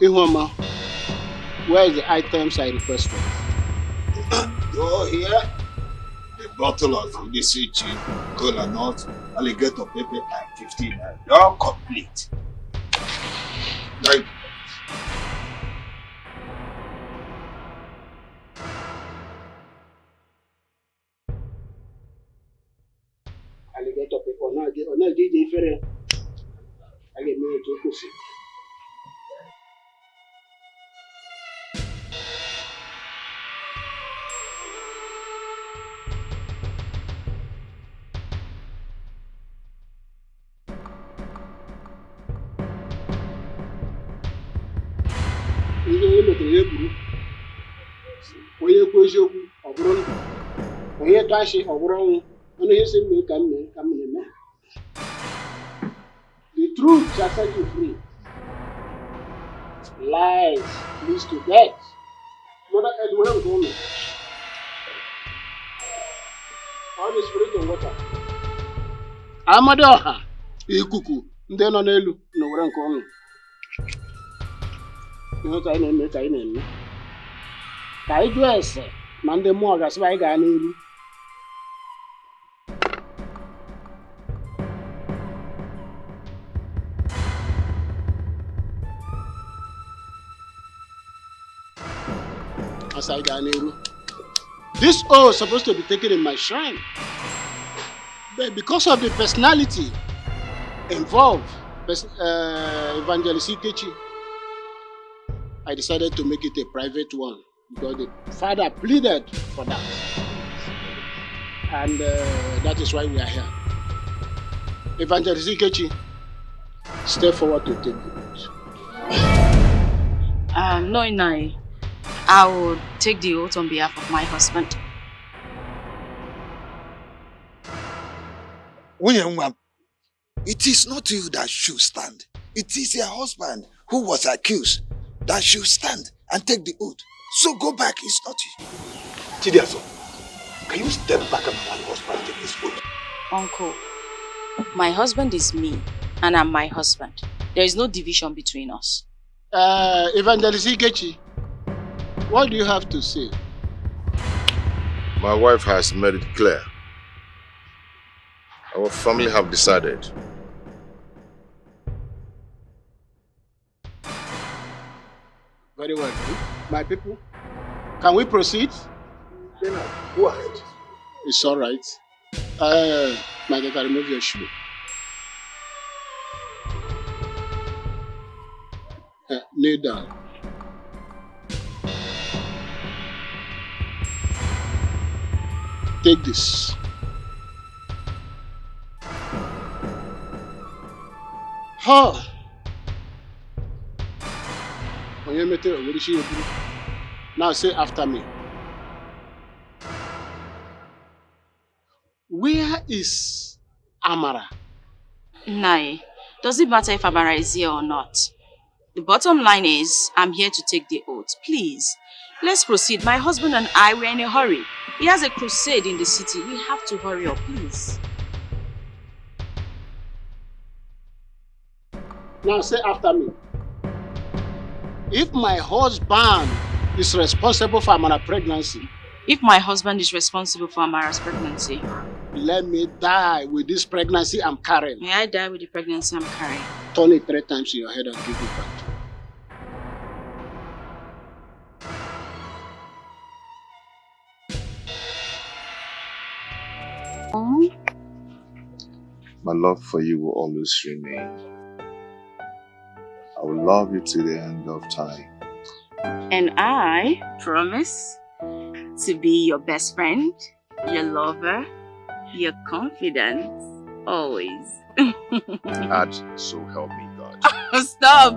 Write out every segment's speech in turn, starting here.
Ihoma, where is the items I requested? Go here. A bottle of Ulysses, cola nut, alligator pepper, and 15. You're complete. Like, Alligator pepper, no, DJ Ferre. I get me to pussy. Ihe metere ya buru onye kwu eziokwu ọ bụrụ ndụ onye tụ ashị ọ bụrụ ọnwụ ọnụ ihe si mee ka m na-eme the truth shall set you free lies leads to death mother earth were nke ụlọ all the spirit of water amadi ọha ikuku ndị nọ n'elu na were nke ụlọ ihe ka anyị na-eme ka anyị jụọ ese na ndị mmụọ gasịba anyị gaa n'iru as I gaa n'iru this oath is supposed to be taken in my shrine but because of the personality involved Evangelist Ikechi, I decided to make it a private one because the father pleaded for that. And that is why we are here. Evangelist Ikechi, step forward to take the oath. No, Inai. I will take the oath on behalf of my husband. it is not you that should stand. It is your husband who was accused that should stand and take the oath. So go back, it's not you. Chidiaso, can you step back and my husband take his oath? Uncle, my husband is me and I'm my husband. There is no division between us. Evangelist Ikechi, what do you have to say? My wife has made it clear. Our family have decided. Very well, my people. Can we proceed? Go ahead. It's all right. My daughter, remove your shoe. Kneel down. Take this. Ha! Now say after me. Where is Amara? Nai, does it matter if Amara is here or not? The bottom line is, I'm here to take the oath. Please, let's proceed. My husband and I were in a hurry. He has a crusade in the city. We have to hurry up, please. Now say after me. If my husband is responsible for Amara's pregnancy. If my husband is responsible for Amara's pregnancy. Let me die with this pregnancy I'm carrying. May I die with the pregnancy I'm carrying? Turn it 3 times in your head and give it back. My love for you will always remain. I will love you to the end of time. And I promise to be your best friend, your lover, your confidant, always. And so help me God. Stop!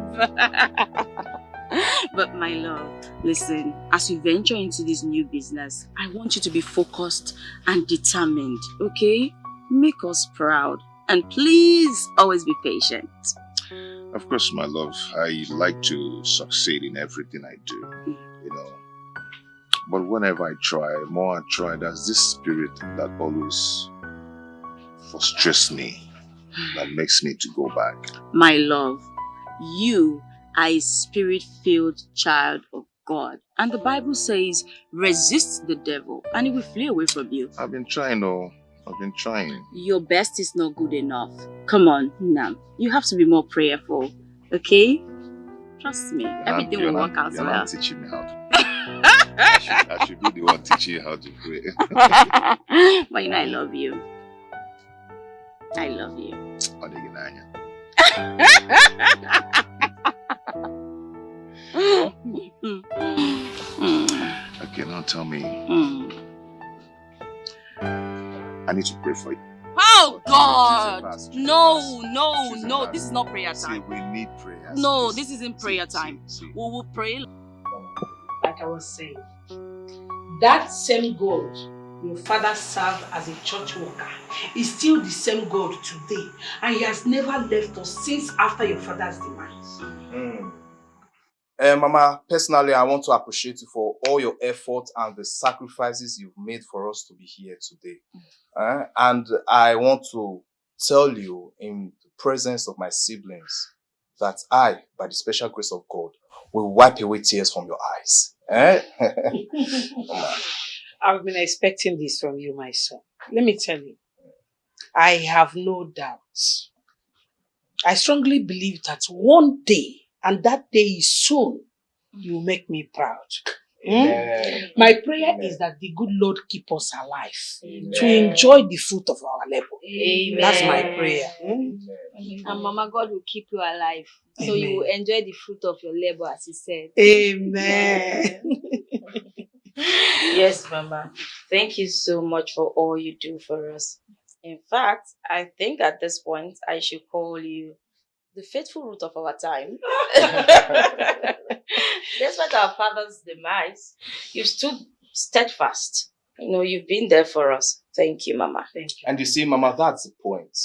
But my love, listen, as we venture into this new business, I want you to be focused and determined, okay? Make us proud. And please, always be patient. Of course, my love, I like to succeed in everything I do, you know. But whenever I try, more I try, there's this spirit that always frustrates me, that makes me to go back. My love, you are a spirit-filled child of God. And the Bible says, resist the devil and he will flee away from you. I've been trying, I've been trying. Your best is not good enough. Come on, Nam. You have to be more prayerful, okay? Trust me, everything will work out You're well. not teaching me how to pray. I should be the one teaching you how to pray. But you know I love you. I love you. Okay, now tell me. I need to pray for you. Oh God! No, this is not prayer See, time. we need prayer. No, this isn't prayer time. See. We will pray. Like I was saying, that same God your father served as a church worker is still the same God today, and he has never left us since after your father's demise. Mama, personally, I want to appreciate you for all your effort and the sacrifices you've made for us to be here today. And I want to tell you in the presence of my siblings that I, by the special grace of God, will wipe away tears from your eyes. I've been expecting this from you, my son. Let me tell you, I have no doubts. I strongly believe that one day, and that day is soon, you will make me proud. My prayer is that the good Lord keep us alive to enjoy the fruit of our labor. That's my prayer. And Mama, God will keep you alive. So you will enjoy the fruit of your labor, as he said. Amen. Yes, Mama. Thank you so much for all you do for us. In fact, I think at this point, I should call you the faithful root of our time. Despite our father's demise, you've stood steadfast. You know, you've been there for us. Thank you, Mama. Thank you. And you see, Mama, that's the point.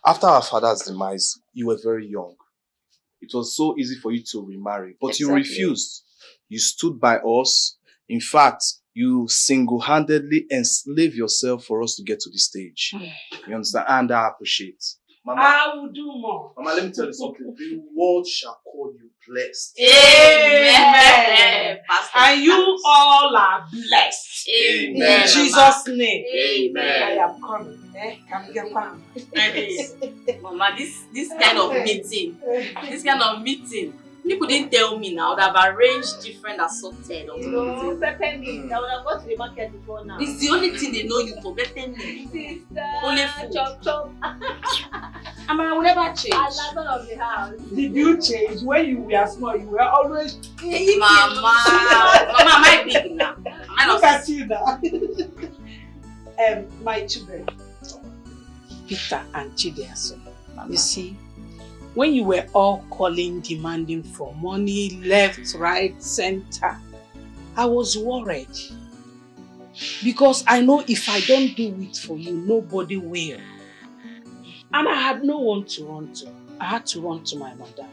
After our father's demise, you were very young. It was so easy for you to remarry, but you refused. You stood by us. In fact, you single-handedly enslaved yourself for us to get to the stage. You understand? And I appreciate. Mama, I will do more. Mama, let me tell you something. The world shall call you blessed. Amen. And you all are blessed. Amen. In Jesus' name. Amen. I am coming. Mama, this kind of meeting, people didn't tell me now that I've arranged different assorted. No, pepper me. I would have gone to the market before now. It's the only thing they know you for, pepper me. Sister, Only food. chop. I will never change. I love all of the house. Did you change? When you were small, you were always... Mama, am I big now? Look at you now. My children, Peter and Chidiaso, you see, when you were all calling, demanding for money, left, right, center, I was worried. Because I know if I don't do it for you, nobody will. And I had no one to run to. I had to run to my mother.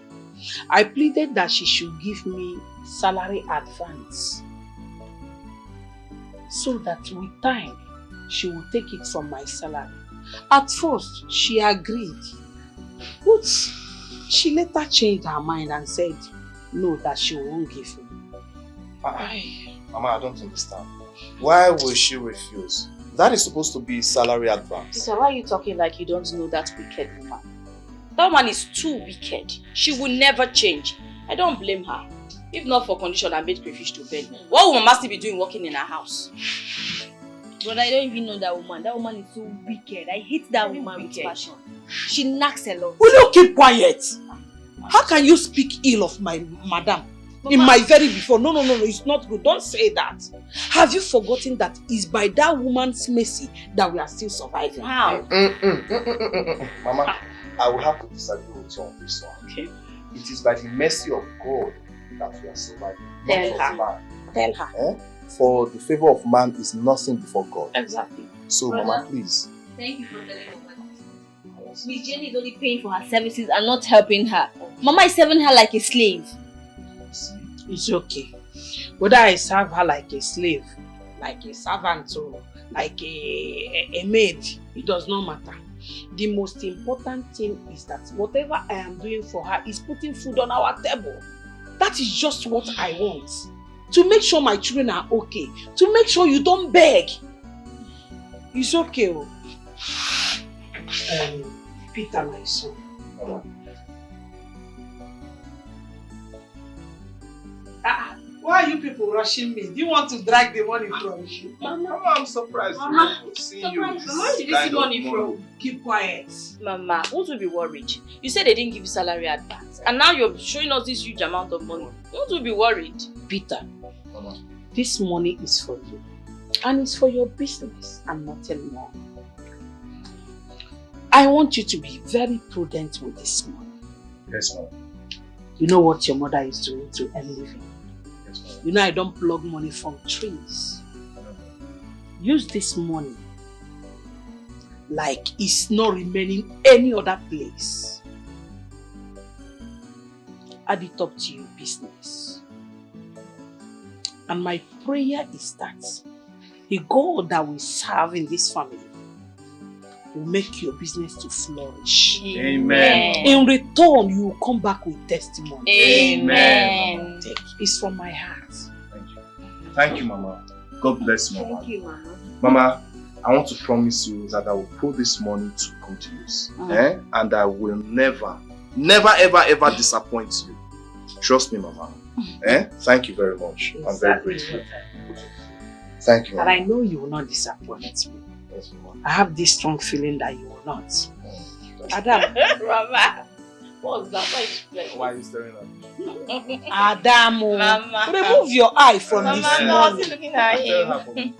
I pleaded that she should give me salary advance, so that with time, she would take it from my salary. At first, she agreed. But she later changed her mind and said, no, that she won't give me. Mama, I don't understand. Why will she refuse? That is supposed to be salary advance. Peter, why are you talking like you don't know that wicked woman? That woman is too wicked. She will never change. I don't blame her. If not for condition, I made crayfish to bed. What woman must be doing working in her house? But I don't even know that woman. That woman is so wicked. I hate that woman with passion. She knacks a lot. Will you keep quiet? How can you speak ill of my madam? Mama. In my very before? No, it's not good. Don't say that. Have you forgotten that it's by that woman's mercy that we are still surviving? How? Mama, I will have to disagree with you on this one. Okay. It is by the mercy of God that we are surviving. Tell not her. of man. Tell her. For the favor of man is nothing before God. Exactly. So, Mama, please. Thank you for telling me. Miss Jenny is only paying for her services and not helping her. Mama is serving her like a slave. It's okay. Whether I serve her like a slave, like a servant, or like a maid, it does not matter. The most important thing is that whatever I am doing for her is putting food on our table. That is just what I want. To make sure my children are okay. To make sure you don't beg. It's okay. Peter, my son. Why are you people rushing me? Do you want to drag the money from you? Mama, I'm surprised to see you. Mama, where did you see money from? Keep quiet. Mama, won't we be worried? You said they didn't give you salary advance, and now you're showing us this huge amount of money. Won't we be worried? Peter, Mama, this money is for you. And it's for your business and nothing more. I want you to be very prudent with this money. yes, ma'am. You know what your mother is doing to earn living. Yes, ma'am. You know I don't plug money from trees. Use this money like it's not remaining any other place. Add it up to your business. And my prayer is that the God that we serve in this family will make your business to flourish. Amen. In return, you will come back with testimony. Amen. Take it. It's from my heart. Thank you. Thank you, Mama. God bless you, Mama. Thank you, Mama. Mama, I want to promise you that I will put this money to good use. And I will never, ever disappoint you. Trust me, Mama. Thank you very much. I'm very grateful. Thank you, Mama. And I know you will not disappoint me. Yes, Mama. I have this strong feeling that you will not. Adam. Mama, what's that? Why are you staring at me? Adam, Mama. remove your eye from Mama, this no, I was money. looking at him.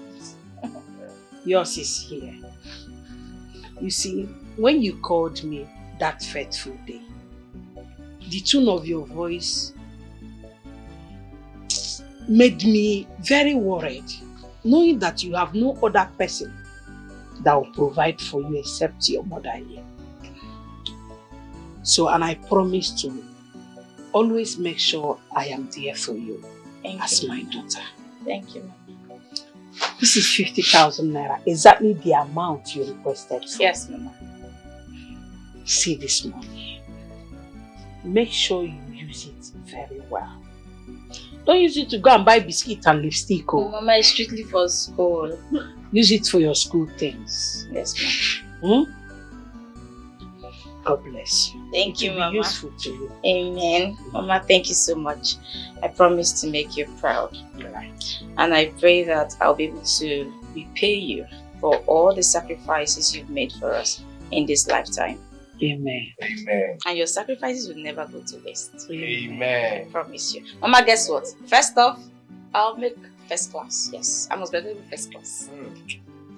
Yours is here. You see, when you called me that fateful day, the tone of your voice made me very worried, knowing that you have no other person that will provide for you except your mother here. So, and I promise to always make sure I am there for you as my daughter. Thank you, Mama. This is 50,000 naira, exactly the amount you requested for. Yes, Mama. See this money. Make sure you use it very well. Don't use it to go and buy biscuit and lipstick. Oh, Mama, it's strictly for school. Use it for your school things. Yes, Mama. God bless you. Thank you, It will be Mama. useful to you. Amen. Mama, thank you so much. I promise to make you proud. Right. And I pray that I'll be able to repay you for all the sacrifices you've made for us in this lifetime. Amen. Amen. And your sacrifices will never go to waste. I Amen. promise you. Mama, guess what? First off, I'll make first class. Yes, I must be able to first class.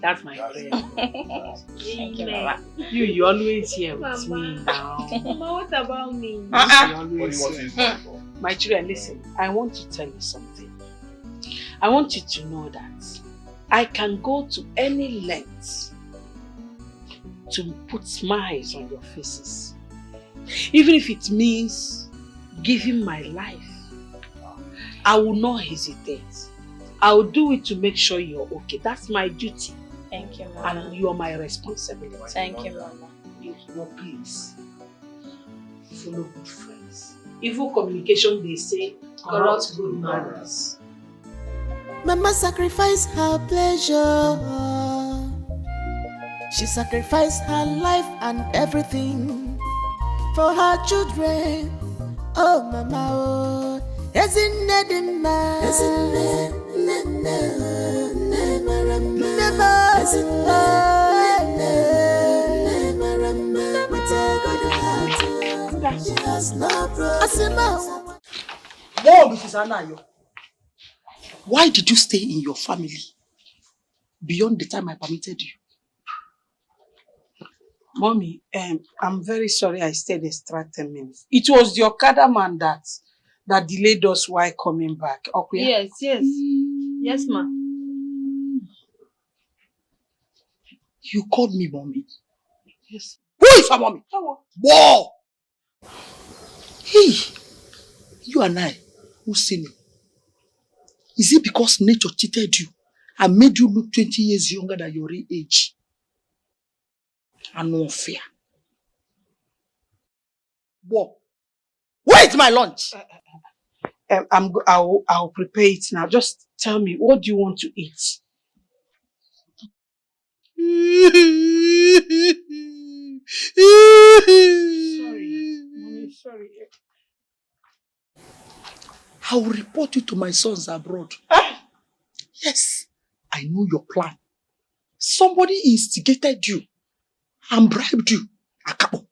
That's my prayer. Thank you, Mama. You always here with me now. Mama, what about me? You What do always you want to here. use money for? My children, listen, I want to tell you something. I want you to know that I can go to any length to put smiles on your faces. Even if it means giving my life, I will not hesitate. I will do it to make sure you're okay. That's my duty. Thank you, Mama. And you are my responsibility. Thank you, Mama. But please, follow good friends. Evil communication, they say, corrupt good manners. Mama sacrificed her pleasure. She sacrificed her life and everything for her children. Oh, Mama, oh. Isn't it in my? Whoa, Mrs. Anayo. Why did you stay in your family beyond the time I permitted you? Mommy, I'm very sorry I stayed extra 10 minutes. It was the Okada man that delayed us while coming back. Okay? Yes. Yes, ma. You called me mommy. Yes. Who is her mommy? Whoa! Hey, you and I, who seen you? Is it because nature cheated you and made you look 20 years younger than your real age? and no fear. Whoa. Where is my lunch? I'll prepare it now. Just tell me, what do you want to eat? Sorry, Mommy, sorry. I will report you to my sons abroad. Yes, I know your plan. Somebody instigated you and bribed you, Akabo,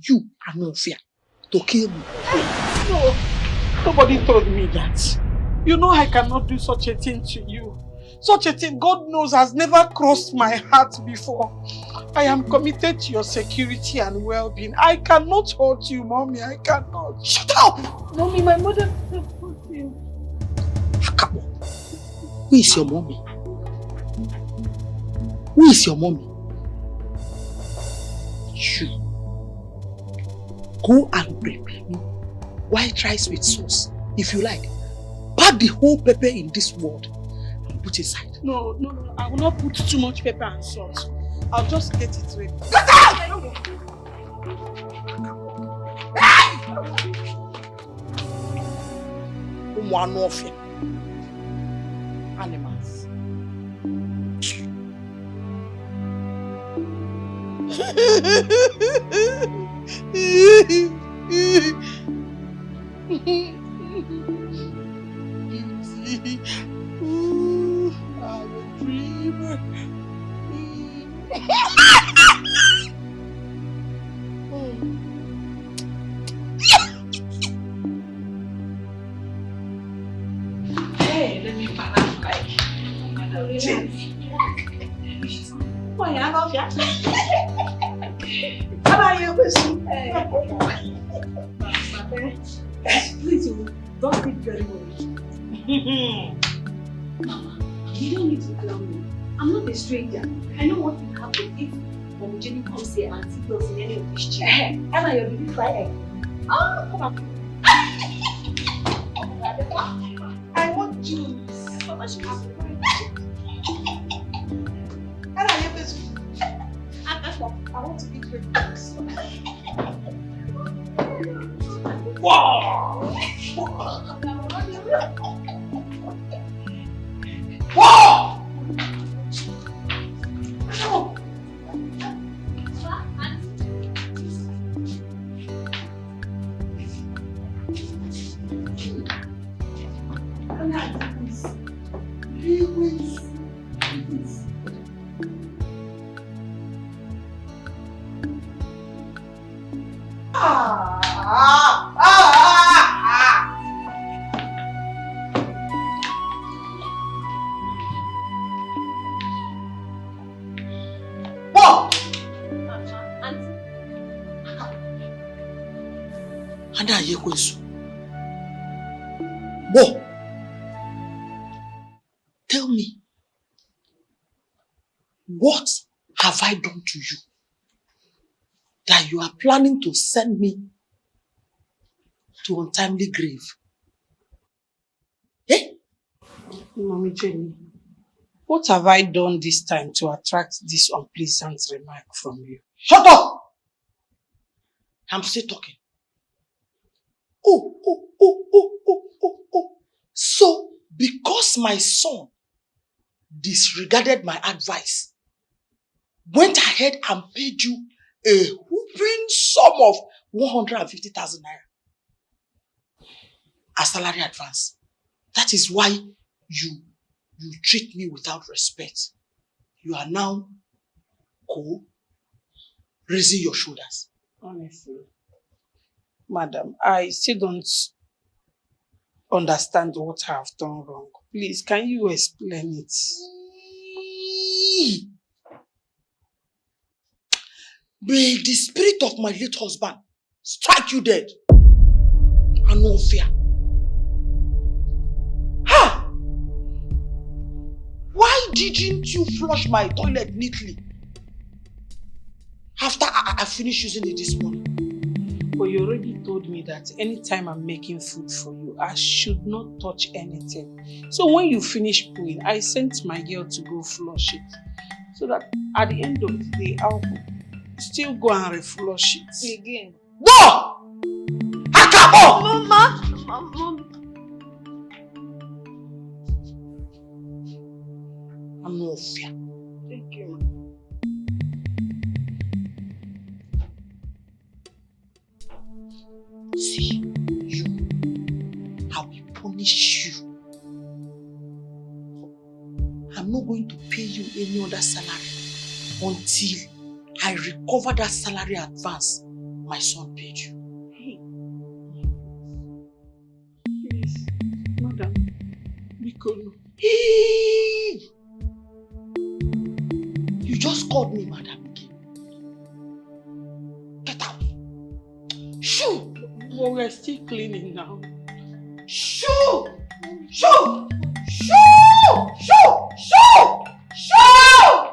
you and no fear, to kill me. No, nobody told me that. You know I cannot do such a thing to you. Such a thing, God knows, has never crossed my heart before. I am committed to your security and well-being. I cannot hurt you, Mommy. I cannot. Shut up! Mommy, my mother can't hurt you. Akabo, who is your mommy? Who is your mommy? You. Go and prepare me white rice with sauce. If you like, pack the whole pepper in this world and put inside. No, I will not put too much pepper and salt. I'll just get it ready. Get out! One of you. Animals. Beauty. Ooh, I'm a dreamer. Hey, let me balance like why I love you. How are you, please don't speak very much. Mama, you don't need to tell me. I'm not a stranger. I know what will happen if Mom Jenny comes here and sees us in any of these chairs. Emma, you'll be quiet. Oh, come on. I want juice. Mama, she has to go. Emma, you're busy. I want to eat breakfast. Wow! Wow! Bo, tell me, what have I done to you that you are planning to send me to untimely grave? Eh? Mommy Jenny, what have I done this time to attract this unpleasant remark from you? Shut up! I'm still talking. Oh. So, because my son disregarded my advice, went ahead and paid you a whooping sum of 150,000 naira as salary advance. That is why you treat me without respect. You are now raising your shoulders. Honestly, madam, I still don't understand what I have done wrong. Please, can you explain it? May the spirit of my late husband strike you dead and no fear. Ha! Why didn't you flush my toilet neatly after I finished using it this morning? But you already told me that anytime I'm making food for you, I should not touch anything. So when you finish pooing, I sent my girl to go flush it. So that at the end of the day, I'll Still go and reflush it. Again. Go! Akabo! Mama! Mama! I'm no fear. Thank you. See, you, I will punish you. I'm not going to pay you any other salary until I recover that salary advance my son paid you. Hey. Please, madam. Because hey! You just called me madam again. Get out. Shoo! But we're still cleaning now. Shoo! Shoo! Shoo! Shoo! Shoo! Shoo!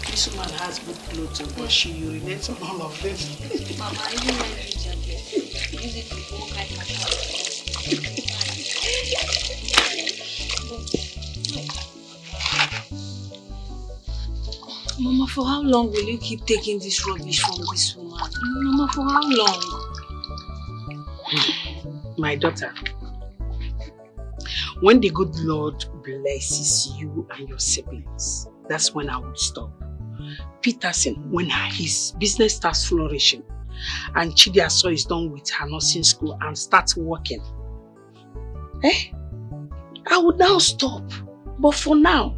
This woman has good clothes, but she urinates on all of them. Mama, I didn't like this jacket. Use it to go hide my house. Mama, for how long will you keep taking this rubbish from this woman? Mama, for how long? My daughter, when the good Lord blesses you and your siblings, that's when I would stop. Peterson, when his business starts flourishing and Chidiaso is done with her nursing school and starts working, I would now stop. But for now,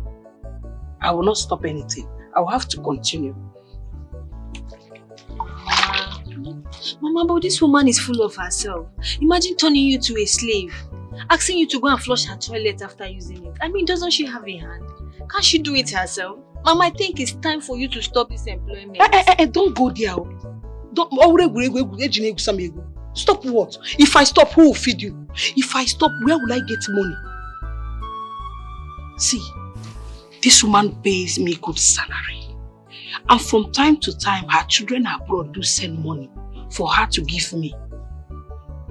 I will not stop anything. I will have to continue. Mama, but this woman is full of herself. Imagine turning you to a slave, asking you to go and flush her toilet after using it. I mean, doesn't she have a hand? Can't she do it herself? Mama, I think it's time for you to stop this employment. Don't go there. Stop what? If I stop, who will feed you? If I stop, where will I get money? See, this woman pays me good salary. And from time to time, her children abroad do send money for her to give me.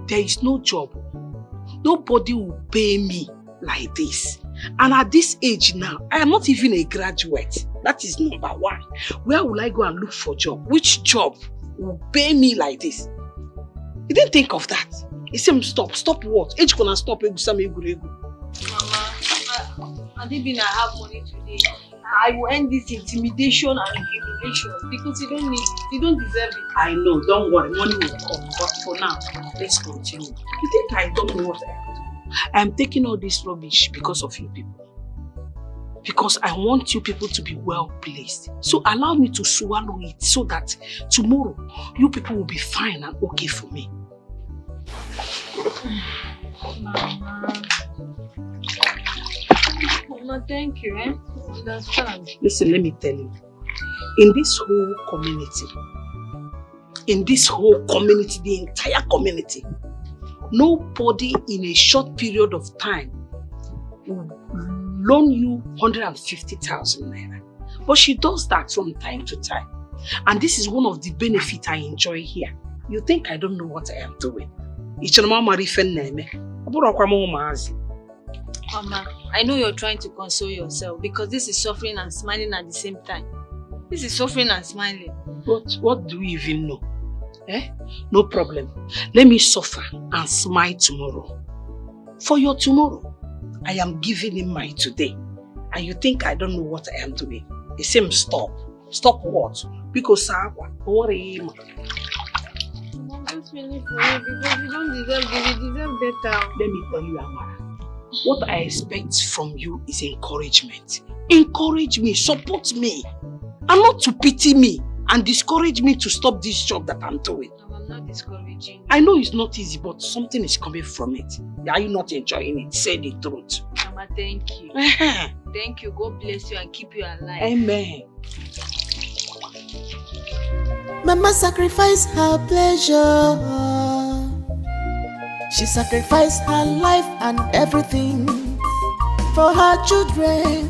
There is no job. Nobody will pay me like this. And at this age now, I am not even a graduate. That is number one. Where will I go and look for a job? Which job will pay me like this? You didn't think of that. He said, stop. Stop what? Age gonna stop. Mama, Adibina, I have money today. I will end this intimidation and humiliation because you don't need it. You don't deserve it. I know, don't worry, money will come. But for now, let's continue. You think I don't know what I am doing? I am taking all this rubbish because of you people. Because I want you people to be well placed. So allow me to swallow it so that tomorrow you people will be fine and okay for me. Mama, thank you, Understand. Listen, let me tell you. In this whole community, the entire community, nobody in a short period of time will loan you 150,000 naira. But she does that from time to time. And this is one of the benefits I enjoy here. You think I don't know what I am doing? Mama, I know you're trying to console yourself because this is suffering and smiling at the same time. This is suffering and smiling. But what do we even know? No problem. Let me suffer and smile tomorrow. For your tomorrow, I am giving him my today. And you think I don't know what I am doing? He said, stop. Stop what? Because don't worry. Mama, just finish for you because you don't deserve this. You deserve better. Let me tell you, Amara. What I expect from you is encouragement. Encourage me, support me, and not to pity me and discourage me to stop this job that I'm doing. I'm not discouraging. I know it's not easy, but something is coming from it. Are you not enjoying it? Say the truth. Mama, thank you. Thank you. God bless you and keep you alive. Amen. Mama sacrificed her pleasure. She sacrificed her life and everything for her children.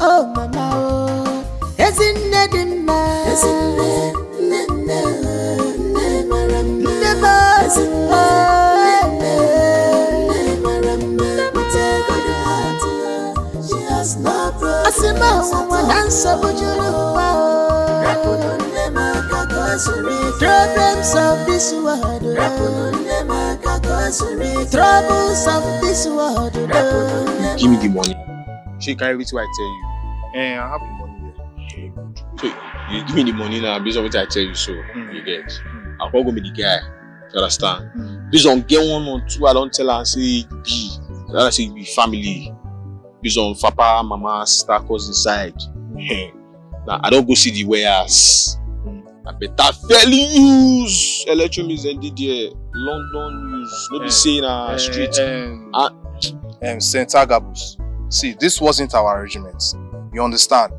Oh, Mama, oh. Ezinne dimma, ezinne, she has no problems of this world, troubles of this world. Give me the money. She carry everything I tell you. I have the money here. So you give me the money now based on what I tell you. So you get. I'm not gonna be the guy. You understand? Based on get 1 or 2, I don't tell her say be. I say be family. Based on papa, mama, sister, cousin side. Now I don't go see the wares. I better fairly use electromix and DD London use. No be saying street. St. Agabus. See, this wasn't our arrangement. You understand?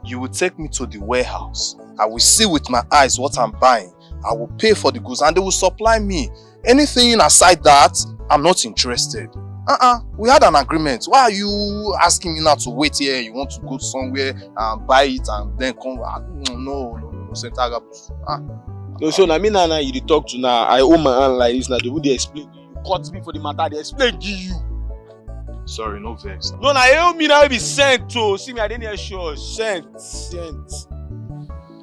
You will take me to the warehouse. I will see with my eyes what I'm buying. I will pay for the goods and they will supply me. Anything aside that, I'm not interested. We had an agreement. Why are you asking me now to wait here? You want to go somewhere and buy it and then come? No, St. Agabus. No, so now me now you talk to now. I owe my hand like this now. They would explain. You cut me for the matter. They explain to you. Sorry, no vex. No, now you me now be sent to. See me, I didn't hear sure. Sent.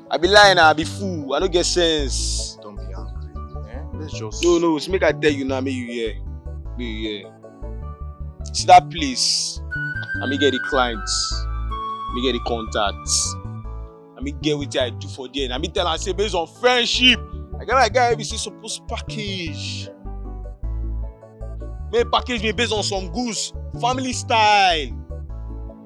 I be lying, I be fool. I don't get sense. Don't be angry. Let's just. No. So make I tell you now. Make you hear. See that place. I me get the clients. Me get the contacts. I me get what I do for them. I me tell her say based on friendship. I get my guy every say supposed package. May package me based on some goods, family style.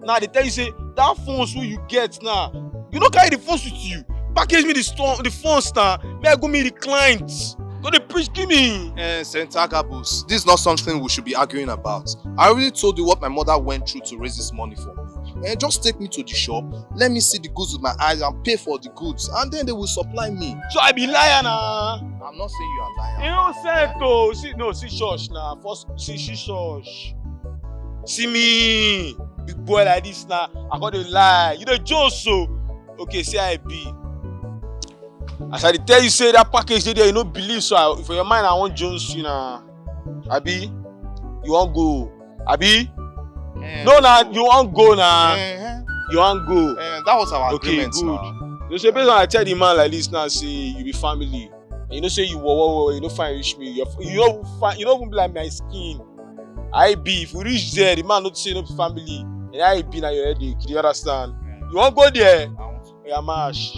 Now they tell you say that phones who you get now, you don't carry the phones with you. Package me the phones now. May I go me the clients. Go the preach give me. St. Agabus, this is not something we should be arguing about. I already told you what my mother went through to raise this money for me. Just take me to the shop, let me see the goods with my eyes and pay for the goods, and then they will supply me. So I be liar now. I'm not saying you are lying. You know say to see church now. First see church. See me, big boy like this now. I got to lie. You the joke so. Okay, say I be. As I tell you say that package there, you don't believe so. For your mind, I want Jones, you know. Abi, you want go? Abi. No, you want go now. You want go. That was our agreement. Okay, good. Now. You say based on I tell the man like this now, say you be family. And you know say you you don't find reach me. You don't even be like my skin. I be if we reach there, the man not say no family. And I be now your headache. Do you understand? You want go there? Yeah, mash.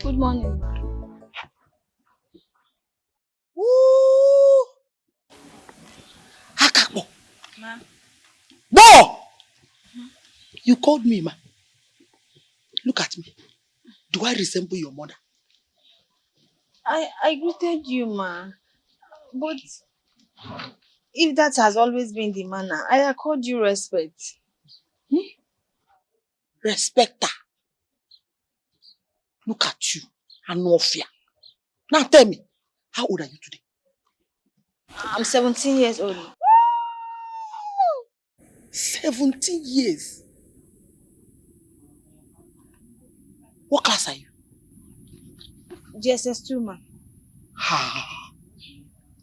Good morning. Woo! Hakakbo. Ma. Bo! You called me, ma. Look at me. Do I resemble your mother? I greeted you, ma. But if that has always been the manner, I accord you respect. Respect her. Look at you. And no fear. Now tell me, how old are you today? I'm 17 years old. 17 years? What class are you? JSS2, ma.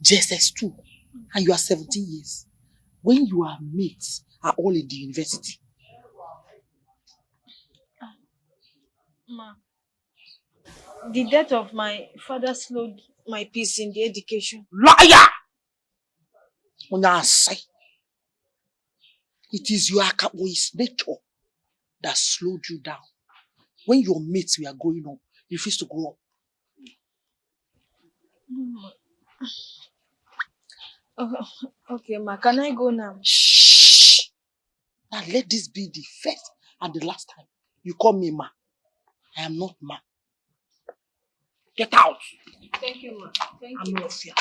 JSS2. And you are 17 years. When your mates are all in the university. Ma. The death of my father slowed my peace in the education. Liar! On our side, it is your Akabo's nature that slowed you down. When your mates were growing up, you refused to grow up. Okay, ma. Can I go now? Shh! Now let this be the first and the last time you call me ma. I am not ma. Get out! Thank you, ma. Thank I'm you. not fear.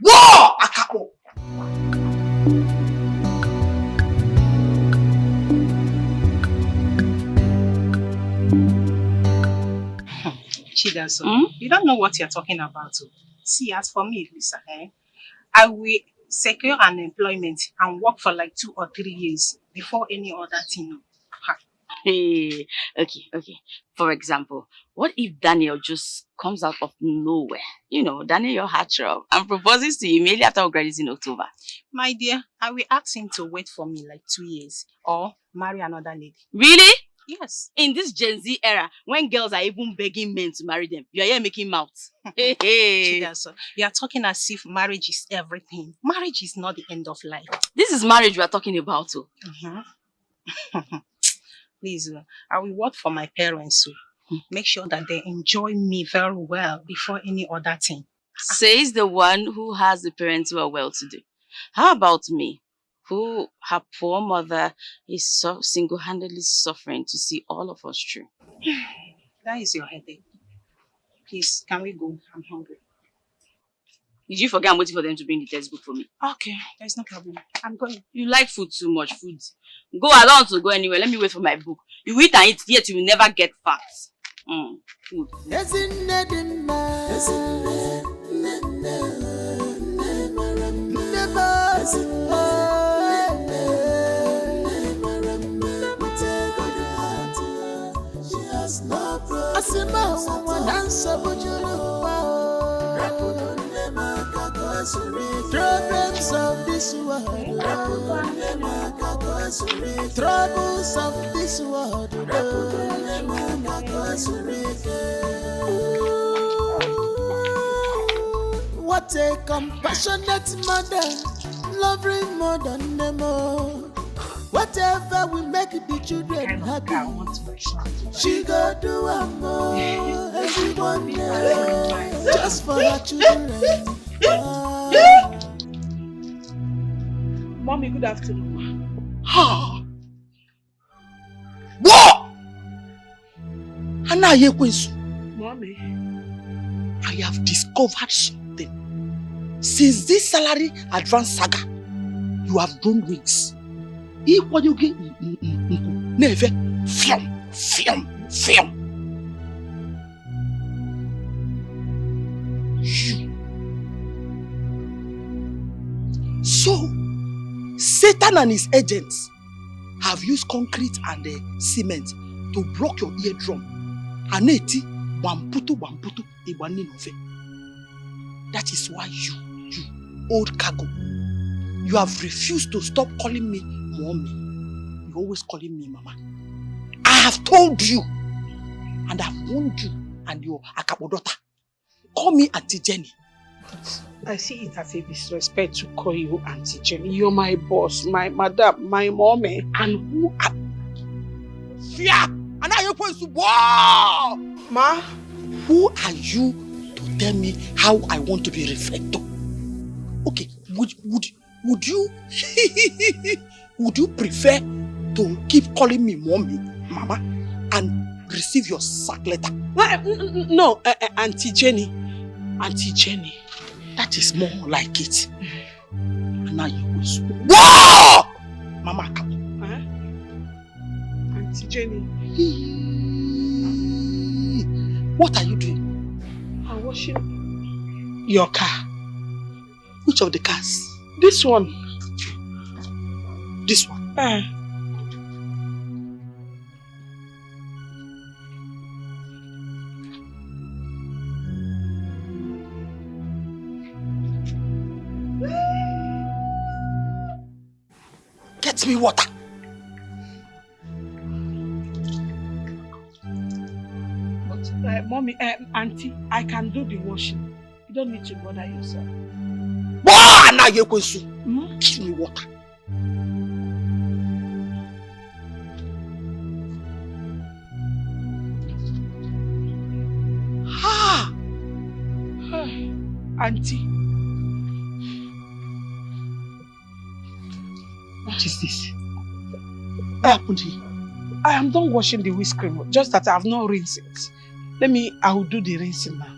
Whoa! Akabo! Chidaso, you don't know what you're talking about. Oh. See, as for me, Lisa, I will secure an employment and work for like 2 or 3 years before any other thing. Hey, okay. For example, what if Daniel just comes out of nowhere? You know, Daniel, your heart throb, and proposes to you immediately after our graduation in October. My dear, I will ask him to wait for me like 2 years or marry another lady. Really? Yes. In this Gen Z era, when girls are even begging men to marry them, you are here making mouths. Hey. Chidaso, you are talking as if marriage is everything. Marriage is not the end of life. This is marriage we are talking about. Oh. Please, I will work for my parents to make sure that they enjoy me very well before any other thing. Says the one who has the parents who are well-to-do. How about me, who her poor mother is so single-handedly suffering to see all of us through? That is your headache. Please, can we go? I'm hungry. Did you forget I'm waiting for them to bring the textbook for me? Okay, there's no problem. I'm going. You like food too much, food. Go, I don't want to go anywhere. Let me wait for my book. You eat and eat, yet you will never get fat. Food. Problems of this world, troubles of this world. What a compassionate mother, loving more than them all. Whatever will make the children happy, she go do a more. Everyone just for her children. Mommy, good afternoon. What? Mommy, I have discovered something. Since this salary advance saga, you have grown wings. Never film. So, Satan and his agents have used concrete and cement to block your eardrum. Aneti, wamputu, iwaninove. That is why you old cargo, you have refused to stop calling me mommy. You're always calling me mama. I have told you, and I've warned you and your akabodota. Call me Auntie Jenny. I see it as a disrespect to call you Auntie Jenny. You're my boss, my madam, my mommy. And who are... Fear! And now you're going to... Wow! Ma? Who are you to tell me how I want to be referred to? Okay, would you... would you prefer to keep calling me mommy, mama, and receive your sack letter? No, Auntie Jenny. Auntie Jenny. That is more like it. And now you will speak. Whoa! Mama, come on. Auntie Jenny. What are you doing? I'm washing your car. Which of the cars? This one. This one? Get me water. But, mommy, auntie, I can do the washing. You don't need to bother yourself. Now you're going to give me water. Auntie. What is this? What happened here? I am done washing the whisk cream, just that I have not rinsed it. I will do the rinsing now.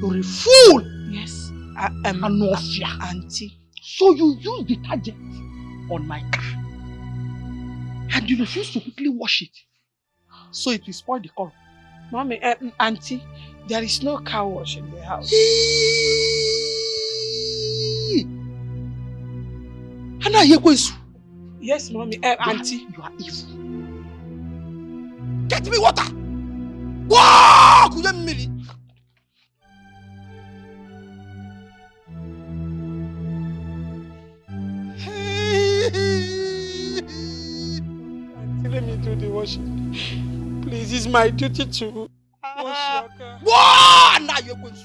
You're a fool! Yes. Auntie. So you use detergent on my car and you refuse to quickly wash it. so it will spoil the color. Mommy, auntie, there is no car wash in the house. Yes, mommy, auntie. You are evil. Get me water! Wow! Auntie, let me do the washing. Please, it's my duty to wash your car. Wow! Now you're going to.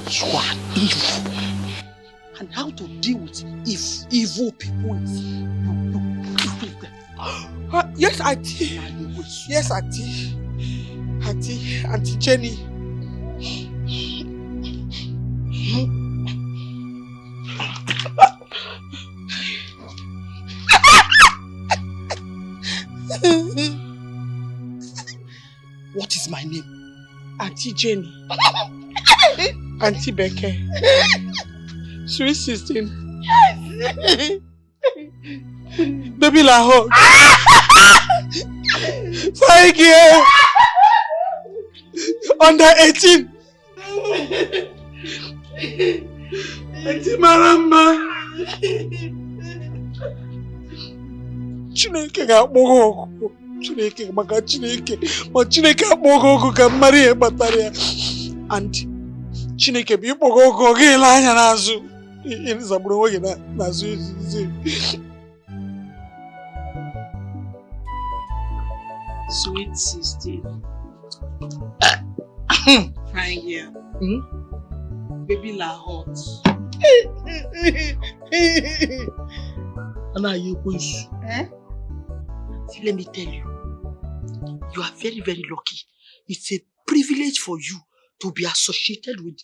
You are evil. And how to deal with evil people is you give them. Yes, auntie. Yes, auntie. Auntie Jenny. What is my name? Auntie Jenny. Auntie Dikeh. Sweet 16. Yes. Baby Lahore. Thank you. Under 18. Auntie Maramba. Chineke ga-akpọghọ ọgụ. Chineke maka Chineke. Ma Chineke akpọghọ ọgụ ka mmadụ ihe kpatara ya. And Chineke bụ ịkpọghọ ọgụ ọ ga-ele anya n'azụ. Ịzagburu onwe gị n'azụ izizi. Sweet 16. Fine girl. Baby Lahore. Let me tell you, you are very, very lucky. It's a privilege for you to be associated with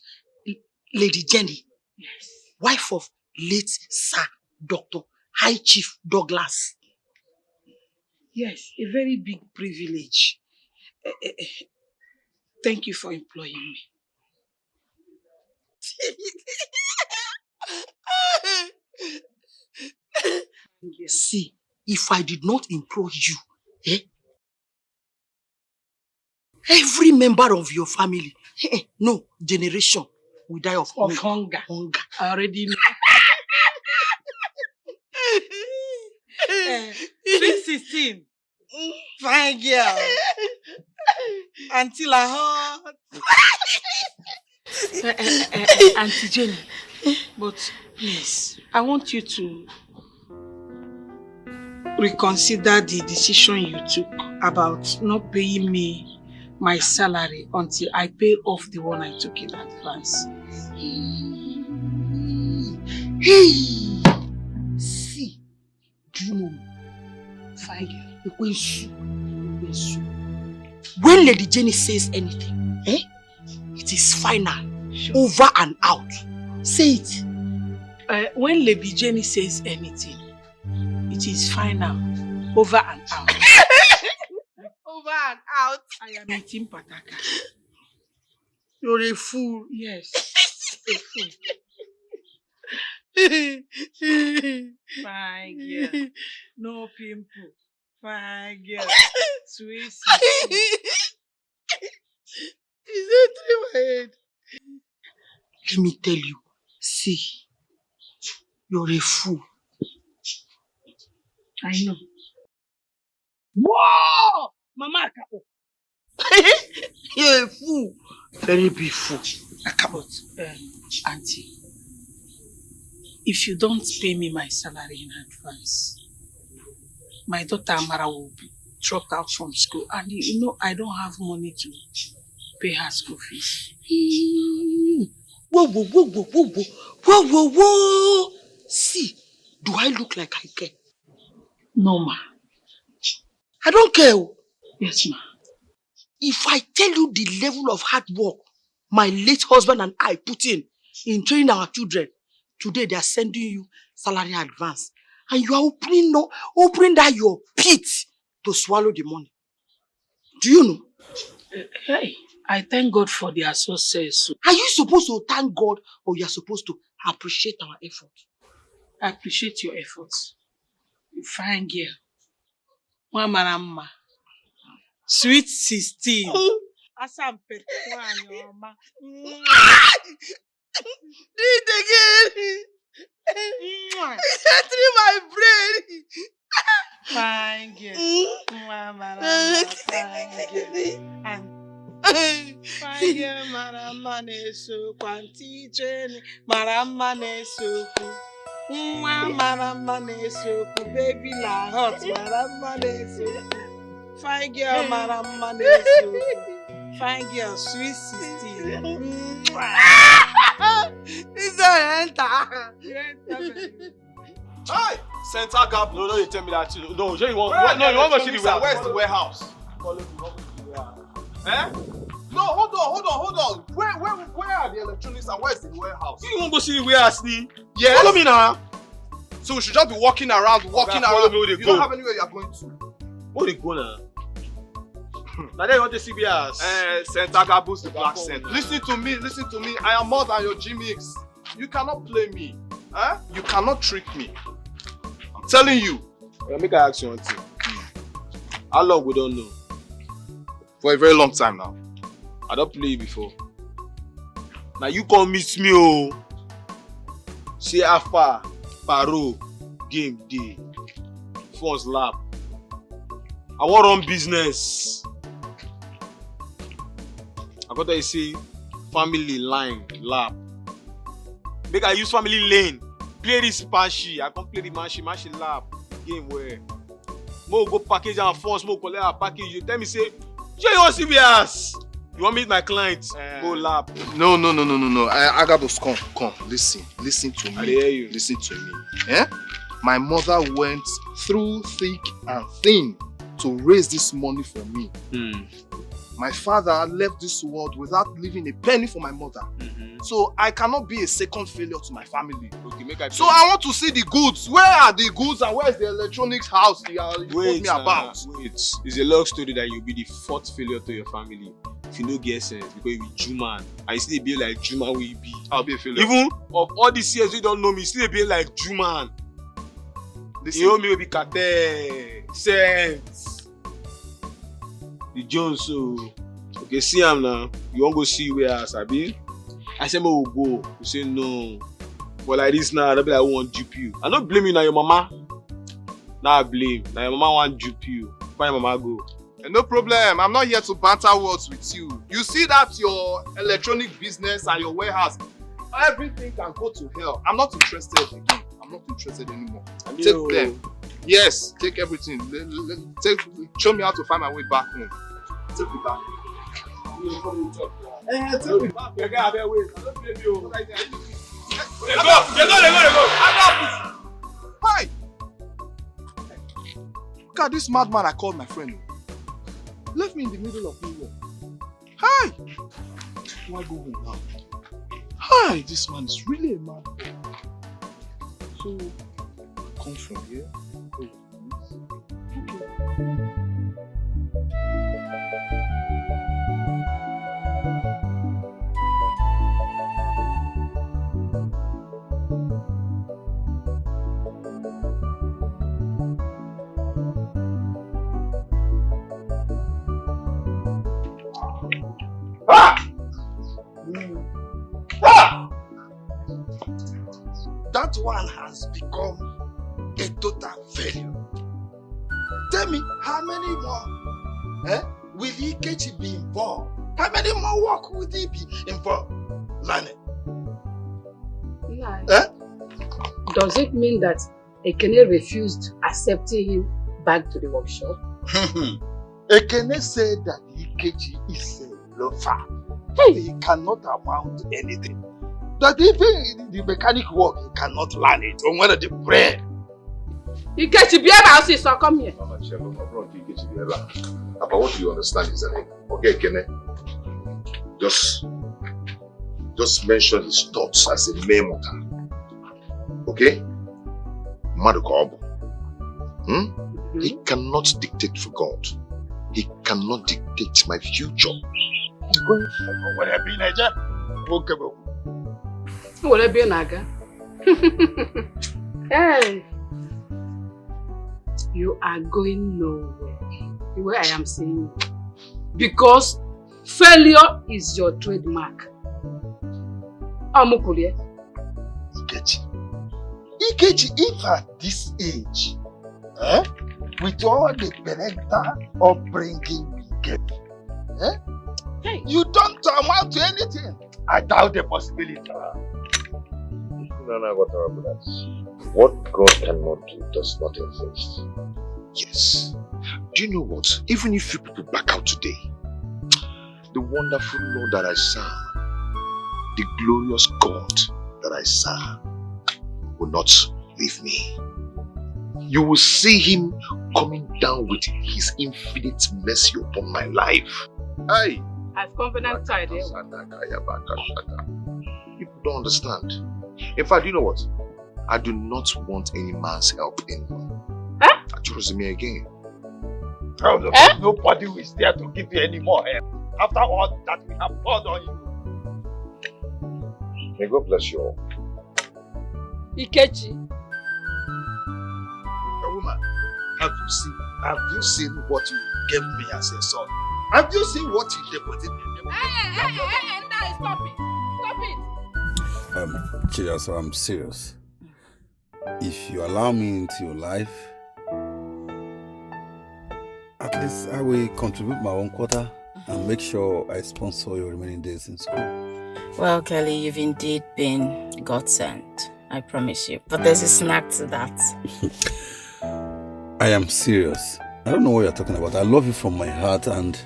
Lady Jenny, yes, wife of late Sir Dr. High Chief Douglas. Yes, a very big privilege. Thank you for employing me. See, if I did not employ you, every member of your family, no generation, will die of hunger. I already know. 316. Fine girl. Auntie Lahore. Auntie Jenny, but please, I want you to reconsider the decision you took about not paying me my salary until I pay off the one I took in advance. Hey! See, do you know me? Fine girl. When Lady Jenny says anything, it is final, sure, over and out. Say it. When Lady Jenny says anything, it is final, over and out. Over and out. I am eating pataka. You're a fool. Yes, a fool. Fine girl. No pimple. Fine girl. Sweet 16. Is that through my head? Let me tell you, see, you're a fool. I know. Whoa! Mama, you're a fool. Very big fool. But, auntie, if you don't pay me my salary in advance, my daughter Amara will be dropped out from school, and you know I don't have money to pay her school fees. Whoa, whoa, whoa, whoa, whoa, whoa, whoa, whoa, whoa. See, do I look like I care? No, ma. I don't care. Yes, ma. If I tell you the level of hard work my late husband and I put in training our children, today they are sending you salary advance, and you are opening that your pit to swallow the money. Do you know? Hey, I thank God for their success. Are you supposed to thank God, or you are supposed to appreciate our effort? I appreciate your efforts. You fine girl. Mama. Sweet 16. Asampe. Do it again. Through my brain. Fine girl. Mama. Fine girl. Marama neso. Kwanti training. Marama neso. Marama neso. Baby la hot. Marama neso. Fine girl. Marama neso. Fine girl. Sweet 16. This don't enter. Hi! Center gap. No, you tell me that. No, you want to see the warehouse. Where's the warehouse? Eh? No, hold on. Where are the electronics and where's the warehouse? You want to go see the warehouse, ni? Yes. Follow me now. So we should just be walking around. Follow me where they You go. don't have anywhere you're going to. Where they go now? Now they want to see warehouse. Center gap boost the black scent. Listen to me. I am more than your gimmicks. You cannot play me. Eh? You cannot trick me. I'm telling you. Make I ask you one thing. How long we don't know? For a very long time now. I don't play you before. Now you come meet me, oh. Say how far, paro, game day, phones lap. I want run business. I got to say family line lap. Make I use family lane. Play this panshi. I can play the manshi lap. Game where. Mo go package and phones, mo collect a package. You tell me say, you want to see ass? You want to meet my clients? Go lap. No. I got to come. Listen to me. I hear you. Listen to me. Eh? My mother went through thick and thin to raise this money for me. My father left this world without leaving a penny for my mother. So I cannot be a second failure to my family. Okay, so I want to see the goods. Where are the goods and where is the electronics house you told me about? Wait. It's a long story that you'll be the fourth failure to your family. If you don't get sense, because you be Juman. And you still be like Juman will be. I'll be a failure. Even of all these years you don't know me, still be like Juman. You know me will be Kate, Sense. The Jones, so okay, see him now. You won't go see where else, Abi? I said, we'll go. You say no. But like this now, I'll be like, I won't dupe you. I don't blame you now, your mama. Now I blame. Now your mama won't dupe you. Why your mama go? No problem. I'm not here to banter words with you. You see that your electronic business and your warehouse, everything can go to hell. I'm not interested again. I'm not interested anymore. Take them. Yes, take everything. Show me how to find my way back home. Take me back. Take me back. You gotta bear wait. I don't blame you. They go. Hi. Look at this madman I called my friend. Left me in the middle of nowhere. Hi. Do I go home now? Hi, this man is really a mad boy. So, come from here. That one has become a total failure. Tell me, how many more will Ikechi be involved? How many more work will he be involved? Lane. Does it mean that Ekene refused accepting him back to the workshop? Ekene said that Ikechi is a loafer. He cannot amount to anything. That even the mechanic work, he cannot learn it. On one of the brain. Ikechi, be able to so come here. Mama, but what do you understand is that, okay, Ekene, just mention his thoughts as a memo. Okay? Madukobo. He cannot dictate for God. He cannot dictate my future. What have been Will it be Naga? Hey, you are going nowhere. The way I am saying it. Because failure is your trademark. Amukulie. Ikechi, if at this age, with all the parental upbringing we get, you don't amount to anything. I doubt the possibility. What God cannot do does not exist. Yes. Do you know what? Even if you people back out today, the wonderful Lord that I serve, the glorious God that I serve, will not leave me. You will see him coming down with his infinite mercy upon my life. Hey! I've confidence side. People don't understand. In fact, you know what? I do not want any man's help anymore. I chose me again. Nobody is there to give you any more help. After all that we have poured on you. May God bless you all. Ikechi. Woman, have you seen what you gave me as a son? Have you seen what you deposited in me? Hey, stop it. Stop it. Chidiaso, I'm serious. If you allow me into your life, at least I will contribute my own quota and make sure I sponsor your remaining days in school. Well, Kelly, you've indeed been God sent. I promise you. But there's a snack to that. I am serious. I don't know what you're talking about. I love you from my heart and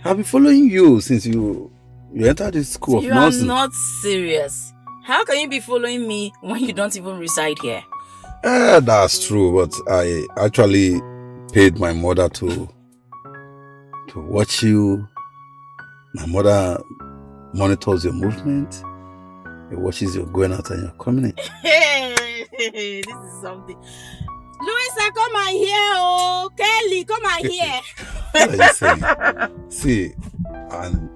I've been following you since you entered this school of nursing. You are not serious. How can you be following me when you don't even reside here? That's true, but I actually paid my mother to watch you. My mother monitors your movement. It watches you going out and you're coming in. Hey, this is something. Louisa, come and hear. Oh, Kelly, come and hear. What are you saying? See, and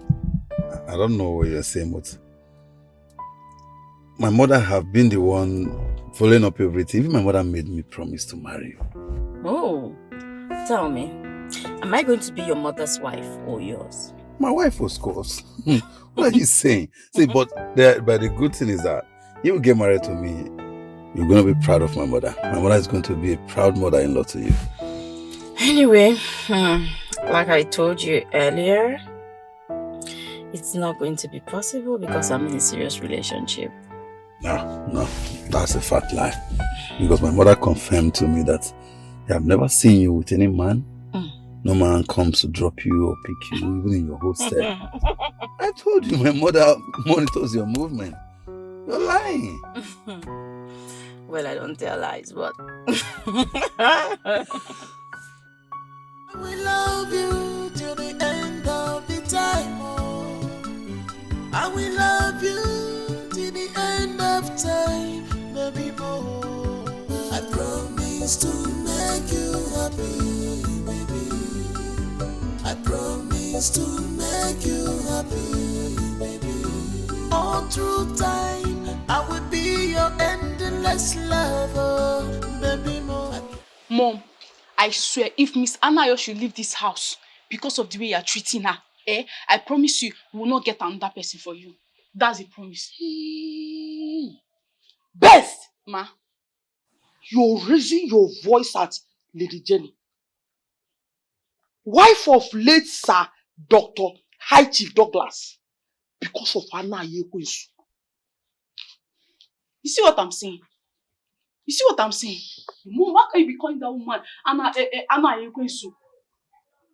I don't know what you're saying, but my mother have been the one following up everything. Even my mother made me promise to marry you. Oh, tell me, am I going to be your mother's wife or yours? My wife, of course. What are you saying? See, but the good thing is that you will get married to me. You're going to be proud of my mother. My mother is going to be a proud mother-in-law to you. Anyway, like I told you earlier, it's not going to be possible because I'm in a serious relationship. No, that's a fat lie. Because my mother confirmed to me that they have never seen you with any man. No man comes to drop you or pick you, even in your hostel. I told you my mother monitors your movement. You're lying. Well, I don't tell lies, but... We love you till the end of the time, oh. I will love you till the end of time, baby boy. I promise to make you happy, baby. I promise to make you happy, baby. All through time, I will be your endless lover, baby boy. Mom, I swear, if Miss Anayo should leave this house because of the way you're treating her, I promise you, we will not get another person for you. That's a promise. Best! Ma. You're raising your voice at Lady Jenny. Wife of late Sir Dr. High Chief Douglas. Because of Anna Yekwensu. You see what I'm saying? You see what I'm saying? Mom, why can't you be calling that woman Anna Yekwensu?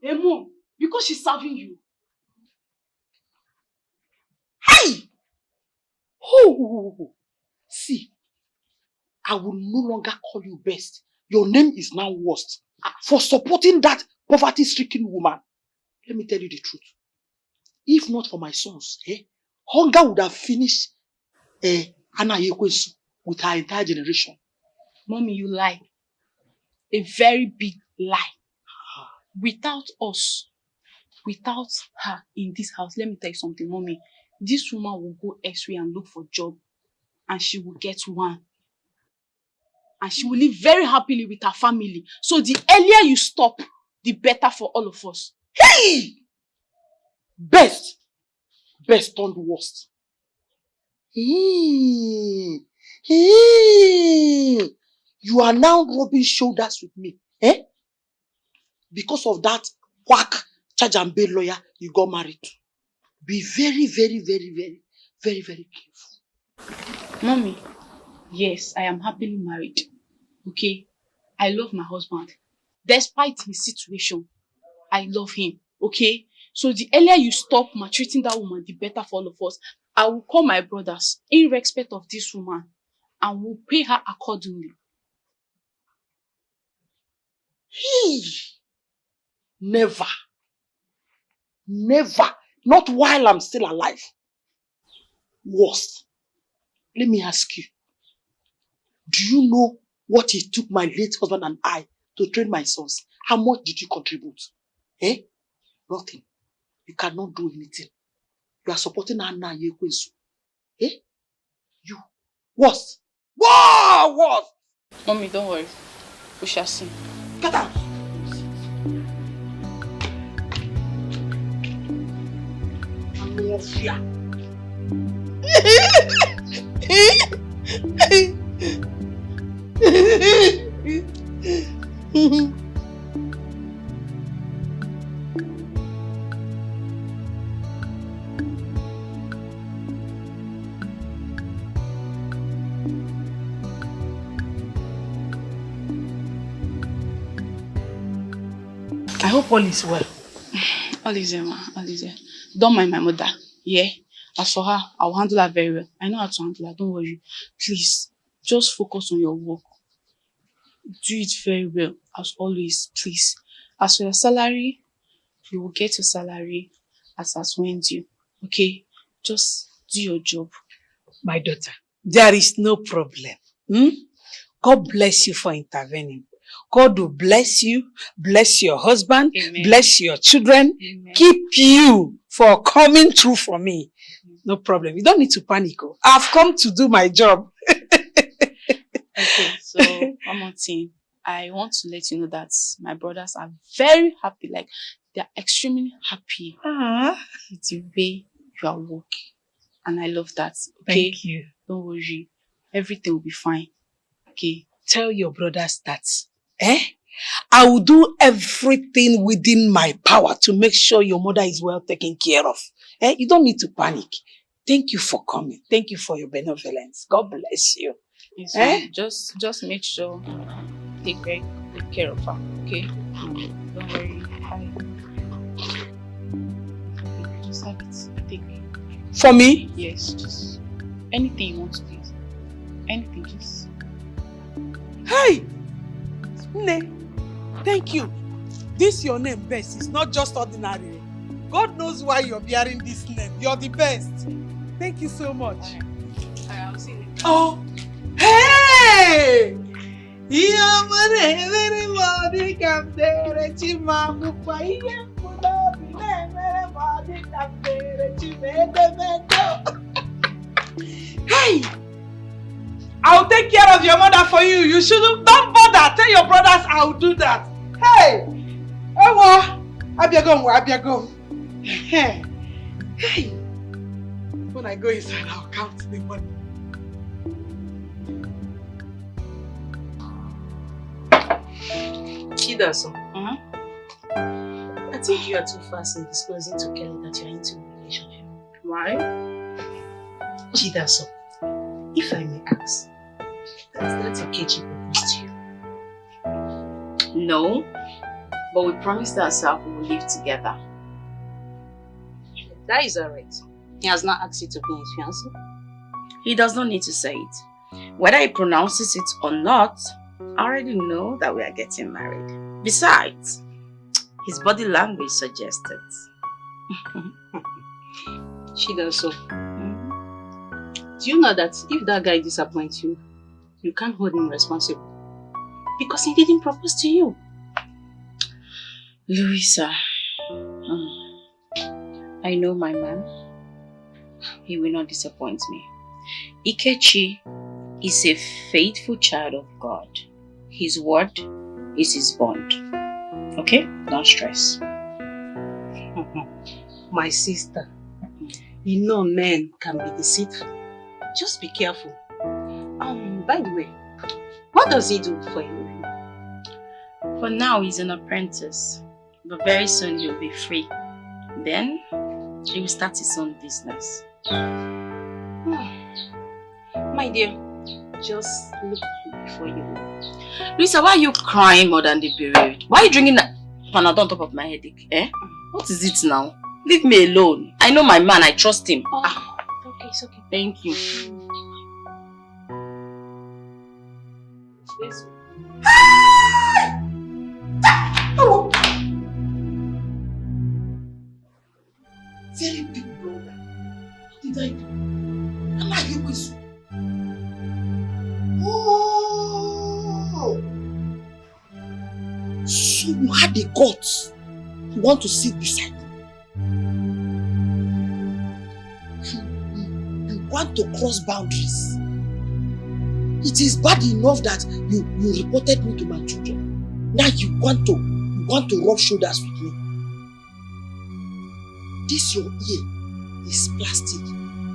Hey, Mom, because she's serving you. Hey! Oh! See, I will no longer call you best. Your name is now worst. For supporting that poverty-stricken woman. Let me tell you the truth. If not for my sons, hunger would have finished Anna Yekwensu with her entire generation. Mommy, you lie. A very big lie. Without us, without her in this house, let me tell you something, Mommy. This woman will go elsewhere and look for a job. And she will get one. and she will live very happily with her family. So the earlier you stop, the better for all of us. Hey! Best turned worst. You are now rubbing shoulders with me, eh? Because of that quack charge and bail lawyer you got married to. Be very, very, very, very, very, very careful. Mommy, yes, I am happily married. Okay? I love my husband. Despite his situation, I love him. Okay? So the earlier you stop maltreating that woman, the better for all of us. I will call my brothers in respect of this woman and will pay her accordingly. Never. Never. Not while I'm still alive. Worst. Let me ask you. Do you know what it took my late husband and I to train my sons? How much did you contribute? Eh? Nothing. You cannot do anything. You are supporting Anna Yekwesu. Eh? You. Worst. Wow! Worst! Mommy, don't worry. We shall see. Get out! Mafia. I hope all is well. All is well, ma. All is well. Don't mind my mother. Yeah? As for her, I'll handle her very well. I know how to handle her. Don't worry. Please, just focus on your work. Do it very well, as always, please. As for your salary, you will get your salary as when due. Okay? Just do your job. My daughter, there is no problem. God bless you for intervening. God will bless you, bless your husband, Amen. Bless your children, Amen. Keep you for coming through for me. No problem. You don't need to panic. I've come to do my job. Okay, so one more thing. I want to let you know that my brothers are very happy. Like, they're extremely happy with the way you are working. And I love that. Okay? Thank you. Don't worry. Everything will be fine. Okay? Tell your brothers that. I will do everything within my power to make sure your mother is well taken care of. You don't need to panic. Thank you for coming. Thank you for your benevolence. God bless you. It's fine. Just make sure take very good care of her. Okay? Don't worry. Just have it. Take it. For me? Yes, just anything you want to do. Anything, just. Hey! Ne, thank you. This your name, Best, is not just ordinary. God knows why you're bearing this name. You're the best. Thank you so much. I'll see you. Oh! Hey! Everybody come there, Chimamupa. Hey! I'll take care of your mother for you. You shouldn't. Don't bother. Tell your brothers I'll do that. Hey! Oh, Abiagom. Hey! Hey! When I go inside, I'll count the money. Chidaso. I think you are too fast in disclosing to Kelly that you are into a relationship. Why? Chidaso, if I may ask, has that Akechi proposed to you? No, but we promised ourselves we will live together. That is alright. He has not asked you to be his fiancé. He does not need to say it. Whether he pronounces it or not, I already know that we are getting married. Besides, his body language suggests it. Chidaso, do you know that if that guy disappoints you, you can't hold him responsible? Because he didn't propose to you. Louisa, I know my man. He will not disappoint me. Ikechi is a faithful child of God. His word is his bond. Okay? Don't stress. My sister, you know men can be deceitful. Just be careful. By the way, what does he do for you? For now, he's an apprentice. But very soon he'll be free. Then, he will start his own business. My dear, just look before you. Luisa, why are you crying more than the period? Why are you drinking that Panadol on top of my headache? Eh? What is it now? Leave me alone. I know my man. I trust him. Okay, it's okay. Thank you. Hello. Very big brother. What did I do? Am I here with you? Oh! So you had the guts to want to sit beside me. You want to cross boundaries. It is bad enough that you reported me to my children. Now you want to rub shoulders with me. This your ear is plastic.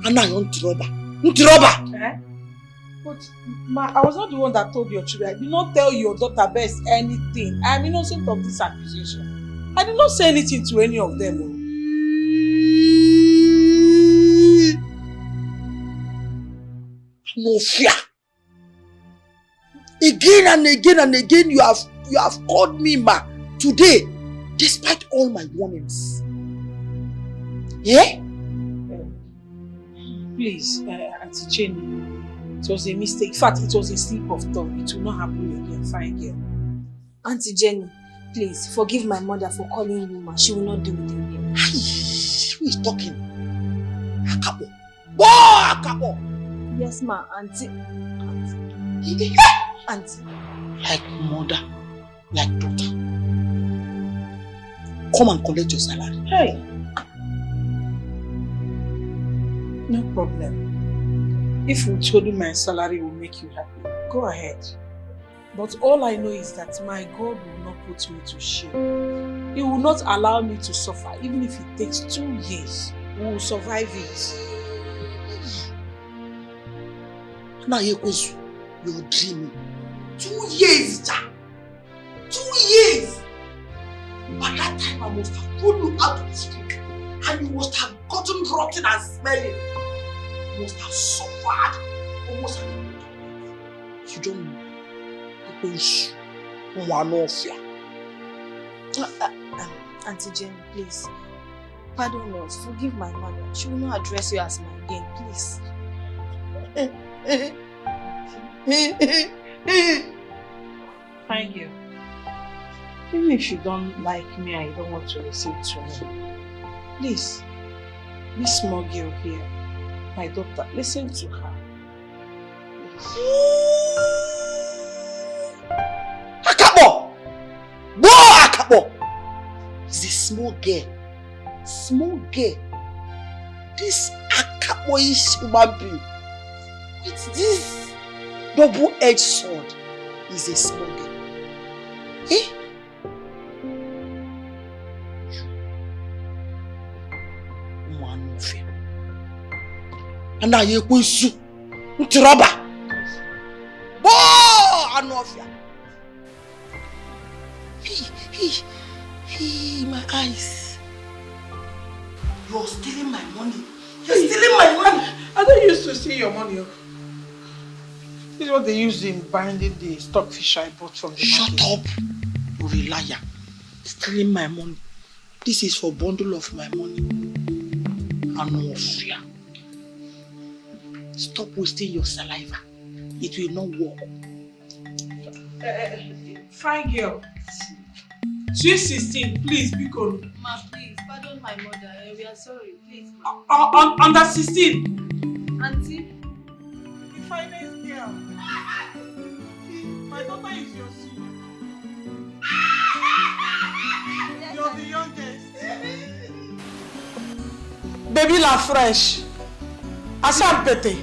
And I want rubber. Eh? But ma, I was not the one that told your children. I did not tell your daughter Bess anything. I am innocent of this accusation. I did not say anything to any of them. No fear. Again and again and again you have called me ma today, despite all my warnings. Yeah? Please, Auntie Jenny, it was a mistake. In fact, it was a slip of tongue. It will not happen again, fine girl. Auntie Jenny, please forgive my mother for calling you ma. She will not do it again. Who is talking? Akabo. Boy, Akabo! Yes, ma, Auntie. Auntie. Like mother, like daughter. Come and collect your salary. Hey. No problem. If we told you my salary will make you happy, go ahead. But all I know is that my God will not put me to shame. He will not allow me to suffer, even if it takes 2 years. We will survive it. Now you're dreaming. 2 years, ja. 2 years. By that time I must have pulled you out of the street and you must have gotten rotten and smelling. You must have suffered. Almost have you don't know. Auntie Jenny, please. Pardon us. Forgive my mother. She will not address you as my again, please. Thank you. Even if you don't like me and you don't want to listen to me, please, this small girl here, my daughter, listen to her. Akabo! Boy, Akabo! It's a small girl. Small girl. This Akabo-ish human being with this double-edged sword is a small girl. Eh? And now you go to Ntiroba. Boy, Anofia. Hey, my eyes. You're stealing my money. You're stealing my money. I don't used to steal your money. This is what they use in binding the stockfish I bought from the market. Shut up. You're a liar. Stealing my money. This is for bundle of my money. Anofia. Stop wasting your saliva. It will not work. Fine girl. Sweet 16, please, be good. Ma, please, pardon my mother. We are sorry, please. Under 16. Auntie. The finest girl. My daughter is your senior. Yes, you're the youngest. Baby la fresh. Asam pete.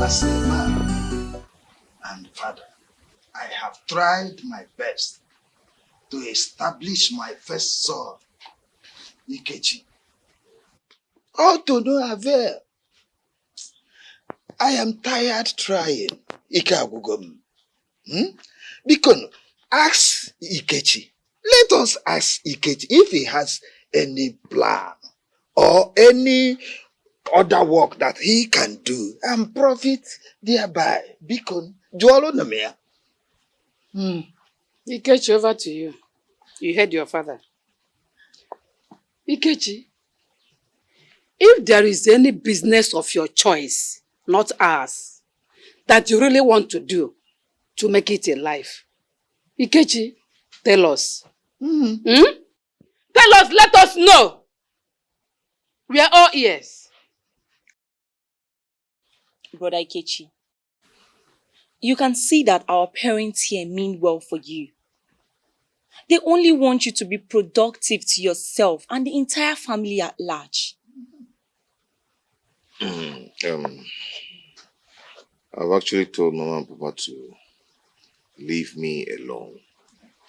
as a man and father, I have tried my best to establish my first son, Ikechi. All to no avail. I am tired trying, Ike Agugom. Because ask Ikechi. Let us ask Ikechi if he has any plan or any other work that he can do and profit thereby. Because Joalo Namia. Ikechi, over to you. You heard your father. Ikechi, if there is any business of your choice, not ours, that you really want to do to make it a life, Ikechi, tell us. Tell us, let us know. We are all ears. Brother Ikechi, you can see that our parents here mean well for you. They only want you to be productive to yourself and the entire family at large. I've actually told Mama and Papa to leave me alone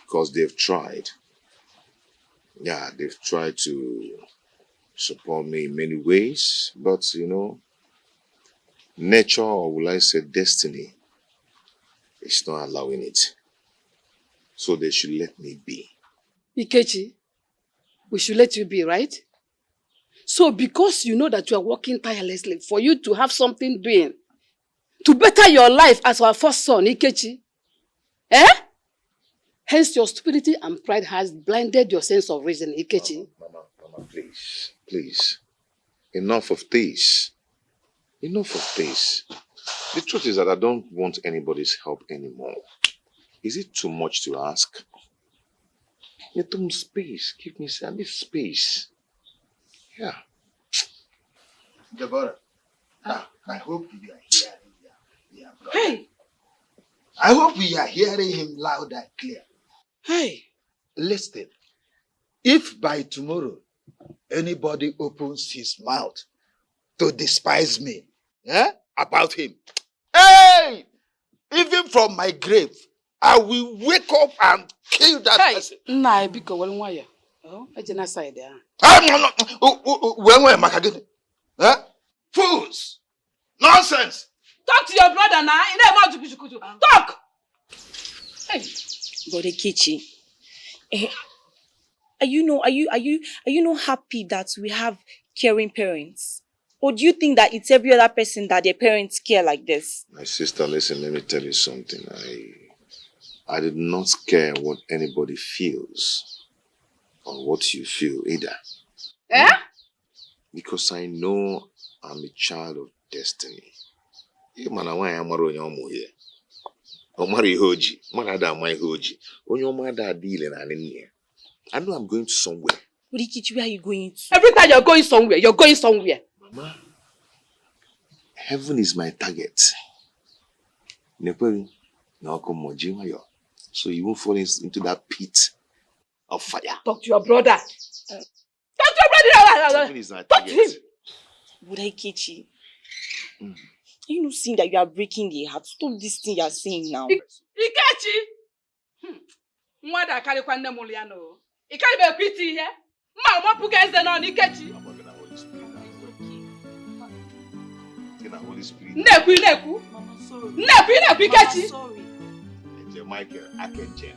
because they've tried. Yeah, they've tried to support me in many ways, but nature, or will I say destiny, is not allowing it. So they should let me be. Ikechi, we should let you be, right? So because you know that you are working tirelessly for you to have something doing, to better your life as our first son, Ikechi, hence your stupidity and pride has blinded your sense of reason, Ikechi. Mama, please. Enough of this. The truth is that I don't want anybody's help anymore. Is it too much to ask? Give me space. I need space. Yeah. Deborah, I hope you are hearing your brother. Hey! I hope we are hearing him loud and clear. Hey! Listen, if by tomorrow anybody opens his mouth to despise me about him, hey! Even from my grave, I will wake up and kill that person. Nah, because I didn't say there. Fools! Nonsense! Talk to your brother now. Talk! Hey, Brother Ikechi, are you not happy that we have caring parents? Or do you think that it's every other person that their parents care like this? My sister, listen, let me tell you something. I did not care what anybody feels or what you feel either. Because I know I'm a child of destiny. I know I'm going to somewhere. Ikechi, where are you going to? Every time you're going somewhere. Mama, heaven is my target. So you won't fall into that pit of fire. Talk to your brother. Heaven is my target. Brother Ikechi, are you not seeing that you are breaking the heart? Stop this thing you are saying now. Ikechi! Mwada kari kwa nne muliano. Ikari be kwiti here. Mama puka eze no Ikechi. Neku. Ikechi. Michael, Akenje.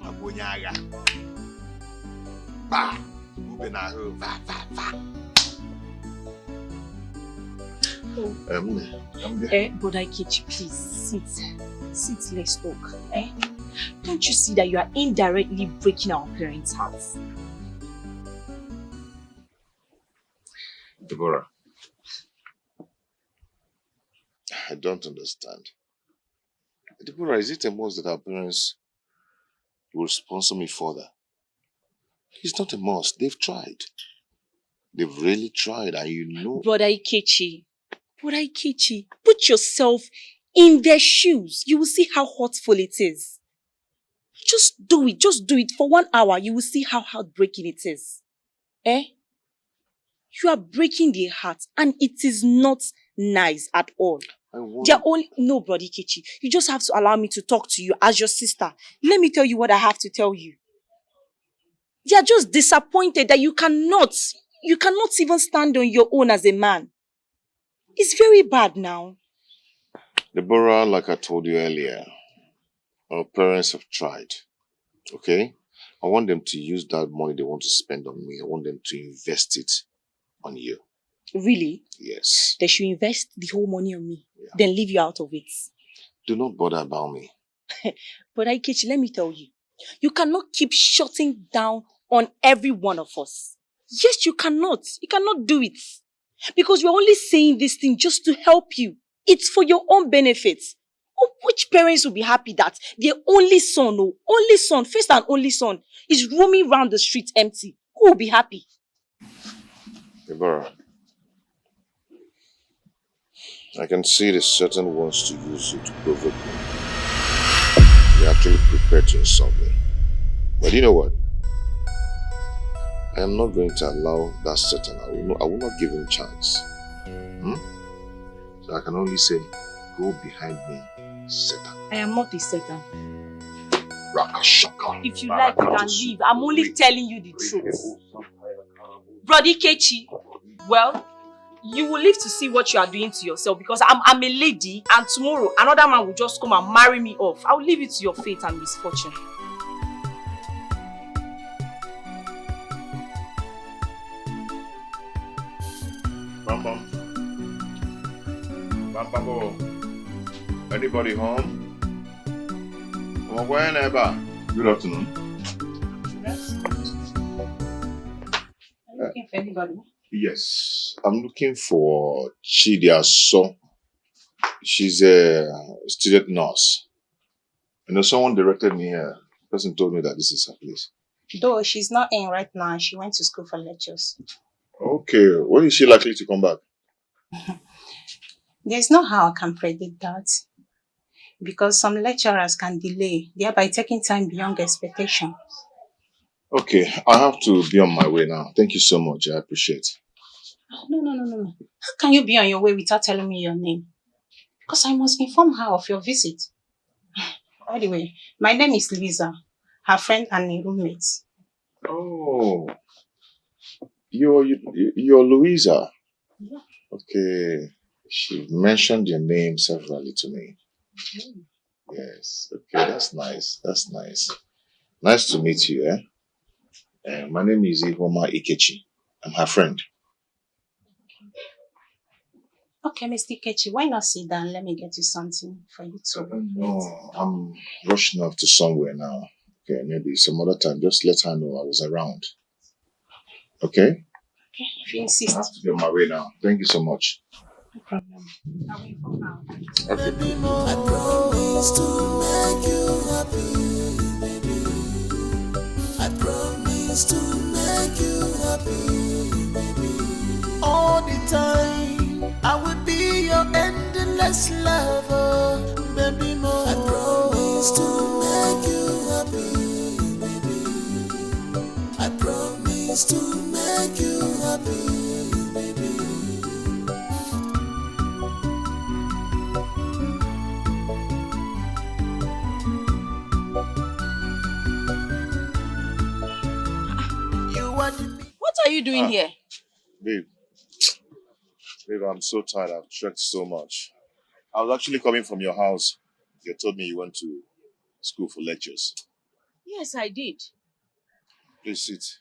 Abunyaga. Ba. Ubenahu. Va. Brother Ikechi, please sit, let's talk. Don't you see that you are indirectly breaking our parents' hearts? Deborah, I don't understand. Deborah, is it a must that our parents will sponsor me further? It's not a must. They've tried. They've really tried, and you know. Brother Ikechi, put yourself in their shoes. You will see how hurtful it is. Just do it for 1 hour. You will see how heartbreaking it is. You are breaking their heart, and it is not nice at all. No, Brother Kichi. You just have to allow me to talk to you as your sister. Let me tell you what I have to tell you. They are just disappointed that you cannot even stand on your own as a man. It's very bad now. Deborah, like I told you earlier, our parents have tried. Okay? I want them to use that money they want to spend on me. I want them to invest it on you. Really? Yes. They should invest the whole money on me. Yeah. Then leave you out of it. Do not bother about me. But Ikechi, let me tell you. You cannot keep shutting down on every one of us. Yes, you cannot. You cannot do it. Because we're only saying this thing just to help you. It's for your own benefit. Which parents will be happy that their only son, first and only son, is roaming around the streets empty? Who will be happy? Deborah, I can see the certain wants to use you to provoke me. You're actually prepared to insult me. But you know what? I am not going to allow that Satan. I will not give him a chance. So I can only say, go behind me, Satan. I am not a Satan. Rakashaka. If you like, you can leave. I'm only telling you the truth. Brother Kechi, well, you will live to see what you are doing to yourself because I'm a lady and tomorrow another man will just come and marry me off. I will leave it to your fate and misfortune. Anybody home? Good afternoon. Are you looking for anybody? Yes, I'm looking for Chidiaso. She's a student nurse. You know, someone directed me here. The person told me that this is her place. Though she's not in right now, she went to school for lectures. Okay, when is she likely to come back? There's no how I can predict that. Because some lecturers can delay, thereby taking time beyond expectation. Okay, I have to be on my way now. Thank you so much. I appreciate it. No. How can you be on your way without telling me your name? Because I must inform her of your visit. By the way, my name is Lisa, her friend and a roommate. Oh, you're Louisa. Yeah. Okay, she mentioned your name severally to me. Yes, okay, that's nice. That's nice. Nice to meet you, my name is Ihoma Ikechi. I'm her friend. Okay, Mr. Ikechi, why not sit down? Let me get you something for you to No, I'm rushing off to somewhere now. Okay, maybe some other time. Just let her know I was around. Okay? Okay, if you insist. I have to be on my way now. Thank you so much. No problem. I'll wait for now. Okay. I promise to make you happy, baby. I promise to make you happy, baby. All the time, I will be your endless lover, baby. More. I promise to make you happy, baby. I promise to make you happy, baby. What are you doing here? Babe, I'm so tired. I've trekked so much. I was actually coming from your house. You told me you went to school for lectures. Yes, I did. Please sit.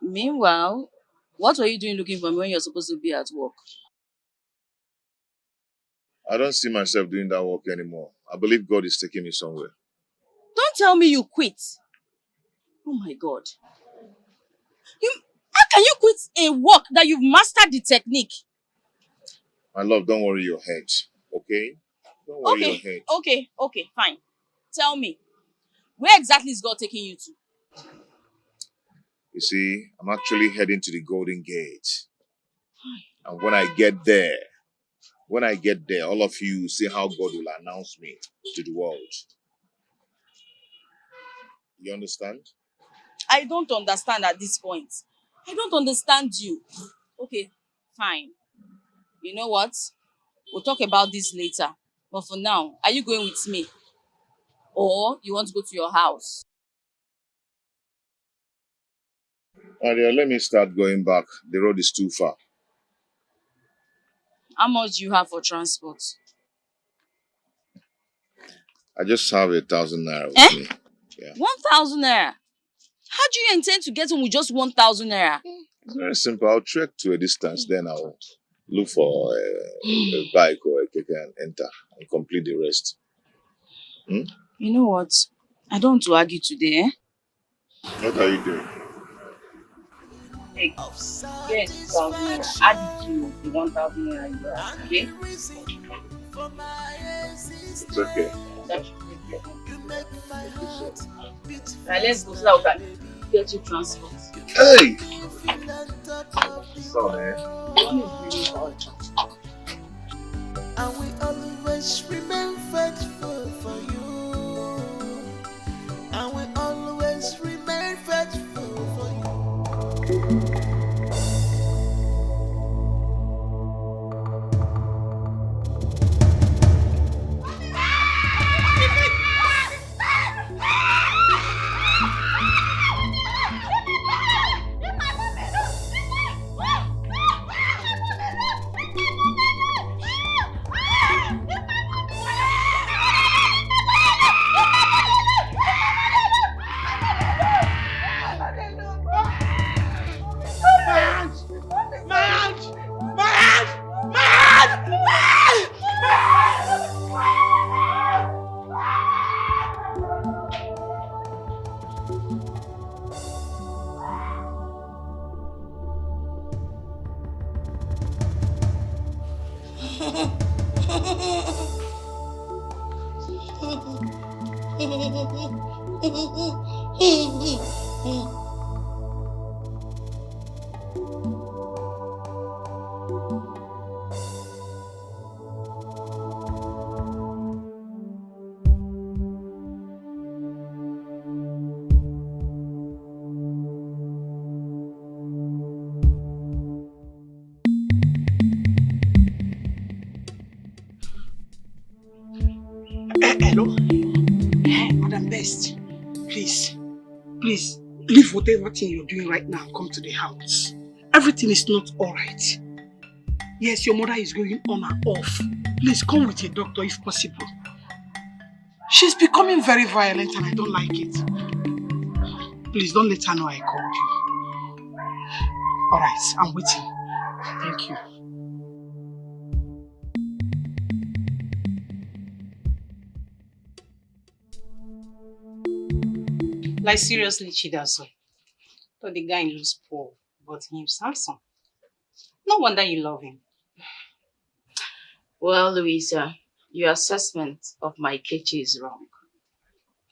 Meanwhile, what were you doing looking for me when you're supposed to be at work? I don't see myself doing that work anymore. I believe God is taking me somewhere. Don't tell me you quit. Oh my God. How can you quit a work that you've mastered the technique? My love, don't worry your head, okay? Don't worry your head. Okay, fine. Tell me, where exactly is God taking you to? You see, I'm actually heading to the Golden Gate. And when I get there, all of you will see how God will announce me to the world. You understand? I don't understand at this point. I don't understand you. Okay, fine. You know what? We'll talk about this later. But for now, are you going with me? Or you want to go to your house? Aria, let me start going back. The road is too far. How much do you have for transport? I just have 1,000 naira with me. Yeah. 1,000 naira? How do you intend to get home with just 1,000 naira? Very simple. I'll trek to a distance, then I'll look for a bike or a keke and enter and complete the rest. Hmm? You know what? I don't want to argue today, eh? What are you doing? Hey, get 2,000 naira. Add it to the 1,000 naira you have, okay? It's okay. That should be good. Now let's go so that we can get you transport. Hey! Sorry. One is really hard. And we always remain faithful for you. And we always remain faithful for you. Hello? Madam Best, please, leave whatever thing you're doing right now and come to the house. Everything is not alright. Yes, your mother is going on and off. Please come with a doctor if possible. She's becoming very violent and I don't like it. Please don't let her know I called you. Alright, I'm waiting. Thank you. Like seriously, Chidaso. Though the guy looks poor, but he's handsome. No wonder you love him. Well, Louisa, your assessment of my Kechi is wrong.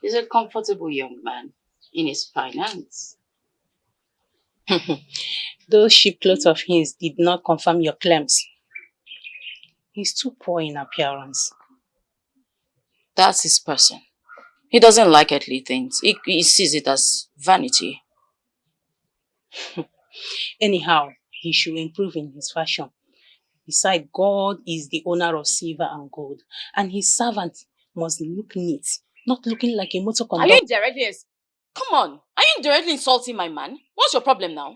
He's a comfortable young man in his finance. Those cheap clothes of his did not confirm your claims. He's too poor in appearance. That's his person. He doesn't like earthly things. He sees it as vanity. Anyhow, he should improve in his fashion. Besides, God is the owner of silver and gold, and his servant must look neat, not looking like a motor conductor. Are you indirectly? Come on. Are you indirectly insulting my man? What's your problem now?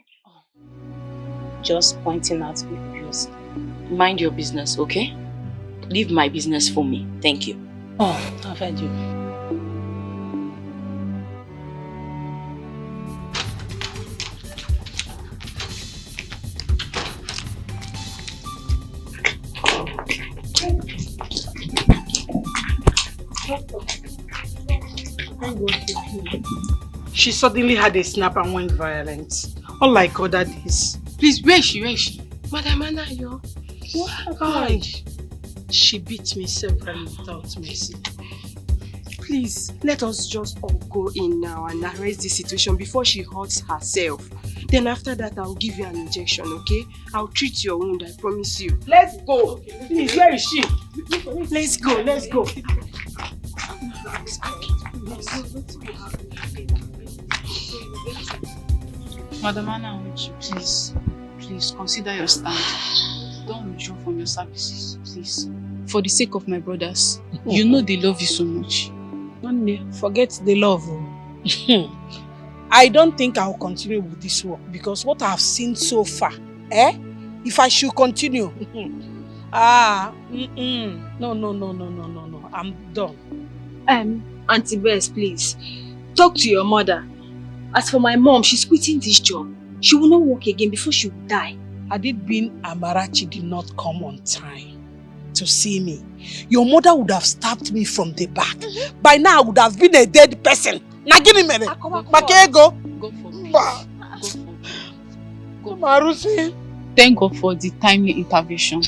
Just pointing out the obvious. Mind your business, okay? Leave my business for me. Thank you. Oh, I've heard you. She suddenly had a snap and went violent. Unlike other days. Please, where is she? Madam Anayo. What happened? She beat me severally without mercy. Please, let us just all go in now and arrest the situation before she hurts herself. Then after that, I'll give you an injection, okay? I'll treat your wound, I promise you. Let's go. Please, where is she? Let's go. Madam Anna, I want you, please. Please, consider your stand. Don't withdraw from your services, please. For the sake of my brothers. You know they love you so much. Forget the love. I don't think I'll continue with this work because what I've seen so far, if I should continue, no, I'm done. Auntie Bess, please, talk to your mother. As for my mom, she's quitting this job. She will not work again before she will die. Had it been Amarachi did not come on time to see me, your mother would have stabbed me from the back. By now, I would have been a dead person. Nagini mere. Makego. Go for peace. Go for Thank God for the timely intervention.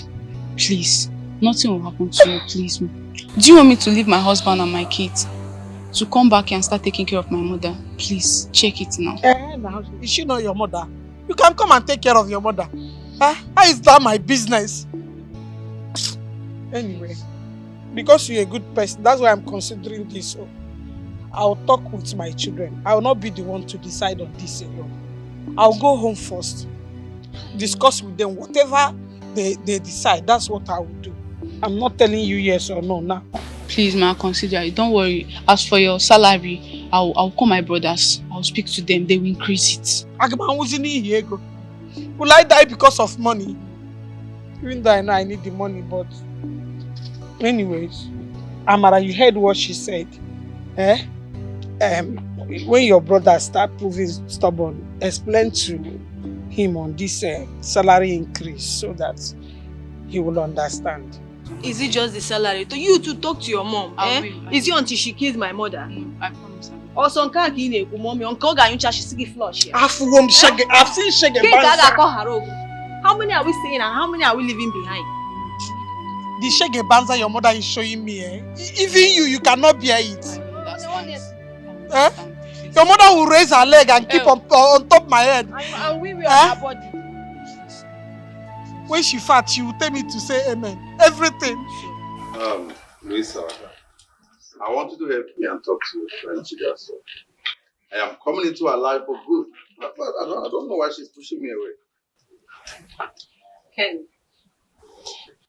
Please, nothing will happen to you, please. Do you want me to leave my husband and my kids to come back and start taking care of my mother? Please, check it now. Is she not your mother? You can come and take care of your mother. How is that my business? Anyway, because you're a good person, that's why I'm considering this. So I'll talk with my children. I will not be the one to decide on this alone. I'll go home first, discuss with them whatever they decide. That's what I will do. I'm not telling you yes or no now. Please, ma, consider it. Don't worry. As for your salary, I'll call my brothers. I'll speak to them. They will increase it. Will I die because of money? Even though I know I need the money, but anyways, Amara, you heard what she said. When your brother start proving stubborn, explain to him on this salary increase so that he will understand. Is it just the salary? To you to talk to your mom? Is it until she kills my mother? No, I promise. Also, can't kill mommy. Uncle Gayuncha, she's still flush. I've seen Shege Banza. How many are we seeing and how many are we leaving behind? The Shege Banza your mother is showing me, even you cannot bear it. Your mother will raise her leg and keep on top my head. And we will on her body. When she fat, she will tell me to say amen. Everything. Luisa, I want you to help me and talk to your friend Chigaso. I am coming into her life for good. But I don't know why she's pushing me away. Ken,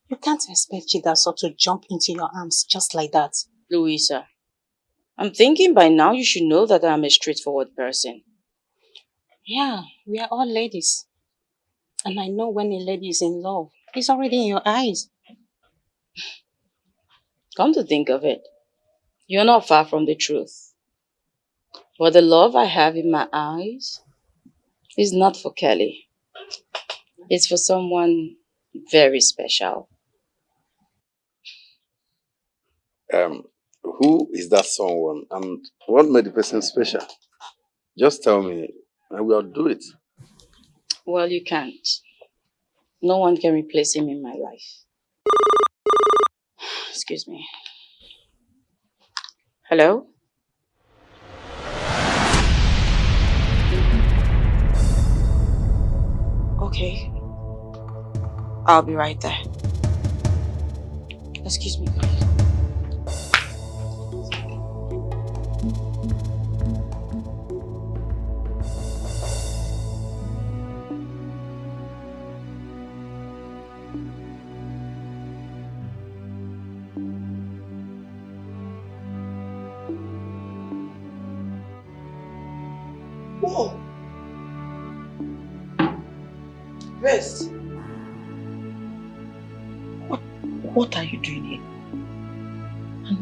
you can't expect Chigaso to jump into your arms just like that. Louisa, I'm thinking by now you should know that I'm a straightforward person. Yeah, we are all ladies. And I know when a lady is in love, it's already in your eyes. Come to think of it, you're not far from the truth. But the love I have in my eyes is not for Kelly. It's for someone very special. Who is that someone and what made the person special? Just tell me and we'll do it. Well, you can't. No one can replace him in my life. Excuse me. Hello? Okay. I'll be right there. Excuse me, please. Whoa! Rest. What are you doing here? And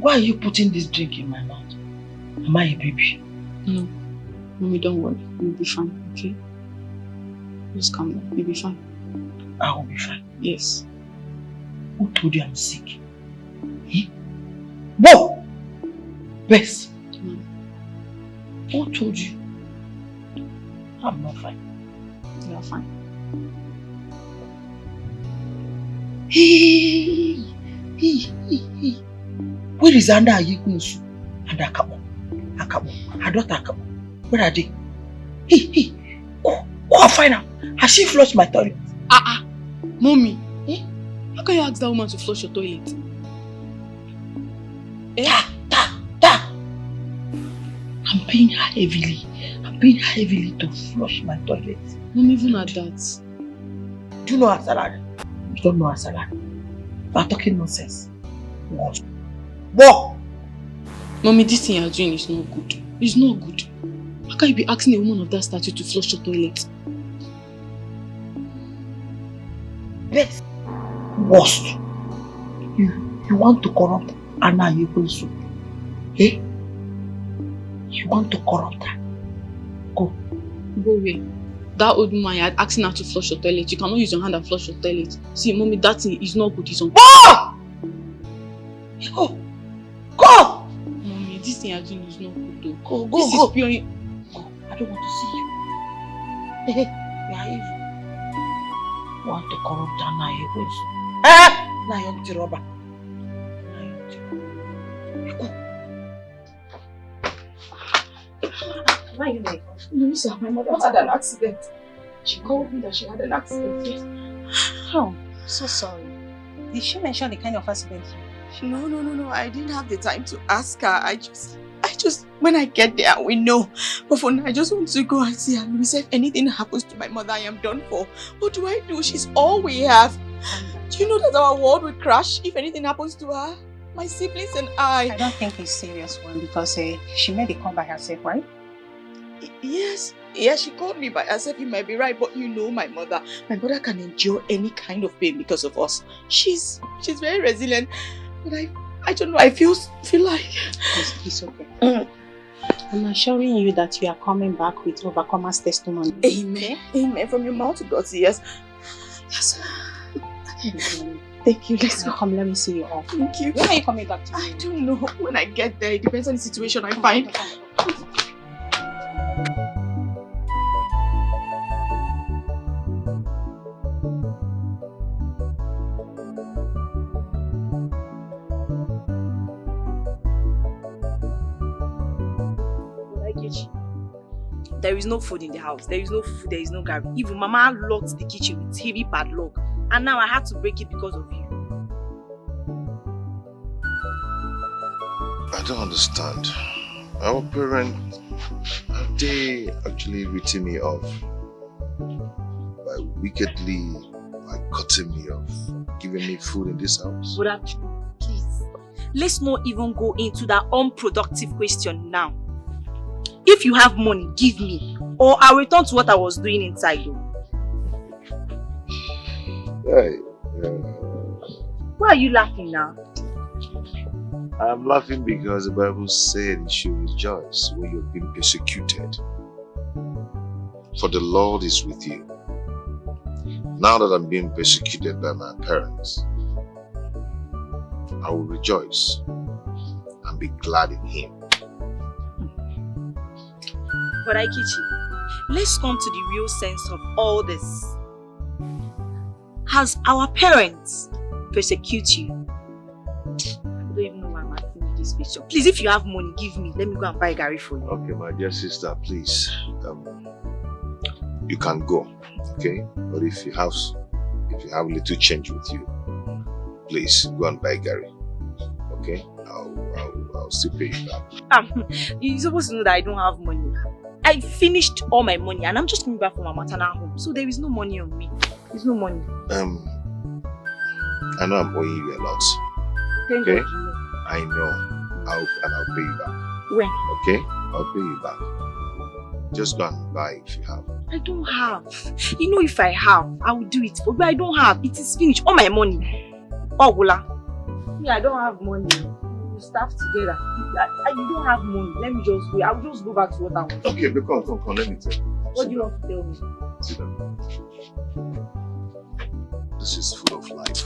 why are you putting this drink in my mouth? Am I a baby? No. Mommy, don't worry. You'll be fine, okay? Just calm down. You'll be fine. I will be fine. Yes. Who told you I'm sick? Whoa! Bess. Who told you? I'm not fine. You are fine. Hey. Where is Anda Ayikunsu and Akabo? Her daughter Akabo. Where are they? Hey. Go and find her. Has she flushed my toilet? Mommy. How can you ask that woman to flush your toilet? I'm paying her heavily. I'm paying her heavily to flush my toilet. Not even at that. Do you know her salary? You don't know her salary. You are talking nonsense. What? What? Mommy, this thing you're doing is not good. It's not good. How can you be asking a woman of that stature to flush your toilet? Best. Worst. You want to corrupt Anna Yekunsu. Eh? You want to corrupt her. Go. Go where? That old woman, you're asking her to flush your toilet. You cannot use your hand and flush your toilet. See, Mommy, that thing is not good. It's on. Go! Go! Go! Mommy, this thing you're doing is not good though. Go, go, this go. Is pure... Go. I don't want to see you. Hey, you are evil. You want to corrupt Anna Yekunsu. Eh? Now you're the robber. Why are you like? No, sir, my mother had an accident. She called me that she had an accident. Yes. How? So sorry. Did she mention the kind of accident? No. I didn't have the time to ask her. I just, when I get there, we know. But for now, I just want to go and see her. Maybe if anything happens to my mother, I am done for. What do I do? She's all we have. Do you know that our world will crash if anything happens to her? My siblings and I. I don't think it's serious one because she made the call by herself, right? Yes, she called me by herself. You might be right, but you know my mother. My mother can endure any kind of pain because of us. She's very resilient. But I don't know. I feel like it's okay. I'm assuring you that you are coming back with overcomer's testimony. Amen. Amen. From your mouth to God's ears. Yes. Thank you. Let's go. Come, let me see you off. Thank you. When are you coming back to me? I don't know. When I get there, it depends on the situation I find. There is no food in the house. There is no food. There is no garbage. Even Mama locked the kitchen with heavy padlock, and now I had to break it because of you. I don't understand. Our parents, have they actually written me off by wickedly cutting me off, giving me food in this house? But please, let's not even go into that unproductive question now. If you have money, give me, or I'll return to what I was doing inside. Hey, why are you laughing now? I'm laughing because the Bible said you should rejoice when you're being persecuted. For the Lord is with you. Now that I'm being persecuted by my parents, I will rejoice and be glad in Him. But Aikichi, let's come to the real sense of all this. Has our parents persecuted you? I don't even know why I'm asking you this question. Please, if you have money, give me. Let me go and buy Gary for you. Okay, my dear sister, please. You can go, okay? But if you have a little change with you, please go and buy Gary. Okay? I'll still pay you back. You're supposed to know that I don't have money. I finished all my money and I'm just coming back from my maternal home. So there is no money on me. There's no money. I know I'm owing you a lot. Thank okay? God you know. I know. I'll pay you back. When? Okay? I'll pay you back. Just go and buy if you have. I don't have. You know, if I have, I will do it. But I don't have. It is finished. All my money. Oh, Gula. Me, I don't have money. We staff together. You don't have money. Let me just go. I'll just go back to what I want. Okay, but come. Let me tell you. What do you want to tell me? Sit down. This is food of life.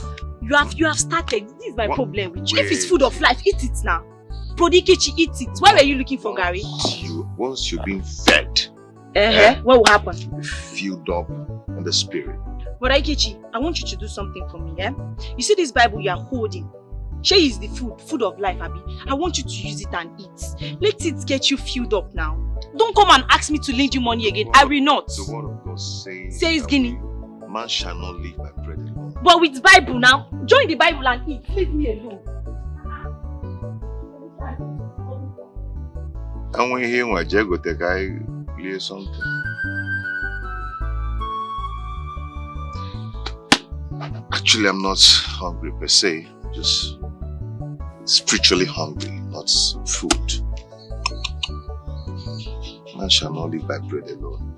You have started. This is my problem with you. If it's food of life, eat it now. Prodigy, eat it. Why were you looking for Gary? Once you're being fed, what will happen? You'll be filled up in the spirit. But Ikechi, I want you to do something for me, You see this Bible you are holding? She is the food of life, Abi. I want you to use it and eat. Let it get you filled up now. Don't come and ask me to lend you money again. I will not. The word of God says, Guinea. Man shall not live by bread alone. But with Bible now, join the Bible and eat. Leave me alone. And when he went, Jago take I clear something. Actually, I'm not hungry per se, just spiritually hungry, not food. Man shall not live by bread alone.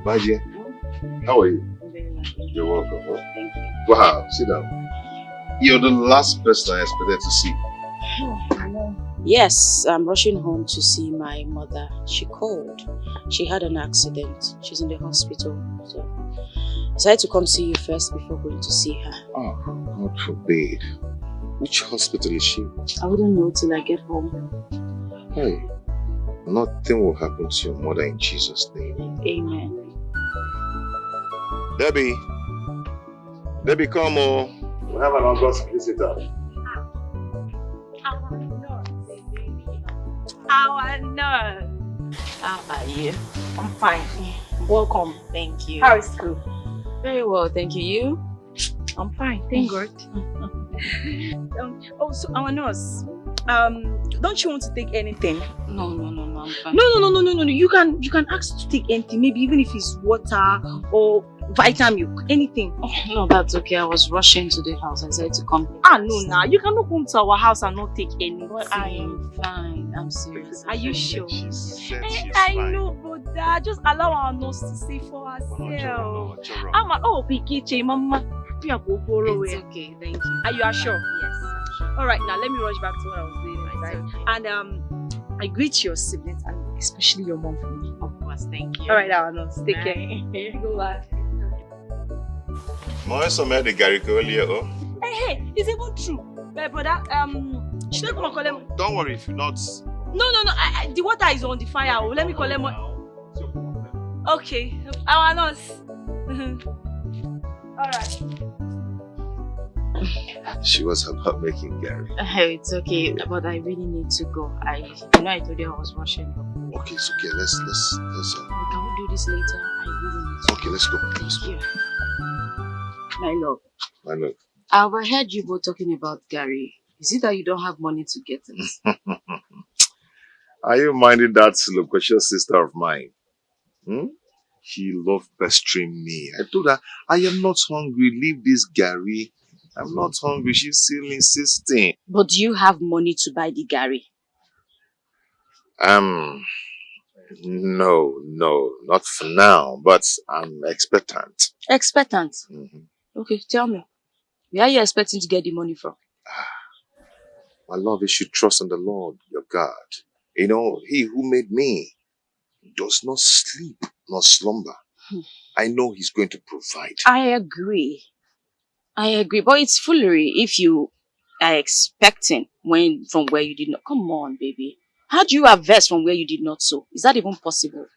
Maji, how are you? You're welcome. Huh? Thank you. Wow, sit down. You're the last person I expected to see. Yes, I'm rushing home to see my mother. She called. She had an accident. She's in the hospital. So I decided to come see you first before going to see her. Oh, God forbid. Which hospital is she? I wouldn't know till I get home. Hey, nothing will happen to your mother in Jesus' name. Amen. Debbie, come on. We have an August visitor. Our nurse. How are you? I'm fine. Welcome. Thank you. How is school? Very well, thank you. You? I'm fine, thank God. So our nurse, don't you want to take anything? No, I'm fine. No. You can ask to take anything, maybe even if it's water or vitamin milk, anything. Oh, no, that's okay. I was rushing to the house. I decided to come. No, you cannot come to our house and not take anything. Well, I am fine. I'm serious. Are you sure? I know, but just allow our nurse to say for herself. Mama. It's okay, thank you. Are you sure? Yes, I'm sure. Alright, now let me rush back to what I was doing. Right? Okay. And I greet your siblings and especially your mom for me. Of course, thank you. Alright, our nurse, take care. Go back. The Gary earlier. Hey, it's even true. My brother, should I come and call him? Don't worry if you're not. No, the water is on the fire. Let me call him. Okay, our nurse. Alright. She was about making Gary. It's okay, but I really need to go. I told you I was rushing. Okay, it's okay. Let's. Can we do this later? I really need to. Okay, let's go. Thank you. My love. I overheard you both talking about Gary. Is it that you don't have money to get it? Are you minding that loquacious sister of mine? She loved pestering me. I told her, I am not hungry. Leave this Gary. I'm not hungry. She's still insisting. But do you have money to buy the Gary? No, not for now. But I'm expectant. Expectant? Okay, tell me. Where are you expecting to get the money from? My love, you should trust in the Lord, your God. You know, He who made me does not sleep nor slumber. I know He's going to provide. I agree, but it's foolery if you are expecting from where you did not. Come on, baby. How do you harvest from where you did not sow? Is that even possible?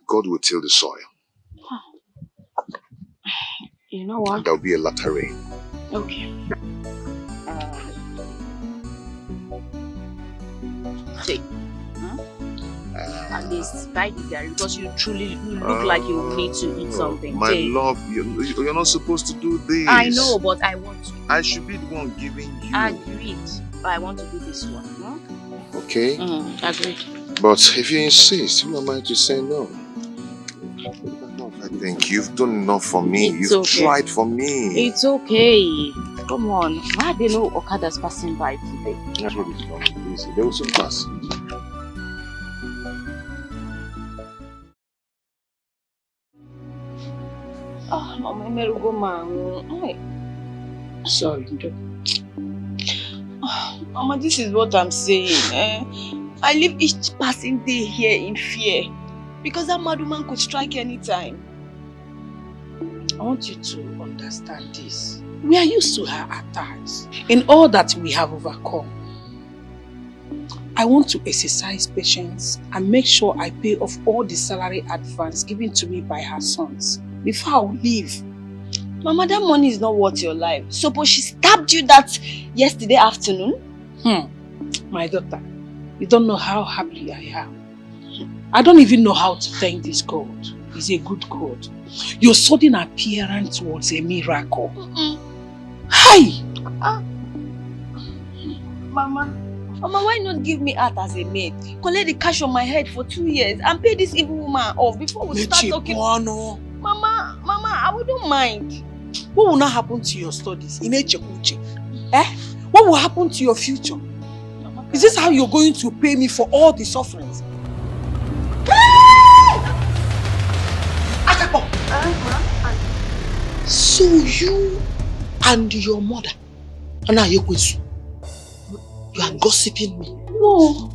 God will till the soil. You know what? And there'll be a latter rain. Okay. Take. At least buy the Gary because you look like you need to eat something. My love, you're not supposed to do this. I know, but I want to. I should be the one giving you. Agreed. But I want to do this one. Okay. Agreed. But if you insist, who am I to say no? I think you've done enough for me. You've tried for me. It's okay. Come on. Why are there no Okadas passing by today? That's what it's going to be. They will soon pass. Mama, sorry. Mama, this is what I'm saying. I live each passing day here in fear because that mad woman could strike anytime. I want you to understand this. We are used to her attacks. In all that we have overcome, I want to exercise patience and make sure I pay off all the salary advance given to me by her sons before I leave. Mama, that money is not worth your life. Suppose she stabbed you that yesterday afternoon? My daughter, you don't know how happy I am. I don't even know how to thank this God. He's a good God. Your sudden appearance was a miracle. Hi! Mama, why not give me out as a maid? Collect the cash on my head for 2 years and pay this evil woman off before we start talking. Mama, I wouldn't mind. What will not happen to your studies? What will happen to your future? Is this how you're going to pay me for all the sufferings? So you and your mother, Ana Yekwesu, you are gossiping me? No.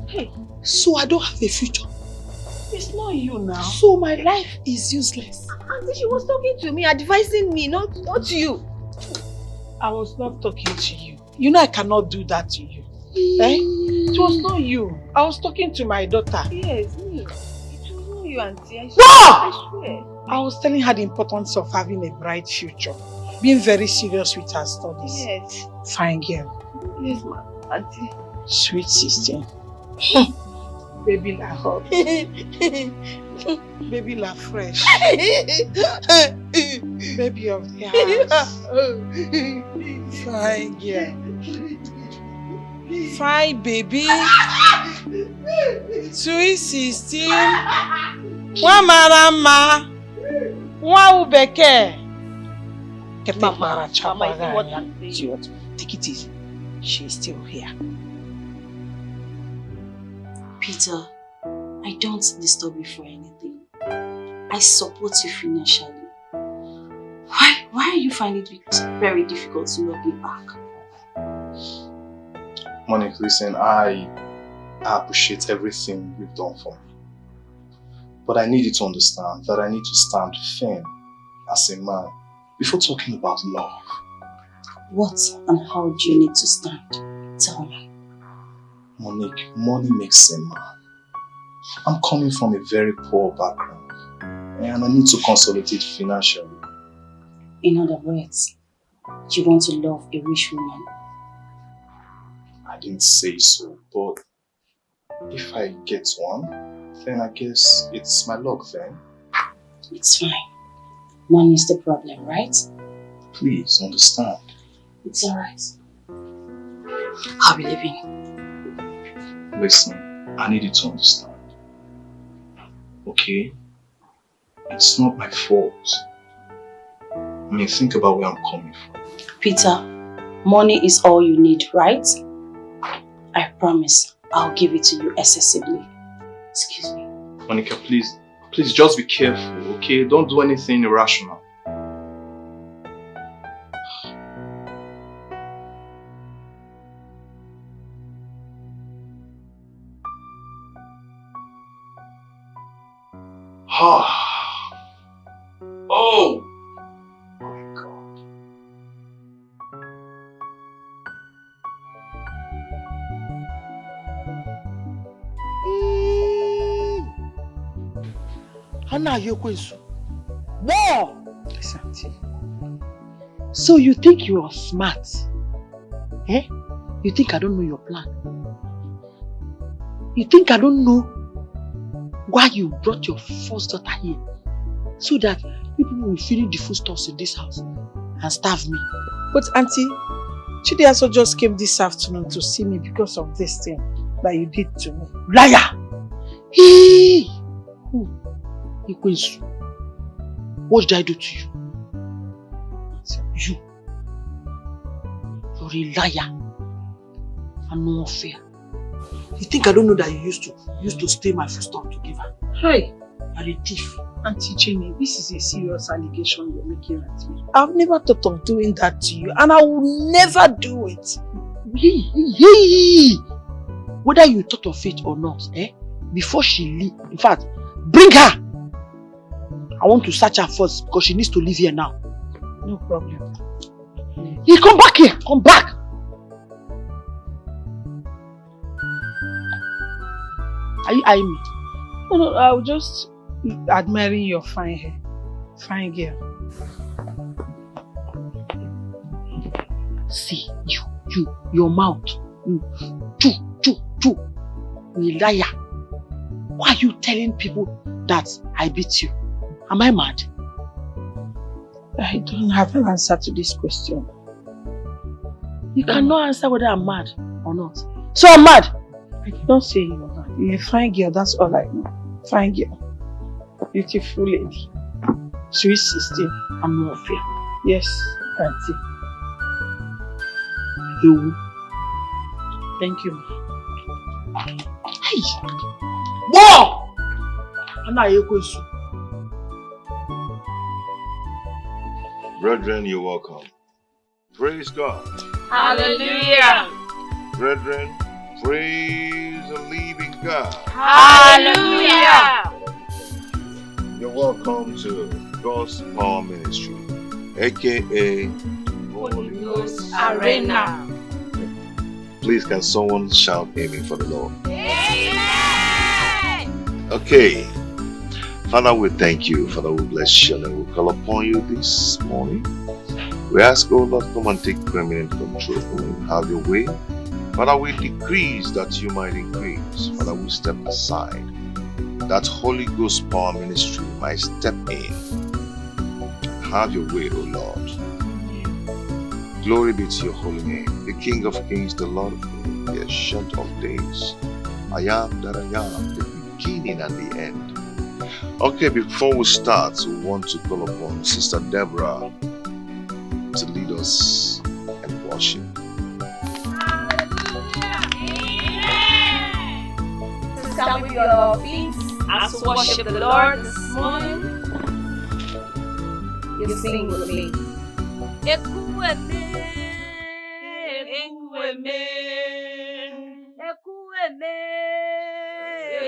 Hey. So I don't have a future? It's not you now. So my life is useless? Auntie, she was talking to me, advising me, not you. I was not talking to you. You know I cannot do that to you. It was not you. I was talking to my daughter. Yes, me. It was not you, Auntie. I swear. I was telling her the importance of having a bright future. Being very serious with her studies. Yes. Fine girl. Yes, ma. Auntie. Sweet sister. Baby la hot. Baby la fresh. Baby of the house. Fine girl. Fine baby. Sweet sister. Wamarama. Waubeke. Mama, is what I'm saying? Take it easy. She's still here. Peter, I don't disturb you for anything. I support you financially. Why are you finding it very difficult to love me back? Monique, listen, I appreciate everything you've done for me. But I need you to understand that I need to stand firm as a man before talking about love. What and how do you need to stand? Tell me. Monique, money makes a man. I'm coming from a very poor background and I need to consolidate financially. In other words, you want to love a rich woman? I didn't say so, but if I get one, then I guess it's my luck then. It's fine. Money is the problem, right? Please understand. It's alright. I'll be leaving. Listen, I need you to understand. Okay? It's not my fault. I mean, think about where I'm coming from. Peter, money is all you need, right? I promise I'll give it to you excessively. Excuse me. Monica, please just be careful, okay? Don't do anything irrational. Oh! My God. Ana Yekwesu. Whoa! Listen, so you think you are smart? Eh? You think I don't know your plan? You think I don't know why you brought your first daughter here? So that people will finish the foodstuffs in this house and starve me. But Auntie, Chidiaso just came this afternoon to see me because of this thing that you did to me. Liar! Hey! Who? Yekwesu. What did I do to you? You. You're a liar. And no fair. You think I don't know that you used to steal my foodstuff to give her? Hey! You're a thief. Auntie Jenny, this is a serious allegation you're making at me. I've never thought of doing that to you and I will never do it. Hey. Whether you thought of it or not, before she leave, in fact, bring her! I want to search her first because she needs to leave here now. No problem. Hey, come back here! Come back! Are you eyeing me? No, I'll just admiring your fine hair. Fine girl. See, your mouth. You liar. Why are you telling people that I beat you? Am I mad? I don't have an answer to this question. You cannot answer whether I'm mad or not. So I'm mad. Don't say you're mad. You're a fine girl, that's all I know. Fine girl. Beautiful lady. Sweet 16. I'm not fair. Yes, Auntie. You. Thank you. Hey! Whoa! I'm not your question. Brethren, you're welcome. Praise God. Hallelujah. Brethren, praise the living God. Hallelujah. You're welcome to God's Power Ministry, aka Holy Ghost Arena. Please, can someone shout amen for the Lord? Amen. Okay. Father, we thank you. Father, we bless you and we call upon you this morning. We ask, oh Lord, come and take preeminent control. Come and have your way. Father, we decrease that you might increase. Father, we step aside. That Holy Ghost Power Ministry might step in. Have your way, O Lord. Glory be to your holy name, the King of Kings, the Lord of Lords, the Ancient of Days. I am that I am, the beginning and the end. Okay, before we start, we want to call upon Sister Deborah to lead us in worship. Stand with your feet as we worship the Lord this morning. You sing with me. Ekueme, ekueme, ekueme,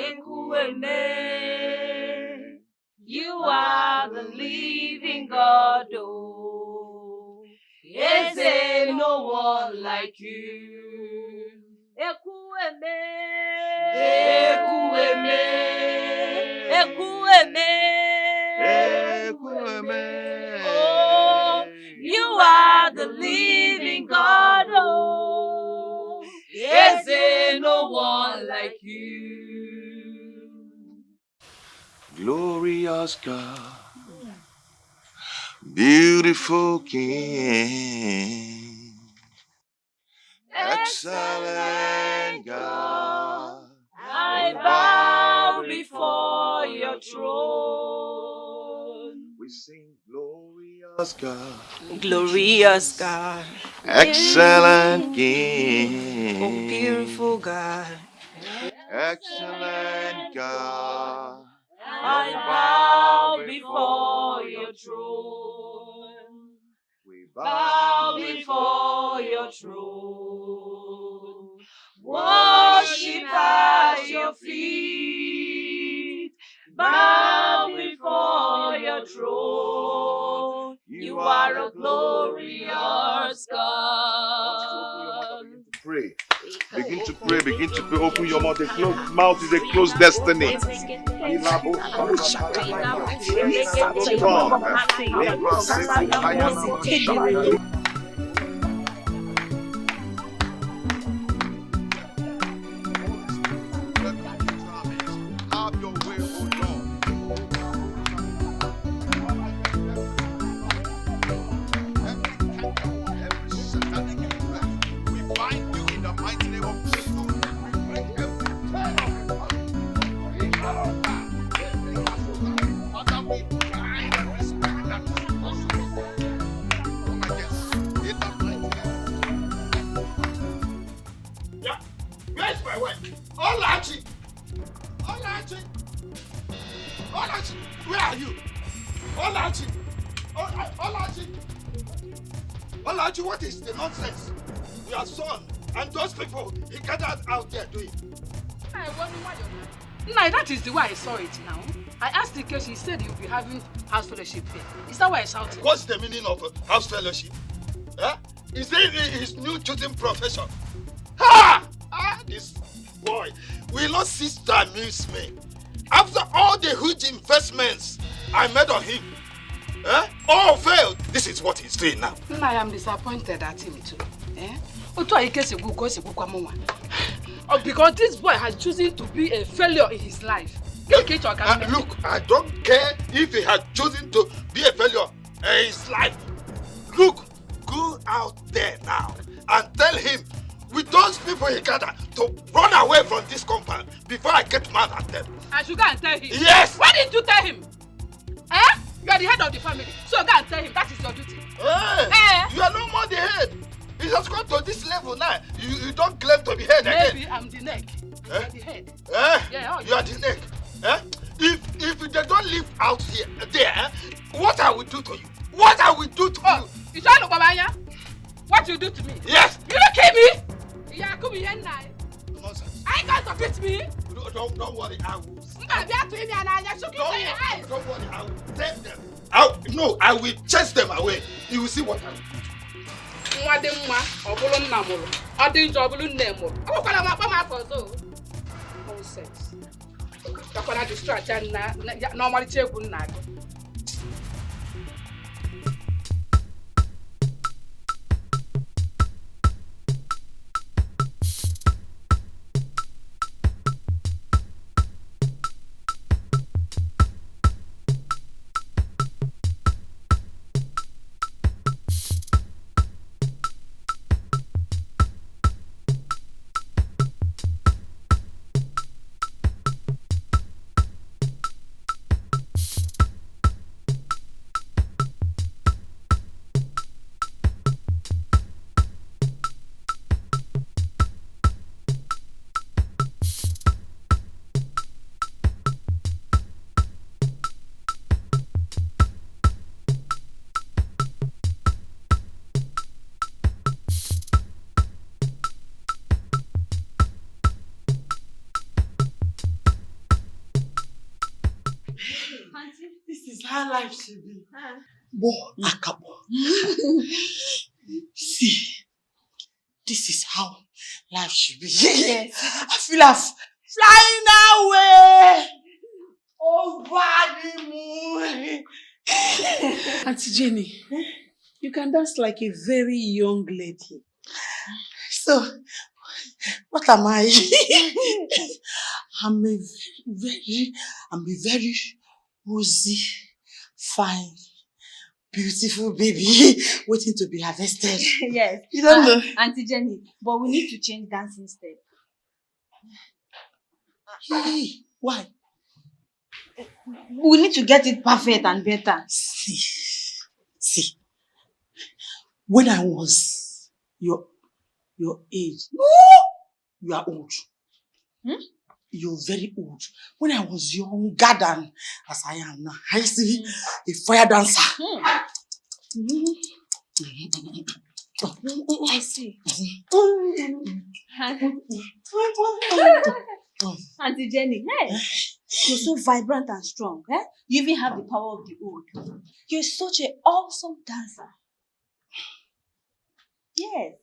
ekueme. You are the living God, oh. Is there no one like you? Ekueme, ekueme, ekueme, ekueme. Oh, you are the living God, oh. Is there no one like you? Glorious God, beautiful King, excellent God, I bow before your throne. we sing glorious God, Glorious God, excellent King, oh beautiful God, excellent God, I bow before your throne. we Bow before your throne. Worship at your feet. Bow before your throne. You are a glorious God. pray. Begin to pray, begin to pray. Open your mouth. A closed mouth is a closed destiny. Where's my wife? Olachi! Olachi! Olachi! Where are you? Olachi! Olachi! Olachi, what is the nonsense? Your son and those people he gathered out there doing. I wonder why you're not. That is the way I saw it now. I asked the case, he said you'll be having house fellowship here. Is that why I shouted? What's the meaning of house fellowship? Huh? Is it his new choosing profession? Ha! This boy will not cease to amuse me. After all the huge investments I made on him, All failed. This is what he's doing now. I am disappointed at him too. Because this boy has chosen to be a failure in his life. Look, I don't care if he had chosen to be a failure in his life. Look, go out there now and tell him with those people he gathered to run away from this compound before I get mad at them. I should go and tell him? Yes! Why didn't you tell him? You are the head of the family, so go and tell him that is your duty. You are no more the head. It has gone to this level now. You don't claim to be head again. Maybe I'm the neck. You are the head. You are the neck. If they don't live out here, what I will do to you? What I will do to you? You trying to Babanya? What you do to me? Yes. You don't kill me? Yeah, come here now. Nonsense. I can't beat me. Don't worry, I will. Don't worry, I will take them. I will chase them away. You will see what I will do. Nonsense. You're gonna distract and normally take good night. This is how life should be. Bo Akabo. See, this is how life should be. Yes. I feel like flying away over the moon. Auntie Jenny, you can dance like a very young lady. So, what am I? I'm a very rosy, fine, beautiful baby waiting to be harvested. Yes. You don't know. Auntie Jenny, but we need to change dancing step. Hey, why? We need to get it perfect and better. See. When I was your age, you are old. You're very old. When I was younger than as I am now, I used to be a fire dancer. I see. Auntie Jenny, hey, you're so vibrant and strong. Eh? You even have the power of the old. You're such an awesome dancer. Yes.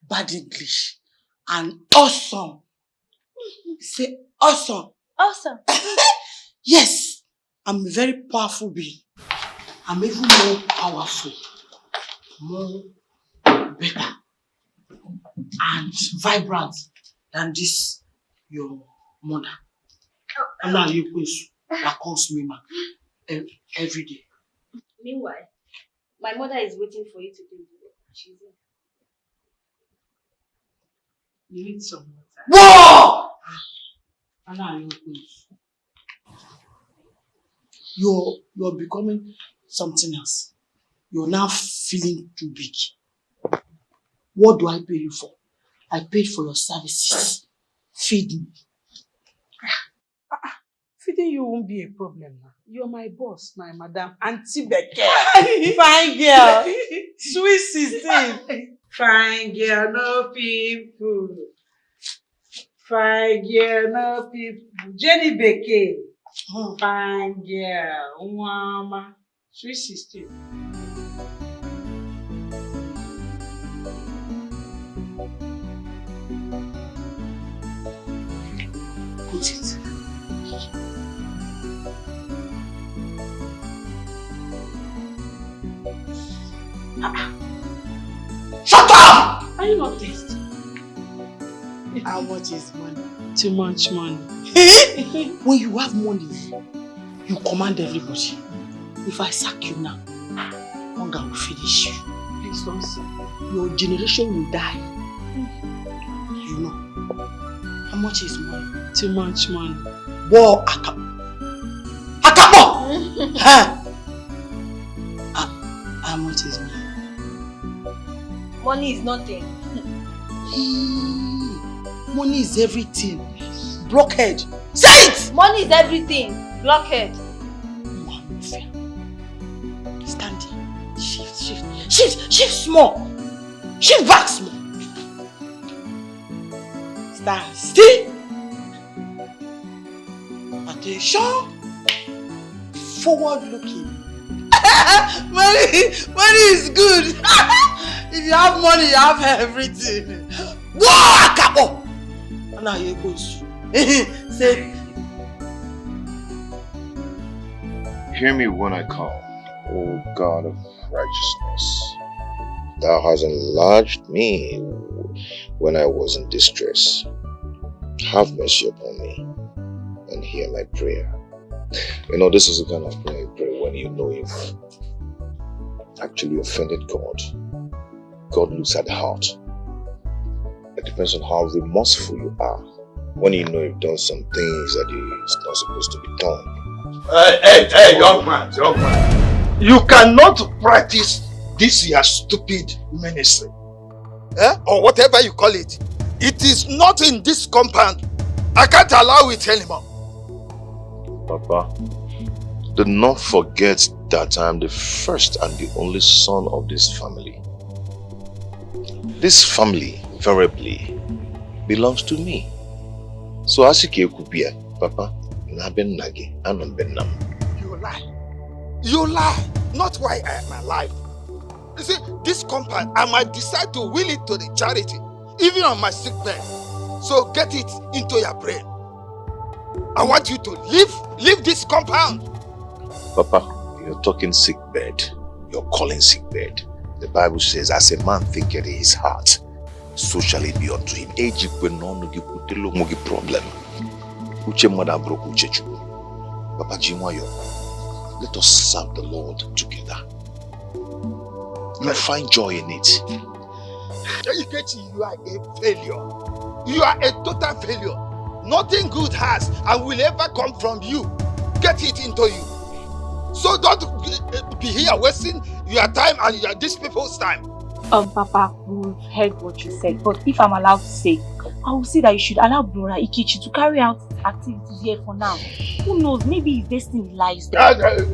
Bad English and awesome. Say awesome. Awesome. Yes, I'm a very powerful being. I'm even more powerful, more better, and vibrant than this your mother. And now you that calls me man every day. Meanwhile, my mother is waiting for you to do it. She's in. You need some water. Whoa! And now you're becoming something else. You're now feeling too big. What do I pay you for? I paid for your services. Feed me. Feeding you won't be a problem now. You're my boss, my madam, Auntie Dikeh. Fine girl. Sweet 16. Fine girl, no people. Fine girl, no people. Jenny Beke. Fine girl, mama. Sweet 16. Put it. Are you not thirsty? How much is money? Too much money. When you have money, you command everybody. If I sack you now, hunger will finish you. Please don't say. Your generation will die. You know. How much is money? Too much money. Whoa, Akapo! How much is money? Money is nothing. Money is everything. Blockhead. Say it! Money is everything. Blockhead. Stand here. Shift small. Shift back small. Stand still. Attention. Forward looking. money is good. If you have money, you have everything. Whoa, Akapo! Now here goes. Say. Hear me when I call, O God of righteousness. Thou hast enlarged me when I was in distress. Have mercy upon me and hear my prayer. You know, this is the kind of prayer you pray when you know you've actually offended God. God looks at the heart. It depends on how remorseful you are. When you know you've done some things that is not supposed to be done. Hey, young man. You cannot practice this your stupid ministry. Or whatever you call it. It is not in this compound. I can't allow it anymore. Papa, do not forget that I am the first and the only son of this family. This family, variably, belongs to me. So Asike Kupia, Papa, Naben Nagi, Anon Benam. You lie. You lie. Not why I am alive. You see, this compound, I might decide to will it to the charity, even on my sick bed. So get it into your brain. I want you to leave this compound. Papa, you're talking sick bed. You're calling sick bed. The Bible says, as a man thinketh in his heart, so shall it be unto him. Problem. Papa Jimayo, let us serve the Lord together. You'll find joy in it. You are a failure. You are a total failure. Nothing good has and will ever come from you. Get it into you. So don't be here wasting your time and these people's time. Papa, we've heard what you said, but if I'm allowed to say, I will say that you should allow Brother Ikichi to carry out activities here for now. Who knows, maybe his destiny lies there. You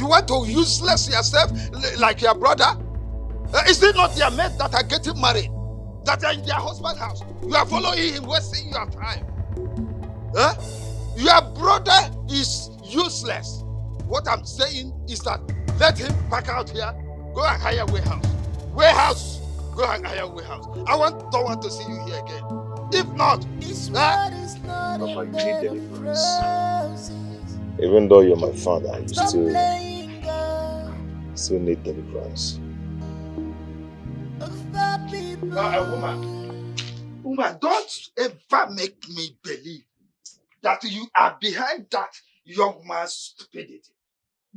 want to useless yourself like your brother? Is it not your mate that are getting married? That are in their husband's house? You are following him, wasting your time. Your brother is useless. What I'm saying is that let him pack out here, go and hire warehouse. Go and hire warehouse. I don't want to see you here again. If not, Papa, you need deliverance. Even though you're my father, you still need deliverance. Woman, don't ever make me believe that you are behind that young man's stupidity.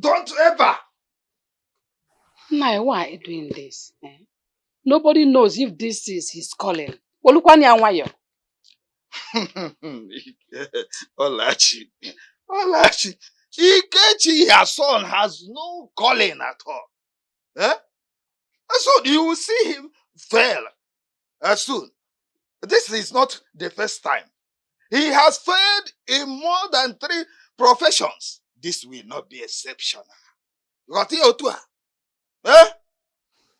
Don't ever. Nai, why are you doing this? Nobody knows if this is his calling. Olachi, Ikechi, her son, has no calling at all. So you will see him fail soon. This is not the first time. He has failed in more than 3 professions. This will not be exceptional.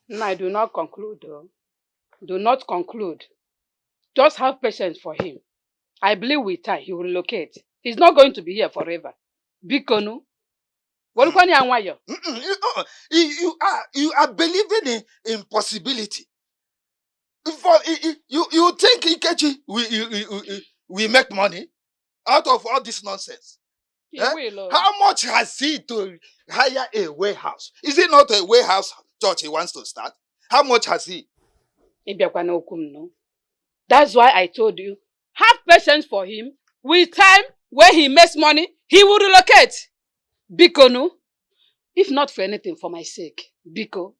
Nai, do not conclude, though. Do not conclude. Just have patience for him. I believe with time he will locate. He's not going to be here forever. Bikonu. You are believing in impossibility. You think Ikechi we make money out of all this nonsense? How much has he to hire a warehouse? Is it not a warehouse church he wants to start? How much has he? That's why I told you, have patience for him. With time, when he makes money, he will relocate. Biko, no? If not for anything, for my sake. Biko.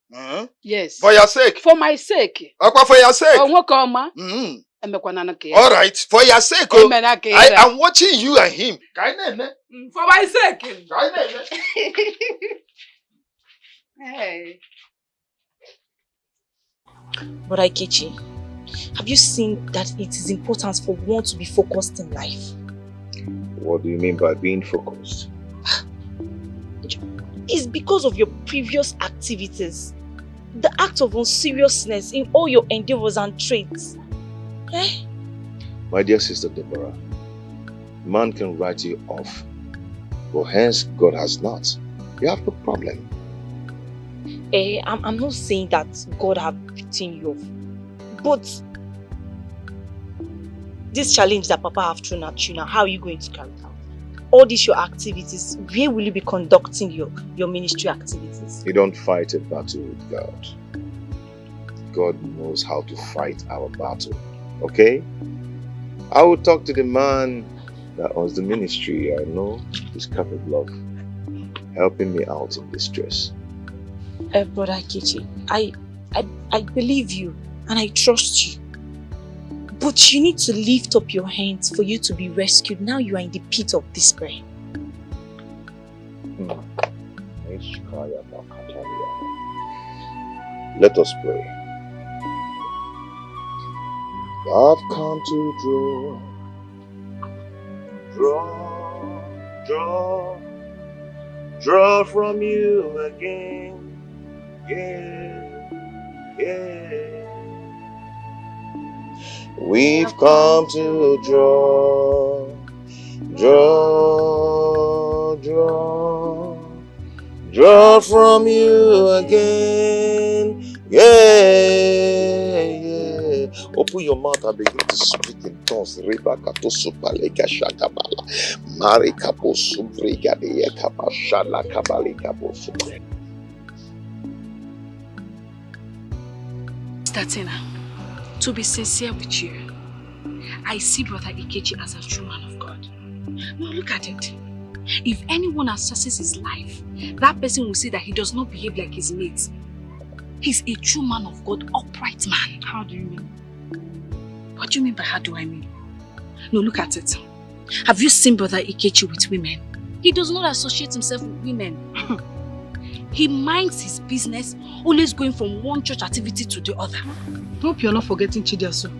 Yes. For your sake? For my sake. Okwa, for your sake? All right, for your sake. I am watching you and him. For my sake. Hey. But Ikechi, have you seen that it is important for one to be focused in life? What do you mean by being focused? It's because of your previous activities. The act of unseriousness in all your endeavors and traits. Eh? My dear sister Deborah, man can write you off, but hence God has not. You have no problem. I'm not saying that God have beaten you off, but this challenge that Papa have thrown at you now, how are you going to carry it out? All these your activities, where will you be conducting your ministry activities? You don't fight a battle with God. God knows how to fight our battle. Okay? I will talk to the man that owns the ministry. I know he's capable of helping me out in distress. Brother Ikechi, I believe you and I trust you. But you need to lift up your hands for you to be rescued. Now you are in the pit of despair. Let us pray. I've come to draw from you again. Yeah. We've come to draw from you again. Yeah. Open your mouth and begin to speak in tongues. Rebecca to Supaleka Shakabala. Marika Posumbriga de Yakabashala Kabalika Posum. Statina, to be sincere with you, I see Brother Ikechi as a true man of God. Now look at it. If anyone assesses his life, that person will say that he does not behave like his mates. He's a true man of God, upright man. How do you mean? What do you mean by how do I mean? No, look at it. Have you seen Brother Ikechi with women? He does not associate himself with women. He minds his business, always going from one church activity to the other. Hope you're not forgetting Chidiaso.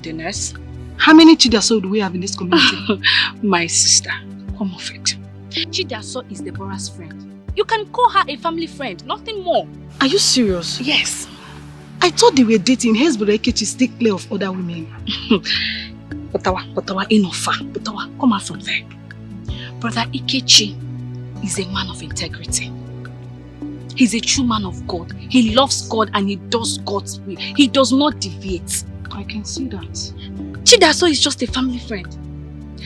The nurse? How many Chidiaso do we have in this community? My sister, come off it. Chidiaso is Deborah's friend. You can call her a family friend, nothing more. Are you serious? Yes. I thought they were dating. Hence, Brother Ikechi stay clear of other women. Botawa, enough. Botawa, come out from there. Brother Ikechi is a man of integrity. He's a true man of God. He loves God and he does God's will. He does not deviate. I can see that. Chidaso is just a family friend.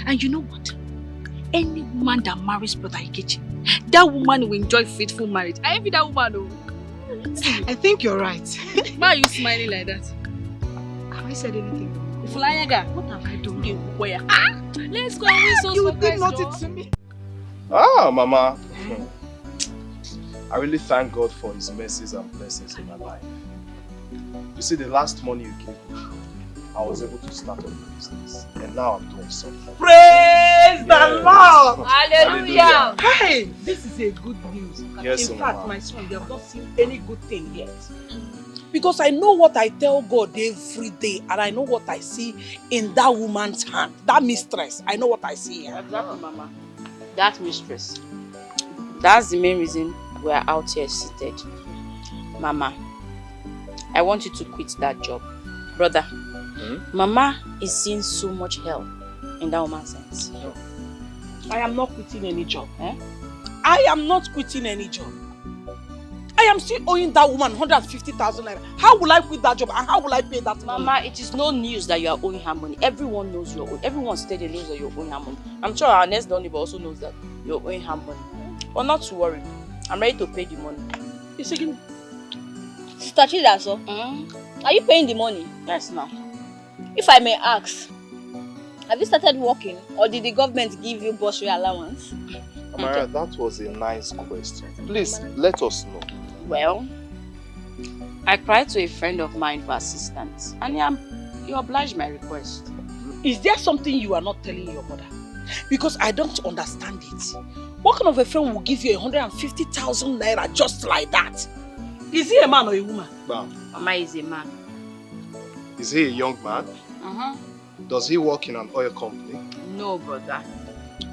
And you know what? Any woman that marries Brother Ikechi, that woman will enjoy faithful marriage. I envy that woman. Oh. I think you're right. Why are you smiling like that? Have I said anything wrong? Fulayaga, what have I done? Let's go and win souls for Christ. You did nothing to me. Ah, Mama. I really thank God for His mercies and blessings in my life. You see, the last money you gave me, I was able to start up a business. And now I'm doing something. Praise the Lord! Hallelujah! Hey, this is a good news. Yes, in fact, Mama. my son, they have not seen any good thing yet. Because I know what I tell God every day, and I know what I see in that woman's hand, that mistress. I know what I see here. Exactly, Mama. That mistress. That's the main reason we're out here seated. Mama, I want you to quit that job. Brother, Mama is seeing so much help in that woman's hands. I am not quitting any job. I am not quitting any job. I am still owing that woman 150,000 naira. How will I quit that job and how will I pay that money? Mama, it is no news that you are owing her money. Everyone knows you're owing. Everyone steady knows that you're owing her money. I'm sure our next door neighbor also knows that you're owing her money. But not to worry. I'm ready to pay the money. It's again. Sister Chidaso, are you paying the money? Yes, no. If I may ask, have you started working or did the government give you bursary allowance? Amara, that was a nice question. Please, let us know. Well, I cried to a friend of mine for assistance and he obliged my request. Is there something you are not telling your mother? Because I don't understand it. What kind of a friend will give you 150,000 naira just like that? Is he a man or a woman? Mama is a man. Is he a young man? Does he work in an oil company? No, brother.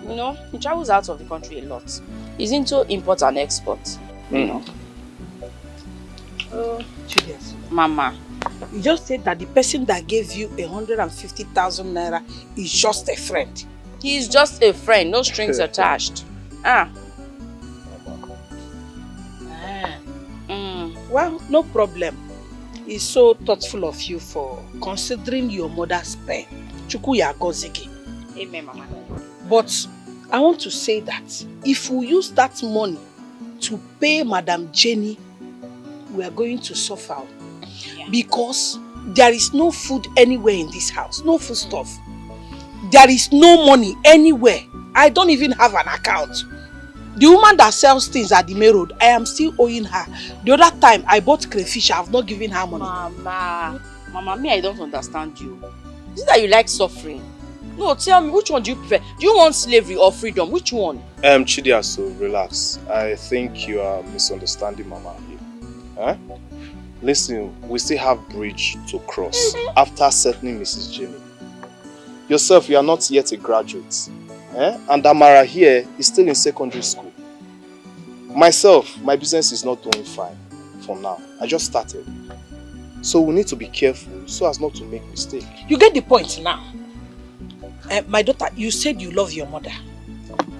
You know, he travels out of the country a lot. He's into import and export. You know. Julius. Mama. You just said that the person that gave you 150,000 naira is just a friend. He's just a friend, no strings attached. Well, no problem. It's so thoughtful of you for considering your mother's pain. Chukwu ya gozigi. Amen, Mama. But I want to say that if we use that money to pay Madam Jenny, we are going to suffer. Because there is no food anywhere in this house. No food stuff. There is no money anywhere. I don't even have an account. The woman that sells things at the main road, I am still owing her. The other time I bought crayfish, I have not given her money. Mama, me, I don't understand you. Is it that you like suffering? No, tell me, which one do you prefer? Do you want slavery or freedom? Which one? Chidiaso, relax. I think you are misunderstanding Mama here. Huh? Listen, we still have bridge to cross after settling Mrs. Jenny. Yourself, you are not yet a graduate. And Amara here is still in secondary school. Myself, my business is not doing fine for now. I just started. So we need to be careful so as not to make mistakes. You get the point now. My daughter, you said you love your mother.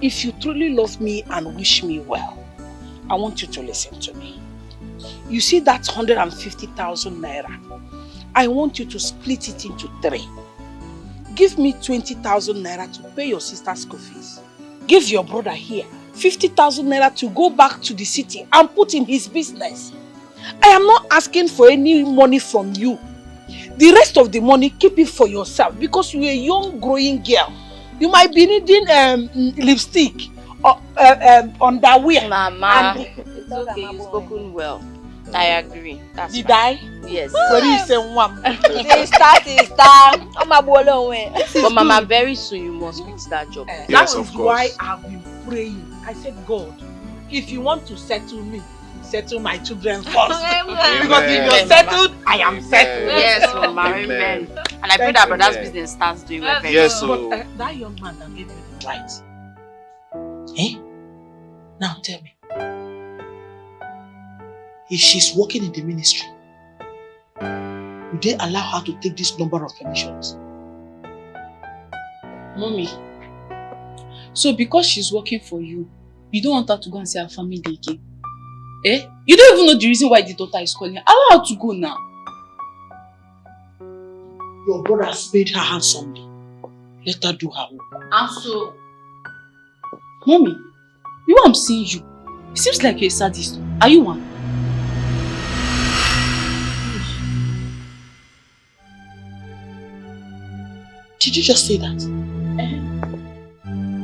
If you truly love me and wish me well, I want you to listen to me. You see that 150,000 naira? I want you to split it into 3. Give me 20,000 naira to pay your sister's school fees. Give your brother here 50,000 naira to go back to the city and put in his business. I am not asking for any money from you. The rest of the money, keep it for yourself because you're a young growing girl. You might be needing lipstick or underwear. Mama, it's okay, you've spoken well. I agree. Did I? Yes. What you say, Mom? But Mama, very soon you must quit that job. Yes, that is why I've been praying. I said, God, if you want to settle me, settle my children first. Because if you're settled, I am settled. Yes, Mama. Amen. And I pray that brother's business starts doing well. Yes, but that young man that gave you the right. Now tell me. If she's working in the ministry, would they allow her to take this number of permissions? Mommy, so because she's working for you, you don't want her to go and see her family again? You don't even know the reason why the daughter is calling her. Allow her to go now. Your brother has paid her handsomely. Let her do her work. And so, Mommy, the way I'm seeing you, it seems like you're a sadist. Are you one? Did you just say that?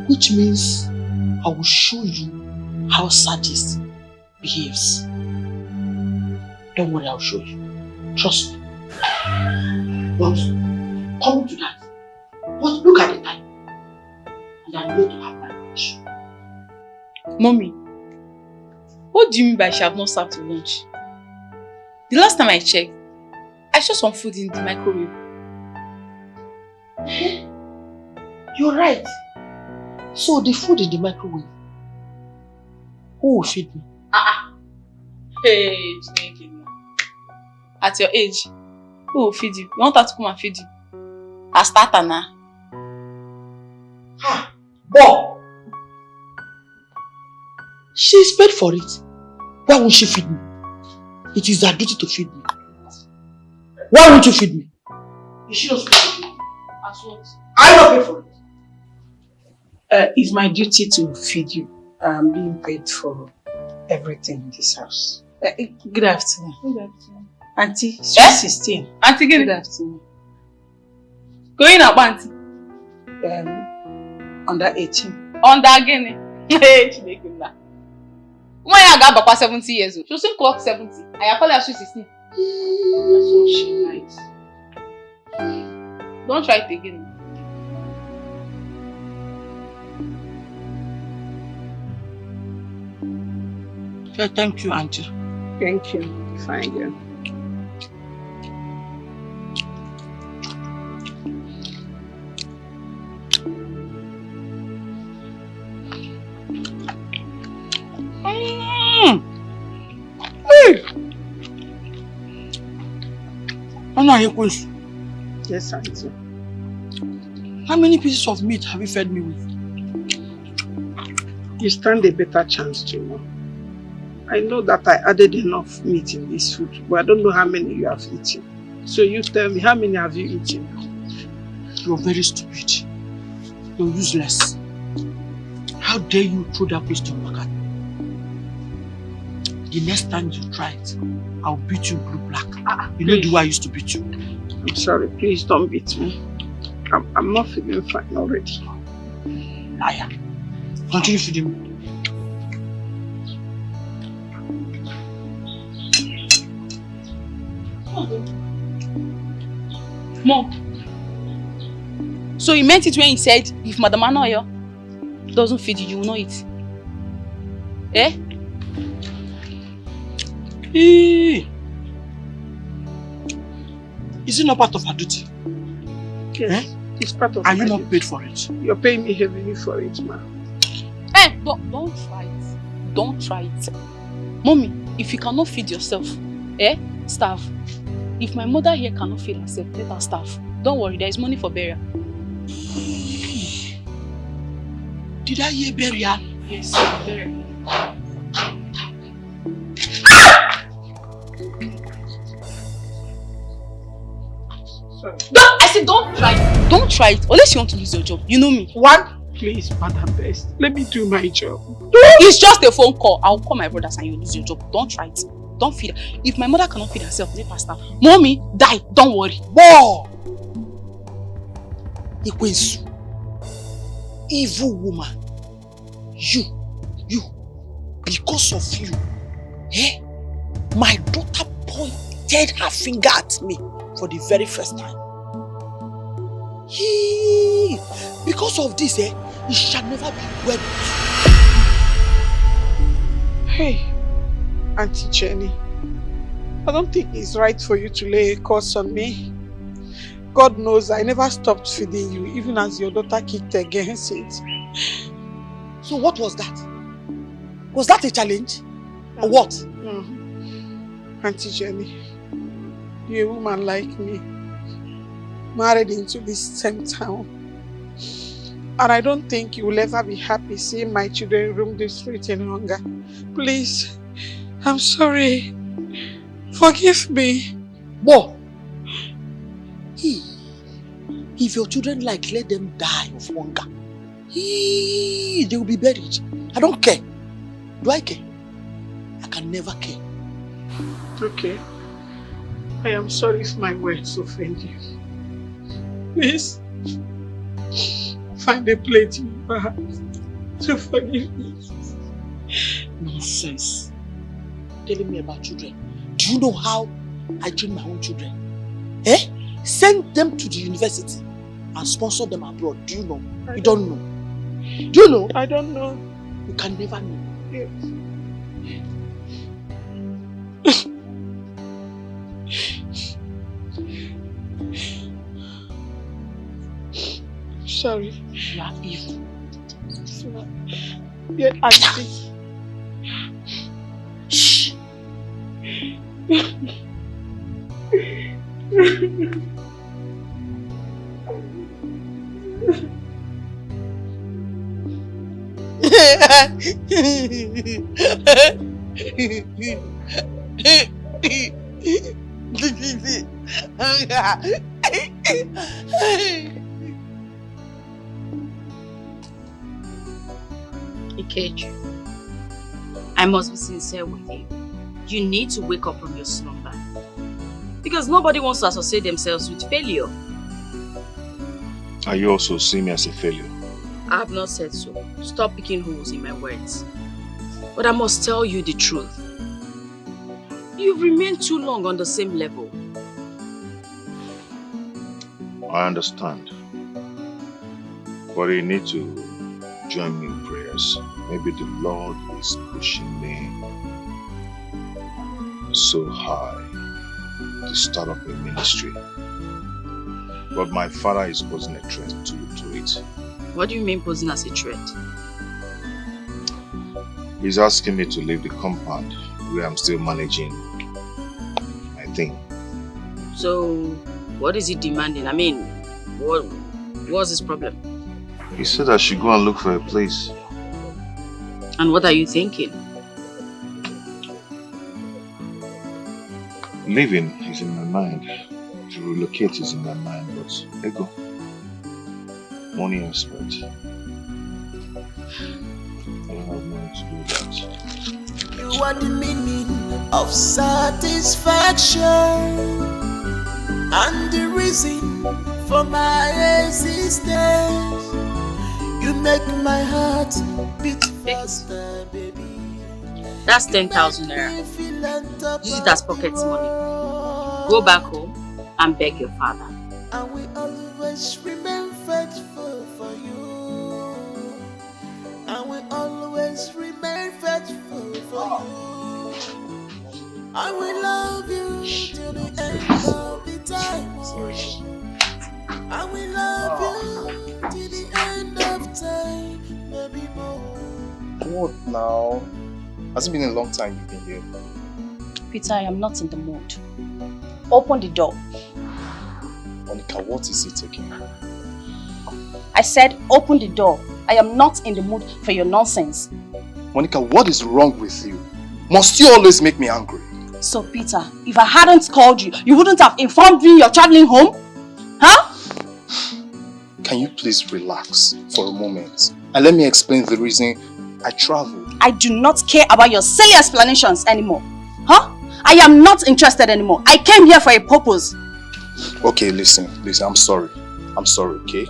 Which means I will show you how sadist behaves. Don't worry, I'll show you. Trust me. But come to that. But look at the time. And I'm going to have my lunch. Mommy, what do you mean by she have not served your lunch? The last time I checked, I saw some food in the microwave. You're right. So the food in the microwave, who will feed me? Hey, at your age, who will feed you? You want her to come and feed you? I start her now. Bob! She's paid for it. Why won't she feed me? It is her duty to feed me. Why won't you feed me? Is she not supposed to feed me? As what? I not paid for it. It's my duty to feed you. I'm being paid for everything in this house. Good afternoon. Good afternoon. Auntie, she's 16. Auntie, good afternoon. Going up, Auntie? Under 18. Under again? Hey, she make him laugh. When I got Papa 70 years old, she soon clock 70. I call her 16. That's what she likes. Don't try it again. Thank you, Auntie. Thank you. Fine girl. Hey! Yes, Auntie. How many pieces of meat have you fed me with? You stand a better chance to know. I know that I added enough meat in this food, but I don't know how many you have eaten. So you tell me, how many have you eaten? You're very stupid. You're useless. How dare you throw that question back at me? The next time you try it, I'll beat you blue-black. You know the way I used to beat you. I'm sorry, please don't beat me. I'm not feeling fine already. Liar. Continue feeding me. Mom. So he meant it when he said, if Madam Anoyo doesn't feed you, you will not eat. Eh? Is it not part of her duty? Yes, it's part of Are my you not duty. paid for it? You're paying me heavily for it, ma. Don't try it. Don't try it. Mommy, if you cannot feed yourself, starve. If my mother here cannot feed herself, let her starve. Don't worry, there is money for burial. Did I hear burial? Yes, burial. I said don't try it. Don't try it. Unless you want to lose your job. You know me. One, please, Madam Best. Let me do my job. It's just a phone call. I'll call my brothers and you lose your job. Don't try it. Don't feed her. If my mother cannot feed herself, let her starve. Mommy, die. Don't worry. Whoa! Ikwensu. Evil woman. You. Because of you. My daughter pointed her finger at me for the very first time. Because of this, it shall never be well. Hey, Auntie Jenny, I don't think it's right for you to lay a curse on me. God knows I never stopped feeding you, even as your daughter kicked against it. So what was that? Was that a challenge? Or what? Auntie Jenny, you're a woman like me, married into this same town. And I don't think you will ever be happy seeing my children roam the street in hunger. Please, I'm sorry. Forgive me. Whoa! If your children let them die of hunger. They will be buried. I don't care. Do I care? I can never care. Okay. I am sorry if my words offend you. Please, find a place in your heart to forgive me. Nonsense. Telling me about children. Do you know how I train my own children? Send them to the university and sponsor them abroad. Do you know? You don't know. Do you know? I don't know. You can never know. Yes. Sorry. You are evil. Yeah, Auntie. Shh. Ikeju, I must be sincere with you. you need to wake up from your slumber. Because nobody wants to associate themselves with failure. Are you also seeing me as a failure? I have not said so. Stop picking holes in my words. But I must tell you the truth. You've remained too long on the same level. I understand. But you need to join me in prayers. Maybe the Lord is pushing me so high to start up a ministry. But my father is posing a threat to it. What do you mean posing as a threat? He's asking me to leave the compound where I'm still managing my thing. So, what is he demanding? I mean, what's his problem? He said I should go and look for a place. And what are you thinking? Living is in my mind. To relocate is in my mind, but ego. Money aspect. I don't have money to do that. You are the meaning of satisfaction and the reason for my existence. You make my heart beat faster, baby. That's 10,000 naira. Use it as pocket money. Go back home and beg your father. And we always remain faithful for you. And we always remain faithful for you. I will love you till the end of the time. I will love you till the end of time, maybe more. What now? Has it been a long time you've been here? Peter, I am not in the mood. Open the door. Monica, what is it again? I said open the door. I am not in the mood for your nonsense. Monica, what is wrong with you? Must you always make me angry? So Peter, if I hadn't called you, you wouldn't have informed me you're traveling home? Huh? Can you please relax for a moment and let me explain the reason I traveled? I do not care about your silly explanations anymore. Huh? I am not interested anymore. I came here for a purpose. Okay, listen, I'm sorry. I'm sorry, okay?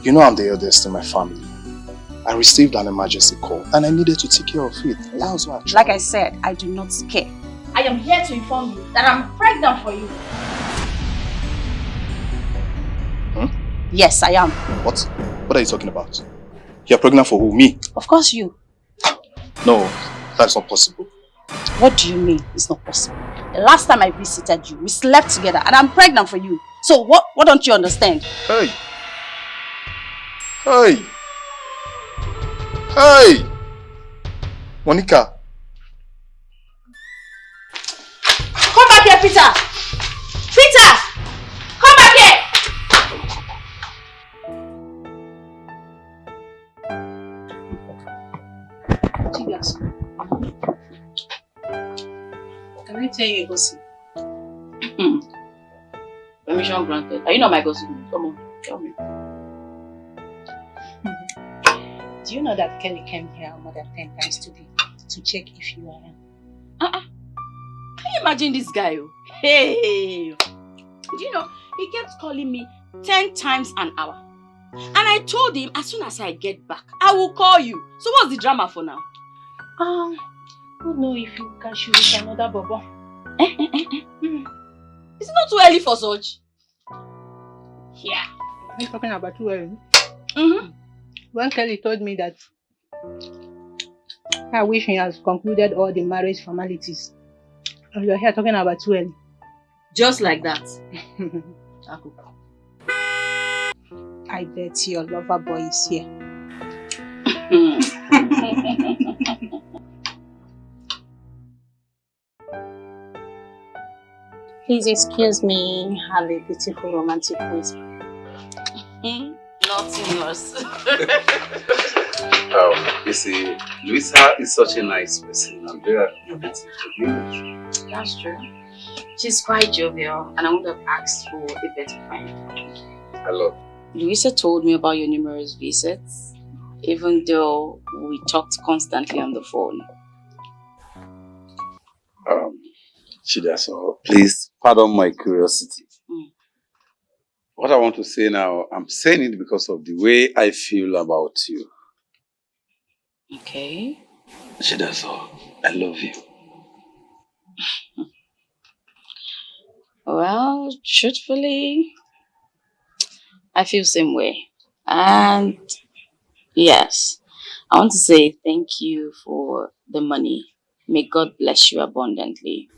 You know I'm the eldest in my family. I received an emergency call and I needed to take care of it. That was why I traveled. Like I said, I do not care. I am here to inform you that I'm pregnant for you. Yes, I am. What? What are you talking about? You're pregnant for who? Me? Of course you. No, that's not possible. What do you mean it's not possible? The last time I visited you, we slept together and I'm pregnant for you. So what don't you understand? Hey! Hey! Hey! Monica! Come back here, Peter! Peter! Come back here! Can I tell you a gossip? Permission granted. Are you not my gossip? Come on, tell me. Do you know that Kelly came here more than 10 times today to check if you are in? Can you imagine this guy? Hey! Do you know, he kept calling me 10 times an hour. And I told him as soon as I get back, I will call you. So what's the drama for now? I don't know if you can shoot with another bobo. It's not too early for such. Yeah. Are you talking about too early? Mm-hmm. When Kelly told me that I wish he has concluded all the marriage formalities. And you're here talking about too early. Just like that. I bet your lover boy is here. Please excuse me, have a beautiful romantic ways. Nothing else. You see, Luisa is such a nice person. I'm very happy to be with her. That's true. She's quite jovial and I would have asked for a better friend. Hello. Luisa told me about your numerous visits, even though we talked constantly on the phone. Chidaso, please pardon my curiosity. What I want to say now, I'm saying it because of the way I feel about you. Okay. Chidaso, I love you. Well, truthfully, I feel the same way. And yes, I want to say thank you for the money. May God bless you abundantly.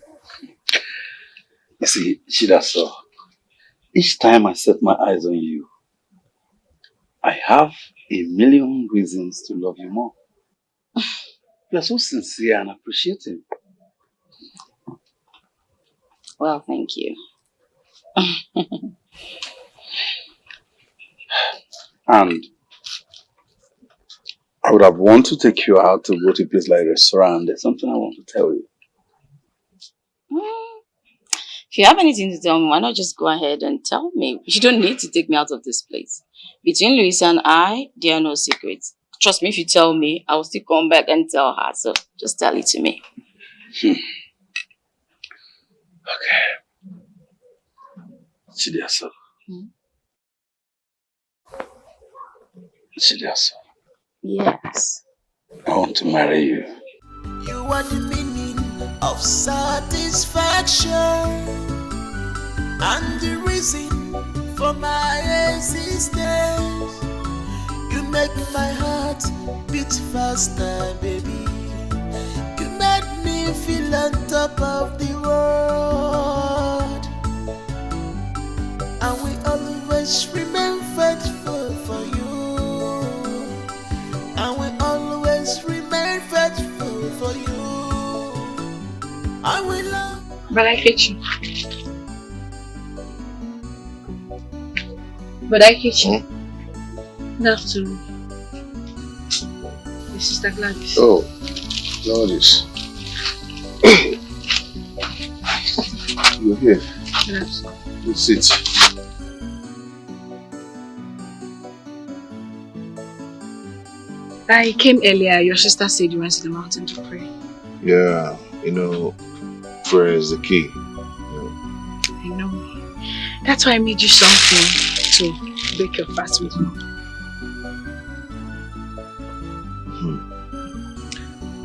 You see, Chidaso, each time I set my eyes on you, I have a million reasons to love you more. You are so sincere and appreciative. Well, thank you. And I would have wanted to take you out to go to a place like a restaurant. There's something I want to tell you. If you have anything to tell me, why not just go ahead and tell me? You don't need to take me out of this place. Between Louisa and I, there are no secrets. Trust me, if you tell me, I will still come back and tell her. So just tell it to me. Okay. Chidiaso. Chidiaso. Yes. I want to marry you. You are the meaning of satisfaction and the reason for my existence. You make my heart beat faster, baby. You made me feel on top of the world, and we always remain faithful for you, and we always remain faithful for you. I will love. But I hate you. But I hate you. Good afternoon. My sister Gladys. Oh, Gladys. You're here. Good afternoon. Good sit. I came earlier. Your sister said you went to the mountain to pray. Yeah, you know, prayer is the key. I know. That's why I made you something to break your fast with me.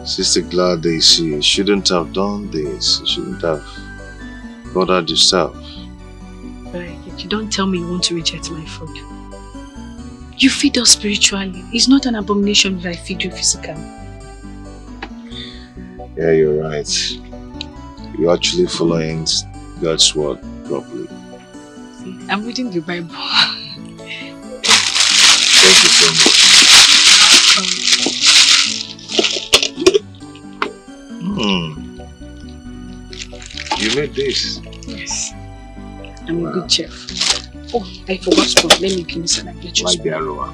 Sister Gladys, she shouldn't have done this. You shouldn't have bothered yourself. But you don't tell me you want to reject my food. You feed us spiritually. It's not an abomination if I feed you physically. Yeah, you're right. You're actually following God's word properly. See, I'm reading the Bible. Thank you so much. You made this? Yes. I'm a good chef. Oh, I forgot to. Let me give you some and get you like the aroma.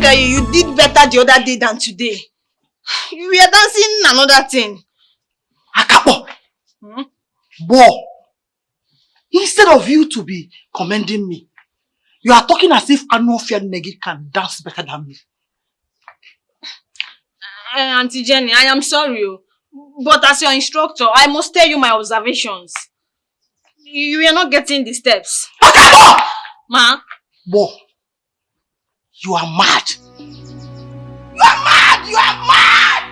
tell you, you did better the other day than today. You were dancing another thing. Akapo! Bo! Instead of you to be commending me, you are talking as if Anofia Negi can dance better than me. Auntie Jenny, I am sorry. But as your instructor, I must tell you my observations. You are not getting the steps. Ma? Bo, you are mad. You are mad! You are mad!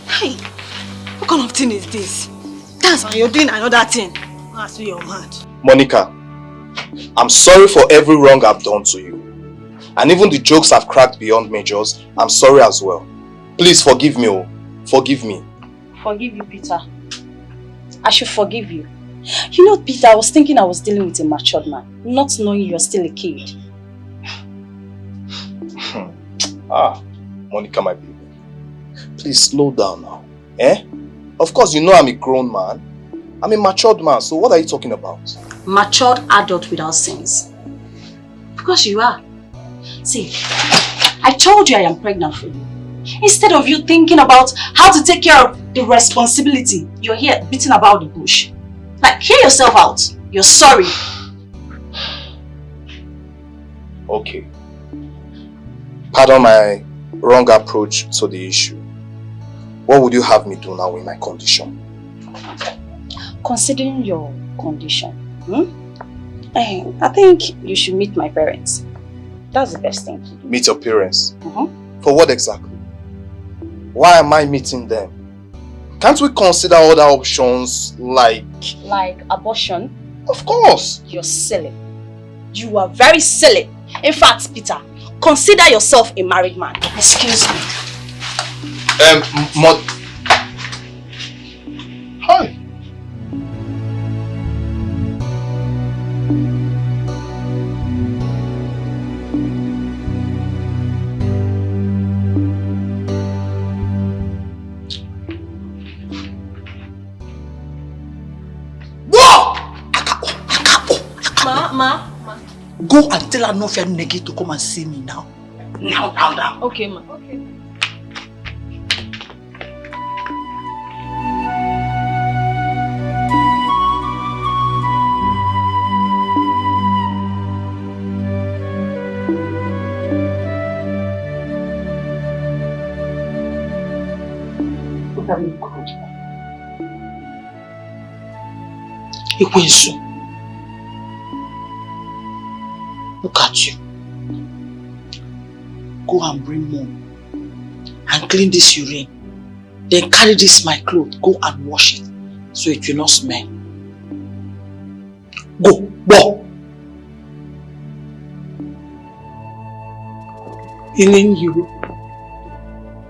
Hey, what kind of thing is this? Dance and you're doing another thing. As you're mad. Monica, I'm sorry for every wrong I've done to you. And even the jokes I've cracked beyond measures, I'm sorry as well. Please forgive me, oh. Forgive me. Forgive you, Peter. I should forgive you. You know, Peter, I was thinking I was dealing with a matured man, not knowing you're still a kid. Monica, my baby. Please slow down now. Eh? Of course, you know I'm a grown man. I'm a matured man, so what are you talking about? Matured adult without sins. Because you are. See, I told you I am pregnant for you. Instead of you thinking about how to take care of the responsibility, you're here beating about the bush. Like, hear yourself out. You're sorry. Okay. Pardon my wrong approach to the issue. What would you have me do now in my condition? Considering your condition, I think you should meet my parents. That's the best thing to do. Meet your parents? For what exactly? Why am I meeting them? Can't we consider other options like... Like abortion? Of course! You're silly. You are very silly. In fact, Peter, consider yourself a married man. Excuse me. Hi. Ma. Go and tell Anofia Negi to come and see me now. Now. Okay, ma. Okay. Look at you. Go and bring mom and clean this urine. Then carry this my clothes, go and wash it so it will not smell. Go.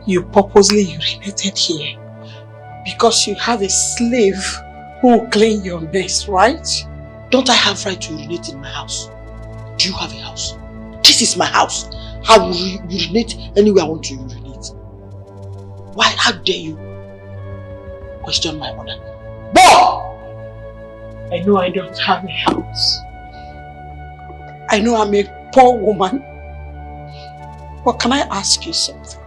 You purposely urinated here because you have a slave who will clean your mess, right? Don't I have right to urinate in my house? Do you have a house? This is my house. I will urinate anywhere I want to urinate. Why? How dare you question my mother? Boy! I know I don't have a house. I know I'm a poor woman. But can I ask you something?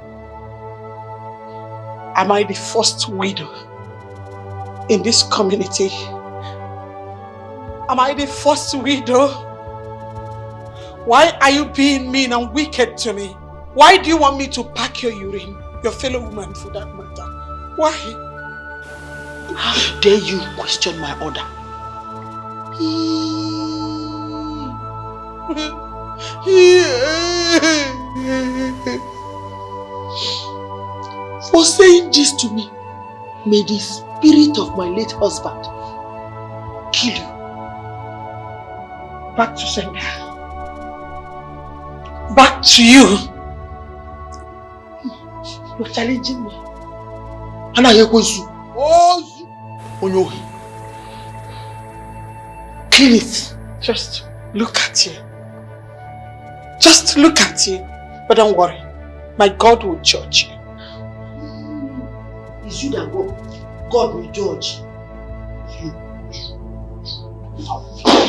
Am I the first widow in this community? Am I the first widow? Why are you being mean and wicked to me? Why do you want me to pack your urine? Your fellow woman for that matter. Why? How dare you question my order? For saying this to me, may the spirit of my late husband kill you. Back to sender. Back to you. You're challenging me. Clean it. Just look at you. Just look at you. But don't worry. My God will judge you. It's you that God will judge. You.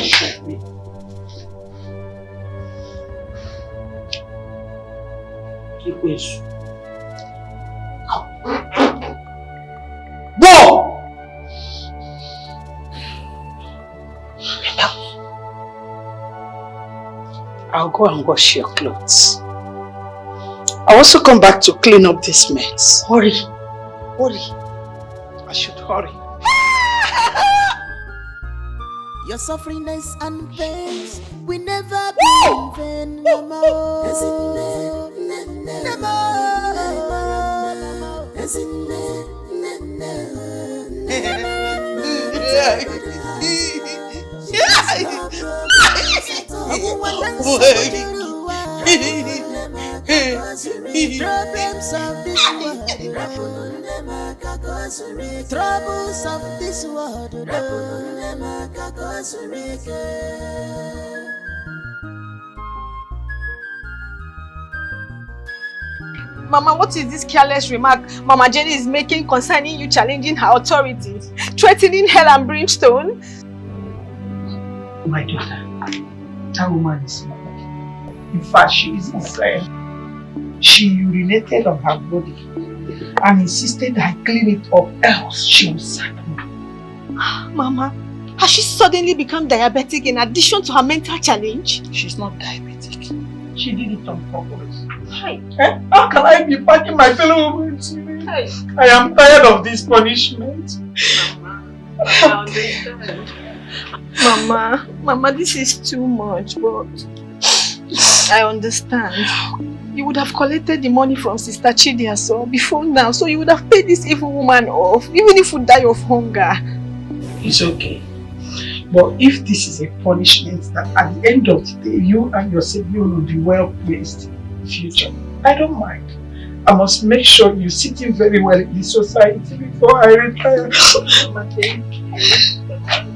Show me. Go! I'll go and wash your clothes. I'll also come back to clean up this mess. Hurry. Hurry. I should hurry. Your sufferings and pains will never be in vain no more. Problems of this world, troubles of this world. Mama, what is this careless remark Mama Jenny is making concerning you challenging her authority, threatening hell and brimstone? My daughter, that woman is mad. In fact, she is insane. She urinated on her body and insisted I clean it up, else she will sack me. Mama, has she suddenly become diabetic in addition to her mental challenge? She's not diabetic. She did it on purpose. Hi. How can I be packing my fellow women to me? I am tired of this punishment. Mama, I understand. Mama, this is too much, but I understand. You would have collected the money from Sister Chidiaso before now, so you would have paid this evil woman off, even if you die of hunger. It's okay. But if this is a punishment that at the end of the day, you and your sibling will be well placed in the future, I don't mind. I must make sure you sit in very well in the society before I retire. Mama, thank you.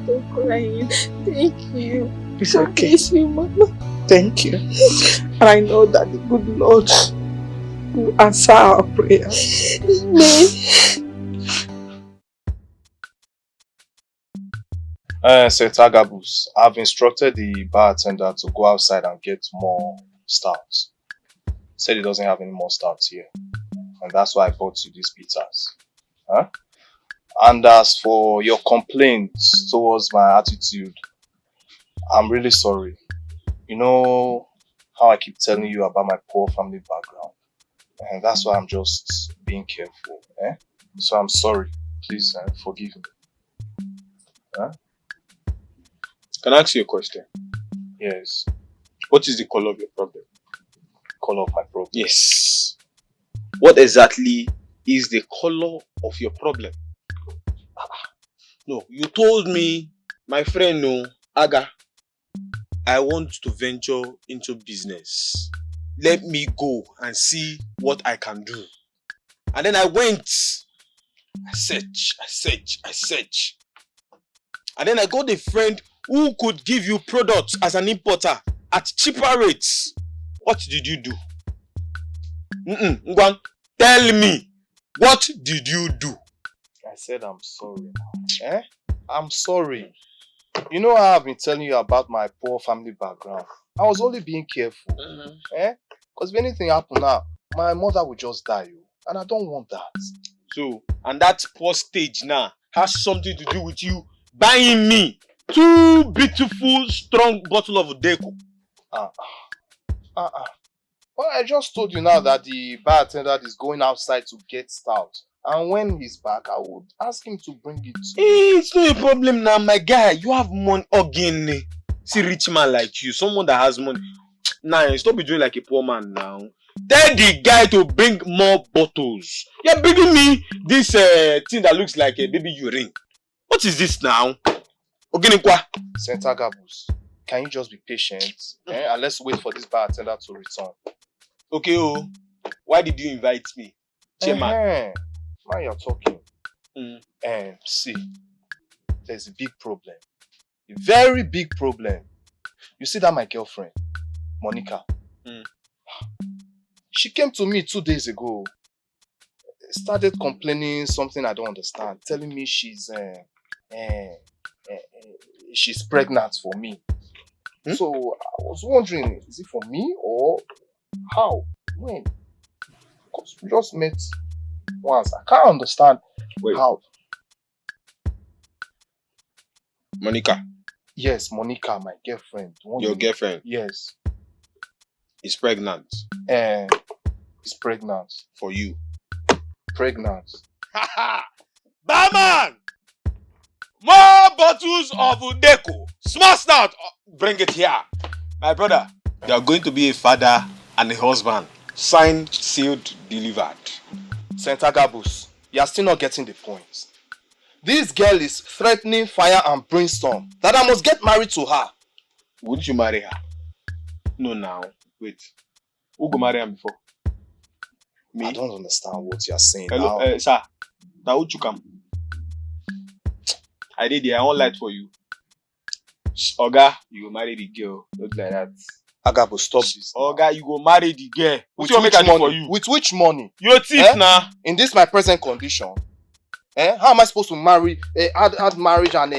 Don't cry. Thank you. It's okay. Bless you, Mama. Thank you. And I know that the good Lord will answer our prayers. Amen. Sir Tagabus, I've instructed the bartender to go outside and get more stouts. Said he doesn't have any more stouts here. And that's why I bought you these pizzas. Huh? And as for your complaints towards my attitude, I'm really sorry. You know how I keep telling you about my poor family background. And that's why I'm just being careful. So I'm sorry. Please forgive me. Huh? Can I ask you a question? Yes. What is the color of your problem? Color of my problem? Yes. What exactly is the color of your problem? No, you told me, my friend, no, Aga, I want to venture into business. Let me go and see what I can do. And then I went. I search. And then I got a friend who could give you products as an importer at cheaper rates. What did you do? Ngwan, tell me, what did you do? I said I'm sorry. I'm sorry. You know how I've been telling you about my poor family background. I was only being careful. Because if anything happened now, my mother would just die. And I don't want that. So, and that poor stage now has something to do with you buying me 2 beautiful, strong bottle of Dikeh. Well, I just told you now that the bartender is going outside to get stout. And when he's back, I would ask him to bring it to me. It's not a problem now, my guy. You have money again. See, rich man like you, someone that has money. Nah, stop be doing like a poor man now. Tell the guy to bring more bottles. You're bringing me this thing that looks like a baby urine. What is this now? Senator Gabus, can you just be patient? And let's wait for this bartender to return. Okay, why did you invite me? Chairman. Now you're talking. See, there's a big problem. A very big problem. You see that my girlfriend, Monica, she came to me 2 days ago. Started complaining something I don't understand. Telling me she's pregnant for me. So I was wondering, is it for me or how? When? Because we just met once. I can't understand how. Monica. Yes, Monica, my girlfriend. Your girlfriend? Yes. Is pregnant? Is pregnant. For you? Pregnant. Barman! More bottles of Udeko. Smash that! Bring it here. My brother, you are going to be a father and a husband. Signed, sealed, delivered. Senator Gabus, you are still not getting the point. This girl is threatening fire and brimstone that I must get married to her. Wouldn't you marry her? No, now. Wait. Who go marry her before? Me? I don't understand what you are saying. Hello, now. Sir. Now would you come? I did I won't lie for you. Oga, you go marry the girl. Not like that. Agabo, stop this. Oga, you go marry the girl. With which money? For you? With which money? Your thief now. In this my present condition. How am I supposed to marry, add marriage and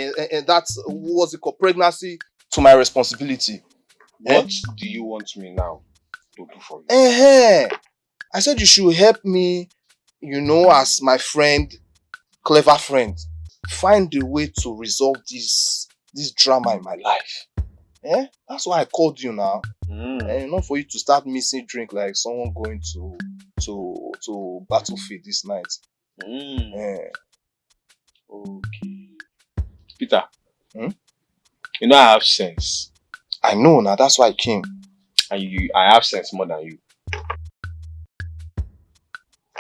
that's, what's it called, pregnancy to my responsibility? What do you want me now to do for you? I said you should help me, you know, as my friend, clever friend, find a way to resolve this drama in my life. That's why I called you now. Not for you to start missing drink like someone going to battlefield this night. Okay. Peter. You know I have sense. I know now, that's why I came. And I have sense more than you.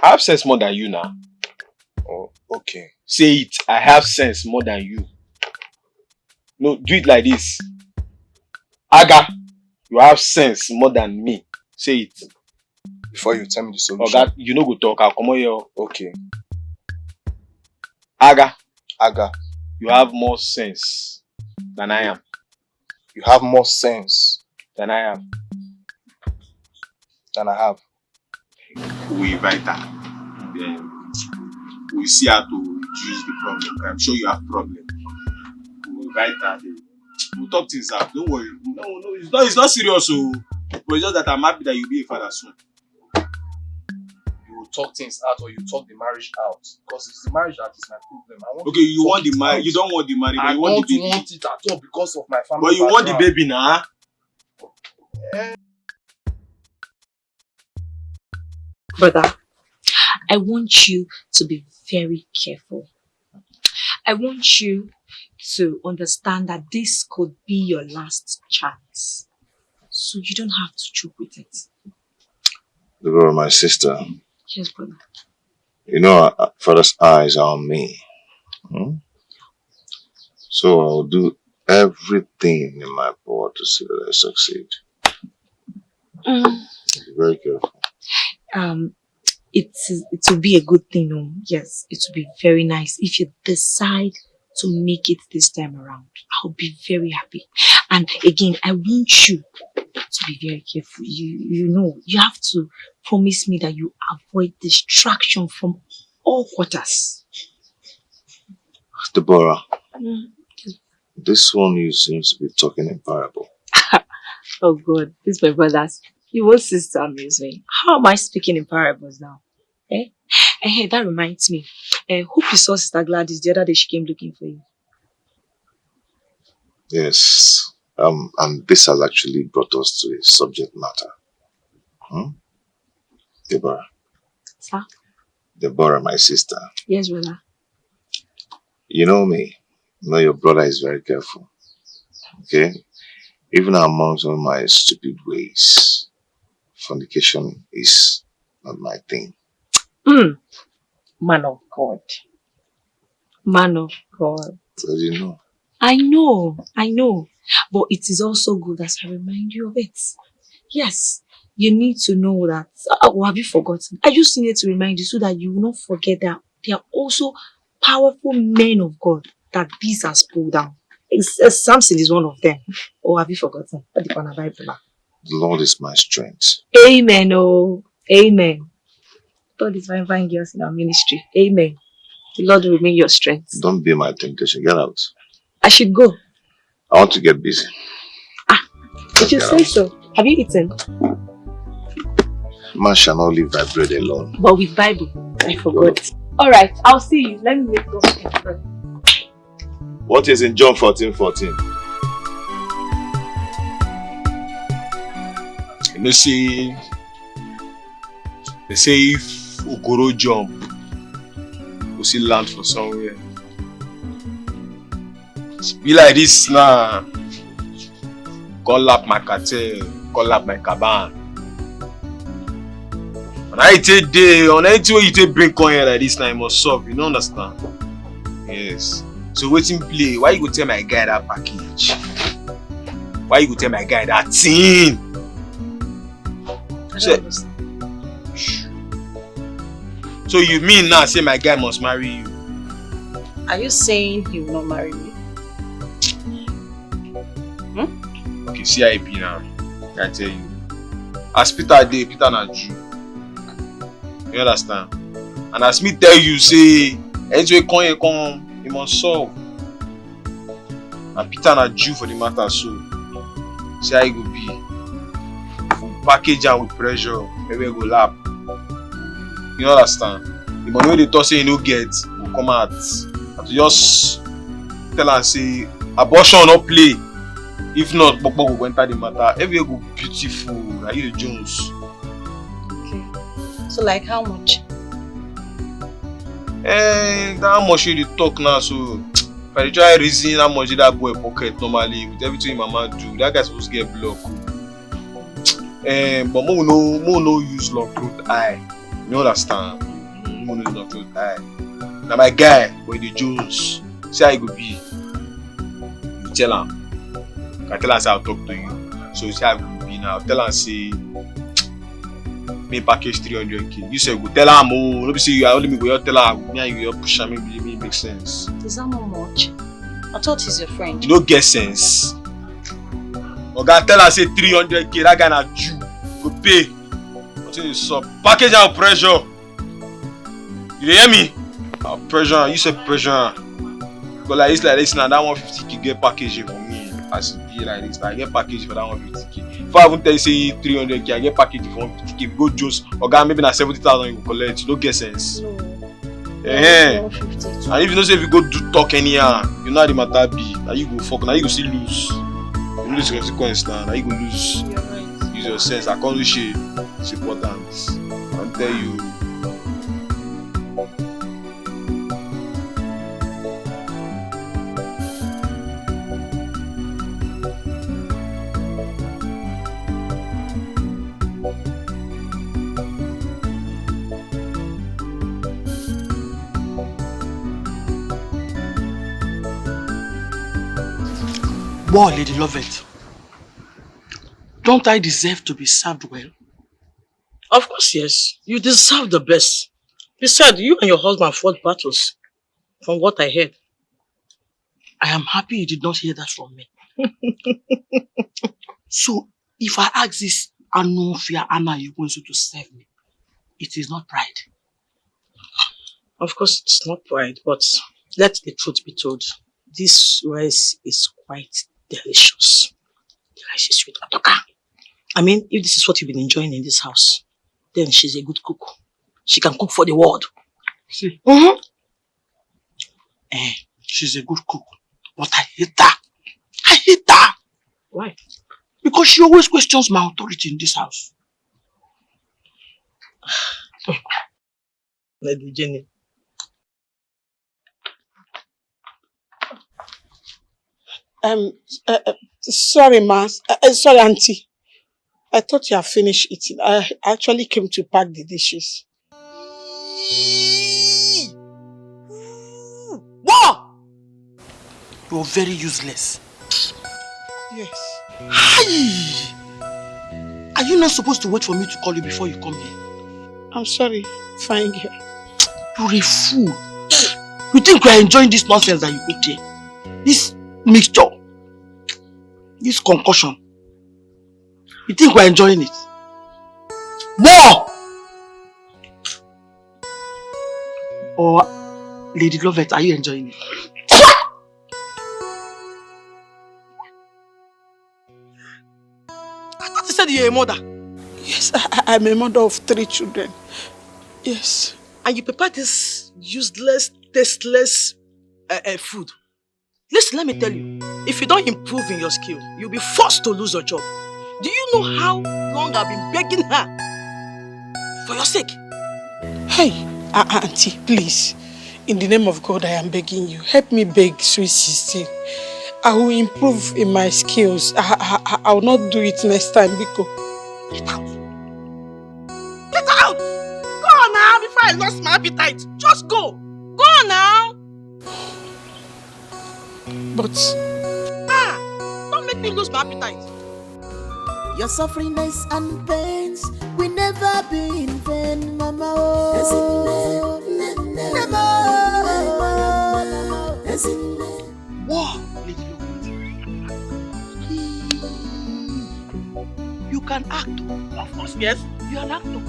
I have sense more than you now. Oh, okay. Say it. I have sense more than you. No, do it like this. Aga, you have sense more than me. Say it. Before you tell me the solution. Oga, you know go talk. I'll come on here. Okay. Aga, you have more sense than I am. You have more sense than I am. Than I have. We invite her. Then we see how to reduce the problem. I'm sure you have problem. We invite her. We'll talk things out. Don't worry. No, it's not serious. But it's just that I'm happy that you'll be a father soon. You will talk things out or you talk the marriage out. Because it's the marriage that is my problem. Okay, you want the marriage. You don't want the marriage. I you want don't want it at all because of my family. But you want the baby now. Brother, I want you to be very careful. I want you to understand that this could be your last chance. So you don't have to joke with it. Deborah, my sister. Yes, brother. You know, Father's eyes are on me. So I'll do everything in my power to see that I succeed. Be very careful. It will be a good thing, no? Yes, it will be very nice if you decide to make it this time around. I'll be very happy. And again, I want you to be very careful. You know, you have to promise me that you avoid distraction from all quarters. Deborah, this one you seems to be talking in parable. Oh God, this is my brothers. You won't cease to amuse me. How am I speaking in parables now? Hey, that reminds me. Hope you saw Sister Gladys the other day. She came looking for you. Yes. And this has actually brought us to a subject matter. Deborah. Sir? Deborah, my sister. Yes, brother. You know me. You know your brother is very careful. Okay? Even amongst all my stupid ways, fornication is not my thing. Man of God. Man of God. How do you know? I know. But it is also good as I remind you of it. Yes, you need to know that. Oh, have you forgotten? I just needed to remind you so that you will not forget that there are also powerful men of God that this has pulled down. Samson is one of them. Or have you forgotten? The Lord is my strength. Amen. Oh, amen. God is fine girls in our ministry. Amen. The Lord will remain your strength. Don't be my temptation. Get out. I should go. I want to get busy. Did you say so? Have you eaten? Man shall not live by bread alone. But with Bible, I forgot. Alright, I'll see you. Let me make something first. What is in John 14:14? You know, say, they say if Okoro jump, we see land for somewhere. Be like this now. Call up my cartel, call up my caban. And I take day on anything way you take bring coin here like this now, you must solve. You don't understand? Yes. So waiting play. Why you go tell my guy that package? Why you go tell my guy that thing? I don't understand. So you mean now say my guy must marry you? Are you saying he will not marry me? Okay, see how it be now. I tell you. As Peter dey, Peter na Jew. You understand? And as me tell you, say, anything come, you must solve. And Peter na Jew for the matter, so see how it go be. We package am with pressure, maybe we go lap. You understand? The money wey they talk say you no get will come out. And to just tell am say abortion no play. If not, Pokpo will enter the matter. Everywhere go beautiful. Like you the Jones. Okay. So like how much? How much you dey talk now? So if I try reason how much did that boy pocket normally with everything mama do, that guy supposed to get blocked. But mo no use long throat eye. You understand? Mo no use long throat eye. Now my guy, boy the Jones, see how it go be. You tell him. I tell her say I'll talk to you. So see how it will be now. Tell her say me package 300k. You say go tell her more. No be say you are only me go tell her me and you push her, maybe it makes sense. Is that not much? I thought he's your friend. You don't get sense. Oga tell her say 300k, that guy na Jew. Go pay. Until you sub. Package and pressure. You hear me? Pressure, you say pressure. But like this now, that 150k get packaging for me. As it be like this, I get package for that 150k. If I even tell you say 300k, I get package for 150k. If you go Jones, Oga maybe na 70,000 you go collect. You don't get sense. No. And if you know say if you go do talk anyhow, you know how the matter be. Now you go fuck, now you go still lose. You lose consequence now, now you go lose. You're right. Use your sense. I can't do shit. It's important. I'll tell you. Boy, Lady Lovett, don't I deserve to be served well? Of course, yes. You deserve the best. Besides, you and your husband fought battles. From what I heard. I am happy you did not hear that from me. So, if I ask this Anufia Anna you going to serve me, it is not pride. Of course, it's not pride, but let the truth be told. This rice is quite delicious. The rice is sweet. I mean, if this is what you've been enjoying in this house, then she's a good cook. She can cook for the world. See? Mm-hmm. She's a good cook, but I hate her. I hate her. Why? Because she always questions my authority in this house. Lady Jenny. Sorry, ma. Sorry, auntie. I thought you had finished eating. I actually came to pack the dishes. What? You're very useless. Yes. Hi! Are you not supposed to wait for me to call you before you come here? I'm sorry, fine girl. You're a fool. You think we are enjoying this nonsense that you put here? This mixture. This concussion. You think we are enjoying it? More! Or, Lady Lovett, are you enjoying it? I thought you said you're a mother. Yes, Yes, I'm a mother of 3 children. Yes. And you prepare this useless, tasteless food. Listen, let me tell you. If you don't improve in your skill, you'll be forced to lose your job. Do you know how long I've been begging her for your sake? Hey, Auntie, please. In the name of God, I am begging you. Help me beg sweet sister. I will improve in my skills. I will not do it next time, Biko. Get out! Get out! Go on now before I lost my appetite. Just go. Go on now. But... don't make me lose my appetite. Your sufferings and pains will never be in vain, Mama. Oh, Wow, you can act. Of course, yes. You are an actor.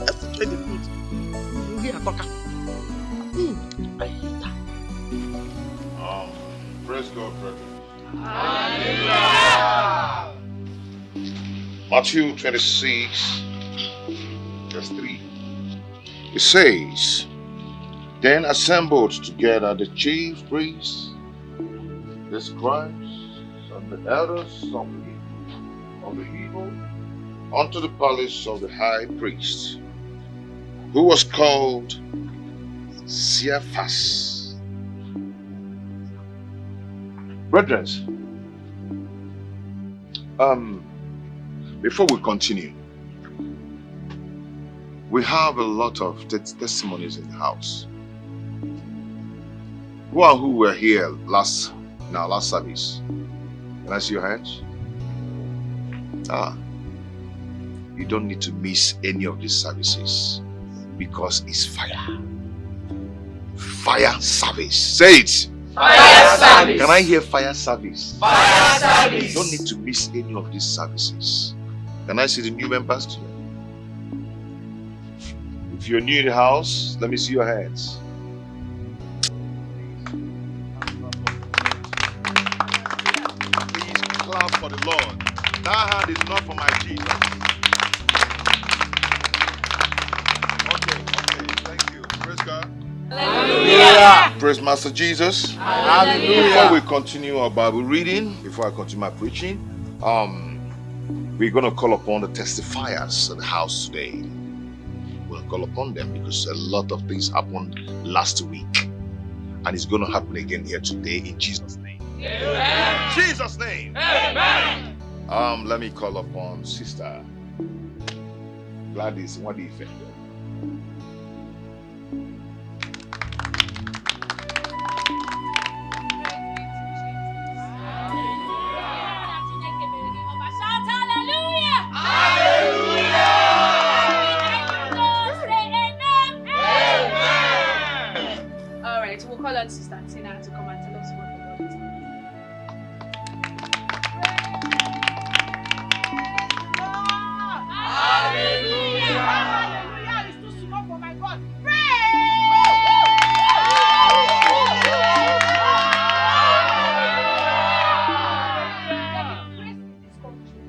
Let's try the food. We are talking. I hate that. Praise God, brethren. Hallelujah. Matthew 26, verse 3. It says, Then assembled together the chief priests, the scribes, and the elders of the people, unto the palace of the high priest, who was called Caiaphas. Brethren, before we continue, we have a lot of testimonies in the house. Who were here last service? Can I see your hands? You don't need to miss any of these services because it's fire. Fire service. Say it. Fire service. Can I hear fire service? Fire service. You don't need to miss any of these services. Can I see the new members too? If you're new in the house, let me see your hands. Please clap for the Lord. That hand is not for my Jesus. Okay, thank you. Praise God. Hallelujah. Praise Master Jesus. Hallelujah. Before we continue our Bible reading, before I continue my preaching, we're going to call upon the testifiers of the house today. We'll call upon them because a lot of things happened last week. And it's going to happen again here today in Jesus' name. Amen. Jesus' name. Amen. Let me call upon Sister Gladys. What do you think? We'll call on Sister Tina to come and tell us what the Lord is doing. Hallelujah! Hallelujah! It's too small for my God.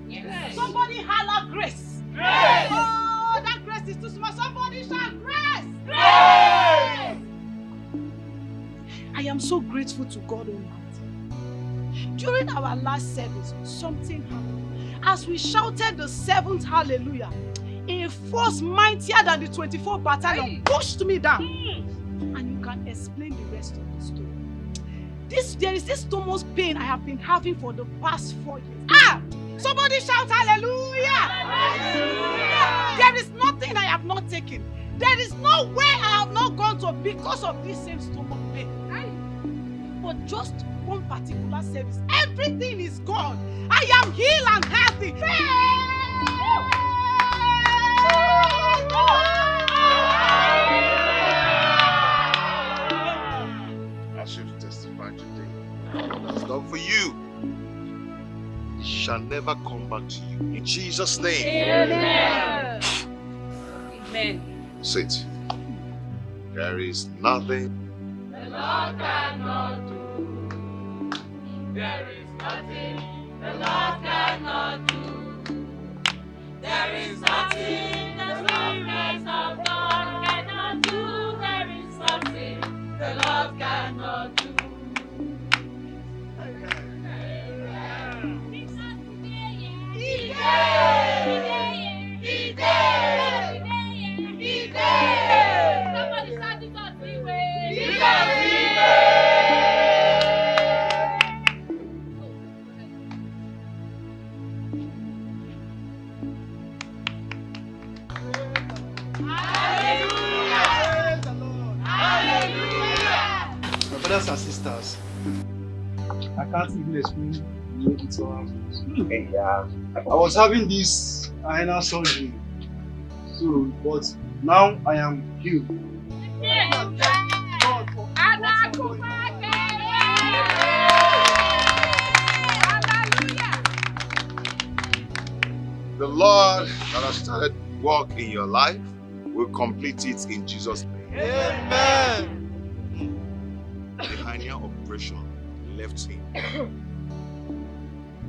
Yes. Somebody holler grace. Grace. Oh, that grace is too small. Somebody shout grace. Grace. I am so grateful to God Almighty. During our last service, something happened. As we shouted the 7th hallelujah, a force mightier than the 24th battalion pushed me down. And you can explain the rest of the story. There is this stomach pain I have been having for the past 4 years. Somebody shout hallelujah! Hallelujah! There is nothing I have not taken. There is no way I have not gone to because of this same stomach pain. But just one particular service, everything is gone. I am healed and healthy. As you've testified today, what has done for you, it shall never come back to you. In Jesus' name. Amen. Amen. Say it. There is nothing the Lord cannot do. There is nothing the Lord cannot do. There is nothing the Spirit of God cannot do. There is nothing the Lord cannot do. Somebody shout it out, My brothers and sisters, I can't even explain the way it all happened. I was having this inner surgery, so but now I am healed. The Lord that has started work in your life will complete it in Jesus' name. Amen. The hernia operation left him.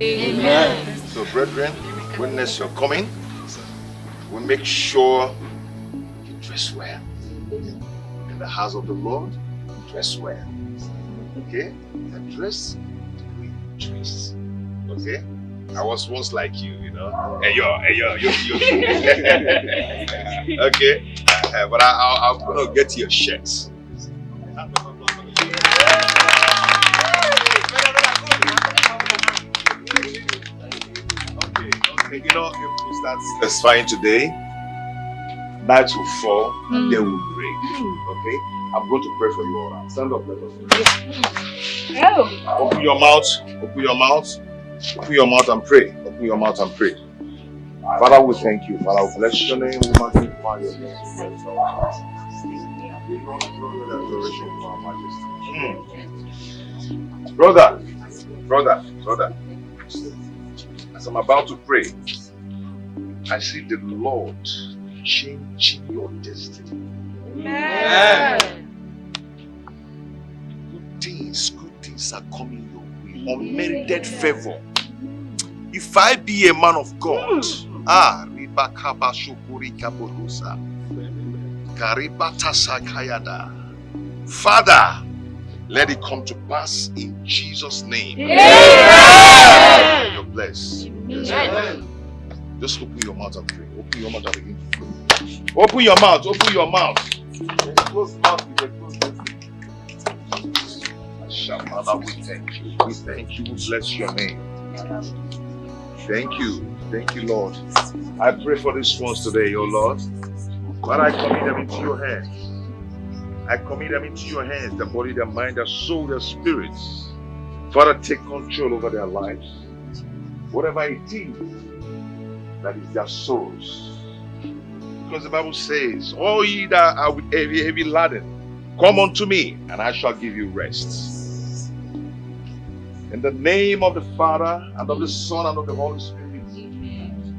Amen. So, brethren, witness your coming. We make sure you dress well. In the house of the Lord, dress well. Okay? And dress the way you dress. Okay? I was once like you, you know. Hey, yo. Okay? But I'm going to get your shirts. Okay, you know, if that's fine today, night will fall and day will break. Okay? I'm going to pray for you all now. Stand up, let us pray. Open your mouth. Open your mouth. Open your mouth and pray. Open your mouth and pray. Father, we thank you. Father, we bless your name. We magnify your name. Brother. As I'm about to pray, I see the Lord changing your destiny. Amen. Good things are coming your way. Unmerited favor. If I be a man of God, Father, let it come to pass in Jesus' name. Amen. You're blessed. Yes. Just open your mouth and pray. Open your mouth and begin to pray. Open your mouth. Open your mouth. Close mouth with a closed mouth. Father, we thank you. We thank you. We bless your name. Thank you. Thank you, Lord. I pray for these ones today, oh Lord. But I commit them into your hands. I commit them into your hands, their body, their mind, their soul, their spirits. Father, take control over their lives. Whatever it is that is their souls. Because the Bible says, all ye that are with heavy laden, come unto me, and I shall give you rest. In the name of the Father, and of the Son, and of the Holy Spirit,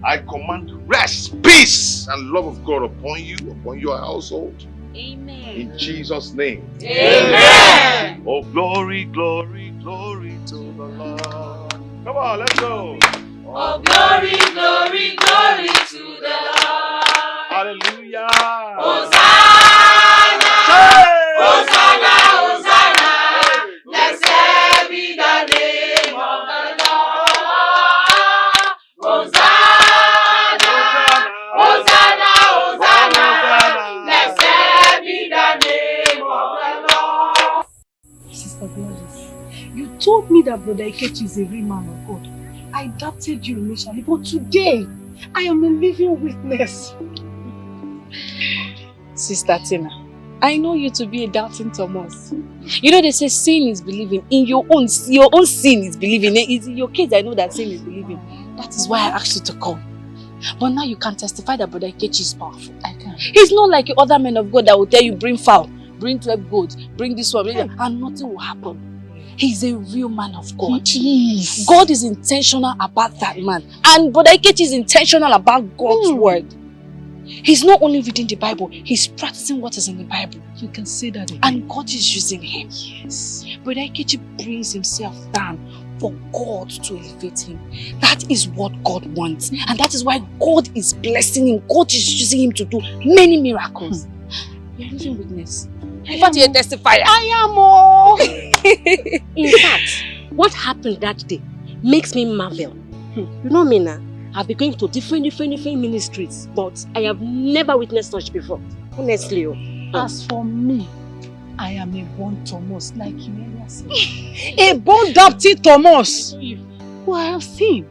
I command rest, peace, and love of God upon you, upon your household. Amen. In Jesus' name. Amen. Oh, glory, glory, glory to the Lord. Come on, let's go. Oh, glory, glory, glory to the Lord. Hallelujah. Hosanna. Hosanna, Hosanna. Blessed be the name of the Lord. Hosanna. Hosanna, Hosanna. Blessed be the name of the Lord. Sister Gladys, you told me that Brother Ikechi is a real man of God. I doubted you initially, but today I am a living witness. Sister Tina, I know you to be a doubting Thomas. You know they say sin is believing. In your own sin is believing. It's in your case I know that sin is believing. That is why I asked you to come. But now you can testify that Brother Ikechi is powerful. I can. He's not like your other men of God that will tell you bring fowl, bring 12 goats, bring this one, and nothing will happen. He's a real man of God. He is. God is intentional about that man. And Brother Ikechi is intentional about God's word. He's not only reading the Bible, he's practicing what is in the Bible. You can say that again. And God is using him. Yes. Brother Ikechi brings himself down, for God to elevate him. That is what God wants. And that is why God is blessing him. God is using him to do many miracles. You're living witness. In fact, you're testifying. I am. In fact, what happened that day makes me marvel. You know me now. I've been going to different ministries, but I have never witnessed such before. Honestly. As for me, I am a born Thomas, like you earlier said. A born Dapty Thomas, who I have seen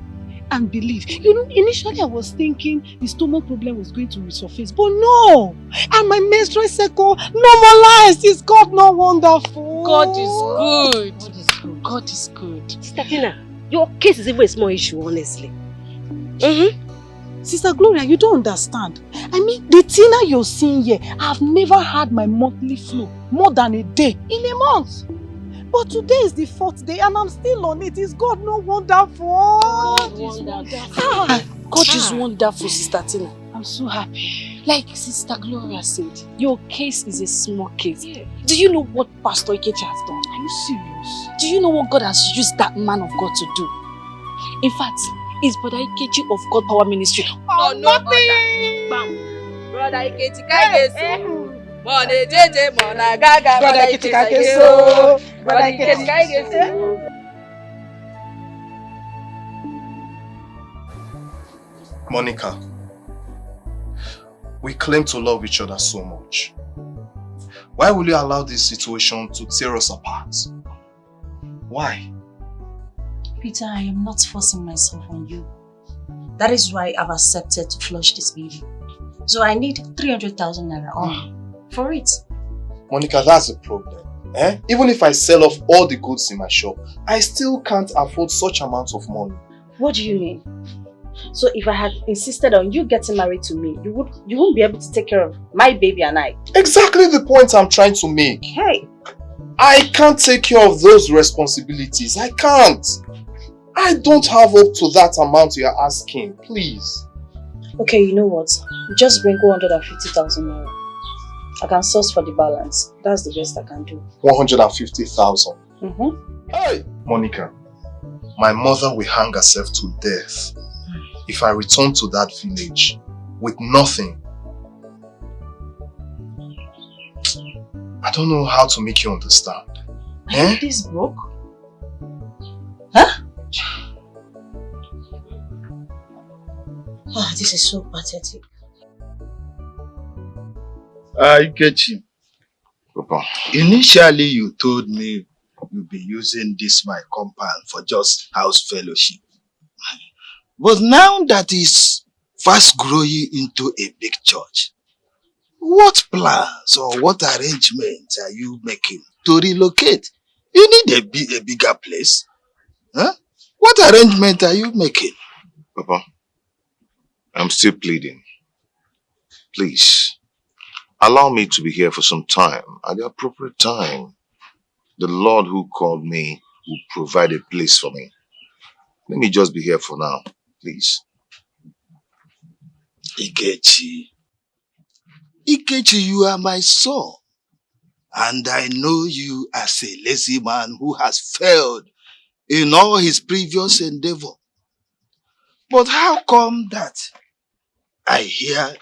and believed. You know, initially I was thinking the stomach problem was going to resurface, but no! And my menstrual cycle normalized. Is God not wonderful? God is good. God is good. God is good. Sister Tina, your case is even a small issue, honestly. Sister Gloria, you don't understand. I mean, the Tina you're seeing here, I've never had my monthly flow more than a day in a month. But today is the 4th day and I'm still on it. Is God not wonderful? God is wonderful. God is wonderful, Sister Tina. I'm so happy. Like Sister Gloria said, your case is a small case. Yeah. Do you know what Pastor Ikechi has done? Are you serious? Do you know what God has used that man of God to do? In fact, it's Brother Ikechi of God Power Ministry. Oh, nothing! Brother Ikechi Kaigeso. Mone jeje mona gaga. Brother Ikechi Kaigeso. Brother Ikechi Kaigeso. Monica, we claim to love each other so much. Why will you allow this situation to tear us apart? Why? Peter, I am not forcing myself on you. That is why I've accepted to flush this baby. So I need 300,000 naira only for it. Monica, that's the problem. Even if I sell off all the goods in my shop, I still can't afford such amounts of money. What do you mean? So if I had insisted on you getting married to me, you wouldn't be able to take care of my baby and I. Exactly the point I'm trying to make. Hey! I can't take care of those responsibilities. I can't. I don't have up to that amount you're asking. Please. Okay, you know what? Just bring 150,000 naira. I can source for the balance. That's the best I can do. 150,000. Hey! Monica, my mother will hang herself to death if I return to that village with nothing. I don't know how to make you understand. Are you this broke? Huh? Oh, this is so pathetic. Ikechi, Papa, initially you told me you'd be using this my compound for just house fellowship. But now that it's fast growing into a big church, what plans or what arrangements are you making to relocate? You need a bigger place. Huh? What arrangement are you making? Papa, I'm still pleading. Please, allow me to be here for some time. At the appropriate time, the Lord who called me will provide a place for me. Let me just be here for now, please. Ikechi, you are my son. And I know you as a lazy man who has failed in all his previous endeavor. But how come that I hear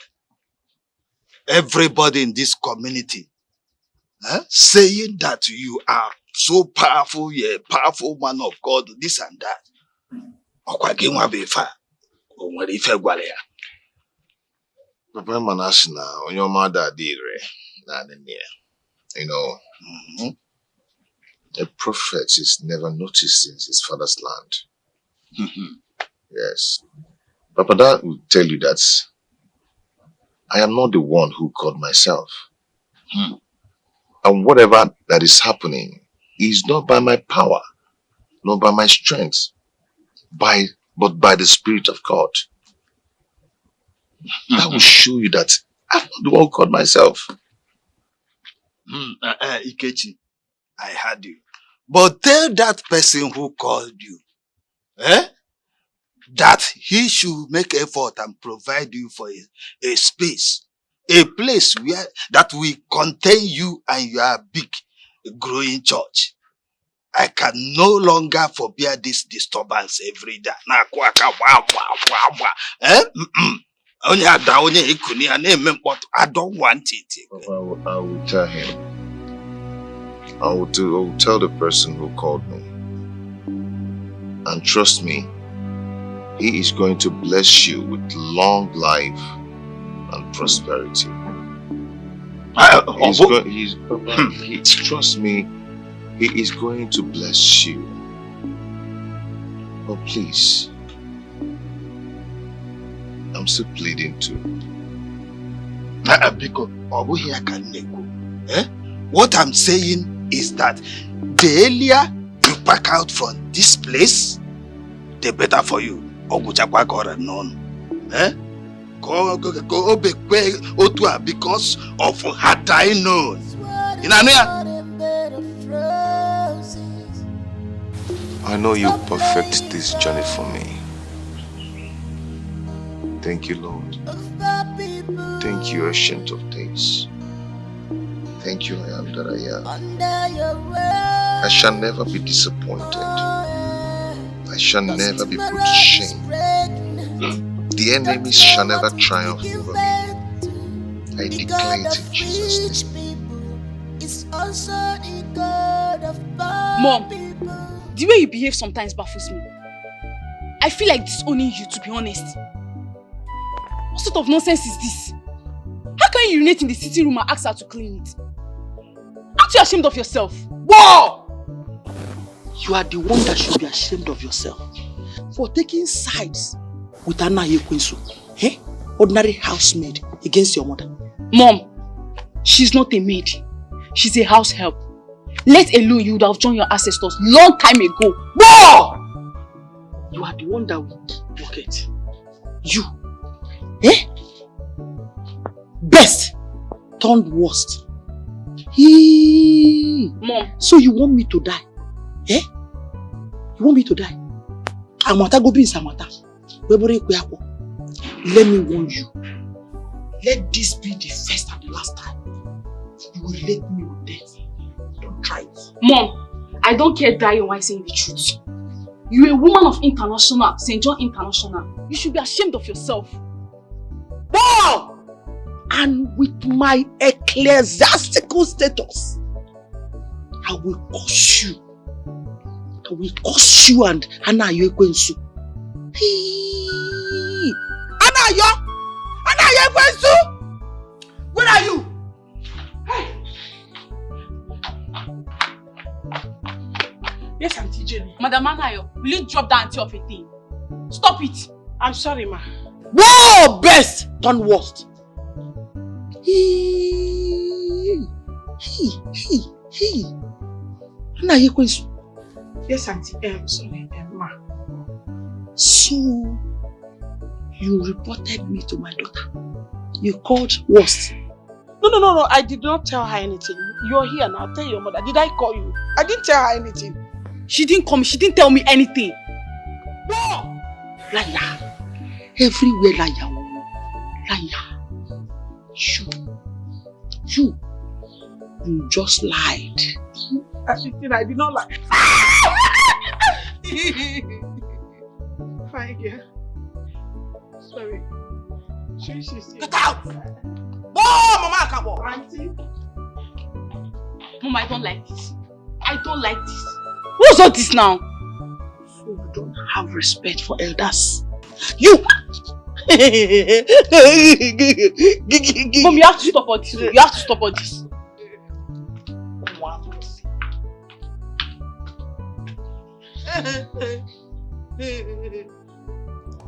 everybody in this community saying that you are so powerful, you're a powerful man of God, this and that? Papa Manashina, on your mother did, you know, a prophet is never noticed in his father's land. Yes. Papa, that will tell you that I am not the one who called myself. And whatever that is happening is not by my power, not by my strength, but by the Spirit of God. That will show you that I'm not the one who called myself. Ikechi, I heard you. But tell that person who called you, that he should make effort and provide you for a space, a place where that will contain you and your big growing church. I can no longer forbear this disturbance every day. Na kwaka wa. Eh? I don't want it. I will tell him. I will tell the person who called me. And trust me, he is going to bless you with long life and prosperity. Trust me, he is going to bless you. But please, I'm still pleading too. What I'm saying is that the earlier you back out from this place, the better for you. Because of had I known. I know you perfect this journey for me. Thank you, Lord. Thank you, Ancient of Days. Thank you, I am that I am. I shall never be disappointed. I shall never be put to shame. The enemies shall never triumph over me. I declare it in Jesus' name. Mom, the way you behave sometimes baffles me. I feel like disowning you, to be honest. What sort of nonsense is this? How can you urinate in the sitting room and ask her to clean it? Aren't you ashamed of yourself? Whoa! You are the one that should be ashamed of yourself for taking sides with Ini Edo, ordinary housemaid, against your mother. Mom, she's not a maid. She's a house help. Let alone you would have joined your ancestors long time ago. Whoa! You are the one that will forget. You. Best turned worst. Mom. So you want me to die? You want me to die? Amata go be in Samata. Let me warn you. Let this be the first and the last time you will let me with death. Don't try it. Mom, I don't care dying while saying the truth. You're a woman of international, St. John International. You should be ashamed of yourself. Wow! And with my ecclesiastical status, I will curse you. I will curse you and Ini Edo. Ini Edo! Where are you? Hey. Yes, Auntie Jenny. Madam Anayo, will you drop that auntie of a thing? Stop it. I'm sorry, ma. Whoa! Best done worst. Ini Edo. Yes, Auntie. Sorry, ma. So, you reported me to my daughter. You called worst. No. I did not tell her anything. You're here now. Tell your mother. Did I call you? I didn't tell her anything. She didn't call me. She didn't tell me anything. No! Liar. Everywhere liar. Liar. You just lied. I did not lie. Fine, girl. Sorry. Get out! Oh, Mama, come on. Auntie. Mom, I don't like this. I don't like this. What's all this now? So you don't have respect for elders. You! Mom, you have to stop all this. You have to stop all this.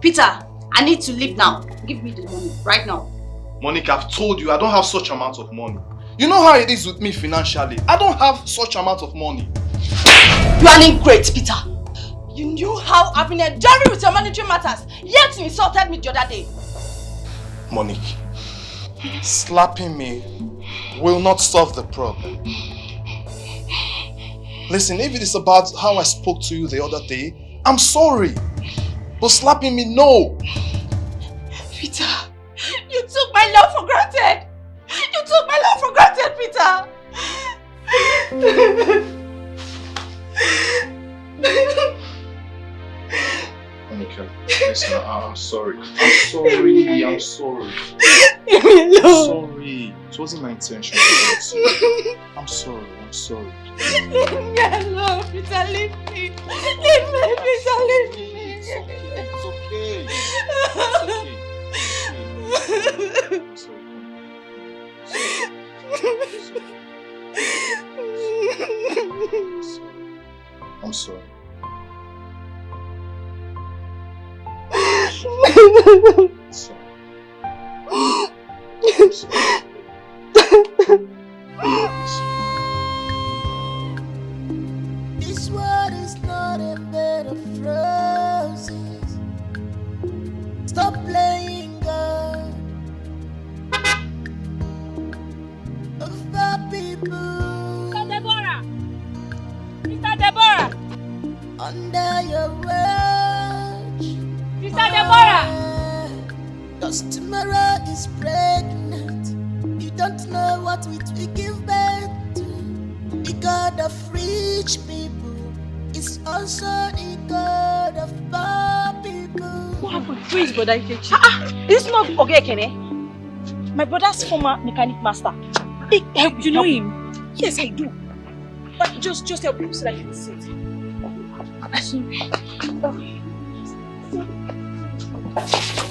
Peter, I need to leave now. Give me the money right now. Monica, I've told you I don't have such amount of money. You know how it is with me financially. I don't have such amount of money. You are an ingrate, Peter. You knew how I've been enduring with your monetary matters, yet you insulted me the other day. Monique, slapping me will not solve the problem. Listen, if it is about how I spoke to you the other day, I'm sorry. But slapping me, no. Peter, you took my love for granted. You took my love for granted, Peter. sorry. I'm sorry. I'm sorry. I'm sorry. It wasn't my intention to hurt you. I'm sorry. I'm sorry. Leave me alone, Peter. Leave me. Leave me, Peter. Leave me. It's okay. It's okay. I'm sorry. I'm sorry. This world is not a bed of roses. Stop playing God over people. Sister Deborah! Sister Deborah! Under your watch. Sister Deborah! Cause tomorrow is pregnant. You don't know what it will give birth to. The God of rich people is also the God of poor people. What happened? Who is Brother Ikechi? Is this not Ogekene? My brother's former mechanic master. You know him? Yes, I do. But just help him so that he can sit. Sorry.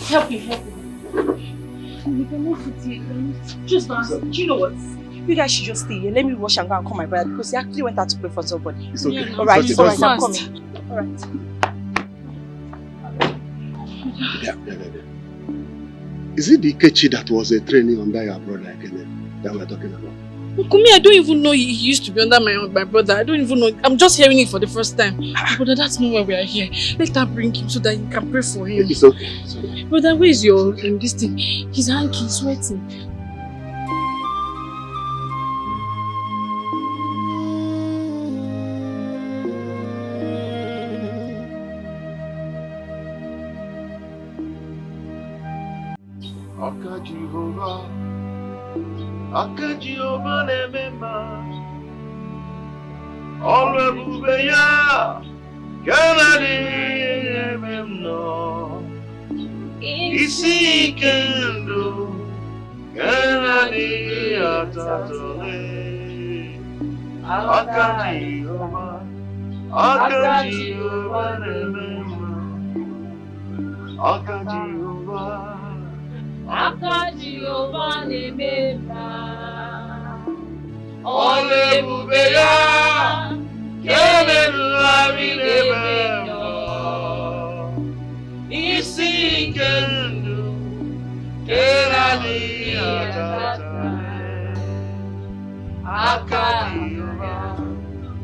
Help him. We cannot sit here. Just dance. Do you know what? You guys should just stay here. Let me rush and go and call my brother because he actually went out to pray for somebody. It's okay. Yeah, alright, It's alright, I'm fast. coming. Alright. Is it the Ikechi that was a training under your brother again that we're talking about? Kumi, I don't even know he used to be under my brother. I don't even know. I'm just hearing it for the first time. Brother, that's not why we are here. Let her bring him so that you can pray for him. It's okay. It's okay. Brother, where is your this thing? His hand is sweating. Aka Jehovah remember. All ebube ya, Canada remember. Isi kendo, Canada atatole. Aka Jehovah remember. Aka Jehovah. Aka Jehovah remember. All ebube ya, Canada remember. Isi kendo, Canada atatole.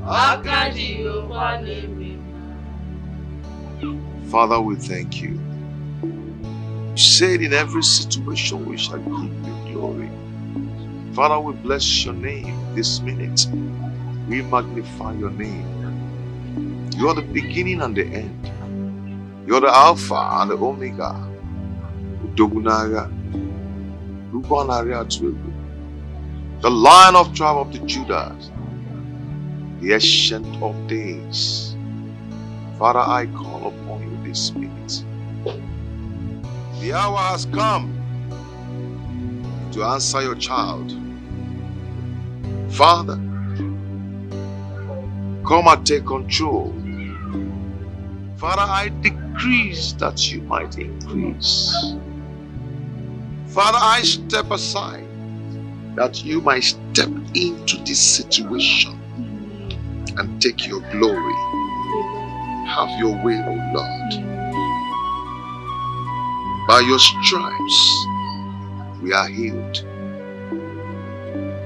Aka Jehovah remember. Father, we thank you. You said in every situation we shall give you glory. Father, we bless your name this minute. We magnify your name. You are the beginning and the end. You are the Alpha and the Omega. Udogunaga, the Lion of tribe of the Judah, the Ancient of Days. Father, I call upon you this minute. The hour has come to answer your child. Father, come and take control. Father, I decrease that you might increase. Father, I step aside that you might step into this situation and take your glory. Have your way, O Lord. By your stripes, we are healed.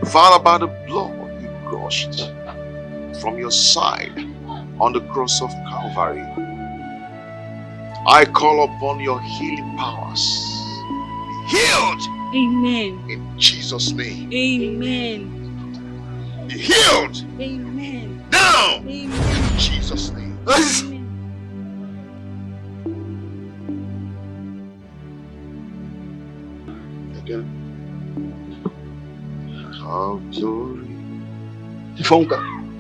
Father, by the blood you gushed from your side on the cross of Calvary, I call upon your healing powers. Be healed. Amen. In Jesus' name. Amen. Be healed. Amen. Now. Amen. In Jesus' name. Of glory,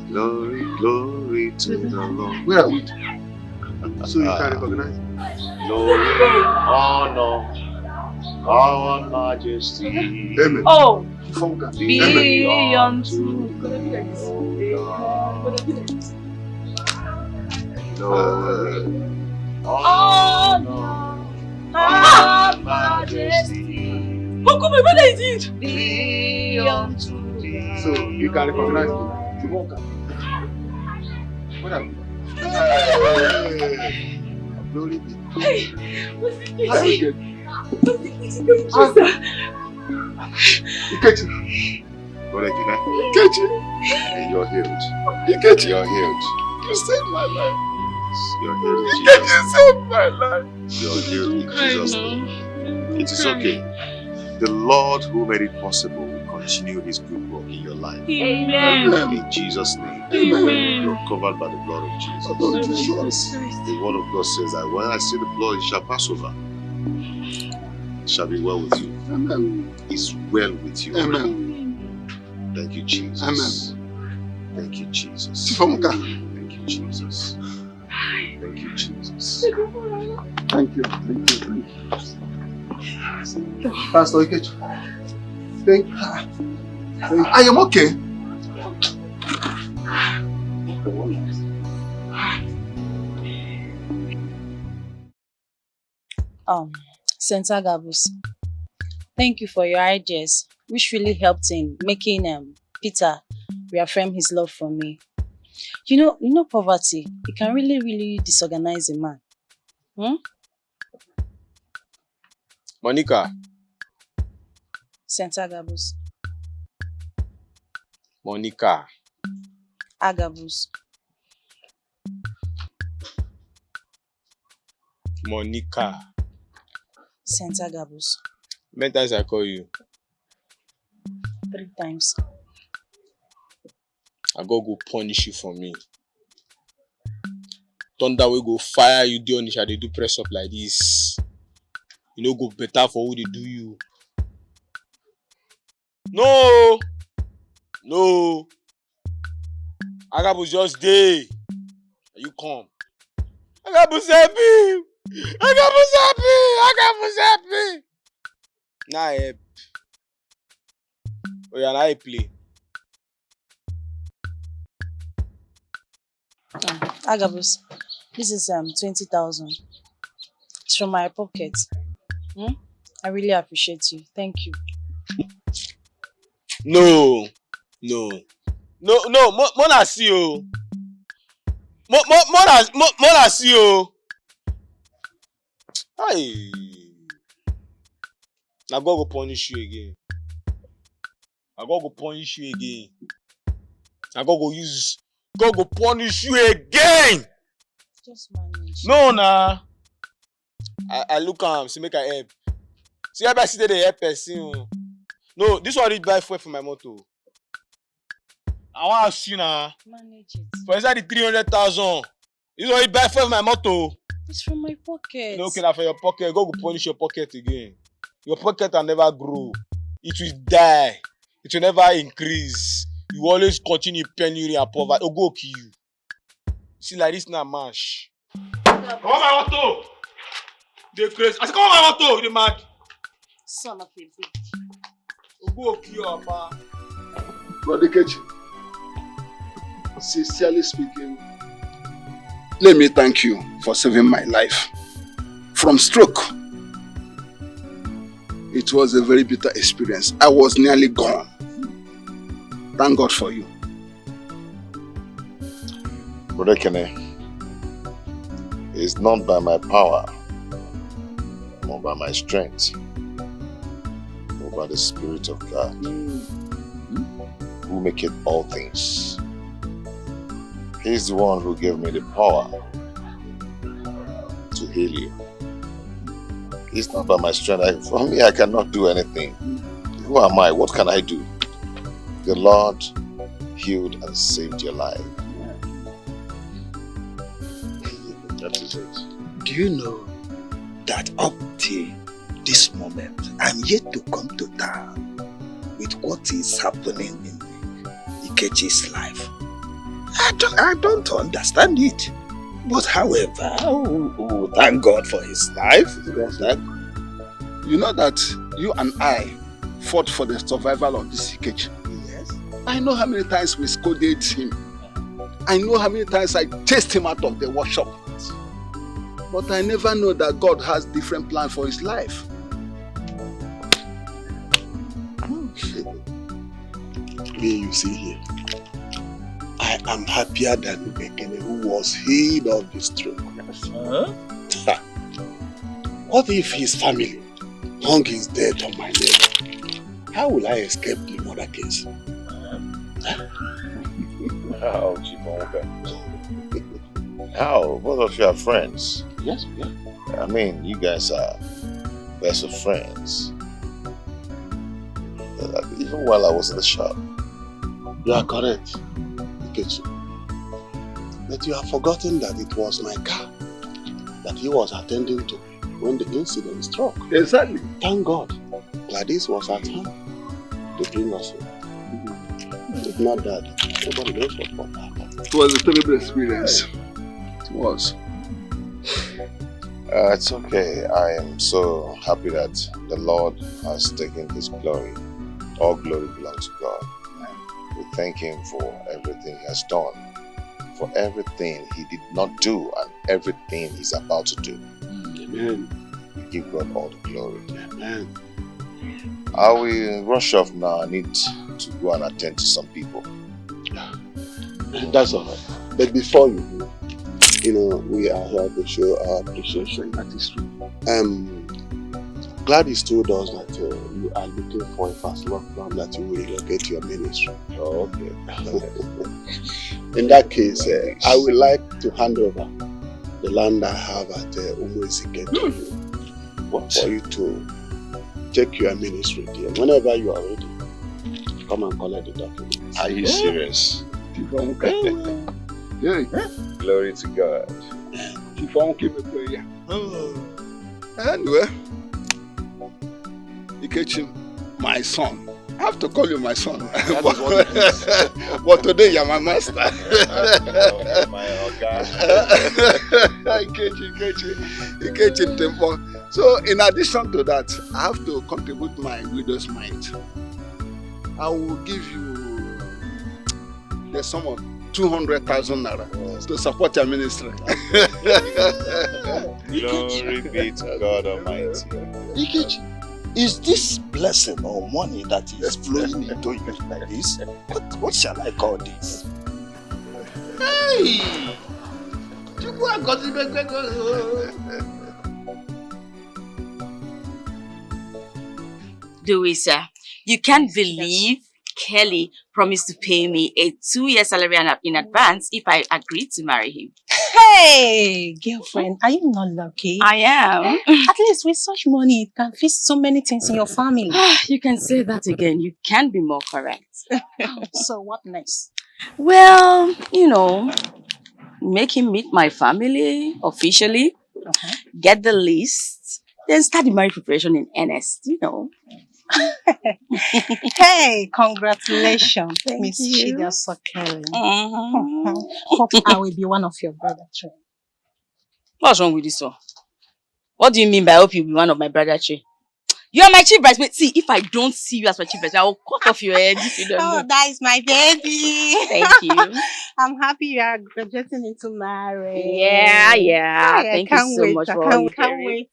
glory, glory to the Lord. Where are we? So you can recognize? glory, honor, power, majesty. Amen. Oh, Be unto glory, honor, power, majesty. How come my brother is it? Be unto God. So you can recognize me. Timonka. What happened? Glory be. Hey, what's it? Ikechi. Brother Dikeh, Ikechi. you're healed. Ikechi. You're healed. You saved my life. You're healed in Ikechi Jesus' saved my life. name. You're healed in Jesus' name. It is okay. The Lord who made it possible will continue his good work in your life. Amen. In Jesus' name. Amen. You're covered by the blood of Jesus. The word of God says that when I see the blood, it shall pass over. It shall be well with you. Amen. It's well with you. Amen. Thank you, Jesus. Amen. Thank you, Jesus. Timonka. Thank you, Jesus. Thank you, Jesus. Thank you. Thank you. Thank you. Pastor Ikechi. Thank you. I am okay. St. Agabus, thank you for your ideas, which really helped in making Peter reaffirm his love for me. You know, poverty, it can really disorganize a man. Monica. St. Agabus. Monica. Agabus. Monica. St. Agabus. Many times I call you. 3 times. I go punish you for me. Thunder will go fire you do Onisha, they do press up like this. You know go better for who they do you. No. Agabus just day. You come. Agabus happy. Nah help. Oh yeah, now I play. Agabus, this is 20,000. It's from my pocket. I really appreciate you. Thank you. No, Mona see you. Mona see you. Hey. Now God go punish you again. God go punish you again. God go punish you again. Just manage. No, nah. I look see make I help. See how I see they help person. No, this one reach buy fuel for my motor. I want to ask you now. Manage it. For inside the 300,000. This one reach buy fuel for my motor. It's from my pocket. Okay, now for your pocket, God will punish your pocket again. Your pocket will never grow. It will die. It will never increase. You will always continue penury and poverty. Oh, go kill you. See, like this now, mash. Come on, my auto. They crazy. I said, come on, my auto. They mad. Son of a bitch. Oh, go kill your papa. Brother Ikechi, sincerely speaking, let me thank you for saving my life from stroke. It was a very bitter experience. I was nearly gone. Thank God for you. Brother Kene, it's not by my power, nor by my strength, but by the Spirit of God, who maketh all things. He's the one who gave me the power to heal you. It's not by my strength. For me, I cannot do anything. Who am I? What can I do? The Lord healed and saved your life. That is it. Do you know that up till this moment, I'm yet to come to terms with what is happening in Ikechi's life? I don't understand it. But however, thank God for his life. You know that you and I fought for the survival of this Ikechi. Yes. I know how many times we scolded him. I know how many times I chased him out of the workshop. But I never know that God has different plans for his life. Me, you see here, I am happier than Bekene, who was healed of the stroke. What if his family hung his death on my neck? How will I escape the murder case? How, Chifonka? How? Both of you are friends. Yes, we are. I mean, you guys are best of friends. Even while I was in the shop. You are correct, Ikechi. But you have forgotten that it was my car that he was attending to when the incident struck. Exactly. Thank God, Gladys was at home to bring us home. If not that, nobody knows what would happen. It was a terrible experience. It was. It's okay. I am so happy that the Lord has taken his glory. All glory belongs to God. We thank him for everything he has done, for everything he did not do, and everything he's about to do. Amen. We give God all the glory. Amen. I will rush off now. I need to go and attend to some people. That's all right. But before you do, we are here to show our appreciation. That is true. Gladys told us that you are looking for a fast work plan that you will relocate your ministry. Oh, okay. In that case, I would like to hand over the land I have at onmovies to you. What? For you to take your ministry there. Whenever you are ready, come and collect the documents. Are you serious? Glory to God. Anyway, Ikechi, my son. I have to call you my son. But today you're my master. My Oga. Ikechi Tempo. So in addition to that, I have to contribute my widow's mite. I will give you the sum of 200,000 naira to support your ministry. Glory be to God Almighty. Ikechi, is this blessing or money that is flowing into you like this? What shall I call this? Hey! Louisa, you can't believe Kelly promised to pay me a 2-year salary in advance if I agreed to marry him. Hey, girlfriend, are you not lucky? I am. At least with such money, it can fix so many things in your family. You can say that again. You can't be more correct. So what next? Well, make him meet my family officially, get the list, then start the marriage preparation in earnest, Hey, congratulations, Thank Miss you. Chida Sokele. Hope I will be one of your brother children. What's wrong with this one? What do you mean by I hope you'll be one of my brother children? You are my chief bridesmaid. See, if I don't see you as my chief bridesmaid, I will cut off your head if you don't know. That is my baby. Thank you. I'm happy you are graduating into marriage. Yeah. Thank you so much for all you can't wait.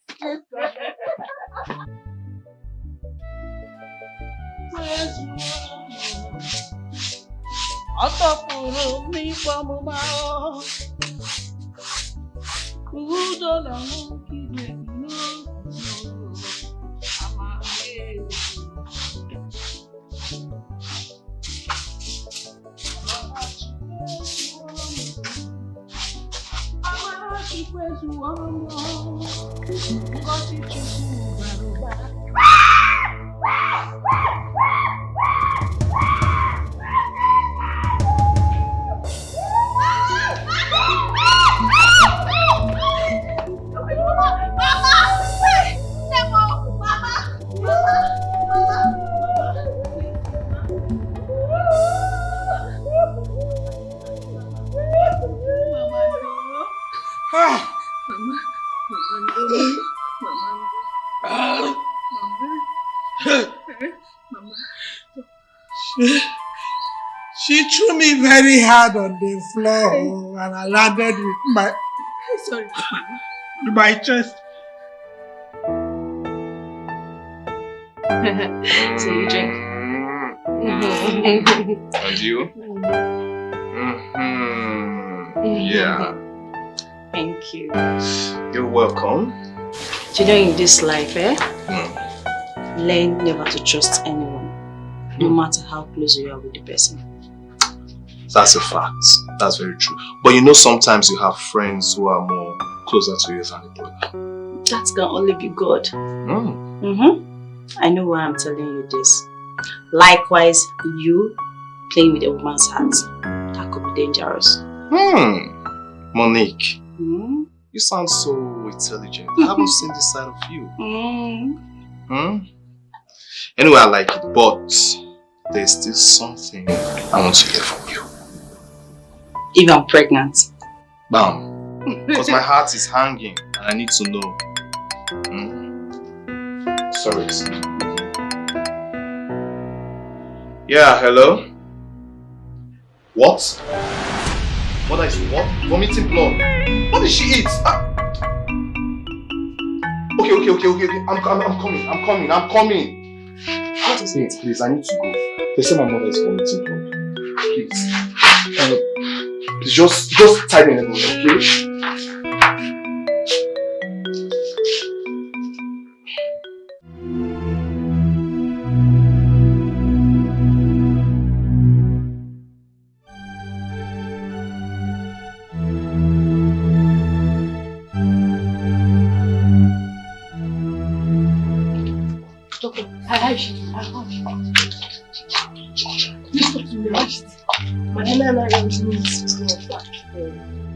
She threw me very hard on the floor and I landed with my chest. So you drink? And you? Yeah. Thank you. You're welcome. You know, in this life, learn never to trust anyone, no matter how close you are with the person. That's a fact. That's very true. But you know, sometimes you have friends who are more closer to you than a brother. That can only be God. I know why I'm telling you this. Likewise, you playing with a woman's heart, that could be dangerous. Monique, you sound so intelligent. I haven't seen this side of you. Anyway, I like it, but there's still something I want to hear from you. If I'm pregnant. Bam. Because my heart is hanging and I need to know. Sorry. Yeah, hello? What? Mother is what? Vomiting blood. What did she eat? Okay. I'm coming. What is it? Please, I need to go. They say my mother is vomiting blood. Please. Please just tie me in a boat, okay?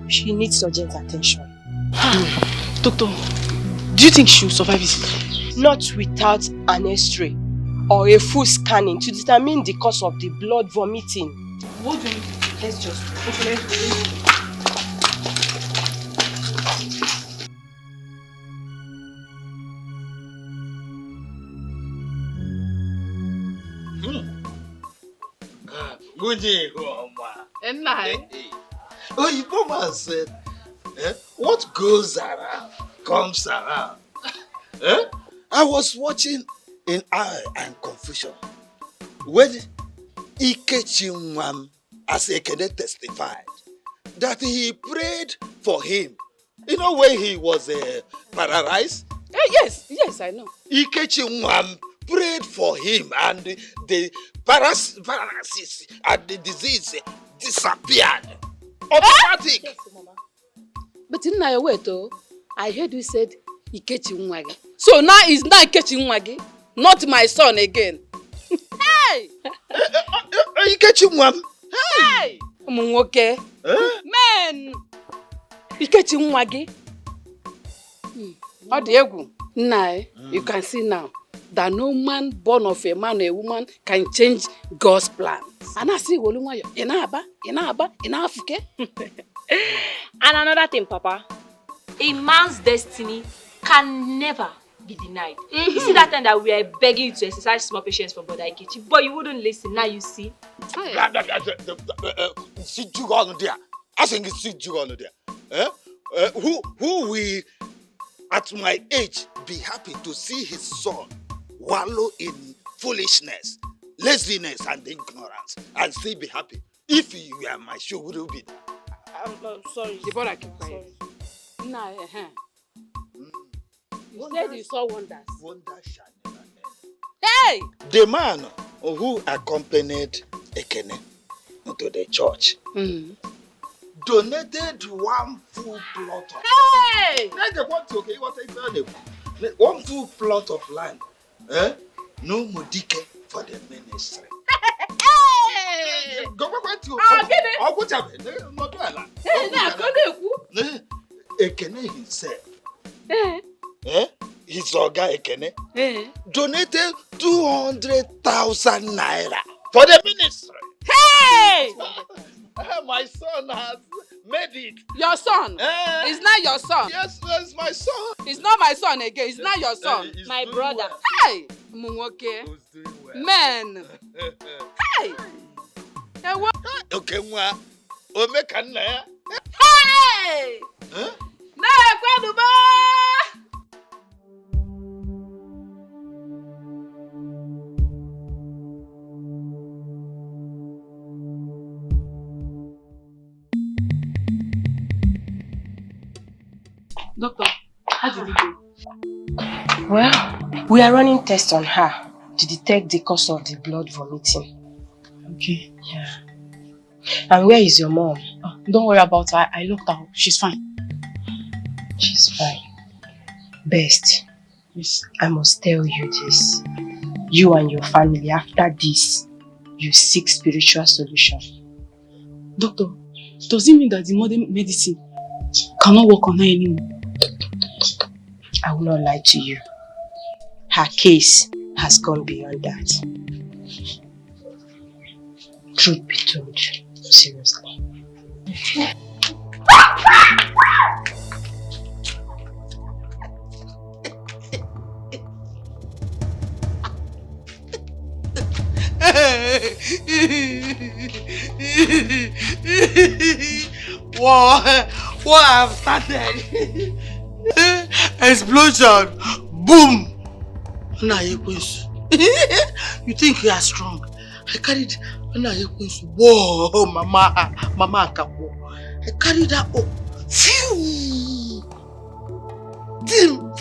She needs urgent attention. Doctor, do you think she will survive it? Not without an X-ray or a full scanning to determine the cause of the blood vomiting. What do you mean? Let's just go. Oyibo man said, what goes around comes around. I was watching in awe and confusion when Ikechi Nwam as Ekene testified that he prayed for him. You know when he was paralyzed? Yes, I know. Ikechi Nwam prayed for him and the paralysis and the disease disappeared. Automatic. Yes, Mama. But in my way though, I heard you said Ikechi Nwagi. So now it's not Ikechi Nwagi, not my son again. Hey! Ikechi Nwam. Hey! Okay. Man! Ikechi Nwagi. You can see now that no man born of a man or a woman can change God's plan. And I see Inaba. And another thing, Papa, a man's destiny can never be denied. You see that time that we are begging you to exercise small patience for Brother Ikechi, but you wouldn't listen. Now you see. I think it's who will at my age be happy to see his son wallow in foolishness, laziness and ignorance and still be happy? If you are my shoe, would you be there? I'm sorry. The brother keep quiet. You said you saw wonders. Wonders shall never end. Hey! The man who accompanied Ekene to the church donated one full plot of one full plot of land. No more Dikeh for the ministry. Go back to Ekene himself. His Oga Ekene donated 200,000 naira for the ministry. Hey! My son has made it. Your son? It's not your son. Yes, it's my son. It's not my son again. It's not your son. My brother. Hey! Munwoke. Men. Hey. Okay, nwa. O me kan na ya. Hey! Na kwadu ba. Doctor, how did it go? Well, we are running tests on her to detect the cause of the blood vomiting. Okay. Yeah. And where is your mom? Oh, don't worry about her. I looked her up. She's fine. She's fine. Best. Yes. I must tell you this. You and your family, after this, you seek spiritual solution. Doctor, does it mean that the modern medicine cannot work on her anymore? I will not lie to you. Her case has gone beyond that. Truth be told, seriously. What have started? Explosion! Boom! Nah, you think you are strong? I carried. Whoa, mama, kapo. I carried that up. Phew! Tim!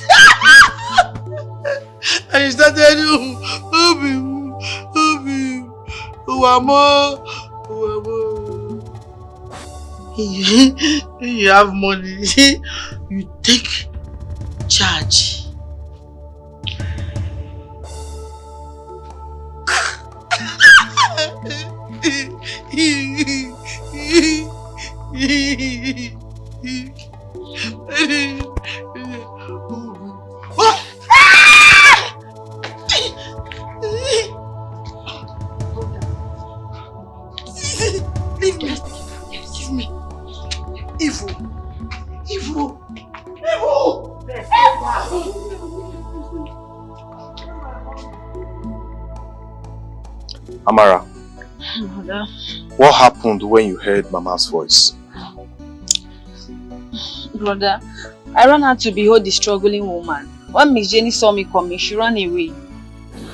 And he started, you have money, you take charge. Give me. Evil. Amara, Mother. what happened when you heard Mama's voice? Brother, I ran out to behold the struggling woman. When Miss Jenny saw me coming, she ran away.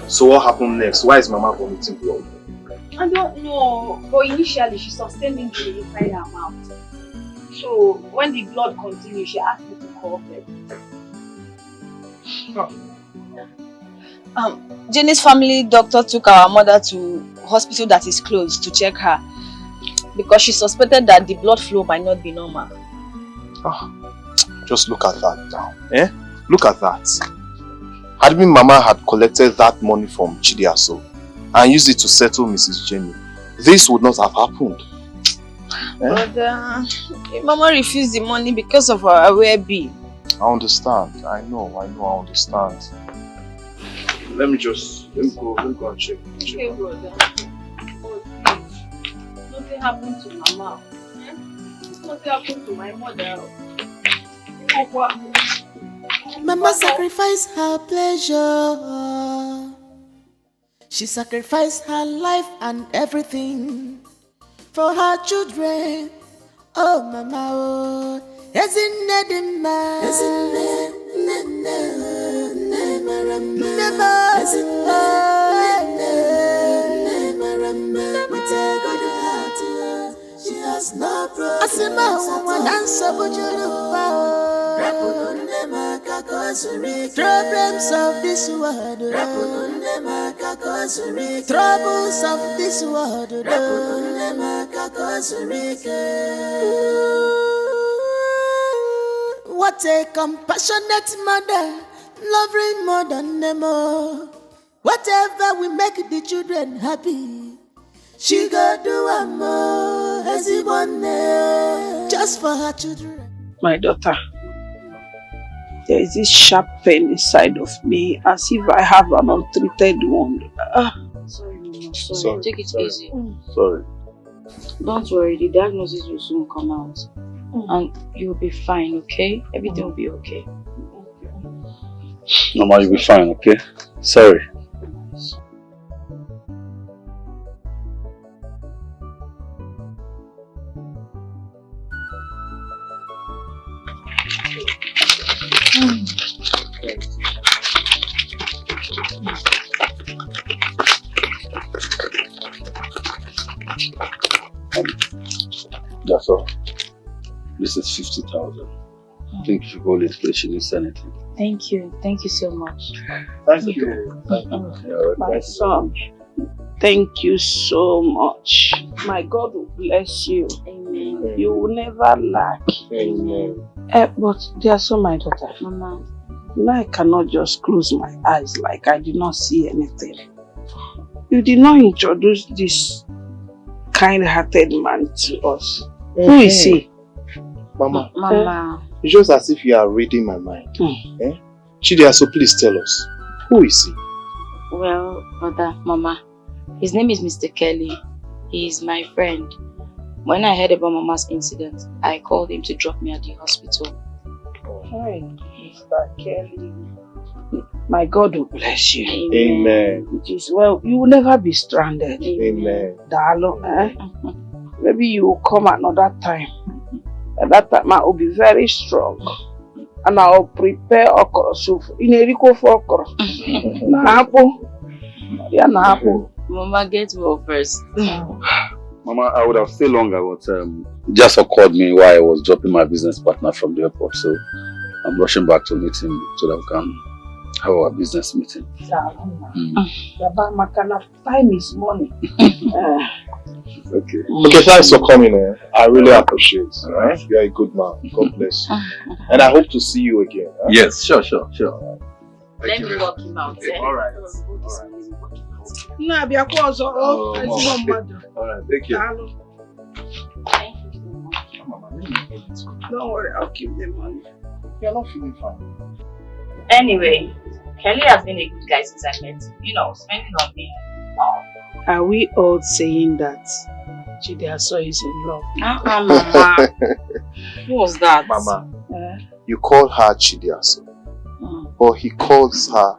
So what happened next? Why is Mama vomiting blood? I don't know, but initially she sustained injury inside her mouth. So when the blood continued, she asked me to call them. Jenny's family doctor took our mother to hospital that is close to check her because she suspected that the blood flow might not be normal. Just look at that now. Look at that. Had Mama had collected that money from Chidiaso and used it to settle Mrs. Jenny, this would not have happened. But Mama refused the money because of her aware bill. I understand. I understand. Let me go and check. Okay, brother. Oh, please. Nothing happened to Mama. Nothing happened to my mother. Mama sacrificed her pleasure. She sacrificed her life and everything for her children. Oh, Mama, oh, isn't it she has no problems of this world, troubles of this world. What a compassionate mother, loving more than them all. Whatever will make the children happy, she go do a more as he want just for her children. My daughter, there is this sharp pain inside of me as if I have an untreated wound. Sorry, Mama. Sorry. Take it easy. Sorry. Don't worry, the diagnosis will soon come out. And you'll be fine, okay? Everything will be okay. Mama, you'll be fine, okay? Sorry. That's all. This is 50,000. I think you should hold it, please. She needs anything. Thank you. Thank you so much. Thank you. My son, thank you so much. My God will bless you. Amen. You will never lack. Amen. But dear son, my daughter, Mama, you know I cannot just close my eyes like I did not see anything. You did not introduce this kind-hearted man to us. Who is he? Mama. Mama. It's just as if you are reading my mind. Eh? Chidea, so please tell us. Who is he? Well, Mother, Mama, his name is Mr. Kelly. He is my friend. When I heard about Mama's incident, I called him to drop me at the hospital. Hi, Mr. Kelly. My God will bless you. Amen. It is well. You will never be stranded. Amen. Dalo, Maybe you will come another time. At that time, I will be very strong. And I will prepare okra soup. In a rico for okra. Napo. Yeah, Napo. Mama, get well first. Mama, I would have stayed longer, but just called me while I was dropping my business partner from the airport. So I'm rushing back to meet him so that we can have our business meeting. Time is money. Okay. Okay, thanks for coming. I really appreciate it. Right? You're a good man. God bless you. And I hope to see you again. Huh? Yes, sure. Let me walk him out. Alright. Alright, thank you. Don't worry, I'll keep the money. You're not feeling fine. Anyway, Kelly has been a good guy since I met him. You know, spending on me. Are we all saying that Chidiaso is in love? Mama. Who was that? Mama, you call her Chidiaso, but he calls her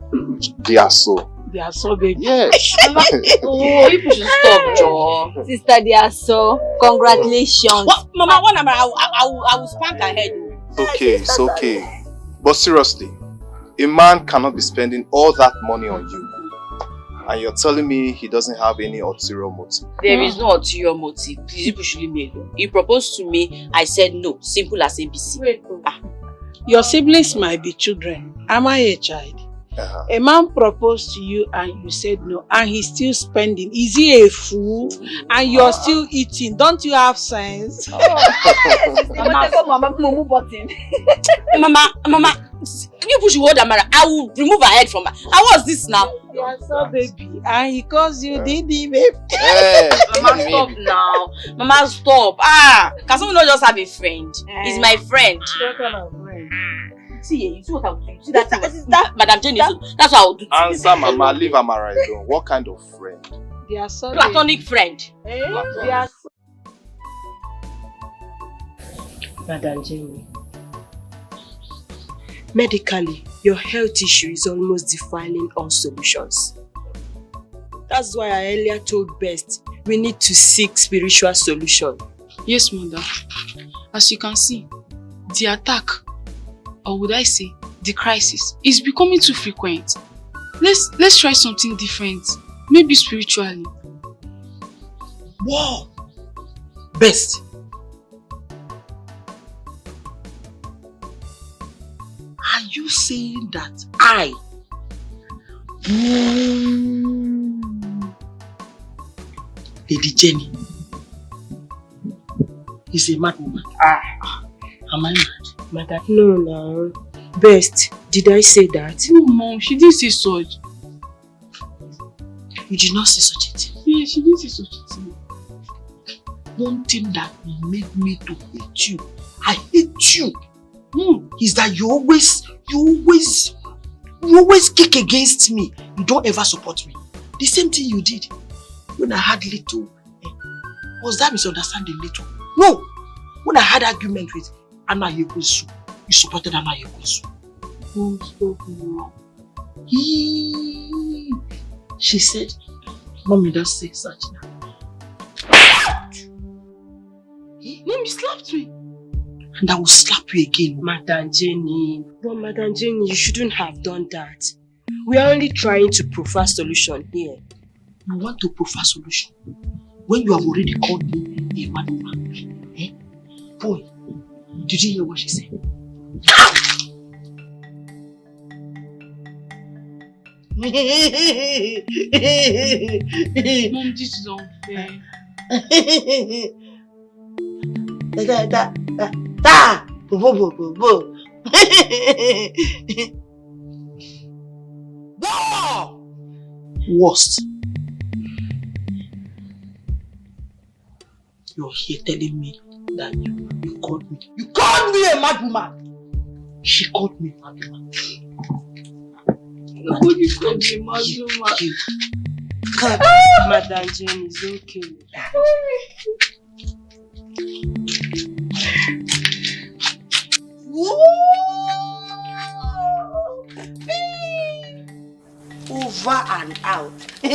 Diaso. Diaso, baby. Yes. Oh, you should stop, Joe. Sister Diaso, congratulations. What? Mama, I will spank her head. It's okay. But seriously, a man cannot be spending all that money on you. And you're telling me he doesn't have any ulterior motive? There is no ulterior motive. Please, you should leave me alone. He proposed to me. I said no. Simple as ABC. Wait. Your siblings might be children. Am I a child? A man proposed to you and you said no, and he's still spending. Is he a fool? And you're still eating. Don't you have sense? Mama, you push your Amara. I will remove her head from her. How was this now? Yes, baby. And he calls you Didi, baby. Mama, stop now. Mama, stop. Can someone not just have a friend? He's my friend. What kind of friend? See what I'll do. See that Madam Jenny. That's what I'll do. Answer, Mama. Leave Amara alone. What kind of friend? They are so platonic friend. They are so... Madam Jenny, medically, your health issue is almost defiling all solutions. That's why I earlier told Best we need to seek spiritual solution. Yes, Mother. As you can see, the attack, or would I say, the crisis, is becoming too frequent. Let's try something different. Maybe spiritually. Wow! Best. Are you saying that Lady Jenny is a mad woman? Am I mad? Mother, no. Best, did I say that? No, Mom, she didn't say such. You did not say such a thing? Yeah, she didn't say such a thing. One thing that will make me to hate you, I hate you, is that you always kick against me. You don't ever support me. The same thing you did when I had little. Was that misunderstanding little? No. When I had argument with Anna Yekosu, you supported Anna Yekosu. She said, Mommy, don't say such now. Mommy slapped me. And I will slap you again. Madam Jenny. But Madam Jenny, you shouldn't have done that. We are only trying to provide solution here. You want to provide solution when you have already called me a mad woman? Eh? Boy, did you hear what she said? Mom, this is unfair. Worst. You're here telling me that you called me. You called me a mad woman. She called me a mad woman. Nobody called me a mad woman. Madam Jane is okay. Over and out. Do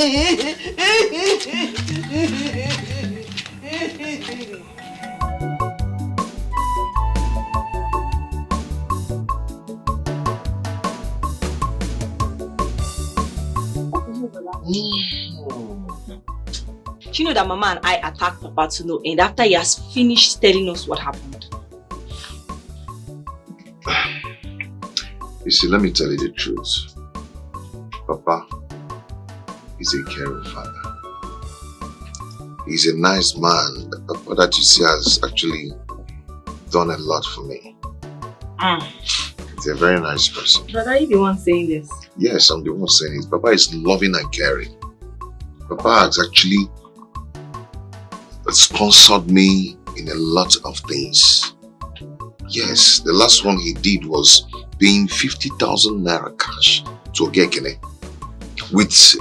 you know that Mama and I attacked Papa to no end after he has finished telling us what happened? You see, let me tell you the truth. Papa is a caring father. He's a nice man. Papa that you see has actually done a lot for me. He's a very nice person. But are you the one saying this? Yes, I'm the one saying it. Papa is loving and caring. Papa has actually sponsored me in a lot of things. Yes, the last one he did was paying 50,000 naira cash to Ogekene with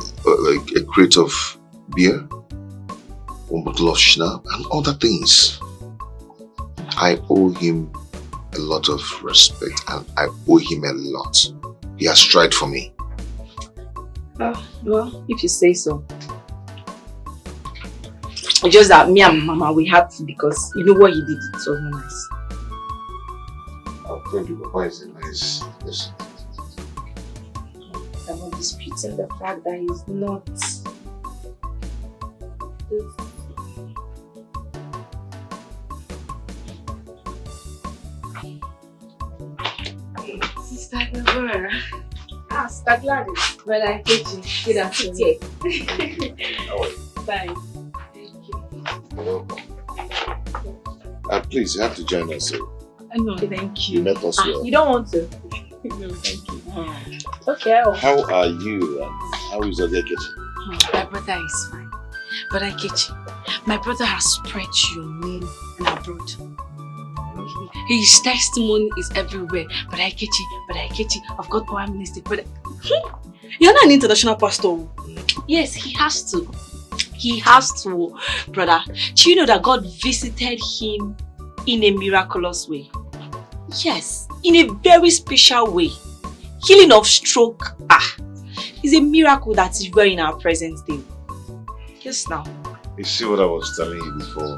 a crate of beer, one bottle of schnapps, and other things. I owe him a lot of respect and I owe him a lot. He has tried for me. Well, if you say so. It's just that me and Mama, we had to, because you know what he did, it was not nice. I'll tell you, Papa is a nice person. I'm not disputing the fact that he's not. Sister Deborah. Sister Gladys. Well, I get you. Good afternoon. How are you? Fine. You're welcome. Please, you have to join us. No, thank you. You met us well. You don't want to? No, thank you. Okay. How are you and how is Ogekene? My brother is fine. But I get you. My brother has spread your name and abroad. His testimony is everywhere. But I get you. I've got Prime Minister. But you're not an international pastor. Yes, he has to. He has to, brother. Do you know that God visited him in a miraculous way? Yes, in a very special way. Healing of stroke. It's a miracle that is rare in our present day. Yes, now. You see what I was telling you before?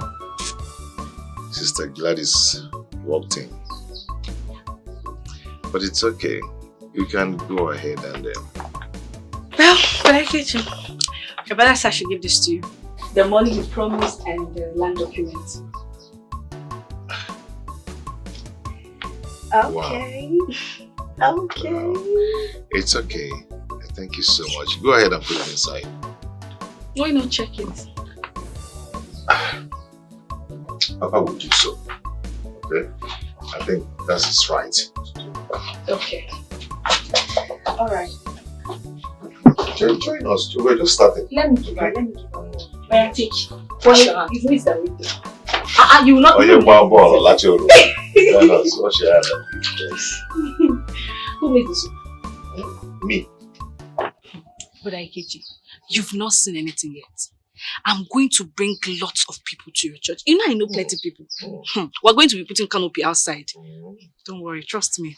Sister Gladys walked in. But it's okay. You can go ahead and Well, but I get you. Your brother said I should give this to you. The money you promised and the land documents. Okay. Wow. Okay. It's okay. Thank you so much. Go ahead and put it inside. Why not check it? Papa will do so. Okay? I think that's his right. Okay. Alright. Join us. We're just starting. Let me give her. Where take wash your hand. It's that way. You will not. Oh, you're one ball. Let your room. Join us. Wash your hand. Yes. Who made this? Me. But Ikechi, you've not seen anything yet. I'm going to bring lots of people to your church. You know I know plenty of people. We're going to be putting canopy outside. Don't worry, trust me.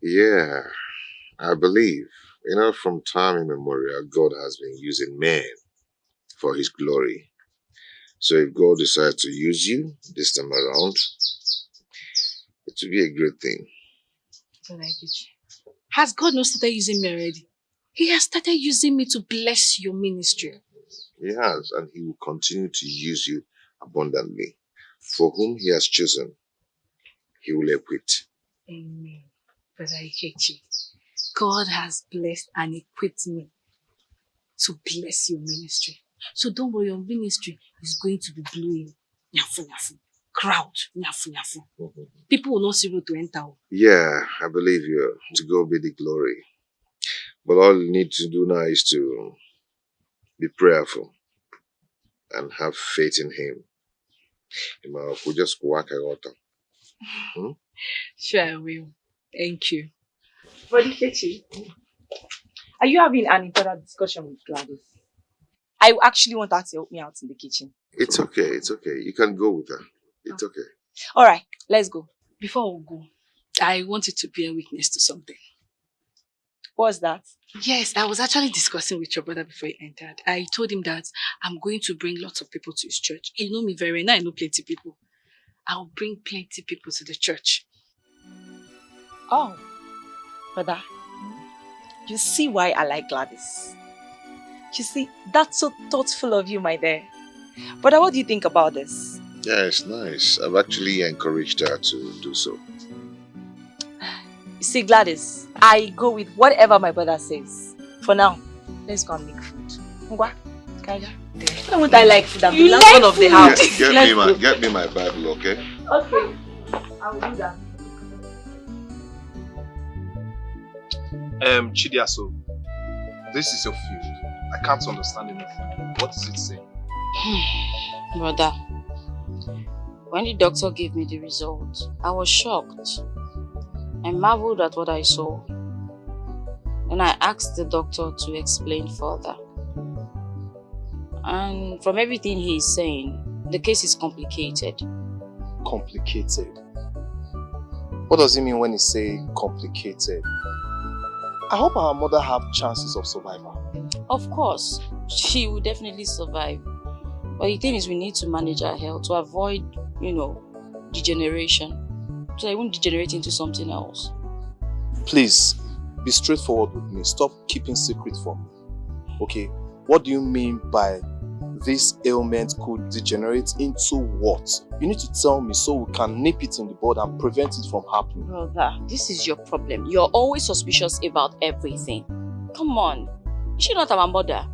Yeah, I believe. You know, from time immemorial, God has been using men for his glory. So if God decides to use you this time around, it will be a great thing. But Ikechi, Has God not started using me already? He has started using me to bless your ministry. He has, and he will continue to use you abundantly. For whom he has chosen, he will equip. Amen. Brother Ikechi, God has blessed and equipped me to bless your ministry. So don't worry, your ministry is going to be blowing. Nyafu, nyafu. Crowd. Nyafu, nyafu. People will not see road to enter. Yeah, I believe you. To God be the glory. But all you need to do now is to be prayerful and have faith in him. We'll just work out. Sure, I will. Thank you. But Ikechi, are you having an important discussion with Gladys? I actually want her to help me out in the kitchen. It's okay, it's okay. You can go with her. It's okay. Alright, let's go. Before we go, I wanted to bear witness to something. What's that? Yes, I was actually discussing with your brother before he entered. I told him that I'm going to bring lots of people to his church. You know me very well. I know plenty of people. I'll bring plenty of people to the church. Oh, brother, you see why I like Gladys. You see, that's so thoughtful of you, my dear. Brother, what do you think about this? Yeah, it's nice. I've actually encouraged her to do so. You see, Gladys, I go with whatever my brother says. For now, let's go and make food. Ngwa, Kaja. Why won't I like food? I'm the last one of the house. Get me my Bible, okay? Okay, I will do that. Chidiaso, this is your field. I can't understand anything. What does it say? Brother, when the doctor gave me the result, I was shocked. I marveled at what I saw. And I asked the doctor to explain further. And from everything he is saying, the case is complicated. Complicated? What does he mean when he say complicated? I hope our mother have chances of survival. Of course, she will definitely survive. But the thing is, we need to manage our health to avoid, degeneration. So I won't degenerate into something else. Please, be straightforward with me. Stop keeping secret from me. Okay? What do you mean by this ailment could degenerate into what? You need to tell me so we can nip it in the bud and prevent it from happening. Brother, this is your problem. You're always suspicious about everything. Come on. Is she not our mother?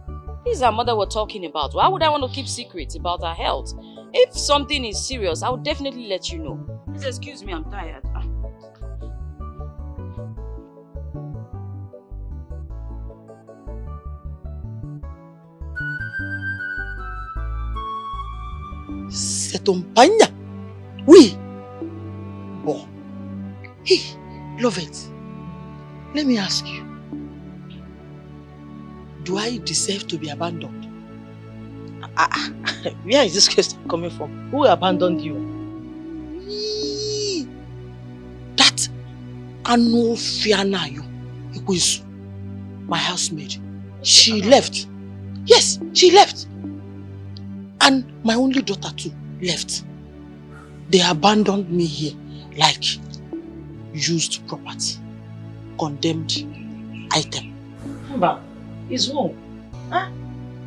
This is our mother we're talking about. Why would I want to keep secrets about her health? If something is serious, I would definitely let you know. Please excuse me, I'm tired. Setompanya. Oui. Bon. Hey, love it. Let me ask you. Do I deserve to be abandoned? Where is this question coming from? Who abandoned you? That Anofianayo, Ikwesu, my housemaid. She left. Yes, she left. And my only daughter too left. They abandoned me here like used property, condemned item. Mba, it's wrong. Huh?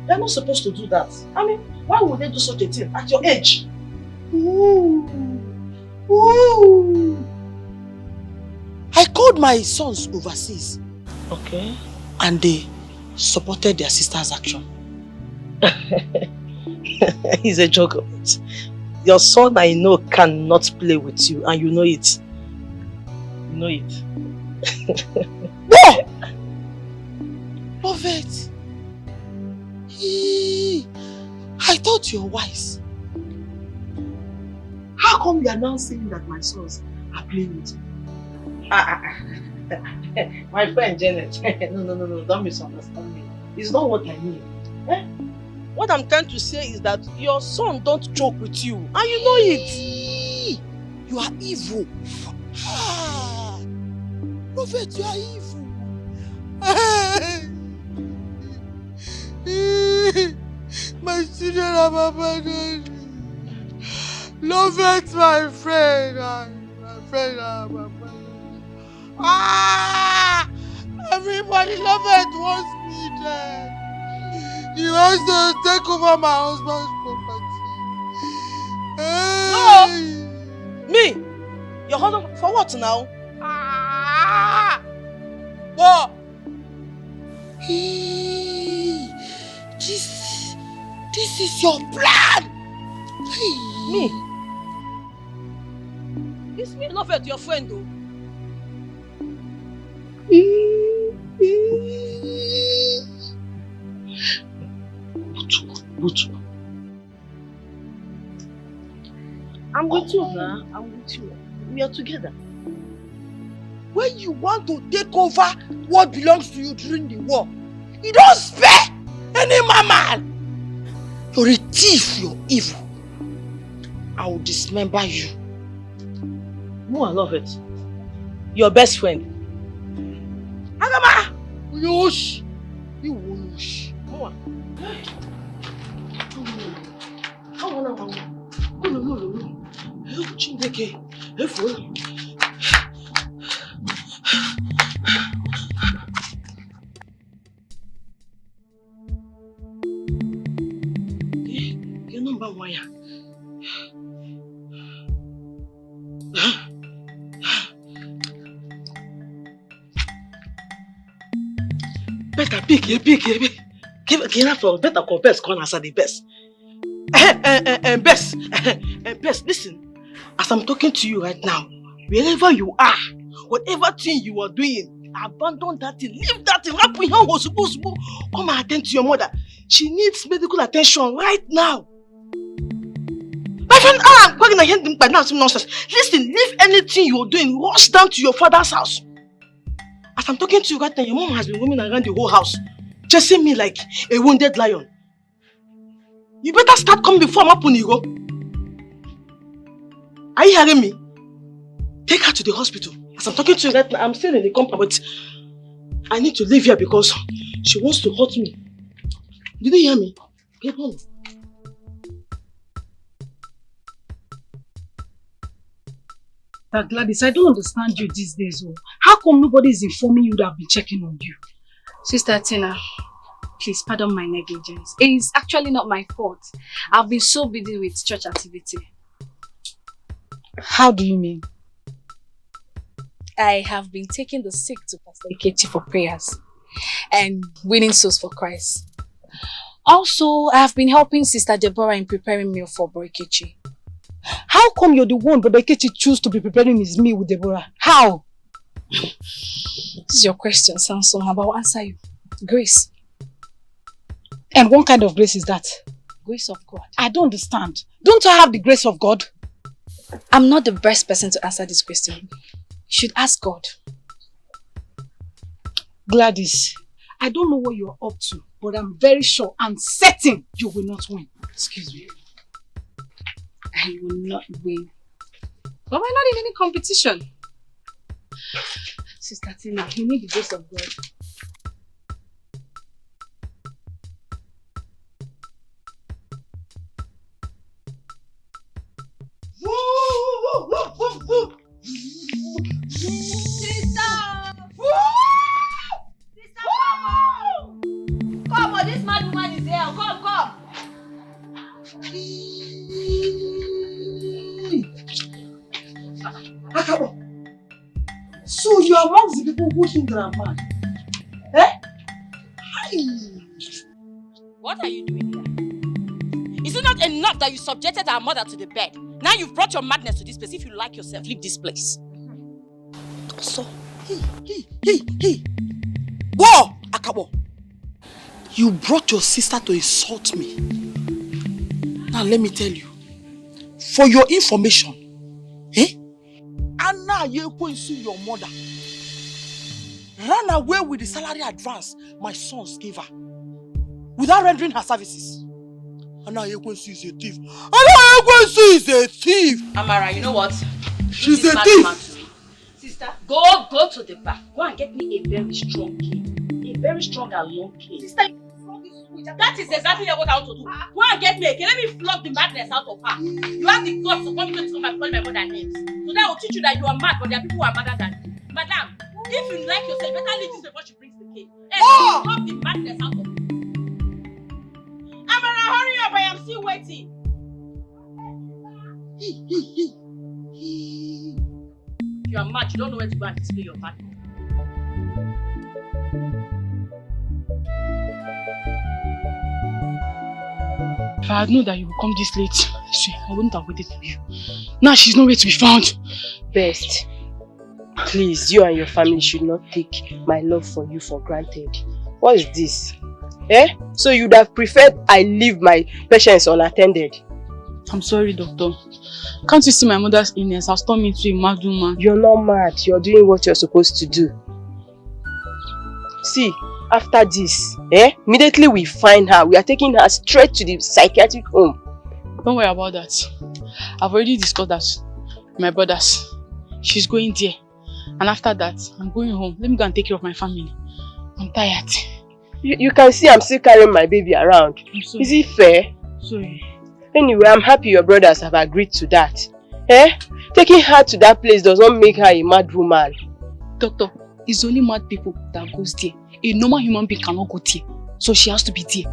They're not supposed to do that. I mean, why would they do such a thing at your age? Ooh. Ooh. I called my sons overseas. Okay. And they supported their sister's action. He's a joke of it. Your son, I know, cannot play with you, and you know it. You know it. Whoa! Love it. I thought you were wise. How come you are now saying that my sons are playing with you? My friend Janet, no, don't misunderstand me. It's not what I mean. Eh? What I'm trying to say is that your son don't joke with you, and you know it. You are evil. Prophet, you are evil. My children have abandoned me. Love it, my friend. My friend have abandoned me. Everybody love it wants me dead. He wants to take over my husband's property. No! Me? Your husband for what now? What? This is your plan. Me? It's me love it, your friend though. Butu. I'm with you now. I'm with you. We are together. When you want to take over what belongs to you during the war, you don't spare any mama. You're a thief, you're evil. I will dismember you. No, I love it. Your best friend. Agama! Yosh! You yosh. Come on. Dikeh. Your number one. Better pick. Give for better compare corners are the best. Best, listen. As I'm talking to you right now, wherever you are, whatever thing you are doing, abandon that thing, leave that thing. Come and attend to your mother. She needs medical attention right now. My friend, nonsense. Listen, leave anything you're doing, rush down to your father's house. As I'm talking to you right now, your mom has been roaming around the whole house, chasing me like a wounded lion. You better start coming before I'm up on you go. Are you hearing me? Take her to the hospital. As I'm talking to you right now, I'm still in the compound, but I need to leave here because she wants to hurt me. Did you hear me? Get home. Gladys, I don't understand you these days. Oh. How come nobody is informing you that I've been checking on you? Sister Tina, please pardon my negligence. It is actually not my fault. I've been so busy with church activity. How do you mean? I have been taking the sick to Pastor Ikechi for prayers and winning souls for Christ. Also, I have been helping Sister Deborah in preparing meal for Bro Ikechi. How come you're the one Brother Ikechi choose to be preparing his meal with Deborah? How? This is your question, Samson, but I'll answer you. Grace. And what kind of grace is that? Grace of God. I don't understand. Don't I have the grace of God? I'm not the best person to answer this question. You should ask God. Gladys, I don't know what you're up to, but I'm very sure and certain you will not win. Excuse me. I will not win. But we're not in any competition. Sister Tina, you need the grace of God. Come on, this mad woman is here. Come. So you are amongst the people who think that I'm mad? Eh? What are you doing here? Is it not enough that you subjected our mother to the bed? Now you've brought your madness to this place. If you like yourself, leave this place. So, hey. Whoa, Akabo. You brought your sister to insult me. Now let me tell you. For your information, Anna Yekwensu, your mother, ran away with the salary advance my sons gave her without rendering her services. Anna Yekwensu is a thief. Anna Yekwensu is a thief. Amara, you know what? She's a thief. Sister, go to the back. Go and get me a very strong cane. A very strong and long cane. Sister, that is exactly what I want to do. Go and get me a cane. Let me flog the madness out of her. You have the guts to come to come and call my mother names. So that will teach you that you are mad, but there are people who are madder than you. Madam, if you like yourself, better leave this before she brings the okay? Oh! Stop the madness out of me. Amara, hurry up, I am still waiting. If you are mad, you don't know where to go and display your partner. If I had known that you would come this late, I swear, I wouldn't have waited for you. Now she's nowhere to be found. Best, please, you and your family should not take my love for you for granted. What is this? Eh? So you'd have preferred I leave my patients unattended? I'm sorry, doctor. Can't you see my mother's illness has turned me into a mad woman? You're not mad. You're doing what you're supposed to do. See, after this, immediately we find her. We are taking her straight to the psychiatric home. Don't worry about that. I've already discussed that with my brothers. She's going there. And after that, I'm going home. Let me go and take care of my family. I'm tired. You can see I'm still carrying my baby around. Is it fair? Sorry. Anyway, I'm happy your brothers have agreed to that. Taking her to that place does not make her a mad woman. Doctor, it's only mad people that goes there. A normal human being cannot go there. So she has to be there.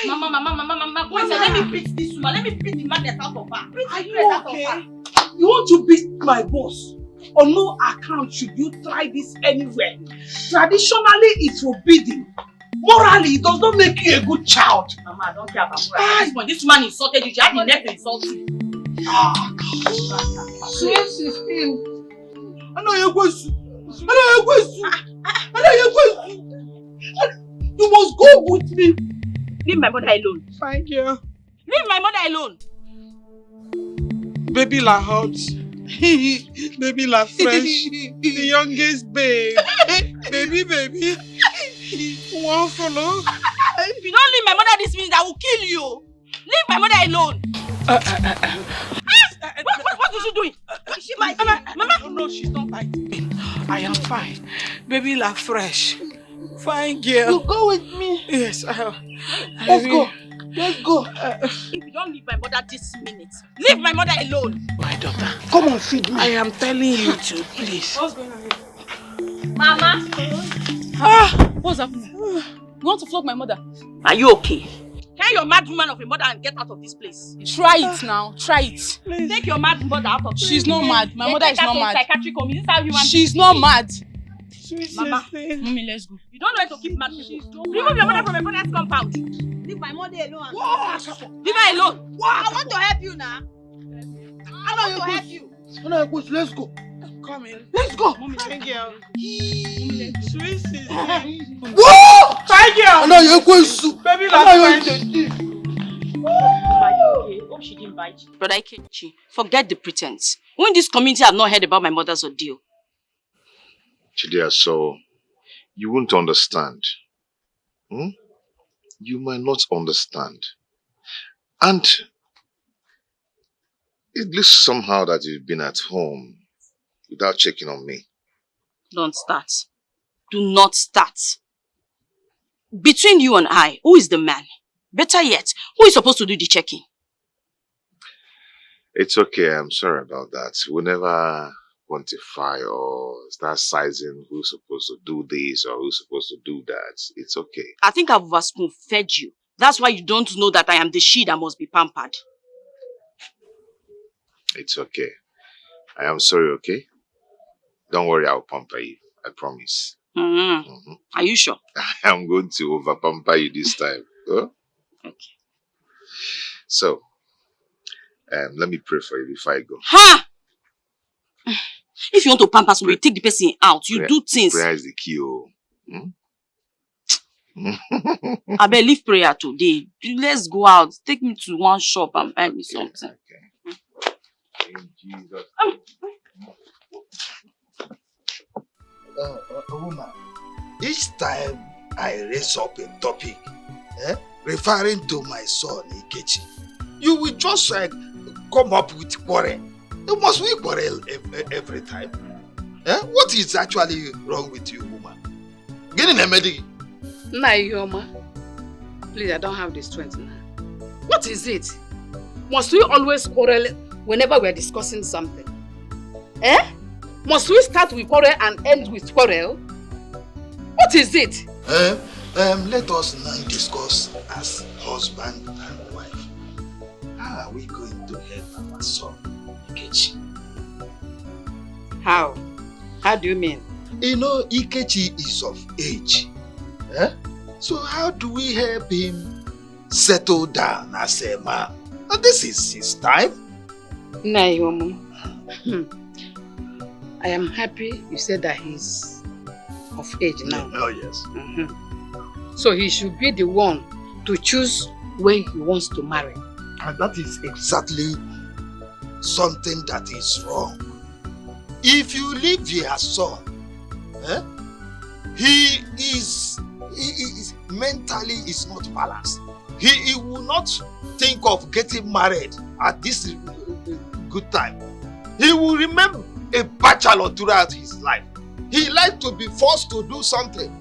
Mama, wait, let me beat this woman. Let me beat the madness out of her. Are you okay? You want to beat my boss? On no account should you try this anywhere. Traditionally, it's forbidden. Morally, it does not make you a good child. Mama, I don't care about moral. This woman insulted you. She had the nerve to insult you. You must go with me. Leave my mother alone. Fine, girl. Leave my mother alone. Baby la hot. Baby la fresh. The youngest babe. Baby. One follow. If you don't leave my mother this minute, I will kill you. Leave my mother alone. What is she doing? Is she biting? Mama? No, she's not biting me. I am fine. Baby la fresh. Fine girl. You go with me. Yes. Let's go. If you don't leave my mother this minute, leave my mother alone. My daughter. Come on, feed me. I am telling you to, please. What's going on? Mama? What's happening? You want to flog my mother? Are you okay? Carry your mad woman of a mother and get out of this place. Try it now. Try it. Please. Take your mad mother out of this place. She's not mad. My mother is not mad. Psychiatric home. Is this how you want? She's not mad. Mama, Mommy, let's go. You don't know how to keep mad people. Remove your mother from my mother's compound. Leave my mother alone. Leave her alone. I want to help you now. I want to help you. Let's go. Come in. Let's go. Mommy, thank you. Sweet sister. Whoa! Thank you. I know you're going to. Baby, Hope she didn't bite you. Brother Ikechi, forget the pretense. Who in this community have not heard about my mother's ordeal? Chidia, so you won't understand. You might not understand. And it looks somehow that you've been at home without checking on me. Don't start. Do not start. Between you and I, who is the man? Better yet, who is supposed to do the checking? It's okay, I'm sorry about that. We'll never quantify or start sizing who's supposed to do this or who's supposed to do that. It's okay. I think I've spoon-fed you. That's why you don't know that I am the she that must be pampered. It's okay. I am sorry, okay? Don't worry, I'll pamper you. I promise. Are you sure? I'm going to over-pamper you this time. Huh? Okay. So, let me pray for you before I go. Ha! If you want to pamper somebody, take the person out. You do things. Prayer is the key, oh. I better leave prayer today. Let's go out. Take me to one shop and buy me something. Okay. In Jesus. Woman, each time I raise up a topic referring to my son Ikechi, you will just come up with quarrel. Must we quarrel every time? What is actually wrong with you, woman? Get in a medic. Naioma, please, I don't have the strength now. What is it? Must we always quarrel whenever we are discussing something? Eh? Must we start with quarrel and end with quarrel? What is it? Let us now discuss as husband and wife. How are we going to help our son, Ikechi? How? How do you mean? You know, Ikechi is of age. So how do we help him settle down as a man? And this is his time. Naomi, I am happy you said that he's of age now. Oh, yes. So he should be the one to choose when he wants to marry. And that is exactly something that is wrong. If you leave your son, he is mentally is not balanced. He will not think of getting married at this good time. He will remain a bachelor throughout his life. He likes to be forced to do something.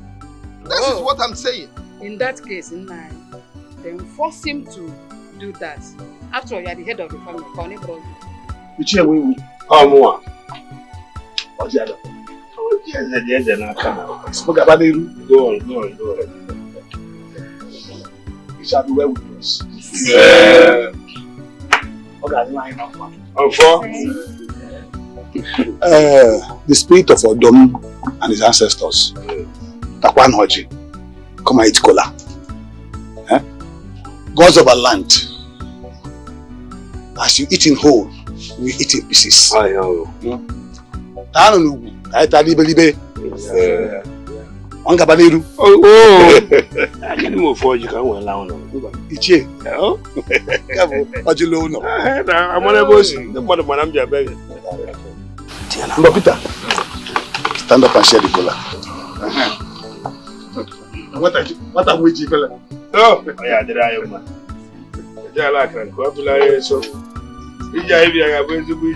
That is what I'm saying. In that case, then force him to do that. After all, you are the head of the family. Go on. You shall be well with us. The spirit of Odom and his ancestors, Takwan Hoji, come and eat kola. Gods of our land, as you eat in whole, we eat in pieces. I know. Ongabaniru. Oh. I can't move forward. You can't wear down. Ichie. Oh. Ojulo no. I'm on a boss. The mother man I'm just begging. Peter, stand up and share the cola. What am we fella? Oh, yeah, the I am. Jala can copula so. Ija heavy I am going to be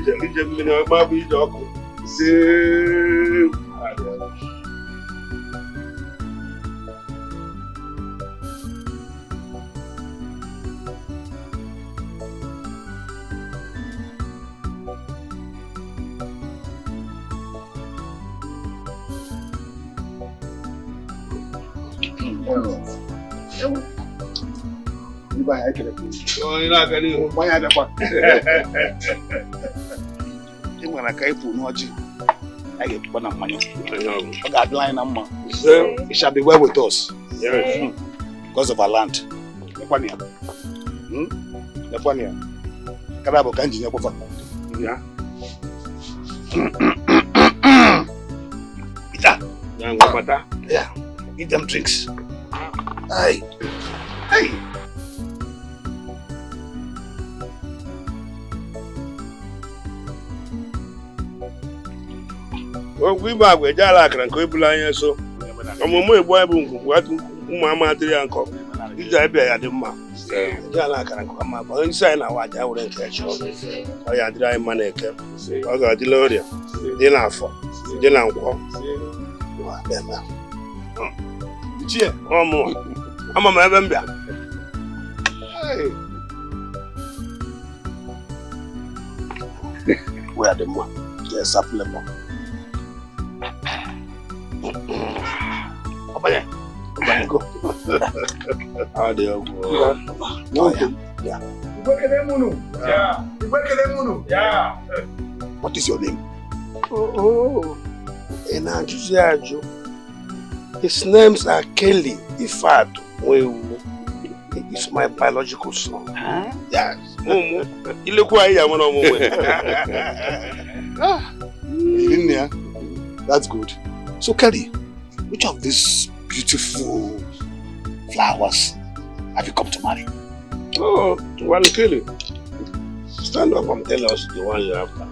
It shall be well with us. Yes. Because of our land. Yeah. Eat them drinks. Hey. Well, we back with Jala can copula so. I'm a more boy boom. What Mamma did uncle? Is I be at the ma. Jala can come up inside now. I wouldn't catch you. I had dry money. I got the Loria. Dinner for dinner. Cheer. One more. I'm a member. Hey. Where are the man? Yes, supplement. Go. How do you go? Yeah. Yeah. What is your name? Oh. And his names are Kelly Ifad. It's my biological son. Huh? Yes. You look why I am on in there. That's good. So Kelly, which of these beautiful flowers have you come to marry? Oh, well, Kelly. Stand up and tell us the one you're after.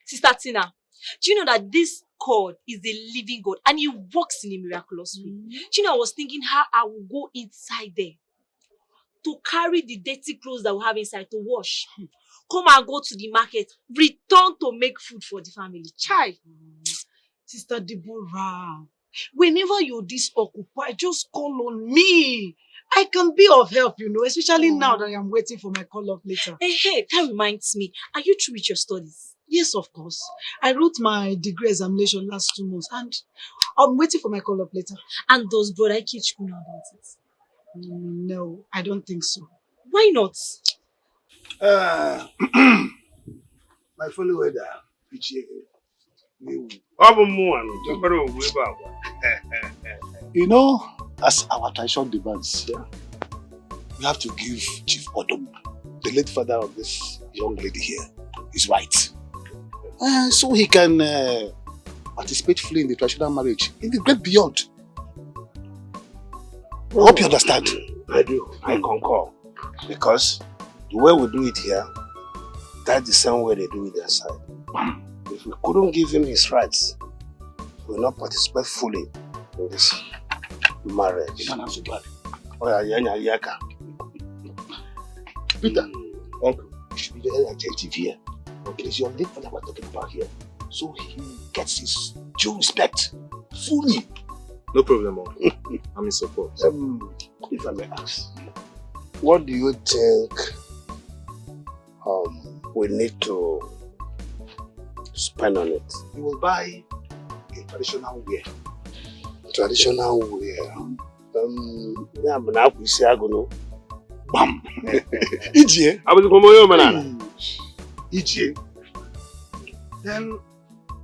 Sister Tina, do you know that this God is a living God and he works in a miraculous way. You know, I was thinking how I will go inside there to carry the dirty clothes that we have inside to wash. Come and go to the market, return to make food for the family. Child. Sister Deborah, whenever you're disoccupied, just call on me. I can be of help, you know, especially now that I am waiting for my call-up later. Hey, that reminds me. Are you through with your studies? Yes, of course. I wrote my degree examination last 2 months and I'm waiting for my call-up later. And does Brother Ikechukwu know about it? No, I don't think so. Why not? My fellow weather, you know, as our tradition demands, we have to give Chief Odom, the late father of this young lady here, his right. So he can participate fully in the traditional marriage in the great beyond. I hope you understand. I do. I concur. Because the way we do it here, that's the same way they do it their side. If we couldn't give him his rights, we will not participate fully in this marriage. Oh, yeah. Peter, uncle, you should be very attentive here. It is your late father we're talking about here. So he gets his due respect fully. No problem, uncle. I'm in support. If I may ask, what do you think we need to spend on it? You will buy a traditional wear. Traditional wear? Yeah, but now we see I go no. Bam! Ije? I was going to Ije. Then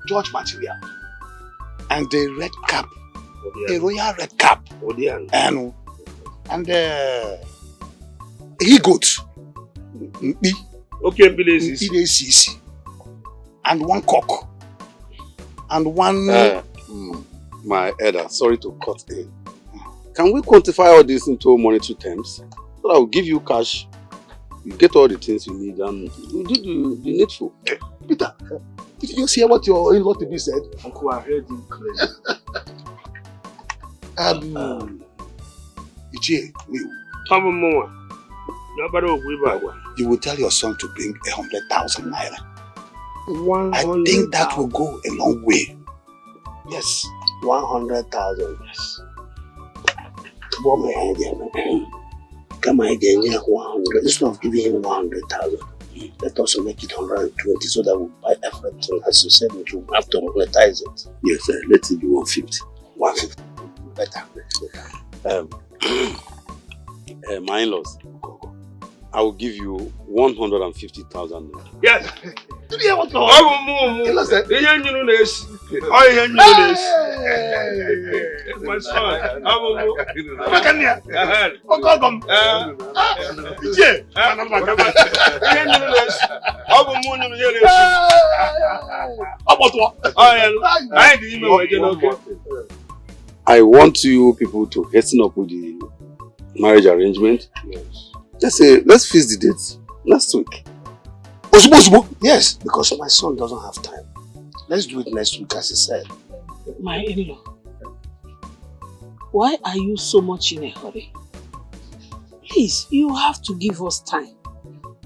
George material. And the red cap. A royal red cap. And he goat. Okay, Billy. And one cock. And one... my elder, sorry to cut in. Can we quantify all this into monetary terms? So that I will give you cash, you get all the things you need, and you do the needful. Peter, did you just hear what your in-law to be said? Uncle, I heard him clearly. You will tell your son to bring 100,000 naira. I think that will go a long way. Yes, 100,000. Yes. What my idea, man? Come again, 100. Instead of giving him 100,000, let us make it 120 so that we buy everything. As you said, we will have to monetize it. Yes, let it be 150. 150. Better. My in-laws, I will give you 150,000. Yes. Did you hear what my son. I want you people to hasten up with the marriage arrangement. Yes. Let's fix the date next week. Yes, because my son doesn't have time. Let's do it next week, as he said. My in-law, why are you so much in a hurry? Please, you have to give us time.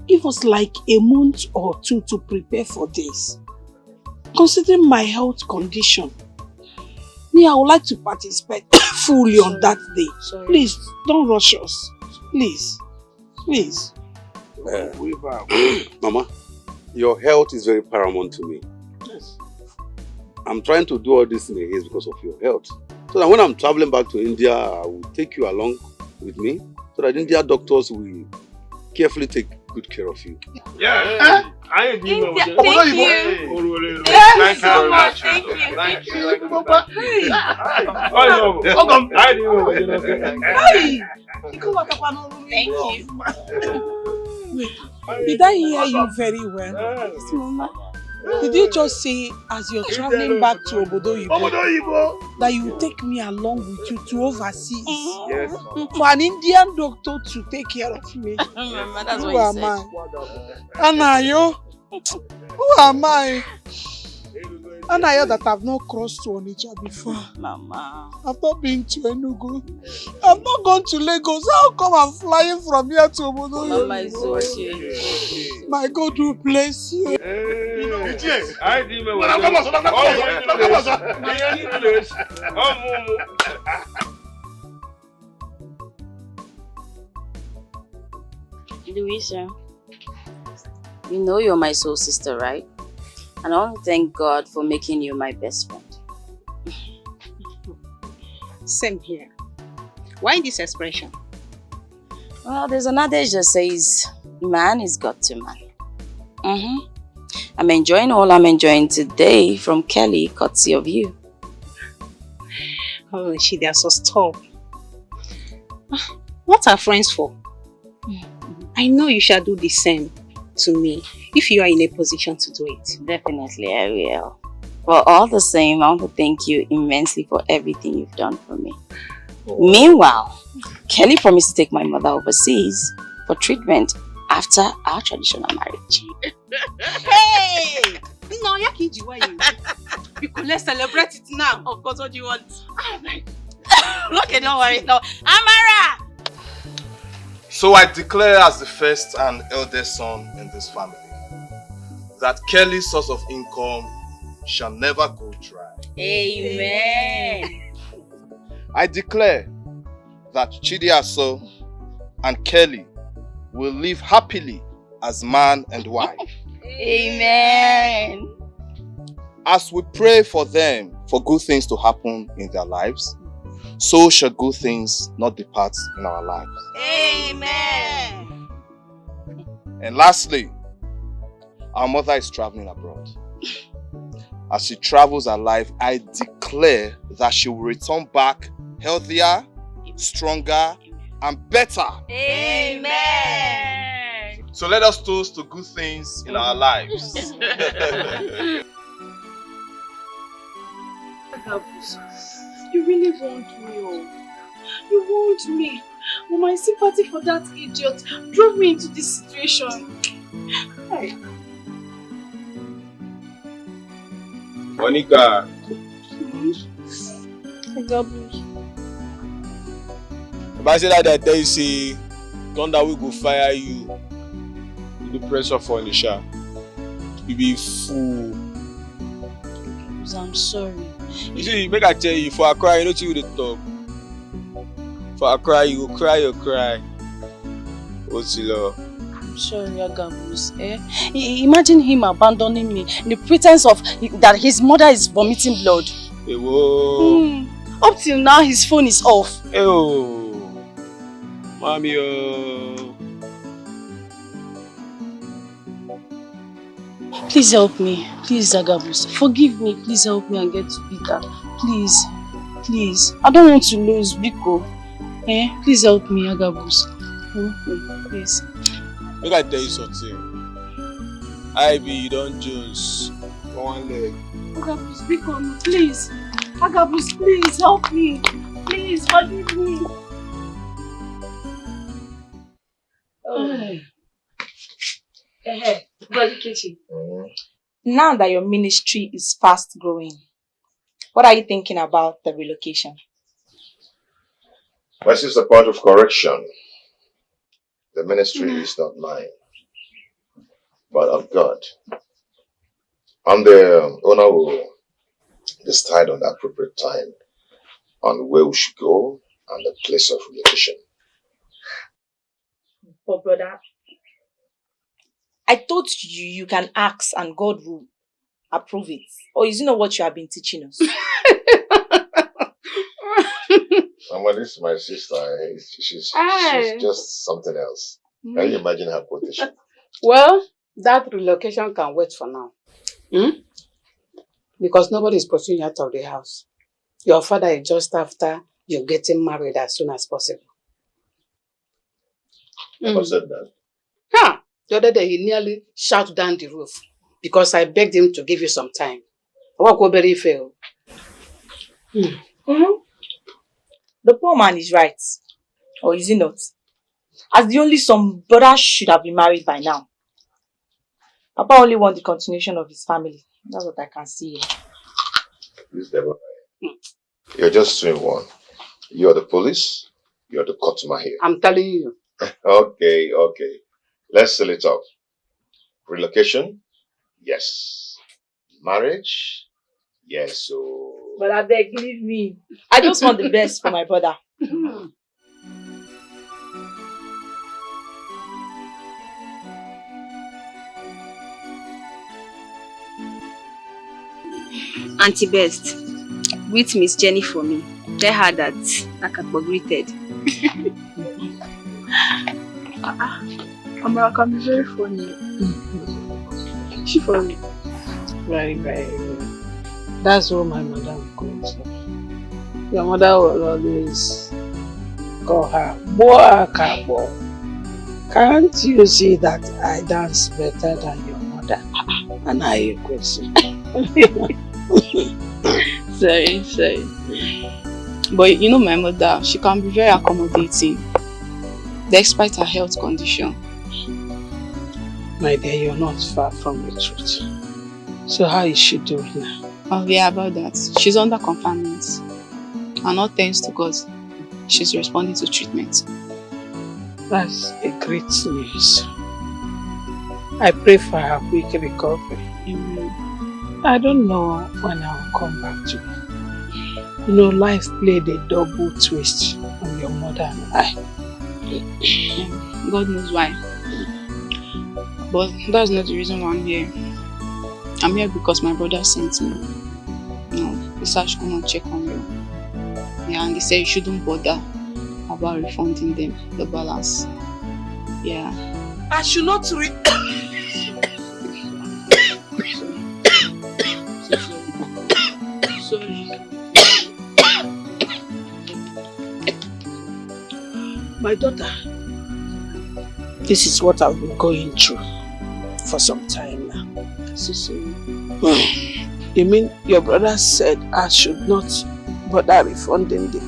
Give us like a month or two to prepare for this. Considering my health condition, I would like to participate fully on that day. Sorry. Please, don't rush us. Please. Please. Mama, your health is very paramount to me. Yes. I'm trying to do all this in a haste because of your health. So that when I'm traveling back to India, I will take you along with me so that India doctors will carefully take good care of you. Yeah. I agree. Thank you. Thank you so much. Thank you. Thank you. Wait, did I hear you very well? Yes, Mama. Did you just say, as you're traveling back to Obodo Yibo, that you take me along with you to overseas? Yes. For an Indian doctor to take care of me? Mama, that's Who what am you said. I? Anayo? Who am I? And I heard that I've not crossed to Onitsha before. Mama. I've not been to Enugu. I've not gone to Lagos. How come I'm flying from here to Obodo? Mama is okay. My God will bless you. I didn't Louisa, you know you're my soul sister, right? And I want to thank God for making you my best friend. Same here. Why this expression? Well, there's an adage that says, man is God to man. I'm enjoying all I'm enjoying today from Kelly, courtesy of you. Oh, they're so stop. What are friends for? I know you shall do the same to me if you are in a position to do it. Definitely, I will. Well, all the same, I want to thank you immensely for everything you've done for me. Oh. Meanwhile, Kelly promised to take my mother overseas for treatment after our traditional marriage. Hey! No, because let's celebrate it now. Of course, what do you want? Okay, don't worry. No, Amara! So I declare as the first and eldest son in this family that Kelly's source of income shall never go dry. Amen. I declare that Chidiaso and Kelly will live happily as man and wife. Amen. As we pray for them for good things to happen in their lives, so shall good things not depart in our lives. Amen. And lastly, our mother is traveling abroad. As she travels her life, I declare that she will return back healthier, stronger, and better. Amen. So let us toast to good things in our lives. You really want me, oh. You want me. But my sympathy for that idiot drove me into this situation. Hey. Monica. If I say that I tell you, say, Thunder will go fire you. You do pressure for Nisha. You be fool. I'm sorry. You see, make I tell you, for a cry, you know what you will talk. For a cry, you will cry, you cry. What's your love? I'm sorry, Agabus. Imagine him abandoning me in the pretense of that his mother is vomiting blood. Hey, whoa. Up till now, his phone is off. Hey, oh. Mommy, oh. Please help me. Please, Agabus. Forgive me. Please help me and get to Peter. Please. Please. I don't want to lose Biko. Please help me, Agabus. Help me, please. Make I tell you something. I be you don't Jones. For one leg. Agabus, Biko, please. Agabus, please help me. Please forgive me. Now that your ministry is fast growing, what are you thinking about the relocation? This is a point of correction. The ministry is not mine, but of God. And the owner will decide on the appropriate time on where we should go and the place of relocation. But brother, I thought you can ask and God will approve it. Or is it not what you have been teaching us? This is my sister. She's just something else. Can you imagine her quotation? Well, that relocation can wait for now. Because nobody is pursuing you out of the house. Your father is just after you getting married as soon as possible. Never said that. Huh. The other day he nearly shot down the roof because I begged him to give you some time. What will very fail? The poor man is right. Or is he not? As the only son, brother should have been married by now. Papa only wants the continuation of his family. That's what I can see here. This Deborah. You're just doing one. You're the police. You're the customer here. I'm telling you. Okay. Let's sell it up. Relocation? Yes. Marriage? Yes. So. But I beg, leave me. I just want the best for my brother. Auntie Best, greet Miss Jenny for me. Tell her that Akakbo greeted. Amara can be very funny. She funny. Very, very good. That's what my mother would call her. Your mother will always call her Boa Kabo. Can't you see that I dance better than your mother? And I question. Sorry. But you know my mother, she can be very accommodating, despite her health condition. My dear, you're not far from the truth. So how is she doing now? Oh yeah, about that. She's under confinement. And all thanks to God, she's responding to treatment. That's a great news. I pray for her quick recovery. Amen. I don't know when I will come back to you. You know, life played a double twist on your mother and I. God knows why. But that's not the reason why I'm here. I'm here because my brother sent me. He said I should come and check on you. Yeah, and they said you shouldn't bother about refunding them the balance. Yeah. I should not My daughter, this is what I've been going through for some time now. So sorry. You mean your brother said I should not bother refunding the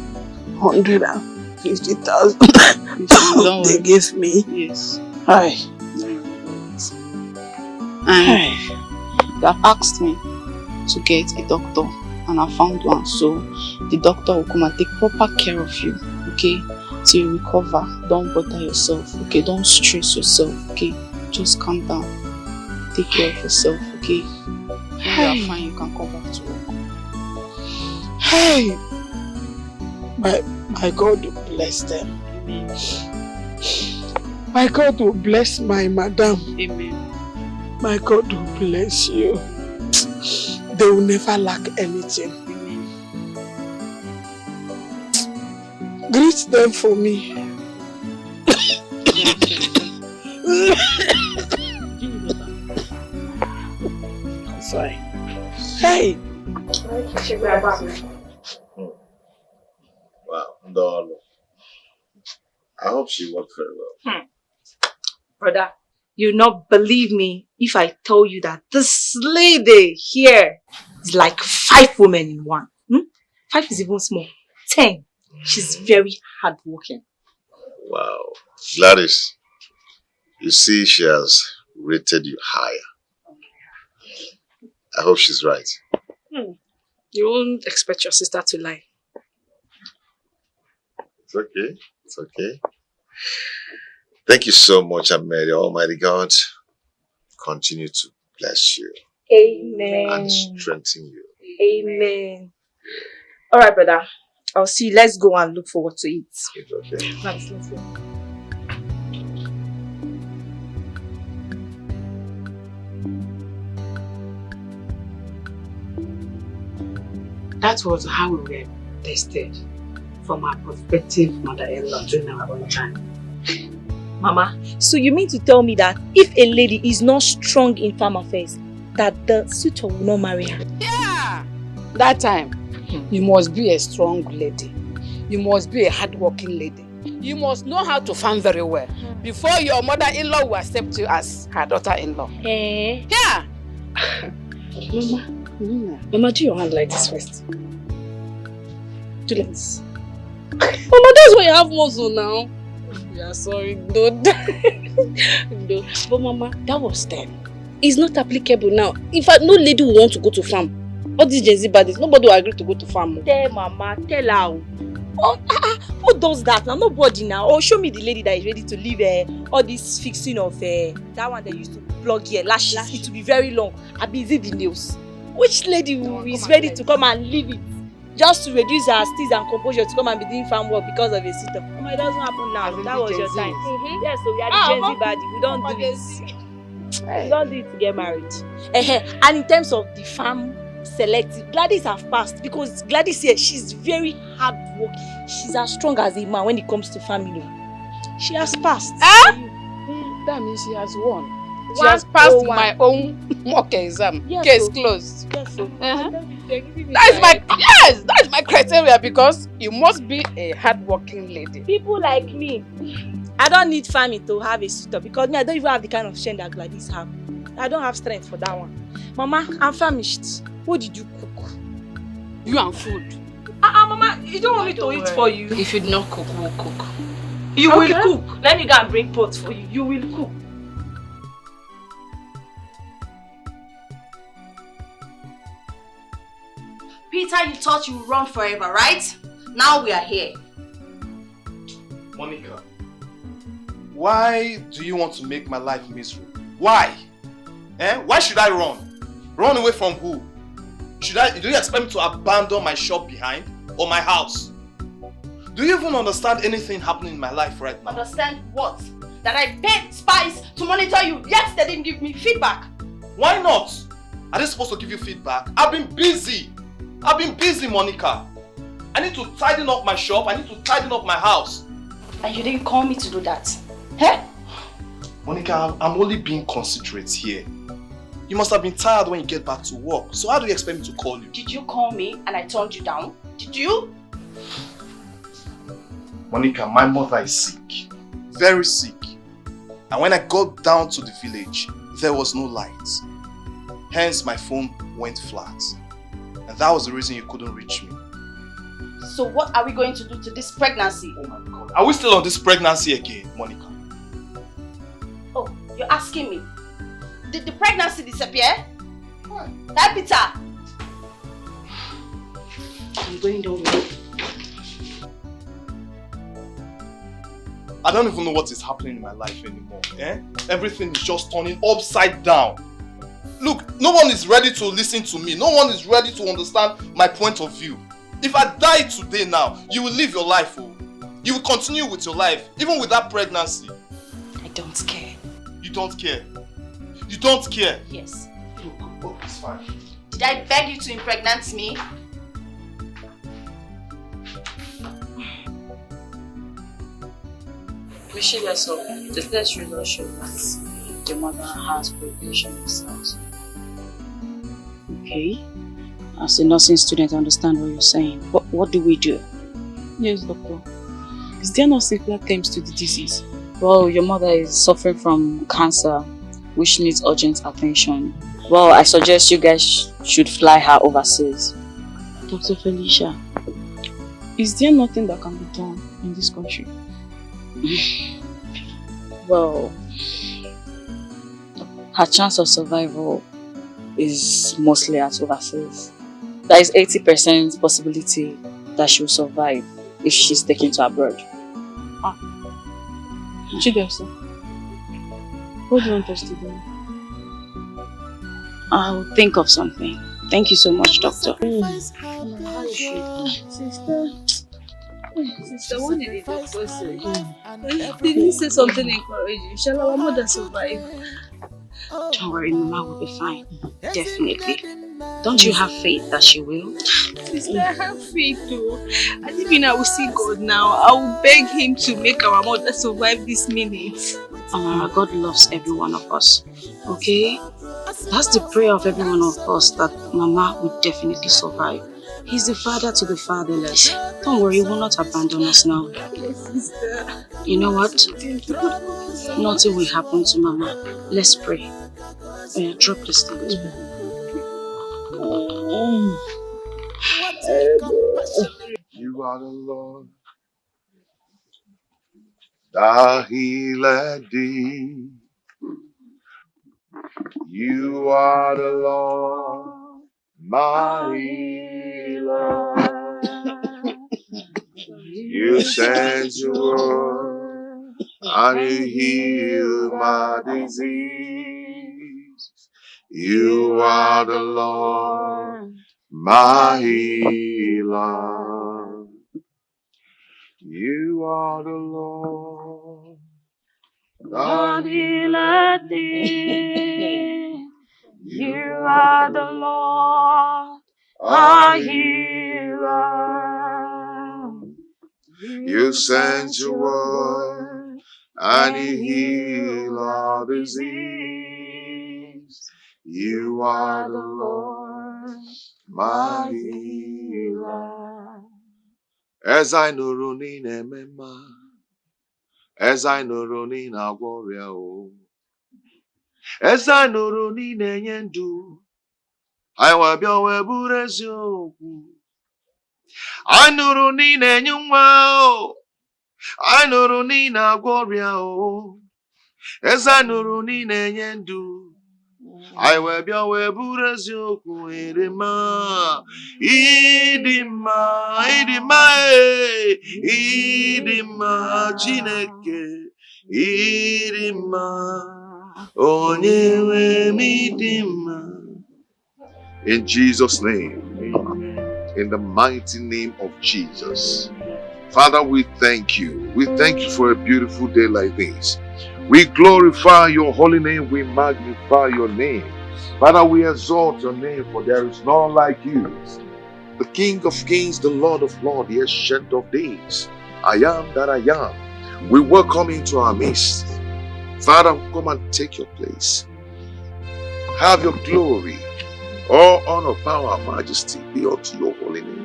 150,000 they gave me? Yes. Hi. And they have asked me to get a doctor, and I found one. So the doctor will come and take proper care of you, okay? Till you recover. Don't bother yourself, okay? Don't stress yourself, okay? Just calm down. Take care of yourself, okay? When you are fine, you can come back to work. Hey! My God will bless them. Amen. My God will bless my madam. Amen. My God will bless you. They will never lack anything. Amen. Greet them for me. Sorry. Hey! Wow, Ndolo. I hope she worked very well. Brother, you'll not believe me if I tell you that this lady here is like 5 women in one. 5 is even small. 10. She's very hardworking. Wow. Gladys, you see she has rated you higher. I hope she's right. You won't expect your sister to lie. It's okay. It's okay. Thank you so much, and may the Almighty God continue to bless you. Amen. And strengthen you. Amen. Alright, brother. I'll see you. Let's go and look for what to eat. It's okay. Let's go. That was how we were tested from our prospective mother-in-law during our own time. Mama, so you mean to tell me that if a lady is not strong in farm affairs, that the suitor will not marry her? Yeah! That time, you must be a strong lady. You must be a hard-working lady. You must know how to farm very well before your mother-in-law will accept you as her daughter-in-law. Eh? Yeah! Mama, do your hand like this first. Do like this. Mama, that's why you have muscle now. Yeah, sorry, dude. But Mama, that was then. It's not applicable now. In fact, no lady will want to go to farm. All these Gen Z baddies, nobody will agree to go to farm. Tell Mama, tell her. Who does that now? Nobody now. Or show me the lady that is ready to leave all this fixing of that one they used to plug here, lashes. It will be very long. I be the nails. Which lady is ready to come and leave it just to reduce her steeze and composure to come and be doing farm work because of a sit-up? It doesn't happen now. That was your time. Yes, so we are the Gen Z body. We don't do this. We don't do it to get married. And in terms of the farm selective, Gladys have passed because Gladys here, she's very hard work. She's as strong as a man when it comes to family. She has passed. That means she has won. She has passed my own mock exam. Yes, Case so. closed. Yes, so. That is my criteria because you must be a hardworking lady. People like me, I don't need farming to have a suitor because me, I don't even have the kind of strength that Gladys have. I don't have strength for that one. Mama, I'm famished. What did you cook? You and food. Mama, you don't want me to eat for you? If you do not cook, we'll cook. You will cook. Let me go and bring pots for you. You will cook. Peter, you thought you would run forever, right? Now we are here. Monica, why do you want to make my life miserable? Why? Why should I run? Run away from who? Do you expect me to abandon my shop behind or my house? Do you even understand anything happening in my life right now? Understand what? That I paid spies to monitor you, yet they didn't give me feedback. Why not? Are they supposed to give you feedback? I've been busy, Monica. I need to tidy up my shop, I need to tidy up my house. And you didn't call me to do that. Monica, I'm only being considerate here. You must have been tired when you get back to work. So how do you expect me to call you? Did you call me and I turned you down? Did you? Monica, my mother is sick. Very sick. And when I got down to the village, there was no light. Hence my phone went flat. And that was the reason you couldn't reach me. So what are we going to do to this pregnancy? Oh my God. Are we still on this pregnancy again, Monica? Oh, you're asking me? Did the pregnancy disappear? Hey, Peter! I'm going down with you. I don't even know what is happening in my life anymore. Everything is just turning upside down. Look, no one is ready to listen to me. No one is ready to understand my point of view. If I die today now, you will live your life. Oh. You will continue with your life, even with that pregnancy. I don't care. You don't care? You don't care? Yes. Look, it's fine. Did I beg you to impregnate me? Wishing yourself, the test result shows that the mother has preparation themselves. Okay. As a nursing student, I understand what you're saying. But what do we do? Yes, doctor. Is there no simpler terms to the disease? Well, your mother is suffering from cancer, which needs urgent attention. Well, I suggest you guys should fly her overseas. Dr. Felicia, is there nothing that can be done in this country? Well, her chance of survival is mostly at overseas. There is 80% possibility that she will survive if she's taken to abroad. Chidesa, what do you want us to do? I'll think of something. Thank you so much, doctor. Sister, what did the doctor say? Did he say something encouraging? Shall our mother survive? Don't worry, Mama will be fine. Definitely. Don't you have faith that she will? Sister, I have faith too. And even I will see God now. I will beg him to make our mother survive this minute. Amara, God loves every one of us. Okay? That's the prayer of every one of us, that Mama will definitely survive. He's the father to the fatherless. Don't worry, he will not abandon us now. Sister. You know what? Nothing will happen to Mama. Let's pray. Yeah, drop this thing. You are the Lord, the healer thee. You are the Lord, my healer. You sent your word and you healed my disease. You are the Lord, my healer. You are the Lord, God healeth thee. You are the Lord, our healer. You sent your word and you heal our disease. You are the Lord, my healer. As I know running emema, as I know running a warrior, as I know running enyendu, I will be a burezio. I know running enyumwa. I nụrụ na ị na-agwọ ọrịa o, eze nụrụ na ị na-enye ndụ, anyị wee bịa wee bụrụ eziokwu ịdịmma, ịdịmma, ịdịmma, ịdịmma Chineke, ịdịmma, onye nwe m ịdịmma. In Jesus' name, in the mighty name of Jesus. Father, we thank you. We thank you for a beautiful day like this. We glorify your holy name. We magnify your name. Father, we exalt your name, for there is none like you. The King of kings, the Lord of lords, the Ancient of days. I am that I am. We welcome into our midst. Father, come and take your place. Have your glory. All honor, power, majesty be unto your holy name.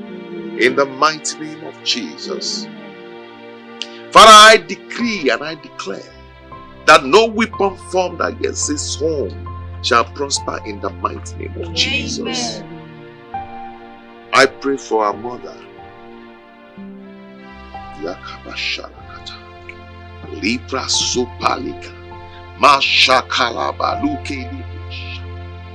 In the mighty name of Jesus. Father, I decree and I declare that no weapon formed against this home shall prosper in the mighty name of Jesus. I pray for our mother. Yakabashalakata. Libra Sopalika. Mashakalaba Lukelibush.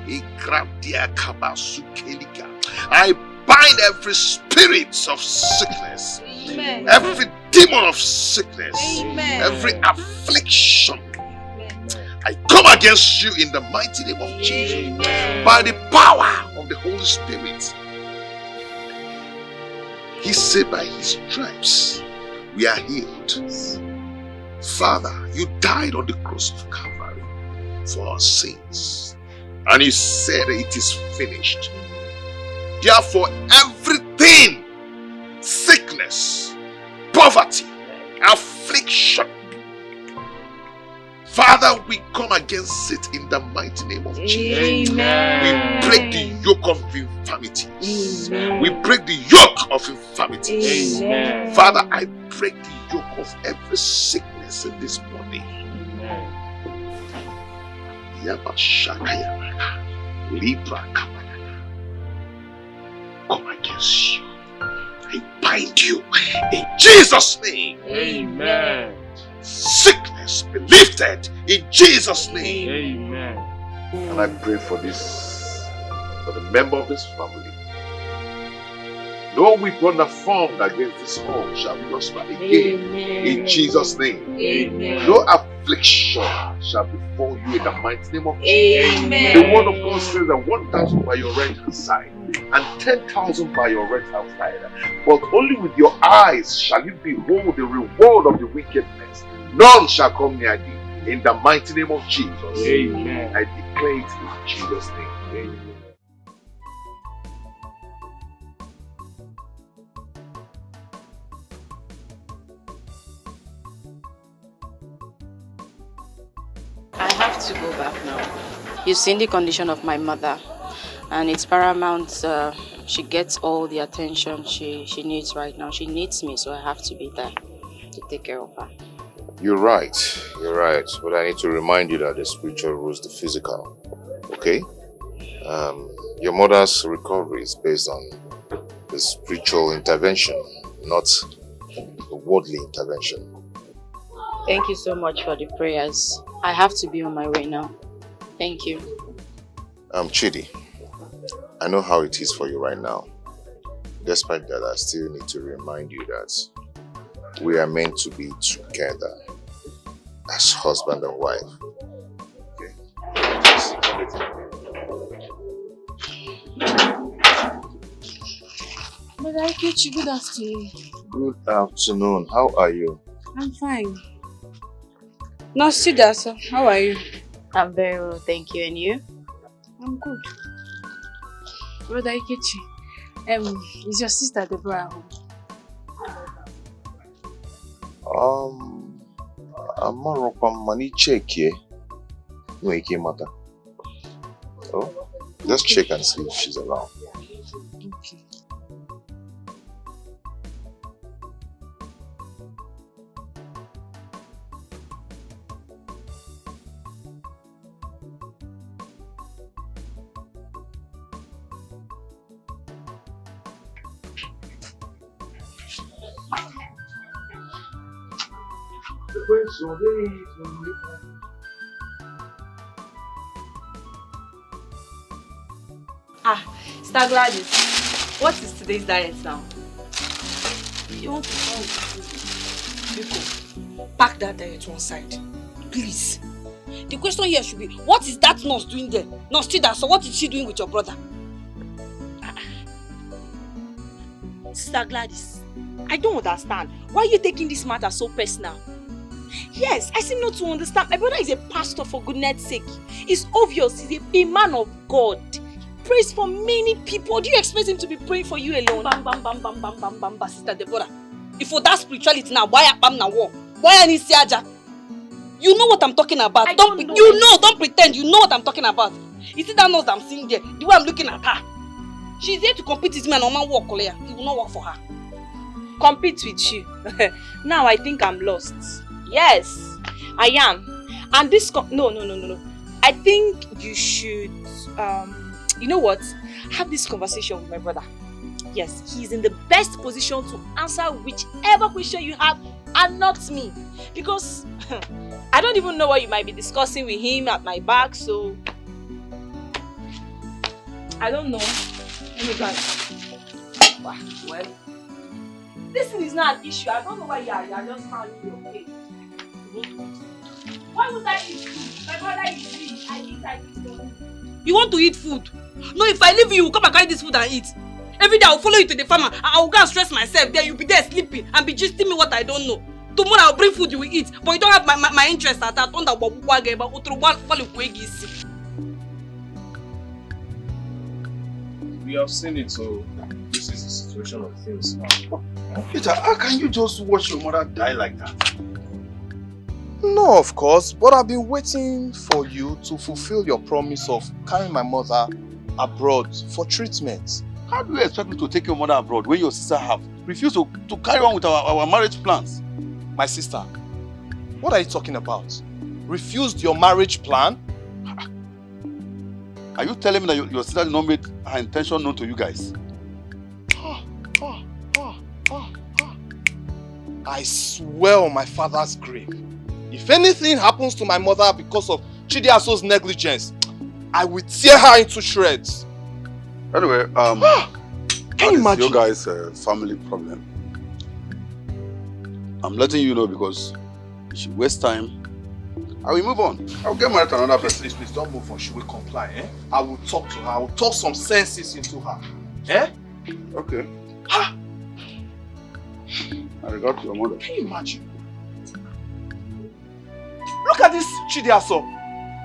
Ikradia Kabasukelika. I bind every spirit of sickness. Amen. Every demon of sickness. Amen. Every affliction. Amen. I come against you in the mighty name of Jesus. Amen. By the power of the Holy Spirit. He said by his stripes we are healed. Father, you died on the cross of Calvary for our sins. And you said it is finished. Therefore, everything, sickness, poverty, affliction, Father, we come against it in the mighty name of Jesus. Amen. We break the yoke of infirmities. Amen. We break the yoke of infirmities. Amen. Father, I break the yoke of every sickness in this body. Amen. Come against you. I bind you in Jesus' name. Amen. Sickness be lifted in Jesus' name. Amen. And I pray for this, for the member of this family. No weapon that formed against this home shall prosper again. Amen. In Jesus' name. Amen. No affliction shall befall you in the mighty name of Jesus. Amen. The word of God says that 1,000 by your right hand side and 10,000 by your right hand side, but only with your eyes shall you behold the reward of the wickedness. None shall come near thee. In the mighty name of Jesus. Amen. I declare it in Jesus' name. Amen. I have to go back now. You've seen the condition of my mother, and it's paramount she gets all the attention she needs right now. She needs me, so I have to be there to take care of her. You're right. But I need to remind you that the spiritual rules the physical. Okay? Your mother's recovery is based on the spiritual intervention, not the worldly intervention. Thank you so much for the prayers. I have to be on my way now. Thank you. Chidi, I know how it is for you right now. Despite that, I still need to remind you that we are meant to be together as husband and wife. Okay? Brother Ikechi, good afternoon. Good afternoon. How are you? I'm fine. No, Sidasa, how are you? I'm very well, thank you. And you? I'm good. Brother Ikechi, is your sister Deborah home? I'm more on money check here. No, it came matter. Oh, just check and see if she's around. Okay. Sister Gladys, what is today's diet now? You want to come with Pack that diet to one side. Please. The question here should be, what is that nurse doing there? Nurse Chida, so what is she doing with your brother? Sister Gladys, I don't understand. Why are you taking this matter so personal? Yes, I seem not to understand. My brother is a pastor, for goodness sake. It's obvious he's a man of God. He prays for many people. Do you expect him to be praying for you alone? Bam, bam, bam, bam, bam, bam, bam, bam, Sister Deborah. If for that spirituality now, why am now war? Why any siaja? You know what I'm talking about. Don't pretend. You know what I'm talking about. You see that nurse I'm seeing there? The way I'm looking at her. She's there to compete with me and Norman work, Kolea. It will not work for her. Compete with you? Now I think I'm lost. Yes, I am. And this no. I think you should you know what? Have this conversation with my brother. Yes, he's in the best position to answer whichever question you have and not me. Because I don't even know what you might be discussing with him at my back, so I don't know. Let me go. Well, this thing is not an issue. I don't know why you're just finding your way. Why would I eat food? My brother is free. I eat for him. You want to eat food? No, if I leave you, will come and carry this food and eat. Every day I will follow you to the farm and I will go and stress myself. There you'll be there sleeping and be gisting me what I don't know. Tomorrow I'll bring food you will eat, but you don't have my interest at that. We have seen it, so this is the situation of things now. Peter, how can you just watch your mother die like that? No, of course, but I've been waiting for you to fulfill your promise of carrying my mother abroad for treatment. How do you expect me to take your mother abroad when your sister have refused to carry on with our marriage plans? My sister, what are you talking about? Refused your marriage plan? Are you telling me that your sister did not make her intention known to you guys? I swear on my father's grave, if anything happens to my mother because of Chidiaso's negligence, I will tear her into shreds. Anyway, can you imagine? Your guys' family problem. I'm letting you know because if you waste time, I will move on. I'll get married to another person. Please, don't move on. She will comply, eh? I will talk to her. I will talk some senses into her. Eh? Okay. I regard to your mother. Can you imagine? Look at this Chidiaso.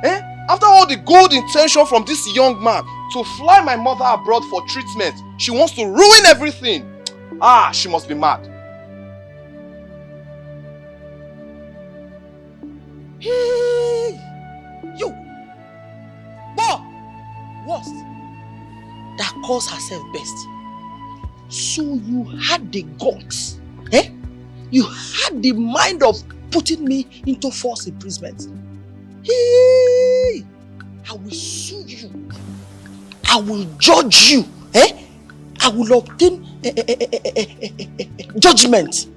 Eh? After all the good intention from this young man to fly my mother abroad for treatment, she wants to ruin everything. She must be mad. Hey! You! Boy! Worst. That calls herself best. So you had the guts, eh? You had the mind of putting me into false imprisonment. Hey! I will sue you. I will judge you, eh? I will obtain judgment.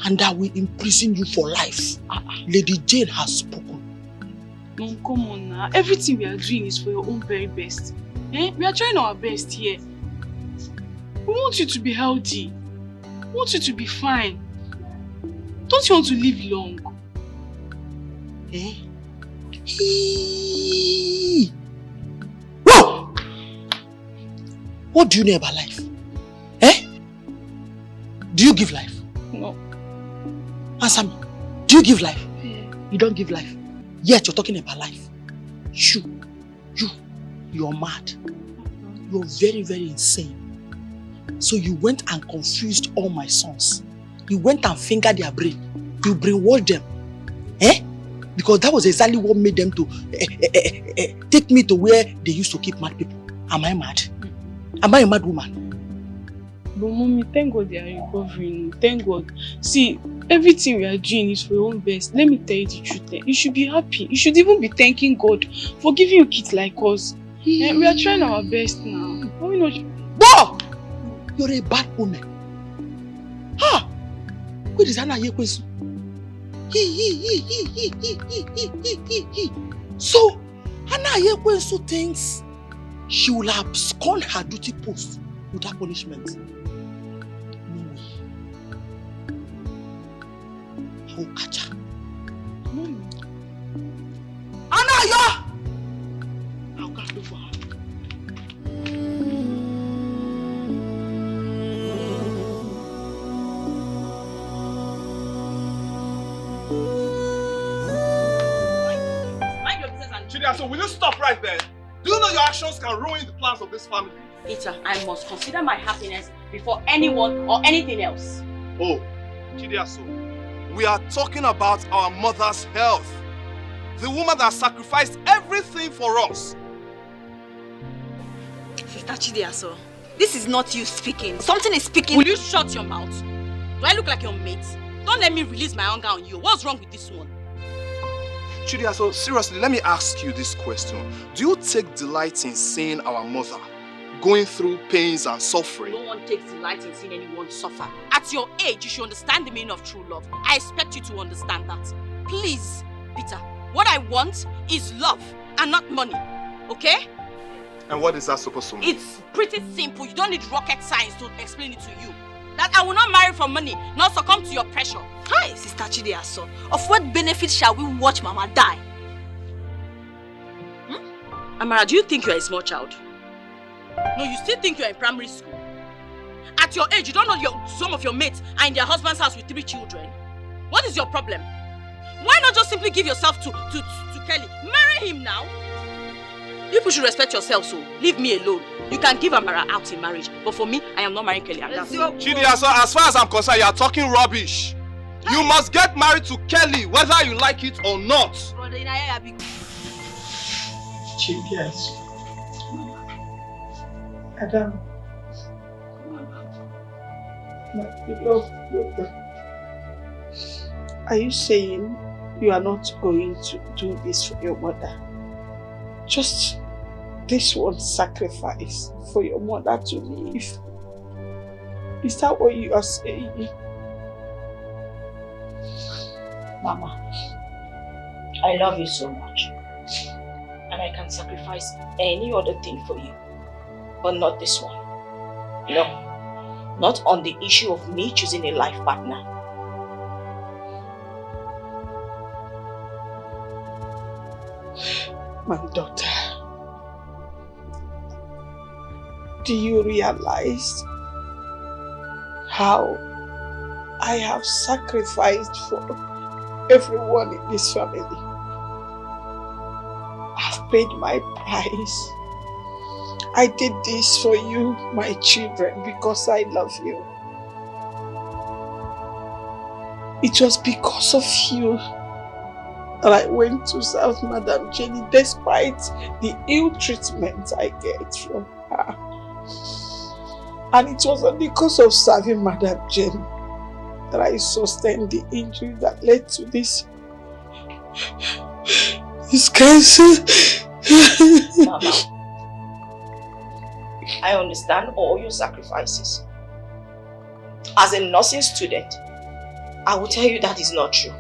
And I will imprison you for life. Lady Jane has spoken. Mom, come on now. Everything we are doing is for your own very best. We are trying our best here. We want you to be healthy. We want you to be fine. Don't you want to live long? Whoa! What do you know about life? Do you give life? No. Answer me. Do you give life? Yeah. You don't give life. Yet you're talking about life. You're mad. You're very, very insane. So you went and confused all my sons. You went and fingered their brain. You brainwashed them. Because that was exactly what made them to take me to where they used to keep mad people. Am I mad? Am I a mad woman? But mommy, thank God they are recovering. Thank God. See, everything we are doing is for your own best. Let me tell you the truth. You should be happy. You should even be thanking God for giving you kids like us. We are trying our best now. Boh! You're a bad woman. Ha! Where is Anna Yekwesu? So, Anna Yekwesu thinks she will abscond her duty post without punishment. No way. I will catch her. Anaya! I'll catch her for her. So will you stop right there? Do you know your actions can ruin the plans of this family? Peter, I must consider my happiness before anyone or anything else. Oh, Chidiaso, we are talking about our mother's health. The woman that sacrificed everything for us. Sister Chidiaso, this is not you speaking. Something is speaking. Will you shut your mouth? Do I look like your mate? Don't let me release my anger on you. What's wrong with this one? Chidiaso, seriously, let me ask you this question. Do you take delight in seeing our mother going through pains and suffering? No one takes delight in seeing anyone suffer. At your age, you should understand the meaning of true love. I expect you to understand that. Please, Peter, what I want is love and not money. Okay? And what is that supposed to mean? It's pretty simple. You don't need rocket science to explain it to you. That I will not marry for money, not succumb to your pressure. Hi, Sister Chidiaso. Of what benefit shall we watch Mama die? Amara, do you think you're a small child? No, you still think you're in primary school. At your age, you don't know some of your mates are in their husband's house with 3 children. What is your problem? Why not just simply give yourself to Kelly? Marry him now. People should respect yourself, so leave me alone. You can give Amara out in marriage, but for me, I am not marrying Kelly. Chidiaso, as far as I'm concerned, you are talking rubbish. You must get married to Kelly, whether you like it or not. Chidiaso. Adam. My beloved brother. Are you saying you are not going to do this for your mother? Just this one sacrifice for your mother to live. Is that what you are saying? Mama, I love you so much. And I can sacrifice any other thing for you. But not this one. No. Not on the issue of me choosing a life partner. My daughter, do you realize how I have sacrificed for everyone in this family? I've paid my price. I did this for you, my children, because I love you. It was because of you that I went to serve Madam Jenny despite the ill treatment I get from her. And it was because of serving Madam Jenny that I sustained the injury that led to this cancer. Mama, I understand all your sacrifices. As a nursing student, I will tell you that is not true.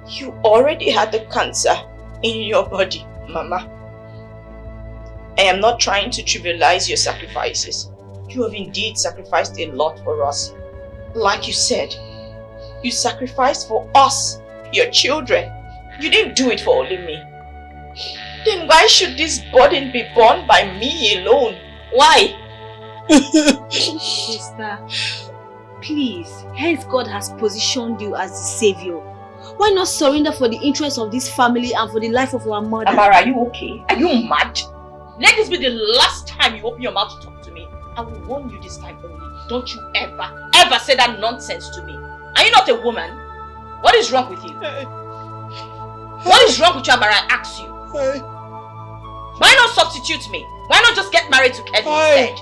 You already had the cancer in your body, Mama. I am not trying to trivialize your sacrifices. You have indeed sacrificed a lot for us. Like you said, you sacrificed for us, your children. You didn't do it for only me. Then why should this burden be borne by me alone? Why? Sister, please, hence God has positioned you as the savior. Why not surrender for the interest of this family and for the life of our mother? Amara, are you okay? Are you mad? Let this be the last time you open your mouth to talk to me. I will warn you this time only. Don't you ever say that nonsense to me. Are you not a woman? What is wrong with you? What is wrong with you, Amara? I ask you. Why not substitute me? Why not just get married to Kevin instead?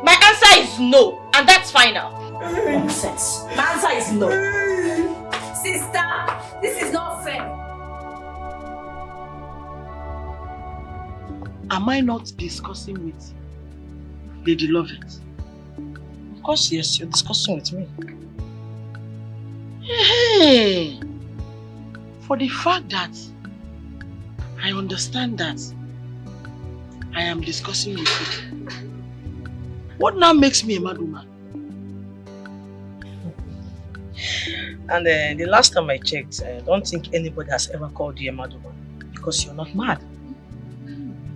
My answer is no, and that's final. Nonsense. My answer is no. Sister, this is not fair. Am I not discussing with Lady Lovett? Of course, yes, you're discussing with me. Hey, for the fact that I understand that I am discussing with you, what now makes me a mad woman? And the last time I checked, I don't think anybody has ever called you a mad woman because you're not mad.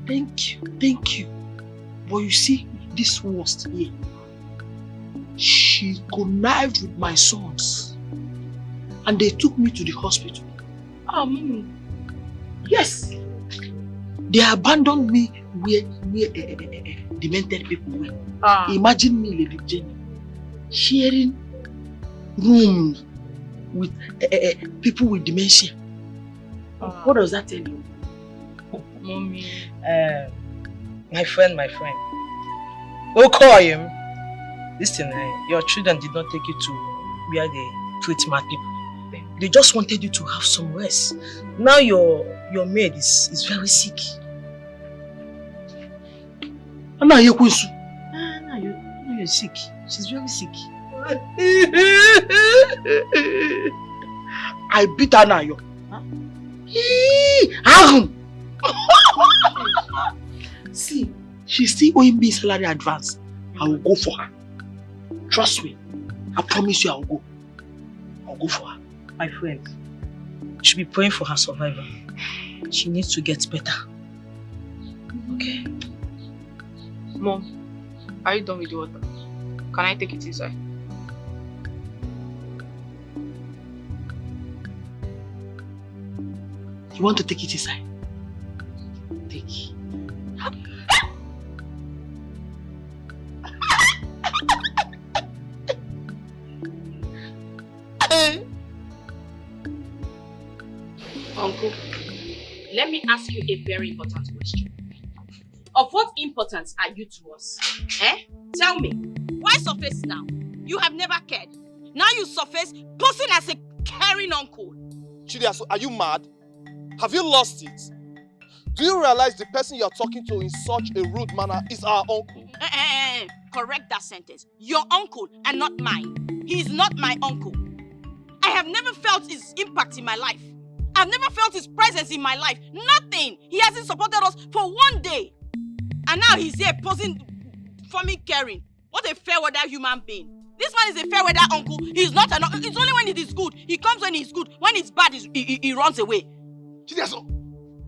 Thank you. But you see, this worst here, she connived with my sons and they took me to the hospital. Yes. They abandoned me where demented people were. Imagine me, Lady Jenny, sharing rooms with people with dementia. What does that tell you? Mommy. My friend. We'll call him. Listen, your children did not take you to where they treat mad people. They just wanted you to have some rest. Now your maid is very sick. Now you're sick. She's very sick. I beat her now, yo. See, she's still owing me salary advance. I will go for her. Trust me. I promise you I will go. I'll go for her. My friend, you should be praying for her survival. She needs to get better. Okay? Mom, are you done with the water? Can I take it inside? You want to take it inside? Take it. Uncle, let me ask you a very important question. Of what importance are you to us? Tell me. Why surface now? You have never cared. Now you surface posing as a caring uncle. Chidia, so are you mad? Have you lost it? Do you realize the person you're talking to in such a rude manner is our uncle? Correct that sentence. Your uncle and not mine. He is not my uncle. I have never felt his impact in my life. I've never felt his presence in my life. Nothing. He hasn't supported us for one day. And now he's here posing for me caring. What a fair weather human being. This man is a fair weather uncle. He's not an uncle. It's only when it is good. He comes when he's good. When it's bad, he runs away. Chidiaso,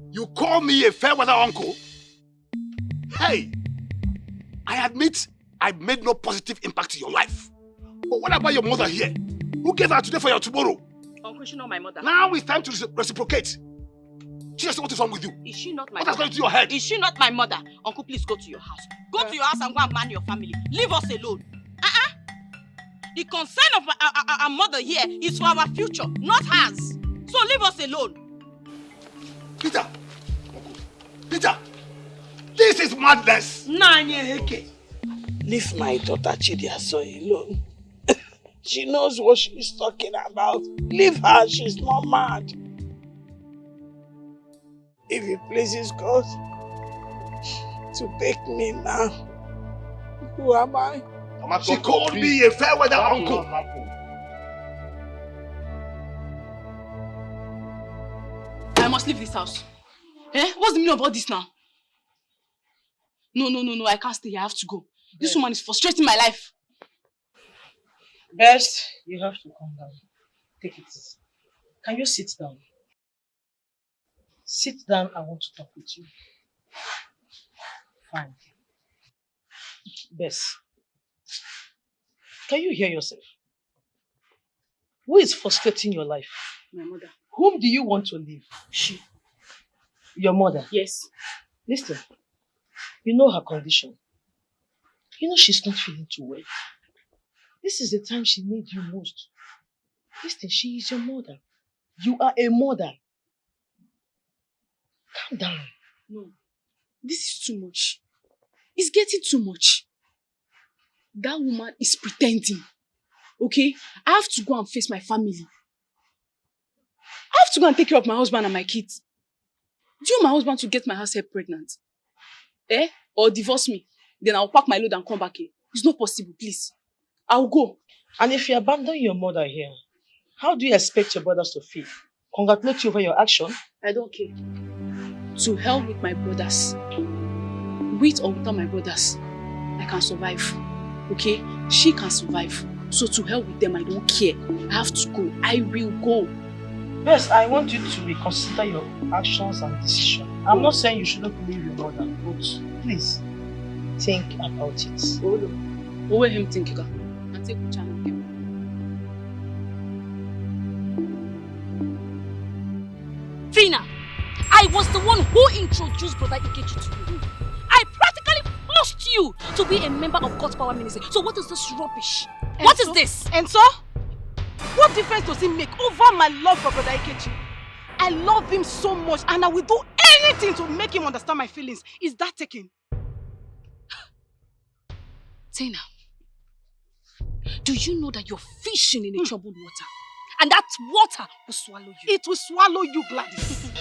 you call me a fair weather uncle? Hey, I admit I made no positive impact in your life. But what about your mother here? Who gave her today for your tomorrow? Uncle, she's not my mother. Now it's time to reciprocate. Chidiaso, what is wrong with you? Is she not my What mother? has gone into your head? Is she not my mother? Uncle, please go to your house. Go to your house and go and man your family. Leave us alone. The concern of our mother here is for our future, not hers. So leave us alone. Peter! This is madness! Leave my daughter Chidiaso alone. She knows what she's talking about. Leave her, she's not mad. If it pleases God to take me now, who am I? She called me a fair weather uncle. I must leave this house. What's the meaning of all this now? No, I can't stay here. I have to go. This woman is frustrating my life. Best, you have to calm down. Take it easy. Can you sit down? Sit down, I want to talk with you. Fine. Bess, can you hear yourself? Who is frustrating your life? My mother. Whom do you want to leave? She. Your mother? Yes. Listen, you know her condition. You know she's not feeling too well. This is the time she needs you most. Listen, she is your mother. You are a mother. Calm down. No. This is too much. It's getting too much. That woman is pretending. Okay? I have to go and face my family. I have to go and take care of my husband and my kids. Do you want my husband to get my herself pregnant? Or divorce me? Then I'll pack my load and come back here. It's not possible, please. I'll go. And if you abandon your mother here, how do you expect your brothers to feel? Congratulate you over your action? I don't care. To hell with my brothers. With or without my brothers, I can survive. Okay? She can survive. So to hell with them, I don't care. I have to go. I will go. Yes, I want you to reconsider your actions and decisions. I'm not saying you shouldn't leave your mother, but please think about it. Hold on. Over him thinking. And take the channel. Tina, I was the one who introduced Brother Ikechi to you. I practically forced you to be a member of God's Power Ministry. So what is this rubbish? What is this? And so? What difference does it make over my love for Brother Ikechi? I love him so much and I will do anything to make him understand my feelings. Is that taken? Tina, do you know that you're fishing in a troubled water? And that water will swallow you. It will swallow you, Gladys.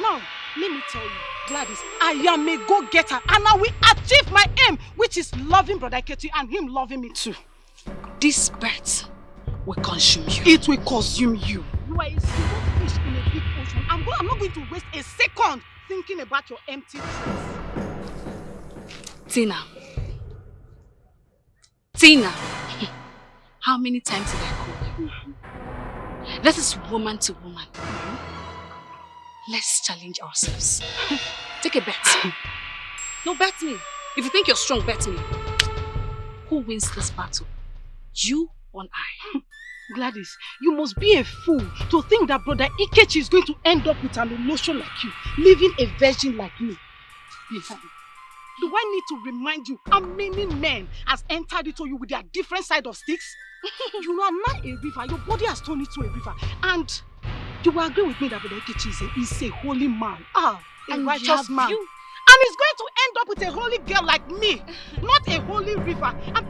Now, let me tell you, Gladys, I am a go-getter and I will achieve my aim, which is loving Brother Ikechi and him loving me too. This bird will consume you. It will consume you. You are a small fish in a big ocean. I'm not going to waste a second thinking about your empty Tina, how many times did I call you? This is woman to woman. Let's challenge ourselves. Take a bet. No, bet me. If you think you're strong, bet me. Who wins this battle? You or I? Gladys, you must be a fool to think that Brother Ikechi is going to end up with an emotion like you, leaving a virgin like me. Do I need to remind you how many men has entered into you with their different side of sticks? You are now a river. Your body has turned into a river. And you will agree with me that Brother Ikechi is a holy man. A righteous man. And he's going to end up with a holy girl like me. Not a holy river. And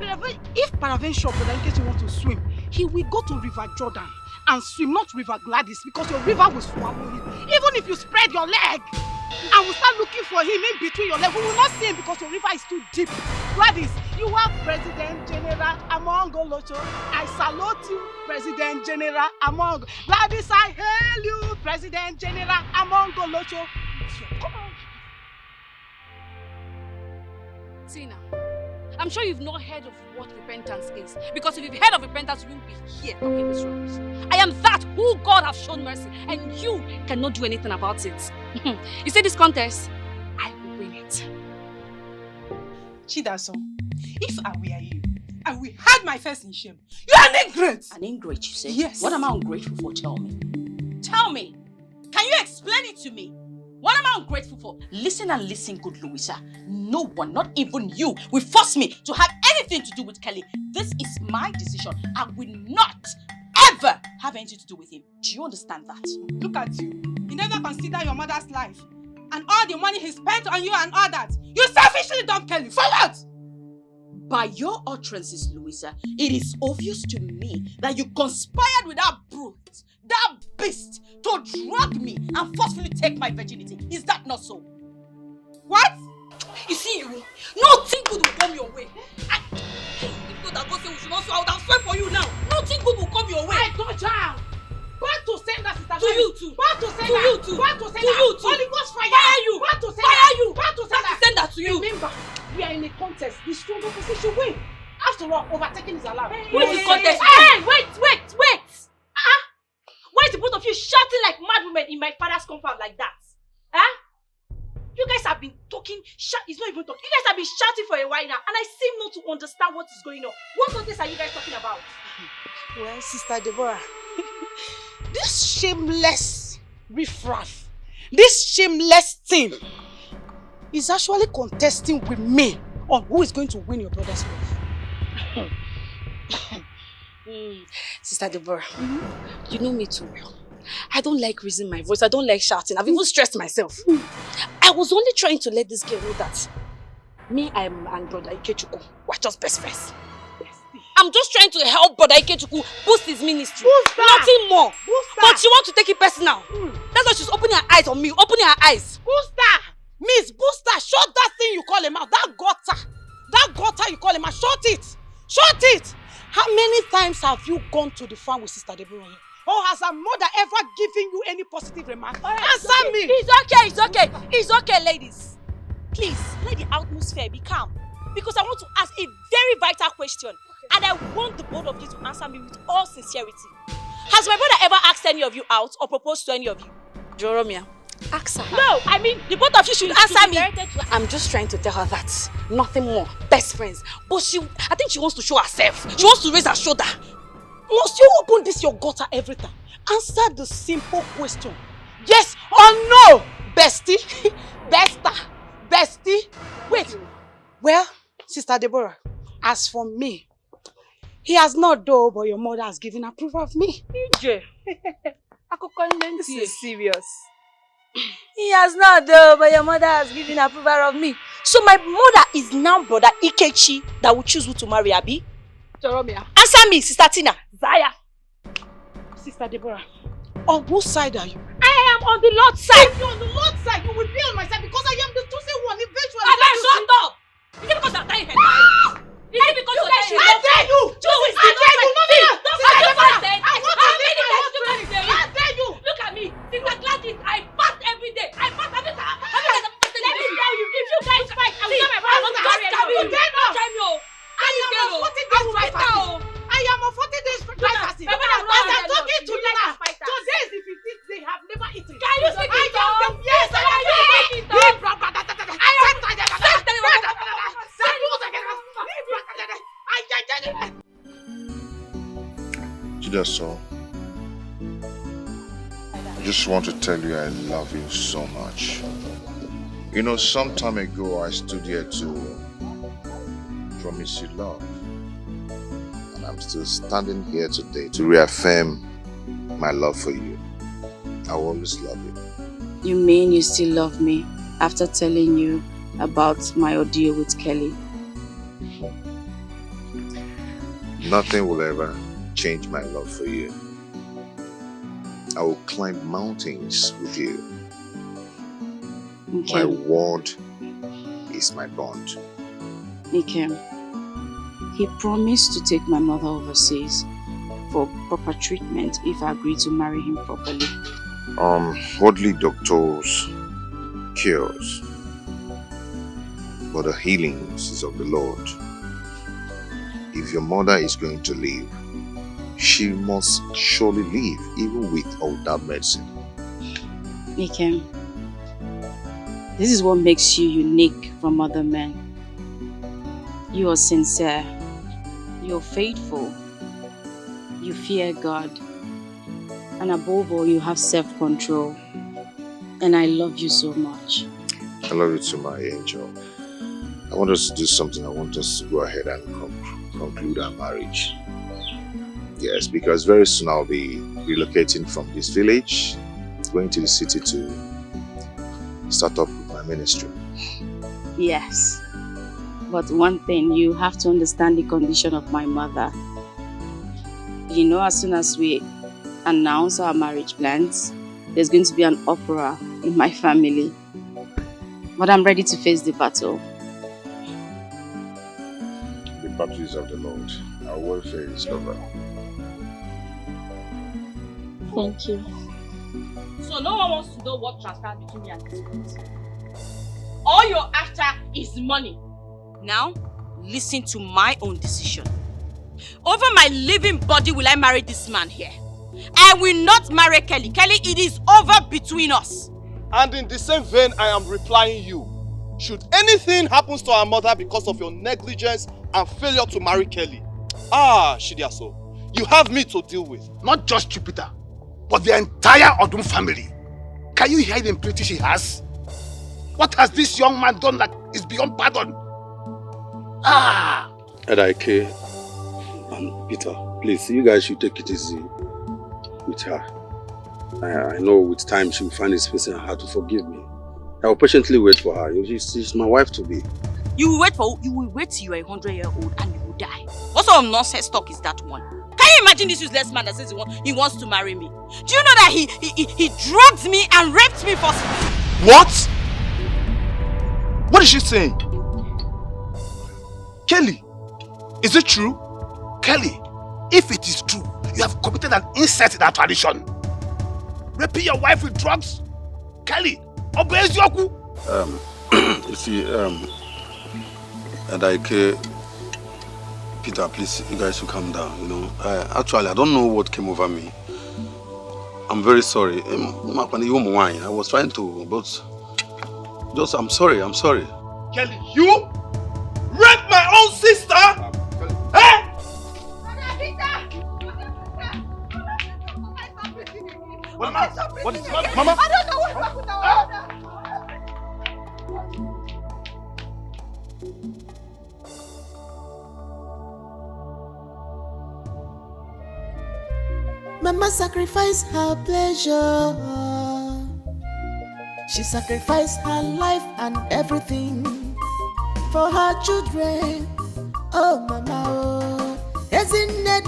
if peradventure Brother Ikechi wants to swim, he will go to River Jordan and swim, not River Gladys, because your river will swallow him. Even if you spread your leg and we start looking for him in between your legs, we will not see him because your river is too deep. Gladys, you are President General among Olocho. I salute you, President General among. Gladys, I hail you, President General among Olocho. Come on. Tina, I'm sure you've not heard of what repentance is. Because if you've heard of repentance, you won't be here talking this rubbish. I am that who God have shown mercy, and you cannot do anything about it. You see this contest? I will win it. Chidaso, if I were you, I will hide my face in shame. You are an ingrate! An ingrate, you say? Yes. What am I ungrateful for? Tell me. Tell me. Can you explain it to me? What am I ungrateful for? Listen and listen, good Louisa. No one, not even you, will force me to have anything to do with Kelly. This is my decision. I will not ever have anything to do with him. Do you understand that? Look at you. You never consider your mother's life and all the money he spent on you and all that. You selfishly dumped Kelly. For what? By your utterances, Louisa, it is obvious to me that you conspired with that brute, that beast, to drug me and forcefully take my virginity. Is that not so? What? You see you, nothing good will come your way. If God had God say we should not swear, I would have swear for you now. Nothing good will come your way. I told you. Back to send us, sister. To you too. Back to send to her. you too. Back to send to her. you too. Holy Ghost fire. Fire you. Back to send fire her. you. Back to send her. Send that to to you. Remember, we are in a contest. The stronger person should win. After all, overtaking is allowed. Who is the contest? Hey, wait! Why is the both of you shouting like mad women in my father's compound like that? Huh? You guys have been talking, it's not even talking. You guys have been shouting for a while now, and I seem not to understand what is going on. What contest are you guys talking about? Well, Sister Deborah, this shameless riffraff, this shameless thing is actually contesting with me on who is going to win your brother's love. Sister Deborah, you know me too well. I don't like raising my voice. I don't like shouting. I've even stressed myself. I was only trying to let this girl know that me and brother Ikechukwu were just best friends. I'm just trying to help brother Ikechukwu boost his ministry. Nothing more. But she wants to take it personal. That's why she's opening her eyes on me. Opening her eyes. Booster! Miss Booster, shut that thing you call him out. That gutter you call him out. Shut it! Shut it! How many times have you gone to the farm with Sister Deborah? Or has her mother ever given you any positive remark? Answer me! It's okay, ladies. Please, let the atmosphere be calm. Because I want to ask a very vital question. And I want the both of you to answer me with all sincerity. Has my brother ever asked any of you out or proposed to any of you? Jeromia, ask her. No, I mean, the both of you should answer me. I'm just trying to tell her that. Nothing more. Best friends. But I think she wants to show herself. She wants to raise her shoulder. Must you open this your gutter every time? Answer the simple question. Yes or no, bestie? Bestie? Wait. Well, Sister Deborah, as for me, he has not though, but your mother has given approval of me. EJ, this is serious. He has not though, but your mother has given approval of me. So my mother is now brother Ikechi that will choose who to marry, Abi? Jeromia. Answer me, Sister Tina. Zaya. Sister Deborah, on whose side are you? I am on the Lord's side. If you're on the Lord's side, you will be on my side because I am the chosen one eventually. Shut up! Is it because I'm dying here? Is it because you're dying here? I dare you! I dare you! I want to live my life to live. I dare you! Look at me. Sister Gladys, I fast every day. I fast every time. Let me tell you, if you guys fight, I will tell my brother not to marry anyone. I am on 40 days fasting. As I'm talking to you now, today is the 15th day. I've never eaten. Can you speak it up? Yes, I Chidaso, I just want to tell you I love you so much. You know, some time ago I stood here to promise you love. And I'm still standing here today to reaffirm my love for you. I will always love you. You mean you still love me after telling you about my ordeal with Kelly? Nothing will ever change my love for you. I will climb mountains with you. Okay. My word is my bond. Dikeh, he promised to take my mother overseas for proper treatment if I agree to marry him properly. Worldly doctors cures, but the healings is of the Lord. If your mother is going to live, she must surely live, even with or without medicine. Dikeh, this is what makes you unique from other men. You are sincere, you're faithful, you fear God, and above all, you have self-control. And I love you so much. I love you too, my angel. I want us to do something. I want us to go ahead and conclude our marriage. Yes, because very soon I'll be relocating from this village, going to the city to start up with my ministry. Yes. But one thing, you have to understand the condition of my mother. You know, as soon as we announce our marriage plans, there's going to be an uproar in my family. But I'm ready to face the battle. The battle is of the Lord. Our warfare is over. Thank you. So no one wants to know what transpired between me and this girl. all you're after is money. Now, listen to my own decision. Over my living body will I marry this man here. I will not marry Kelly. Kelly, it is over between us. And in the same vein, I am replying you. Should anything happen to our mother because of your negligence and failure to marry Kelly, Shidiaso, you have me to deal with. Not just Jupiter, but the entire Odum family. Can you hear the impurity she has? What has this young man done that is beyond pardon? Dikeh and Peter, please, you guys should take it easy with her. I know with time she will find a space in her heart to forgive me. I will patiently wait for her. She's my wife to be. You will wait till you are 100-year-old and you will die. What sort of nonsense talk is that one? Can you imagine this useless man that says he wants to marry me? Do you know that he drugged me and raped me for... What? What is she saying? Kelly, is it true? Kelly, if it is true, you have committed an incest in our tradition. Raping your wife with drugs? Kelly, obey Yoku. You see, Dikeh, Peter, please, you guys should calm down, you know. Actually, I don't know what came over me. I'm very sorry. I was trying to, but just, I'm sorry. Kelly, you raped my own sister? Eh? Mama, what is Mama? I don't know what's wrong with our mother. Mama sacrificed her pleasure. She sacrificed her life and everything for her children. Oh, Mama, oh, isn't it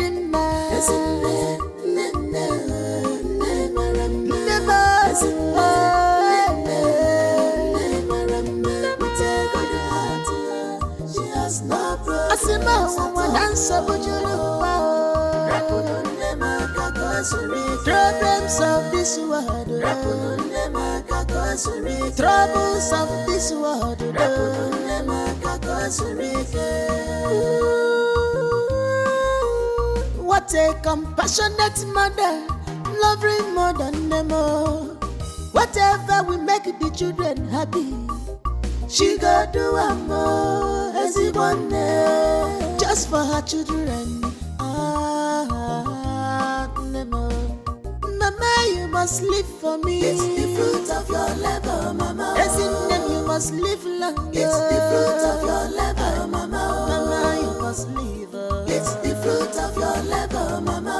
she has no problems of this world, troubles of this world. What a compassionate mother, loving more than them all. Whatever we make the children happy, she go do a more as he want just for her children. Mama, you must live for me. It's the fruit of your labor, Mama. As in them, you must live longer. It's the fruit of your labor, Mama. Mama, you must live. It's the fruit of your labor, Mama.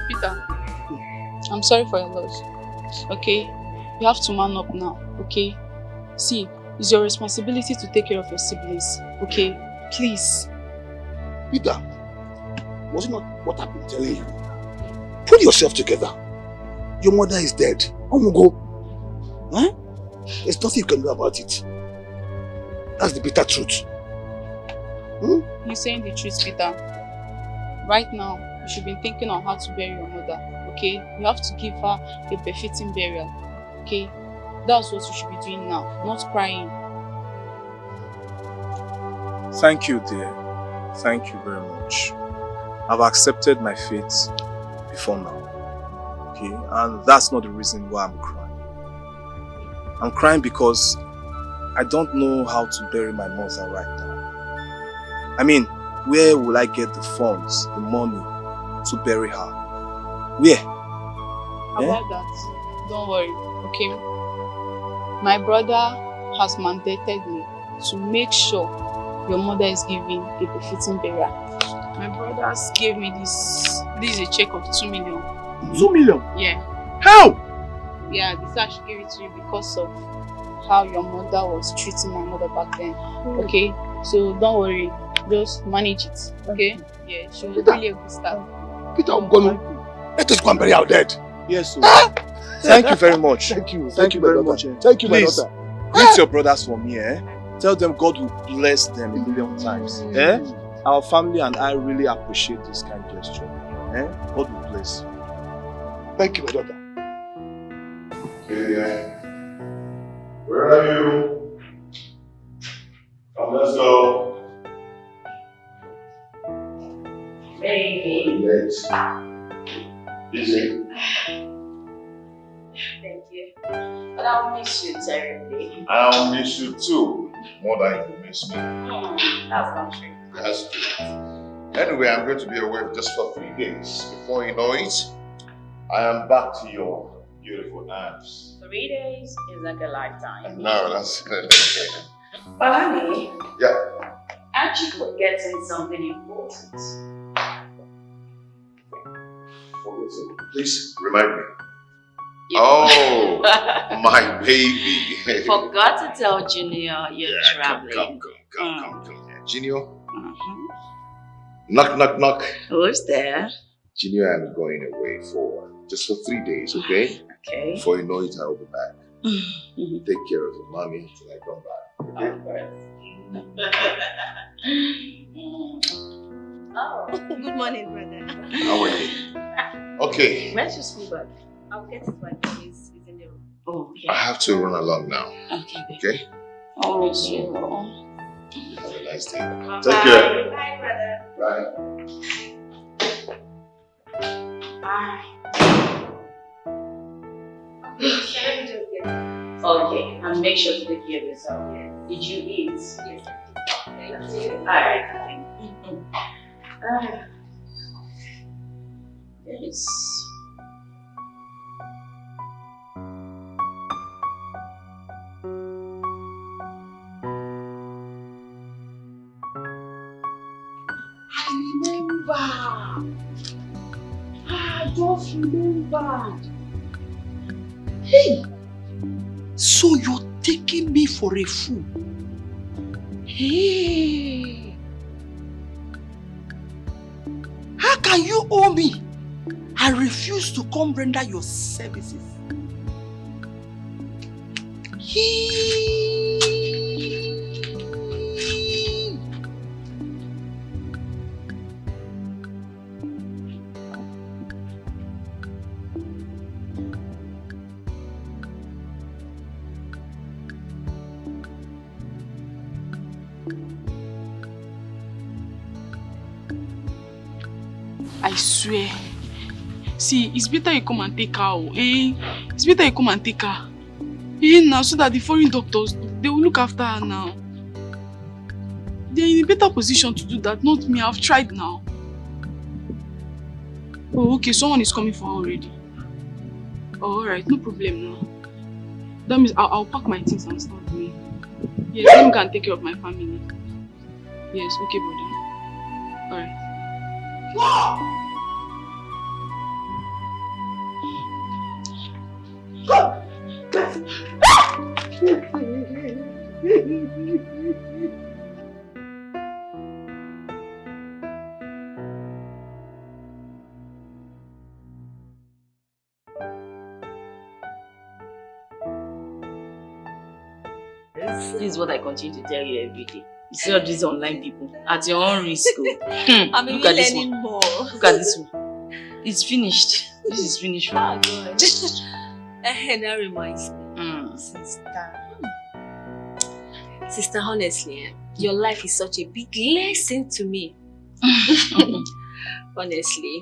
Peter, I'm sorry for your loss. Okay? You have to man up now. Okay? See, it's your responsibility to take care of your siblings. Okay? Please. Peter, was it not what I've been telling you? Put yourself together. Your mother is dead. Go. Huh? There's nothing you can do about it. That's the bitter truth. You're saying the truth, Peter. Right now, you should be thinking on how to bury your mother. Okay? You have to give her a befitting burial. Okay? That's what you should be doing now, not crying. Thank you, dear. Thank you very much. I've accepted my fate before now. Okay? And that's not the reason why I'm crying. I'm crying because I don't know how to bury my mother right now. I mean, where will I get the funds, the money to bury her? Where? About that, don't worry, okay? My brother has mandated me to make sure your mother is given a befitting burial. My brothers gave me this is a check of 2 million. 2 million? Yeah. How? Yeah, this I should give it to you because of how your mother was treating my mother back then. Okay? So don't worry, just manage it. Okay? Yeah, she was really a good staff. Peter, let us go and bury our dead. Yes, sir. Thank you very much. Thank you very much. Thank you, Please, my daughter. greet your brothers for me, eh? Tell them God will bless them a million times. Eh? Our family and I really appreciate this kind gesture. Eh? God will bless you. Thank you, my daughter. Where are you? Come, let's go. Baby. Late. Busy? Thank you. But I'll miss you terribly. I'll miss you too. More than you miss me. That's not true. That's true. Anyway, I'm going to be away just for 3 days. Before you know it, I am back to your beautiful arms. 3 days is like a lifetime. No, that's But honey, yeah. aren't you forgetting something important? Please remind me. Oh, my baby. Forgot to tell Junior you're traveling. Come here. Junior? Knock, knock, knock. Who's there? Junior, I'm going away for just for 3 days, okay? Okay. Before you know it, I'll be back. Take care of your mommy till I come back, okay? Oh, good morning, brother. How are you? Okay. Where's your school bag? I'll get it right now. It's in the room. Oh, I have to run along now. Okay. Okay? I'll miss you. Have a nice day. Bye. Take care. Bye, brother. Bye. Bye. Okay, Okay, and make sure to take care of yourself. Did you eat? Yes. Thank you. Alright. Yes. I just remembered. Hey! So you're taking me for a fool? Hey! How can you owe me? I refuse to come render your services. I swear. See, it's better you come and take her, eh? It's better you come and take her. Eh, now, so that the foreign doctors, they will look after her now. They're in a better position to do that, not me. I've tried now. Oh, okay, someone is coming for her already. Oh, alright, no problem now. That means I'll pack my things and start going. Yes, let me go and take care of my family. Yes, okay, brother. Alright. This is what I continue to tell you every day. You see all these online people at your own risk. I'm Look at this learning one. more. Look at this one. It's finished. This is finished. Oh, God. That reminds me. Sister, honestly, your life is such a big lesson to me. Honestly.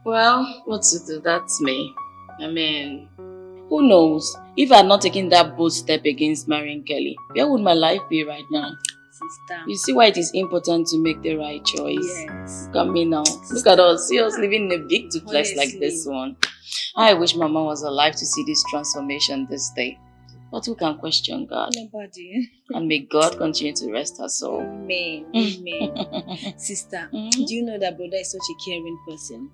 Well, what to do? That's me. I mean, who knows? If I had not taken that bold step against marrying Kelly, where would my life be right now? Sister. You see why it is important to make the right choice. Yes. Look at me now. Sister. Look at us. See us living in a big duplex like this one. I wish Mama was alive to see this transformation this day. But who can question God? Nobody. And may God continue to rest her soul. Amen. Amen. Sister, do you know that brother is such a caring person?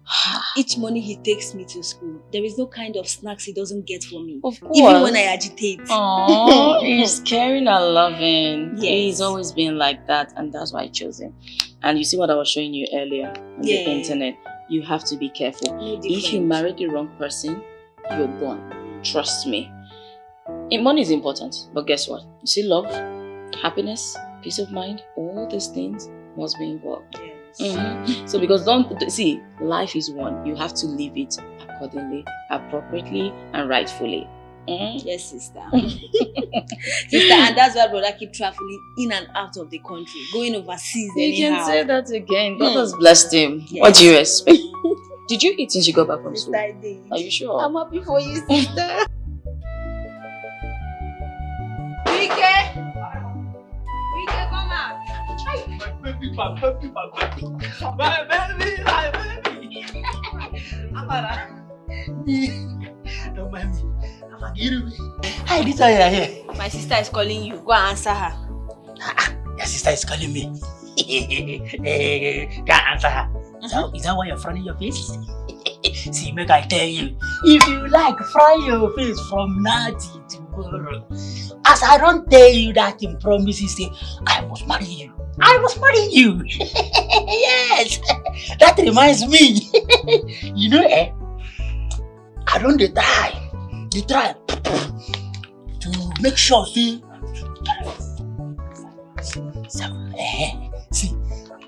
Each morning he takes me to school. There is no kind of snacks he doesn't get for me. Of course. Even when I agitate. Oh, he's caring and loving. Yes. He's always been like that, and that's why I chose him. And you see what I was showing you earlier on the internet? You have to be careful. No if you marry the wrong person, you're gone. Trust me. Money is important, but guess what? You see, love, happiness, peace of mind, all these things must be involved. Yes. So because life is one. You have to live it accordingly, appropriately, and rightfully. Yes, sister. Sister, and that's why brother keep traveling in and out of the country, going overseas You anyhow. can say that again. God has blessed him. Yes. What do you expect? Did you eat since you got back from school? Sister, I did. Are you sure? I'm happy for you, sister. Dikeh! Dikeh, come out. My baby. Amara. Don't mind me. I'm a girl. Hi, this are here. My sister is calling you. Go and answer her. Your sister is calling me. Can't answer her. Is that why you're frowning your face? See, make I tell you, if you like fry your face from now till tomorrow, as I don't tell you that in promises, say I must marry you. I must marry you. Yes, that reminds me. You know, I don't try to make sure, see,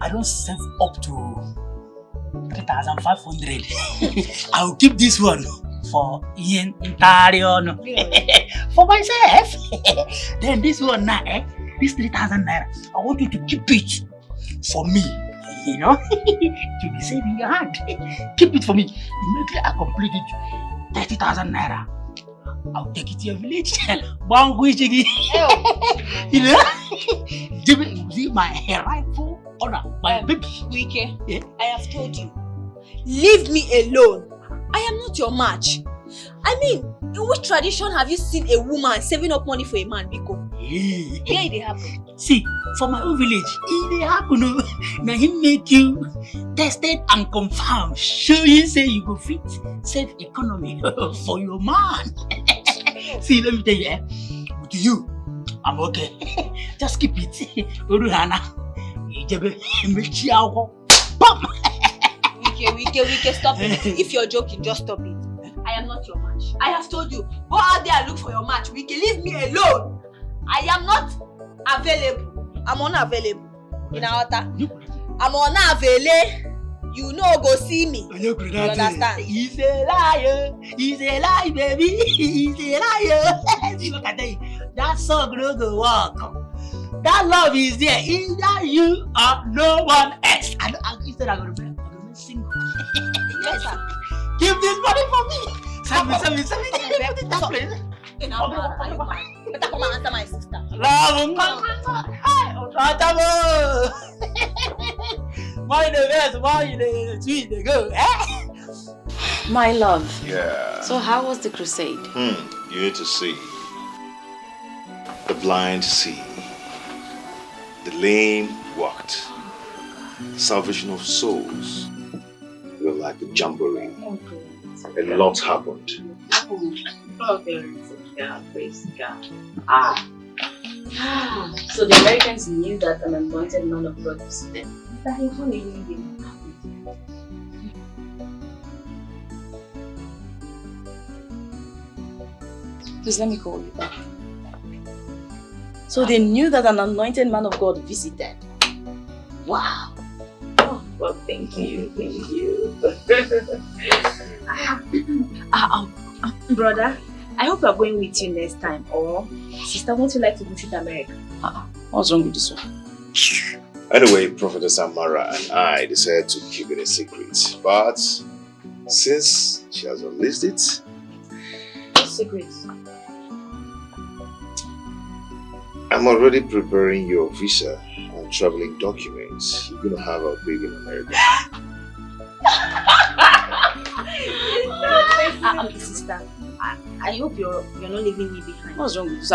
I don't save up to 3,500. I'll keep this one for Ian Intarion. For myself. Then this one now, this 3,000 naira, I want you to keep it for me. You know, to be safe in your hand. Keep it for me. Immediately I complete it, 30,000 naira. I'll take it to your village. You know, give my rightful honor, my baby. Dikeh, yeah? I have told you, leave me alone. I am not your match. I mean, in which tradition have you seen a woman saving up money for a man, Biko? Yeah, it happen. See, for my own village, it happen. Now he make you tested and confirmed. Show you say you go fit save economy for your man. See, let me tell you, with you, I'm okay. Just keep it. Dikeh, stop it. If you're joking, just stop it. I am not your match. I have told you, go out there and look for your match. Dikeh, leave me alone. I am not available. I'm unavailable. In our I'm unavailable. You know, go see me. You understand? He's a liar. He's a lie, baby. He's a liar. See what I tell you? That song no go work. That love is there. Either you or no one else. And instead I'm gonna be single. Yes, sir. Give this money for me. Send me. Put it that place. Better come and answer my sister. My love. Yeah. So how was the crusade? You need to see. The blind see. The lame walked. Salvation of souls. We were like a jamboree. A lot happened. Praise God. So the Americans knew that an anointed man of God was there. Please let me call you back. So they knew that an anointed man of God visited. Wow. Oh, well, thank you. Brother, I hope you're going with you next time. Or, sister, won't you like to visit America? What's wrong with this one? Anyway, Prophetess Amara and I decided to keep it a secret. But since she has unleashed it... What secret? I'm already preparing your visa and traveling documents. You're going to have a baby in America. Sister, I hope you're not leaving me behind. What's wrong with this?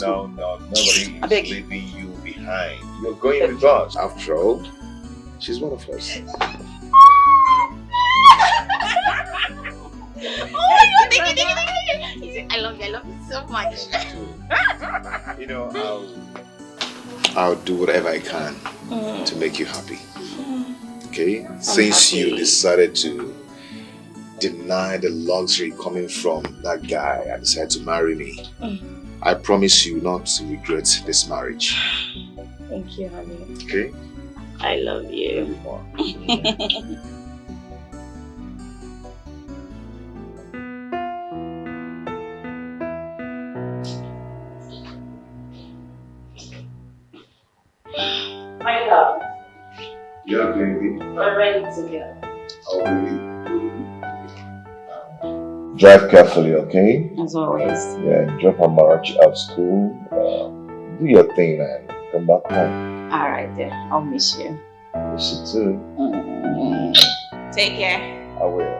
No. Nobody is leaving you behind. You're going with us. After all, she's one of us. Oh, I love you so much. You know, I'll do whatever I can to make you happy. Okay? Since you decided to deny the luxury coming from that guy and decided to marry me, I promise you not to regret this marriage. Thank you, honey. Okay? I love you. My love. Yeah, baby. We're ready to go. I'll really drive carefully, okay? As always. Yeah, drop Amarachi out of school. Do your thing and come back home. Alright then, I'll miss you. Miss you too. Take care. I will.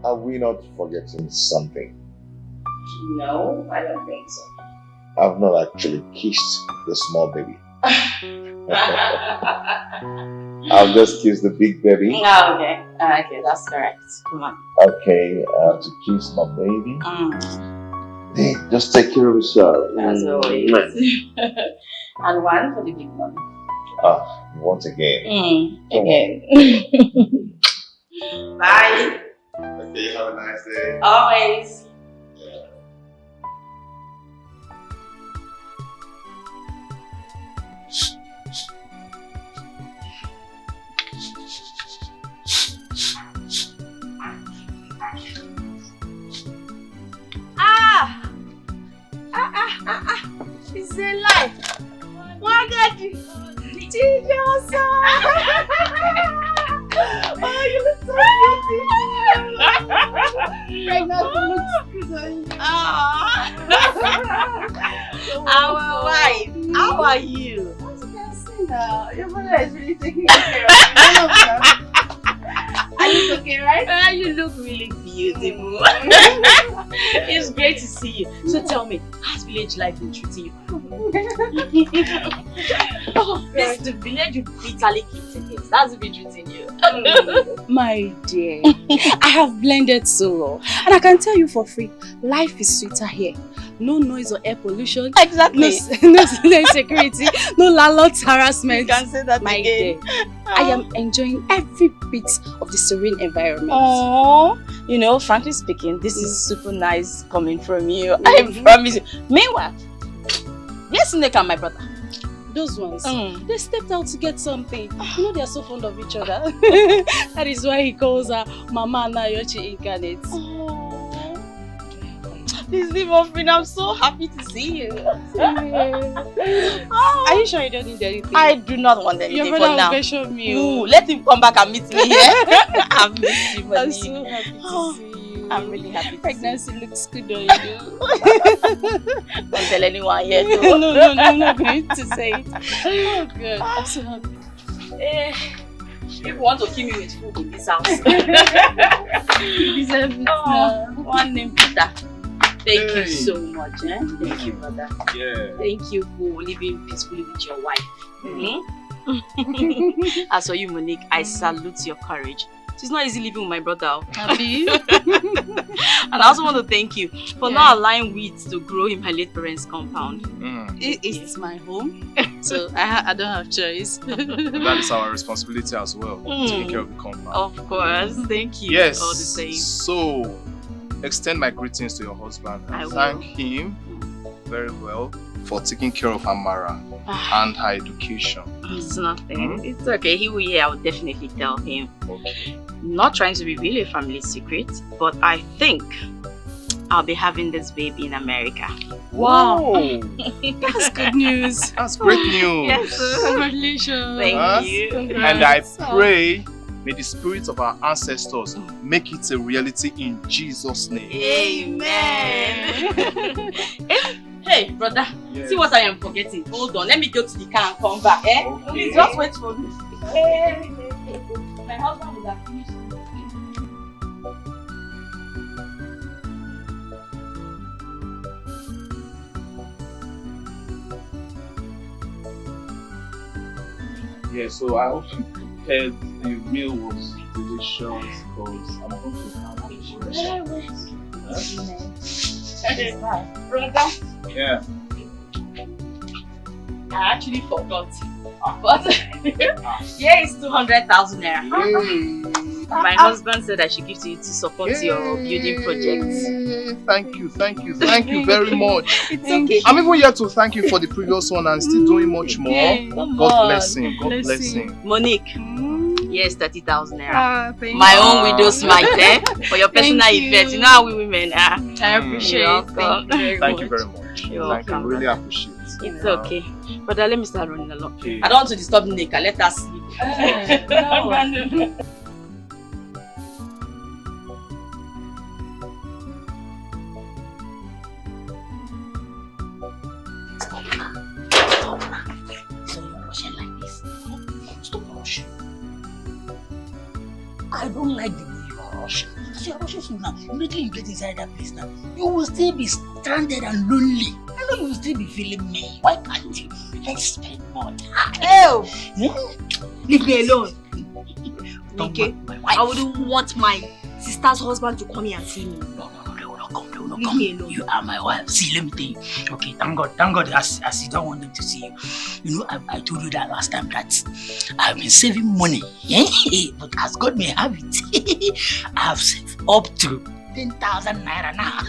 Are we not forgetting something? No, I don't think so. I've not actually kissed the small baby. I've just kissed the big baby. Oh, okay. Okay, that's correct. Come on. Okay, to kiss my baby. Hey, just take care of yourself. As always. And one for the big one. You want again? Again. Bye. Okay, have a nice day. Always. It's a lie. Wagati. Jesus. Oh, you look so beautiful. Pregnancy looks good on you. Our wife, how are you? Your mother is really taking care of you. I look okay, right? You look really beautiful. It's great to see you. So tell me, how's village life been treating you? This is the village you bitterly keep against. That's been treating you. My dear, I have blended so well. And I can tell you for free, life is sweeter here. No noise or air pollution. Exactly. No insecurity. No landlord's harassment. You can say that my again. Dear, I am enjoying every bit of the serene environment. Aww. You know, frankly speaking, this is super nice coming from you. I promise you. Meanwhile, yes, Nick and my brother. Those ones, they stepped out to get something. You know, they are so fond of each other. That is why he calls her Mama Nayochi Incarnate. This is Muffin, I'm so happy to see you. Are you sure you don't need anything? I do not want anything Your for now. brother will show me. Ooh, let him come back and meet me here. I miss you, I'm Monique. so happy to see you. I'm really happy. Pregnancy looks good on you. Don't tell anyone yet. No, I'm not going to say it. Oh, good. I'm so happy. If you want to kill me with food in this house. You deserve it now. One name Peter. Thank you so much. Thank you, brother. Yeah. Thank you for living peacefully with your wife. As for you, Monique, I salute your courage. It's not easy living with my brother. Happy? And I also want to thank you for not allowing weeds to grow in my late parents' compound. It's my home, so I don't have choice. That is our responsibility as well, taking care of the compound. Of course, thank you. Yes, all the same. So extend my greetings to your husband and thank him very well for taking care of Amara and her education. It's nothing. It's okay. He will hear. I will definitely tell him. Okay. Not trying to reveal a family secret, but I think I'll be having this baby in America. Wow! That's good news. That's great news. Yes, sir. Congratulations. Thank you. And I pray, may the spirits of our ancestors make it a reality in Jesus' name. Amen. Hey, brother, see what I am forgetting. Hold on, let me go to the car and come back. Please just wait for me. My husband will have finished. Yeah, so I hope you prepared the meal was delicious because I'm going to have Brother. Yeah. I actually forgot. But here is 200,000 naira. My husband said I should give to you to support your building projects. Thank you very much. It's okay. I'm even here to thank you for the previous one and still doing much more. God bless him. God bless him. Monique. Yes, 30,000 naira. Thank My you. own widow's mite, for your personal effect. You know how we women are. I appreciate it. Thank you very much. You're Thank you. welcome. Really appreciate it. It's okay. Brother, let me start running along. I don't want to disturb Nika. Let us sleep. No. I don't like the way you are rushing. As you are rushing so now, immediately you get inside that place now, you will still be stranded and lonely. I know you will still be feeling me. Why can't you? Let's spend more time. Leave me alone. Okay? I wouldn't want my sister's husband to come here and see me. Leave me alone. You are my wife. See, let me tell you. Okay, thank God, as you don't want them to see you. You know, I told you that last time that I've been saving money. But as God may have it, I have saved up to 10,000 naira now.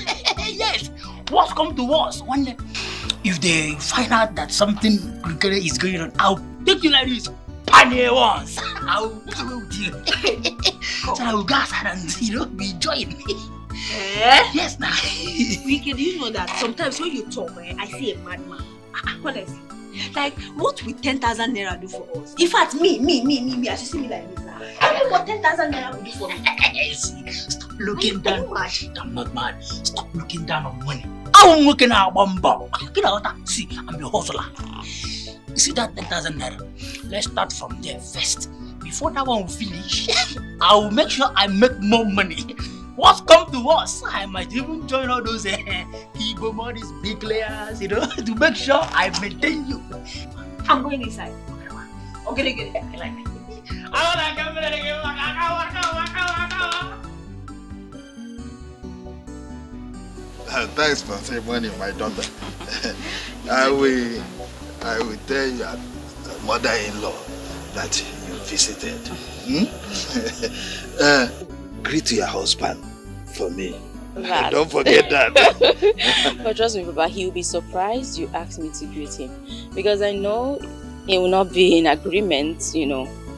Yes. What's come to us? One day, if they find out that something is going on, I'll take you like this. Panic once. I'll go with you. So I will go outside and, be enjoying. Yes, now. Wicked, do you know that sometimes when you talk, I see a madman. Honestly. Like, what will 10,000 naira do for us? In fact, me, as you see me like this now. I know what 10,000 naira will do for me. See, stop looking down. I'm not mad. Stop looking down on money. I'm looking at Bamba. See, I'm a hustler. You see that 10,000 naira? Let's start from there first. Before that one will finish, I will make sure I make more money. What's come to us? I might even join all those Igbo money, big players, to make sure I maintain you. I'm going inside. Okay, get it. Thanks for saving money, my daughter. I will tell your mother-in-law that you visited. Greet your husband for me. Don't forget that. But trust me, Papa, he'll be surprised you asked me to greet him. Because I know it will not be in agreement,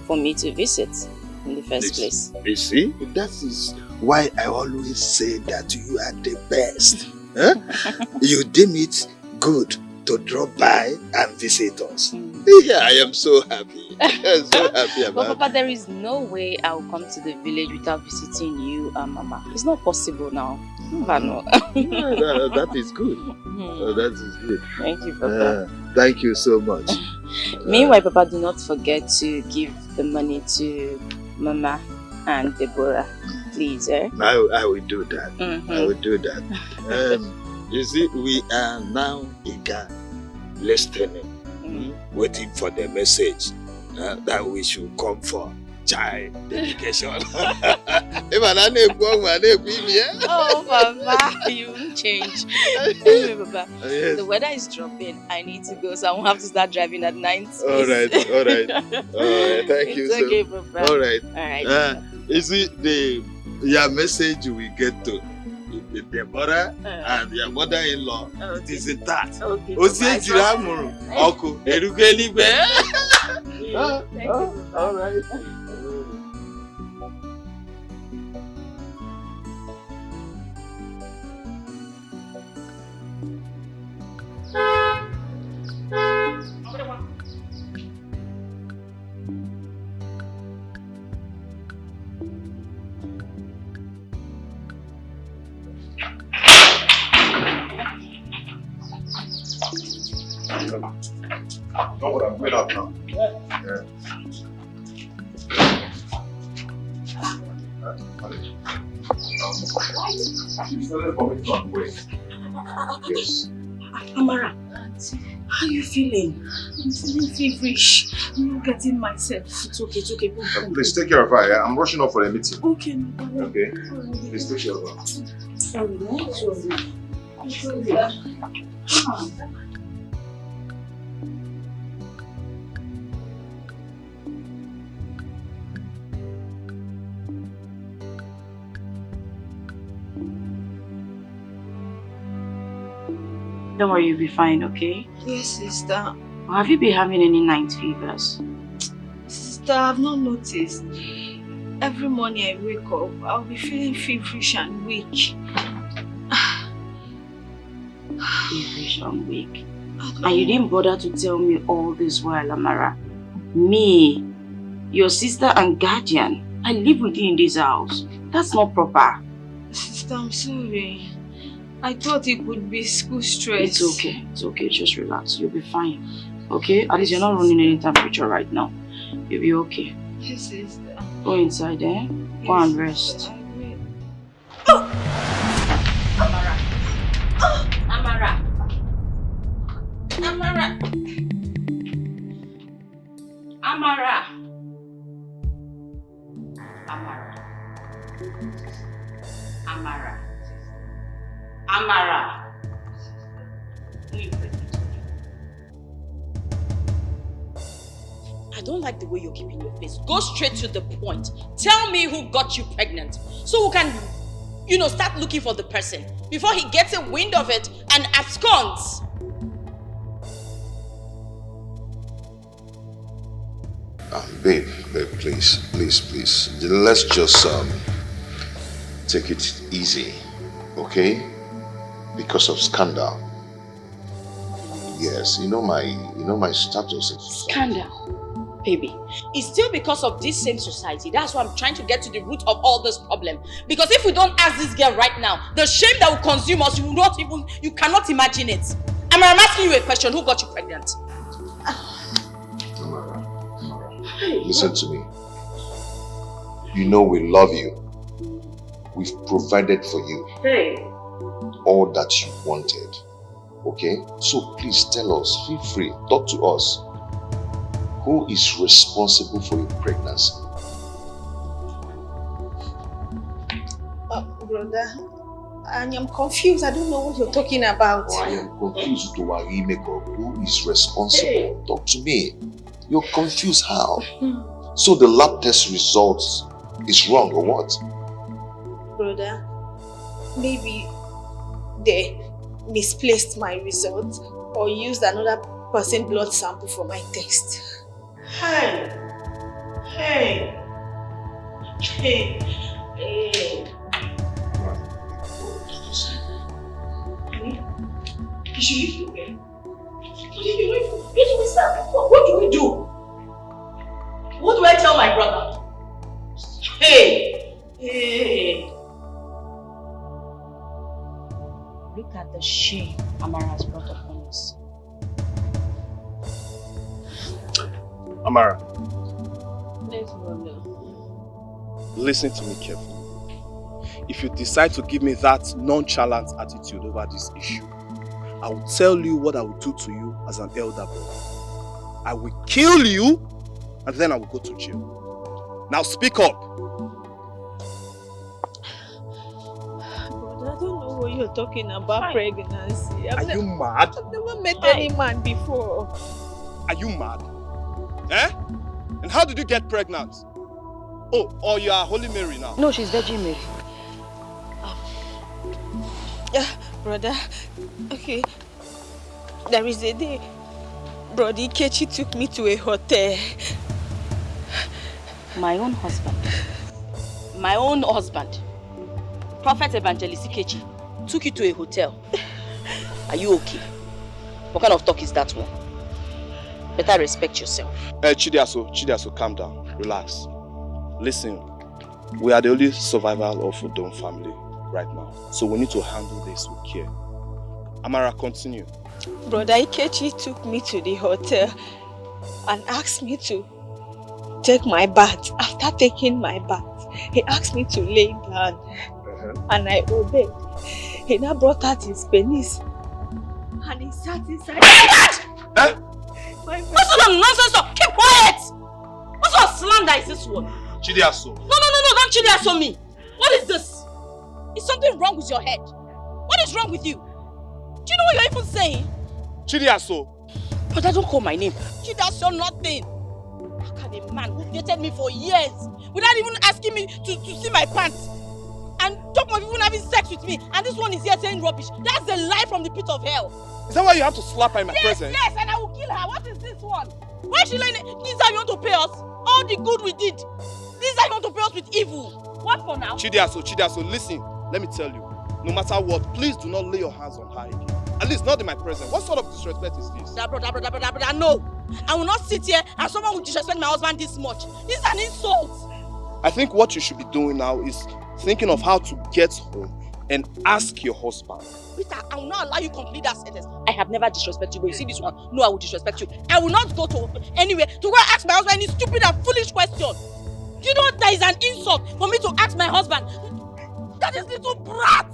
for me to visit in the first place. You see, that is why I always say that you are the best. Huh? You deem it good to drop by and visit us. Yeah, I am so happy. I'm so happy about it. But Papa, there is no way I will come to the village without visiting you and Mama. It's not possible now. No. That is good. That is good. Thank you, Papa. Thank you so much. Meanwhile, Papa, do not forget to give the money to Mama and Deborah. Please, I will do that. I will do that. You see, we are now eager listening, waiting for the message that we should come for child dedication. Oh, Papa, you won't change. Anyway, Papa, yes. The weather is dropping. I need to go, so I won't have to start driving at night. All right. Thank you. It's okay, Papa. All right. You see, your message we get to Deborah and your mother-in-law. It is intact. Okay. All right. Don't worry, I'm going out now. Yeah. Yes. Amara, how are you feeling? I'm feeling feverish. I'm not getting myself. It's okay. Please take care of her. Yeah? I'm rushing off for a meeting. Okay, no problem. Okay. Please take care of her. Sorry. Don't worry, you'll be fine, okay? Yes, sister. Have you been having any night fevers? Sister, I've not noticed. Every morning I wake up, I'll be feeling feverish and weak. Feverish and weak? And you didn't bother to tell me all this while, Amara. Me, your sister and guardian, I live with you in this house. That's not proper. Sister, I'm sorry. I thought it would be school stress. It's okay. It's okay. Just relax. You'll be fine. Okay? At least you're not running any temperature right now. You'll be okay. Yes, sister. Go inside, eh? Go and rest. Amara. Amara. Amara. Amara. Amara. Amara. Amara. I don't like the way you're keeping your face. Go straight to the point. Tell me who got you pregnant so we can, start looking for the person before he gets a wind of it and absconds. Babe, please. Let's just take it easy, okay? Because of scandal. Yes, you know my status. Scandal, baby. It's still because of this same society. That's why I'm trying to get to the root of all this problem. Because if we don't ask this girl right now, the shame that will consume us, you cannot imagine it. I'm asking you a question. Who got you pregnant? Listen to me. You know we love you. We've provided for you all that you wanted. Okay? So please tell us, feel free, talk to us. Who is responsible for your pregnancy? Brother, I am confused. I don't know what you're talking about. I am confused to who is responsible. Talk to me. You're confused how? So the lab test results is wrong or what? Brother, maybe they misplaced my result or used another person's blood sample for my test. Hey. You should leave the bed. What do we do? What do I tell my brother? Hey! Look at the shame Amara has brought upon us. Amara, Yes, brother. listen to me carefully. If you decide to give me that nonchalant attitude over this issue, I will tell you what I will do to you as an elder brother. I will kill you and then I will go to jail. Now speak up. Brother, I don't know what you're talking about pregnancy. Are you mad? I've never met any man before. Are you mad? Eh? And how did you get pregnant? Oh, or you are Holy Mary now? No, she's Virgin Mary. Yeah, brother. Okay. There is a day Brother Ikechi took me to a hotel. My own husband. My own husband. Prophet Evangelist Ikechi took you to a hotel. Are you okay? What kind of talk is that one? Better respect yourself. Chidiaso, calm down. Relax. Listen, we are the only survival of Udom family right now. So we need to handle this with care. Amara, continue. Brother Ikechi took me to the hotel and asked me to take my bath. After taking my bath, he asked me to lay down. And I obeyed. He now brought out his penis and he sat inside. What sort of nonsense? Keep quiet! What sort of slander is this one? Chidiaso. No, don't Chidiaso me. What is this? Is something wrong with your head? What is wrong with you? Do you know what you're even saying? Chidiaso. But I don't call my name. Chidiaso nothing. How can a man who dated me for years without even asking me to see my pants and talk of even having sex with me, and this one is here saying rubbish? That's a lie from the pit of hell. Is that why you have to slap her in my presence? Yes, and I will kill her. What is this one? Why is she laying it? This is how you want to pay us? All the good we did. This is how you want to pay us with evil. What for now? Chidiaso, listen. Let me tell you. No matter what, please do not lay your hands on her again. At least not in my presence. What sort of disrespect is this? Brother, no. I will not sit here and someone will disrespect my husband this much. This is an insult. I think what you should be doing now is thinking of how to get home and ask your husband. Peter, I will not allow you to complete that sentence. I have never disrespected you, but you see this one? No, I will disrespect you. I will not go to anywhere to go and ask my husband any stupid and foolish question. Do you know that is an insult for me to ask my husband? That is little brat.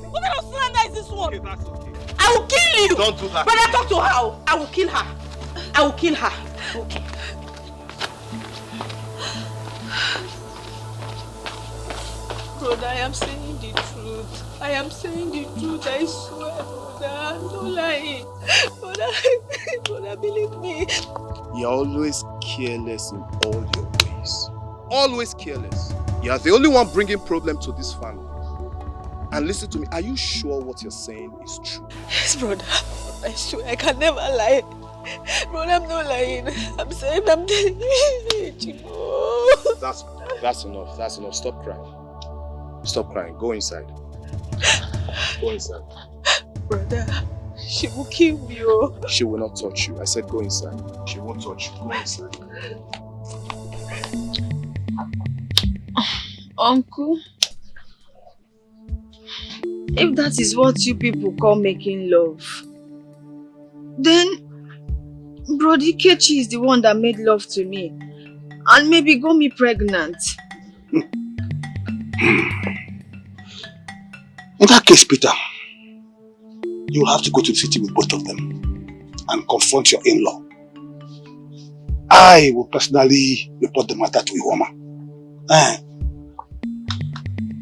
What kind of slander is this one? Okay, that's okay. I will kill you. Don't do that. Brother, talk to her. I will kill her. I will kill her. Okay. Brother, I am saying the truth. I am saying the truth. I swear, brother. No lying. Brother, believe me. You're always careless in all your ways. Always careless. You're the only one bringing problem to this family. And listen to me, are you sure what you're saying is true? Yes, brother. I swear I can never lie. Brother, I'm not lying. I'm saying I'm telling you. That's enough. That's enough. Stop crying. Stop crying. Go inside. Go inside. Brother, she will kill me. Oh. She will not touch you. I said go inside. She won't touch you. Go inside. Uncle, if that is what you people call making love, then Bro Dikeh is the one that made love to me and maybe got me pregnant. In that case, Peter, you will have to go to the city with both of them and confront your in-law. I will personally report the matter to Iwoma.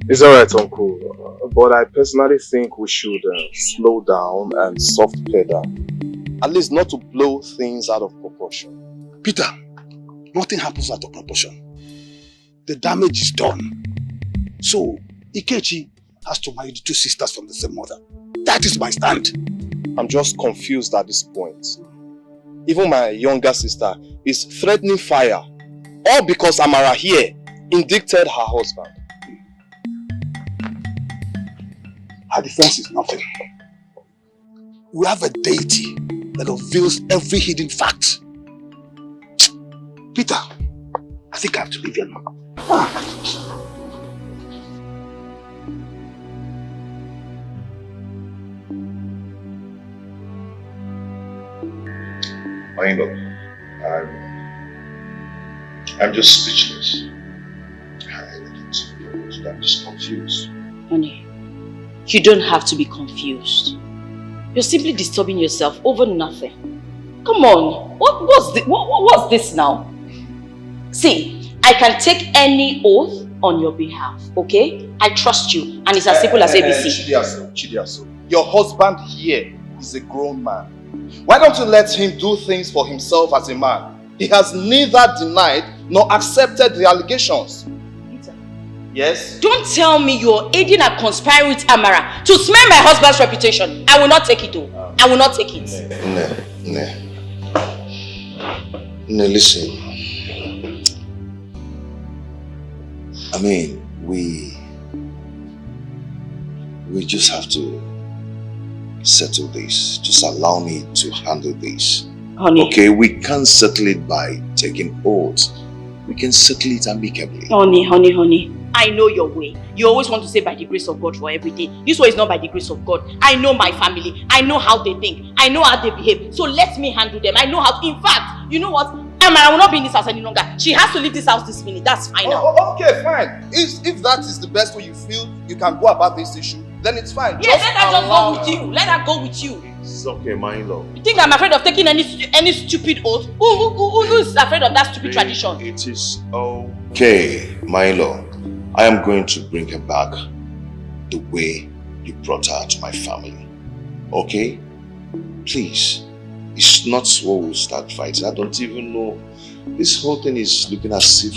It's alright, Uncle. But I personally think we should slow down and soft pedal. At least not to blow things out of proportion. Peter, nothing happens out of proportion. The damage is done. So, Ikechi has to marry the two sisters from the same mother. That is my stand. I'm just confused at this point. Even my younger sister is threatening fire. All because Amara here indicted her husband. Her defense is nothing. We have a deity that reveals every hidden fact. Peter, I think I have to leave here now. I know. I'm just speechless. I'm just confused. Honey, you don't have to be confused. You're simply disturbing yourself over nothing. Come on, what's this now? See, I can take any oath on your behalf, okay? I trust you, and it's as simple as ABC. Chidiaso, your husband here is a grown man. Why don't you let him do things for himself as a man? He has neither denied nor accepted the allegations. Yes? Don't tell me you're aiding and conspiring with Amara to smear my husband's reputation. I will not take it, though. I will not take it. No, listen. I mean, we just have to settle this. Just allow me to handle this. Honey. Okay, we can't settle it by taking oaths. We can settle it amicably. Honey. I know your way. You always want to say by the grace of God for everything. This way is not by the grace of God. I know my family. I know how they think. I know how they behave. So let me handle them. I know how to. In fact, you know what? Amara will not be in this house any longer. She has to leave this house this minute. That's fine now. Okay, fine. If that is the best way you feel you can go about this issue, then it's fine. Yes, let her just go with you. Let her go with you. It's okay, my in-law. You think I'm afraid of taking any stupid oath? Who is afraid of that stupid tradition? It is okay, my in-law. I am going to bring her back the way you brought her to my family. Okay? Please. It's not what we'll start fighting. I don't even know. This whole thing is looking as if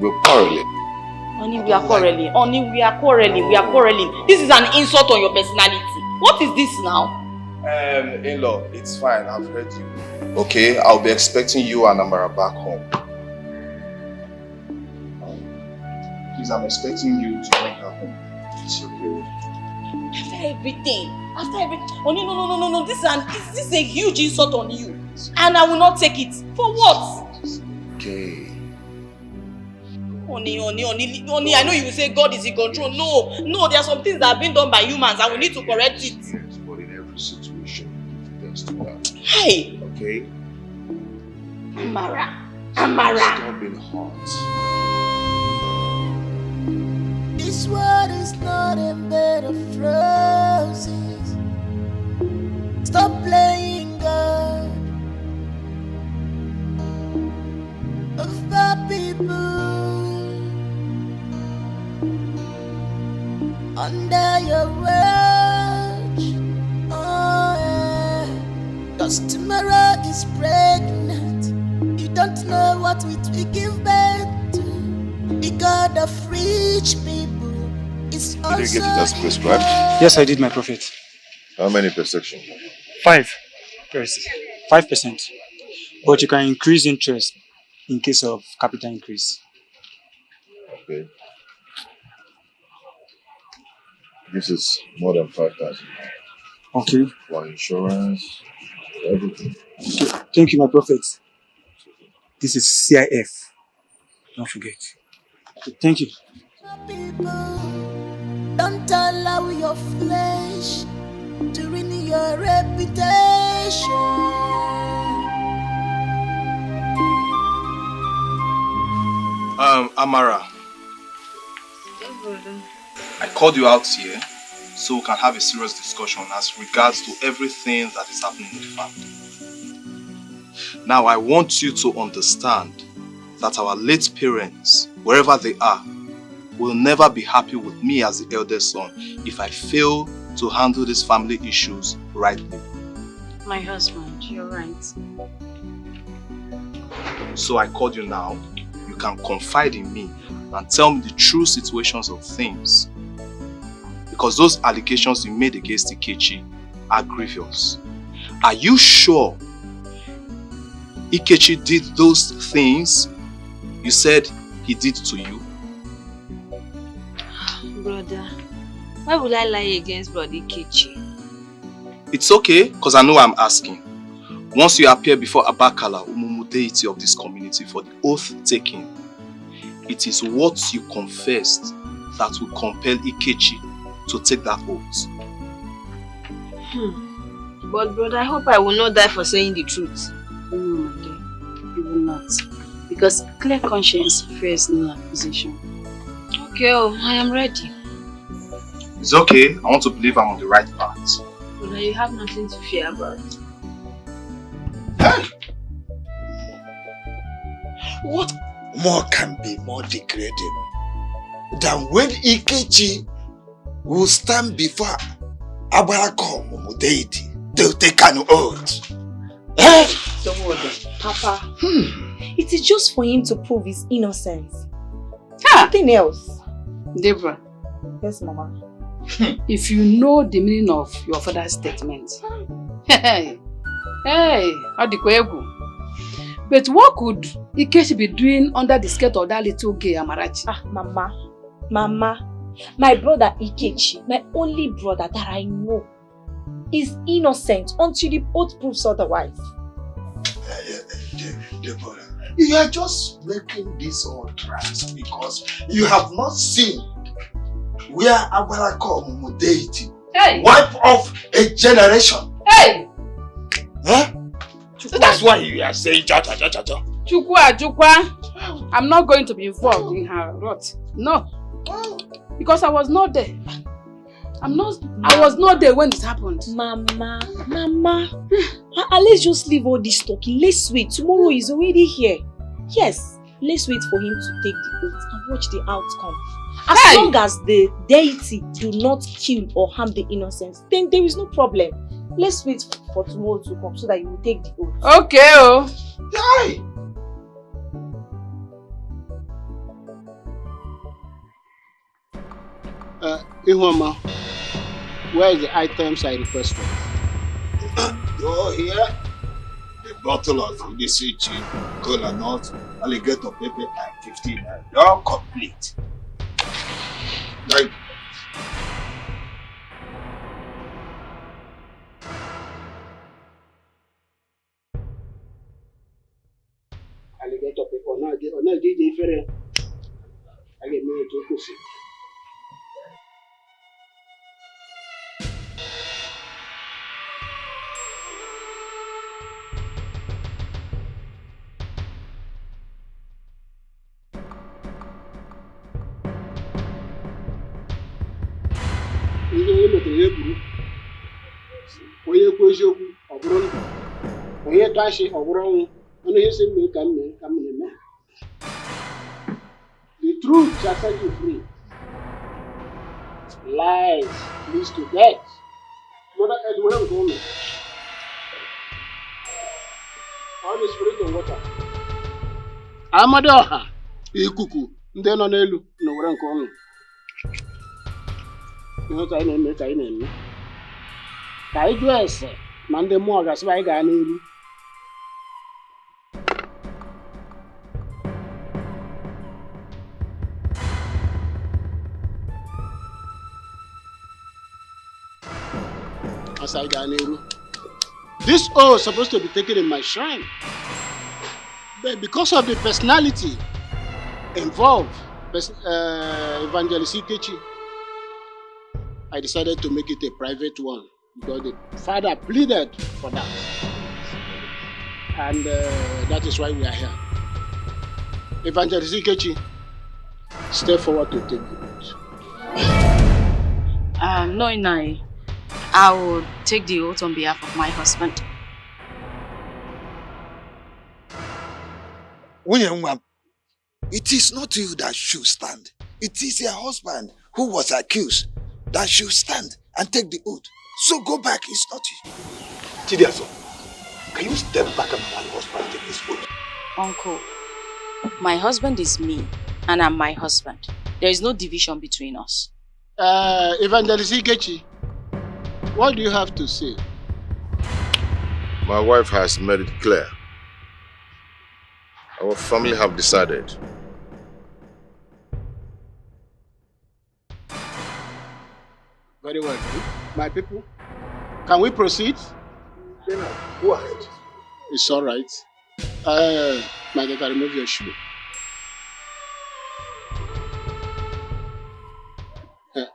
we're quarreling. Honey, we are quarreling. Honey, we are quarreling. This is an insult on your personality. What is this now? In-law, it's fine. I've heard you. Okay, I'll be expecting you and Amara back home. Please, I'm expecting you to bring her home. It's okay. everything. Oh no. This is a huge insult on you. And I will not take it. For what? Okay. Honey, I know you will say God is in control. No, there are some things that have been done by humans and we need to correct it. Yes, but in every situation, thanks to God. Hey! Okay? Amara. Stop being hot. This world is not a bed of roses. Stop playing God. Of the people under your watch. Oh yeah. 'Cause tomorrow is pregnant. You don't know what we give birth to. The God of rich people is also. Did you get it as prescribed? Yes, I did, my prophet. How many per section? 5%. But you can increase interest in case of capital increase. Okay. This is more than 5,000. Okay. For insurance, everything. Okay. Thank you, my prophet. This is CIF. Don't forget. Okay. Thank you. People, don't allow your flesh to ruin your reputation. Amara. I called you out here so we can have a serious discussion as regards to everything that is happening in the family. Now, I want you to understand that our late parents, wherever they are, will never be happy with me as the eldest son if I fail to handle these family issues rightly. My husband, you're right. So I called you now. You can confide in me and tell me the true situations of things. Because those allegations you made against Ikechi are grievous. Are you sure Ikechi did those things you said he did to you? Brother, why would I lie against Brother Ikechi? It's okay, because I know I'm asking. Once you appear before Abakala, Umumu deity of this community, for the oath taking, it is what you confessed that will compel Ikechi to take that oath. But brother, I hope I will not die for saying the truth. No, my dear, you will not. Because clear conscience fears no accusation. Okay, I am ready. It's okay, I want to believe I'm on the right path. Brother, you have nothing to fear about. What more can be more degrading than when Ikechi will stand before Abarakom deity to take an oath? Don't worry, Papa. It is just for him to prove his innocence. Nothing else. Deborah. Yes, Mama. If you know the meaning of your father's statement, hey, Adikweegu. But what could Ikechi be doing under the skirt of that little gay Amarachi? Mama, my brother Ikechi, my only brother that I know, is innocent until the oath proves otherwise. Deborah, you are just making this all trans because you have not seen where Abarakom deity wipe off a generation. Hey! Huh? That's why you are saying cha. Chukwa. I'm not going to be involved in her rot. No. Because I was not there. I was not there when it happened. Mama. Let's just leave all this talking. Let's wait. Tomorrow is already here. Yes, let's wait for him to take the oath and watch the outcome. As long as the deity do not kill or harm the innocents, then there is no problem. Let's wait for tomorrow to come so that you will take the oath. Okay, Yay! Ihoma, where is the items I requested? Go here. The bottle of Udisichi, cola nut, alligator pepper, and 15. You're complete. Thank you. na-eje ifere a ga-eme etu o kwesịrị. Ihe onye metere ya buru onye ekwu eziokwu ọ bụrụ ndụ, onye tụ ashị ọ bụrụ ọnwụ. Ọnụ ihe si mee ka m na-eme. The truth shall set you free. Lies leads to death. Mother Edward nke ụlọ. All the spirit of water. Amadi ọha ikuku ndị nọ n'elu na were nke ụlọ. Ihe ka anyị na-eme ka anyị jụọ ese ma ndị mmụọ gasịba anyị gaa n'iru. As I got n'iru. This oath is supposed to be taken in my shrine. But because of the personality involved, Evangelist Ikechi, I decided to make it a private one because the father pleaded for that. And that is why we are here. Evangelist Ikechi, step forward to take the oath. No, Inai. I will take the oath on behalf of my husband. It is not you that should stand. It is your husband who was accused that should stand and take the oath. So go back, it's not you. Chidiaso, can you step back and allow your husband take this oath? Uncle, my husband is me and I'm my husband. There is no division between us. Evangelist Ikechi, what do you have to say? My wife has made it clear. Our family have decided. Very well. My people, can we proceed? Go ahead. It's all right. My daughter, remove your shoe.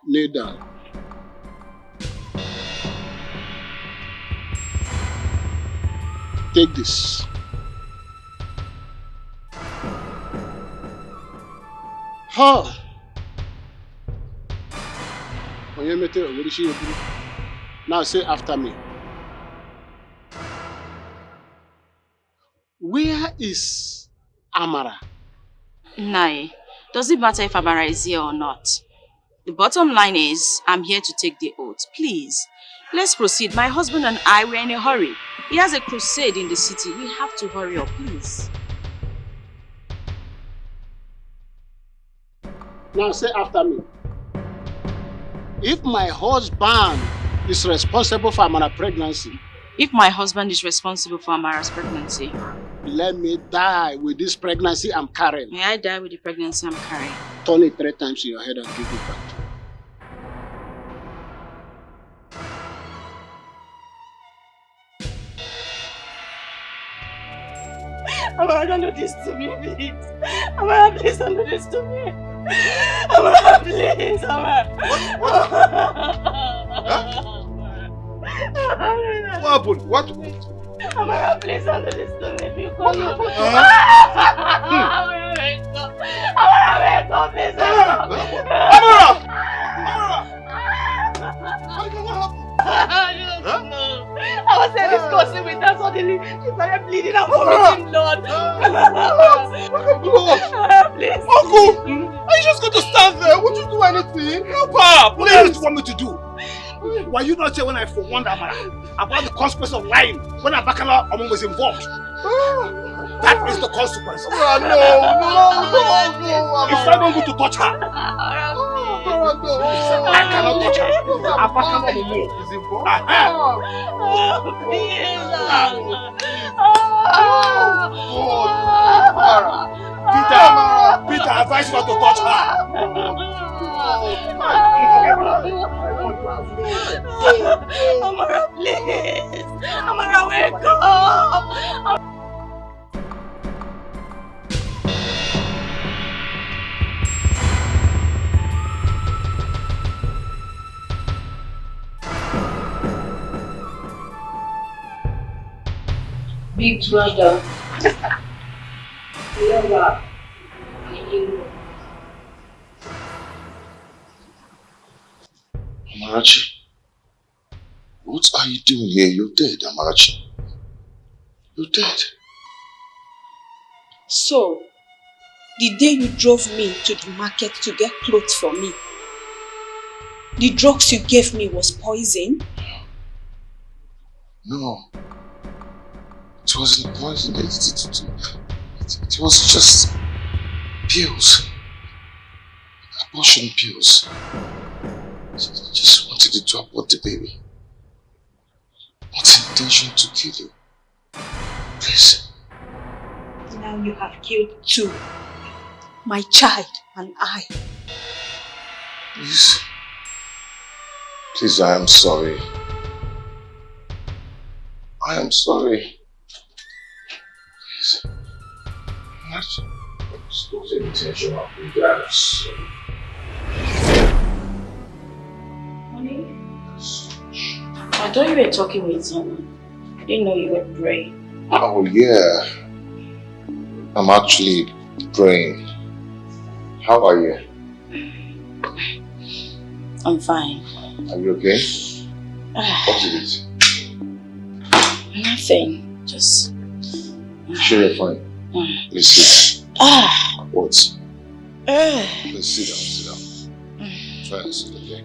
Kneel down. Take this. Ha! Now say after me. Where is Amara? Nai, does it matter if Amara is here or not? The bottom line is, I'm here to take the oath. Please, let's proceed. My husband and I were in a hurry. He has a crusade in the city. We have to hurry up, please. Now say after me. If my husband is responsible for Amara's pregnancy. If my husband is responsible for Amara's pregnancy. Let me die with this pregnancy I'm carrying. May I die with the pregnancy I'm carrying? Turn it 3 times in your head and give it back. Amara, don't do this to me, please. Amara, please don't do this to me. Amara, please, Amara. What happened? What? Amara, please don't do this to me. Because Amara, wake up. Amara, wake up, please. Amara! I was there discussing with her, suddenly she started bleeding and vomiting blood. Please. Uncle! Are you just going to stand there? Won't you do anything? Help her! What else do you want me to do? Were you not here when I forewarned Amara about the consequence of lying when Abakala Omon was involved? That is the consequence. No. If I don't go to touch her, I cannot touch her. Abakala Omon is involved. Peter, advise not to touch her. Amara, please. Amara, wake up. Big brother. Lover. Amarachi, what are you doing here? You're dead, Amarachi. You're dead. So, the day you drove me to the market to get clothes for me, the drugs you gave me was poison? No. It wasn't poison. It was just pills. Abortion pills. Just wanted to abort the baby. What's intention to kill you? Please. Now you have killed two. My child and I. Please. Please, I am sorry. I am sorry. Please. What's the intention of you guys? Honey? I thought you were talking with someone. I didn't know you were praying. Oh yeah. I'm actually praying. How are you? I'm fine. Are you okay? What is it? Nothing. Just... Sure you're fine. Please sit. What? Please sit down. Try and sit, okay?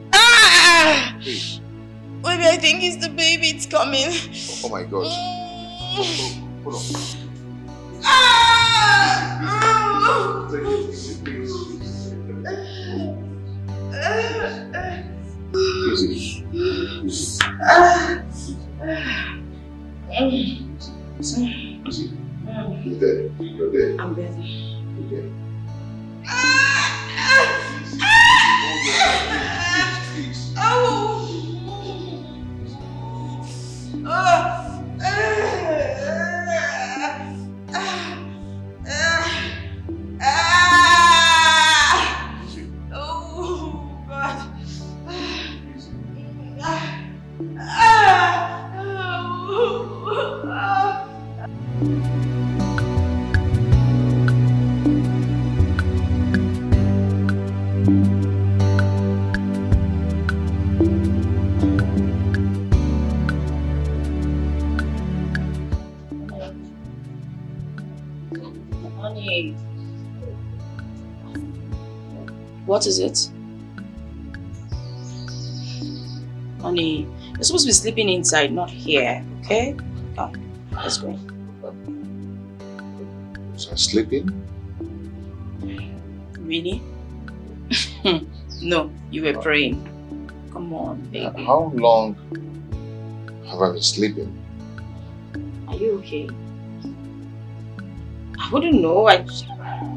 Please. Maybe I think it's the baby, it's coming. Oh my God. Hold on. Easy. You're there. You're there. I'm better. You're there. Honey. What is it? Honey, you're supposed to be sleeping inside, not here, okay? Come, let's go. Was I sleeping? Really? No, you were praying. Come on, baby. How long have I been sleeping? Are you okay? I wouldn't know.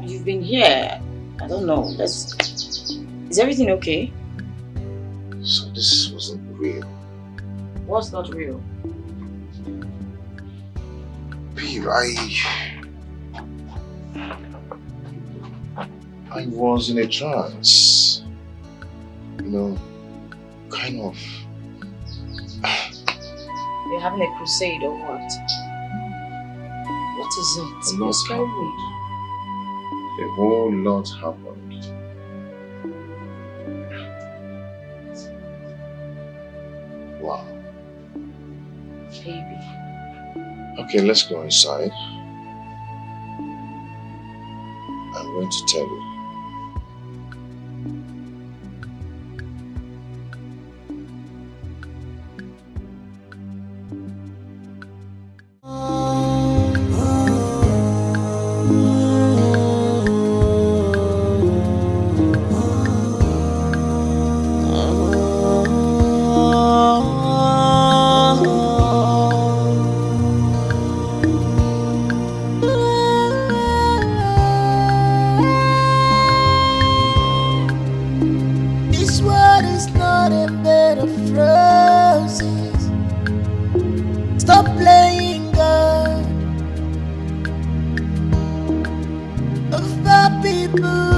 You've been here. I don't know. Is everything okay? So this wasn't real. What's not real? Babe, I was in a trance. You know, kind of. You're having a crusade or what? What is it? You're scaring me. A whole lot happened. Wow. Baby. Okay, let's go inside. I'm going to tell you. This world is not a bed of roses. Stop playing God. Of our people.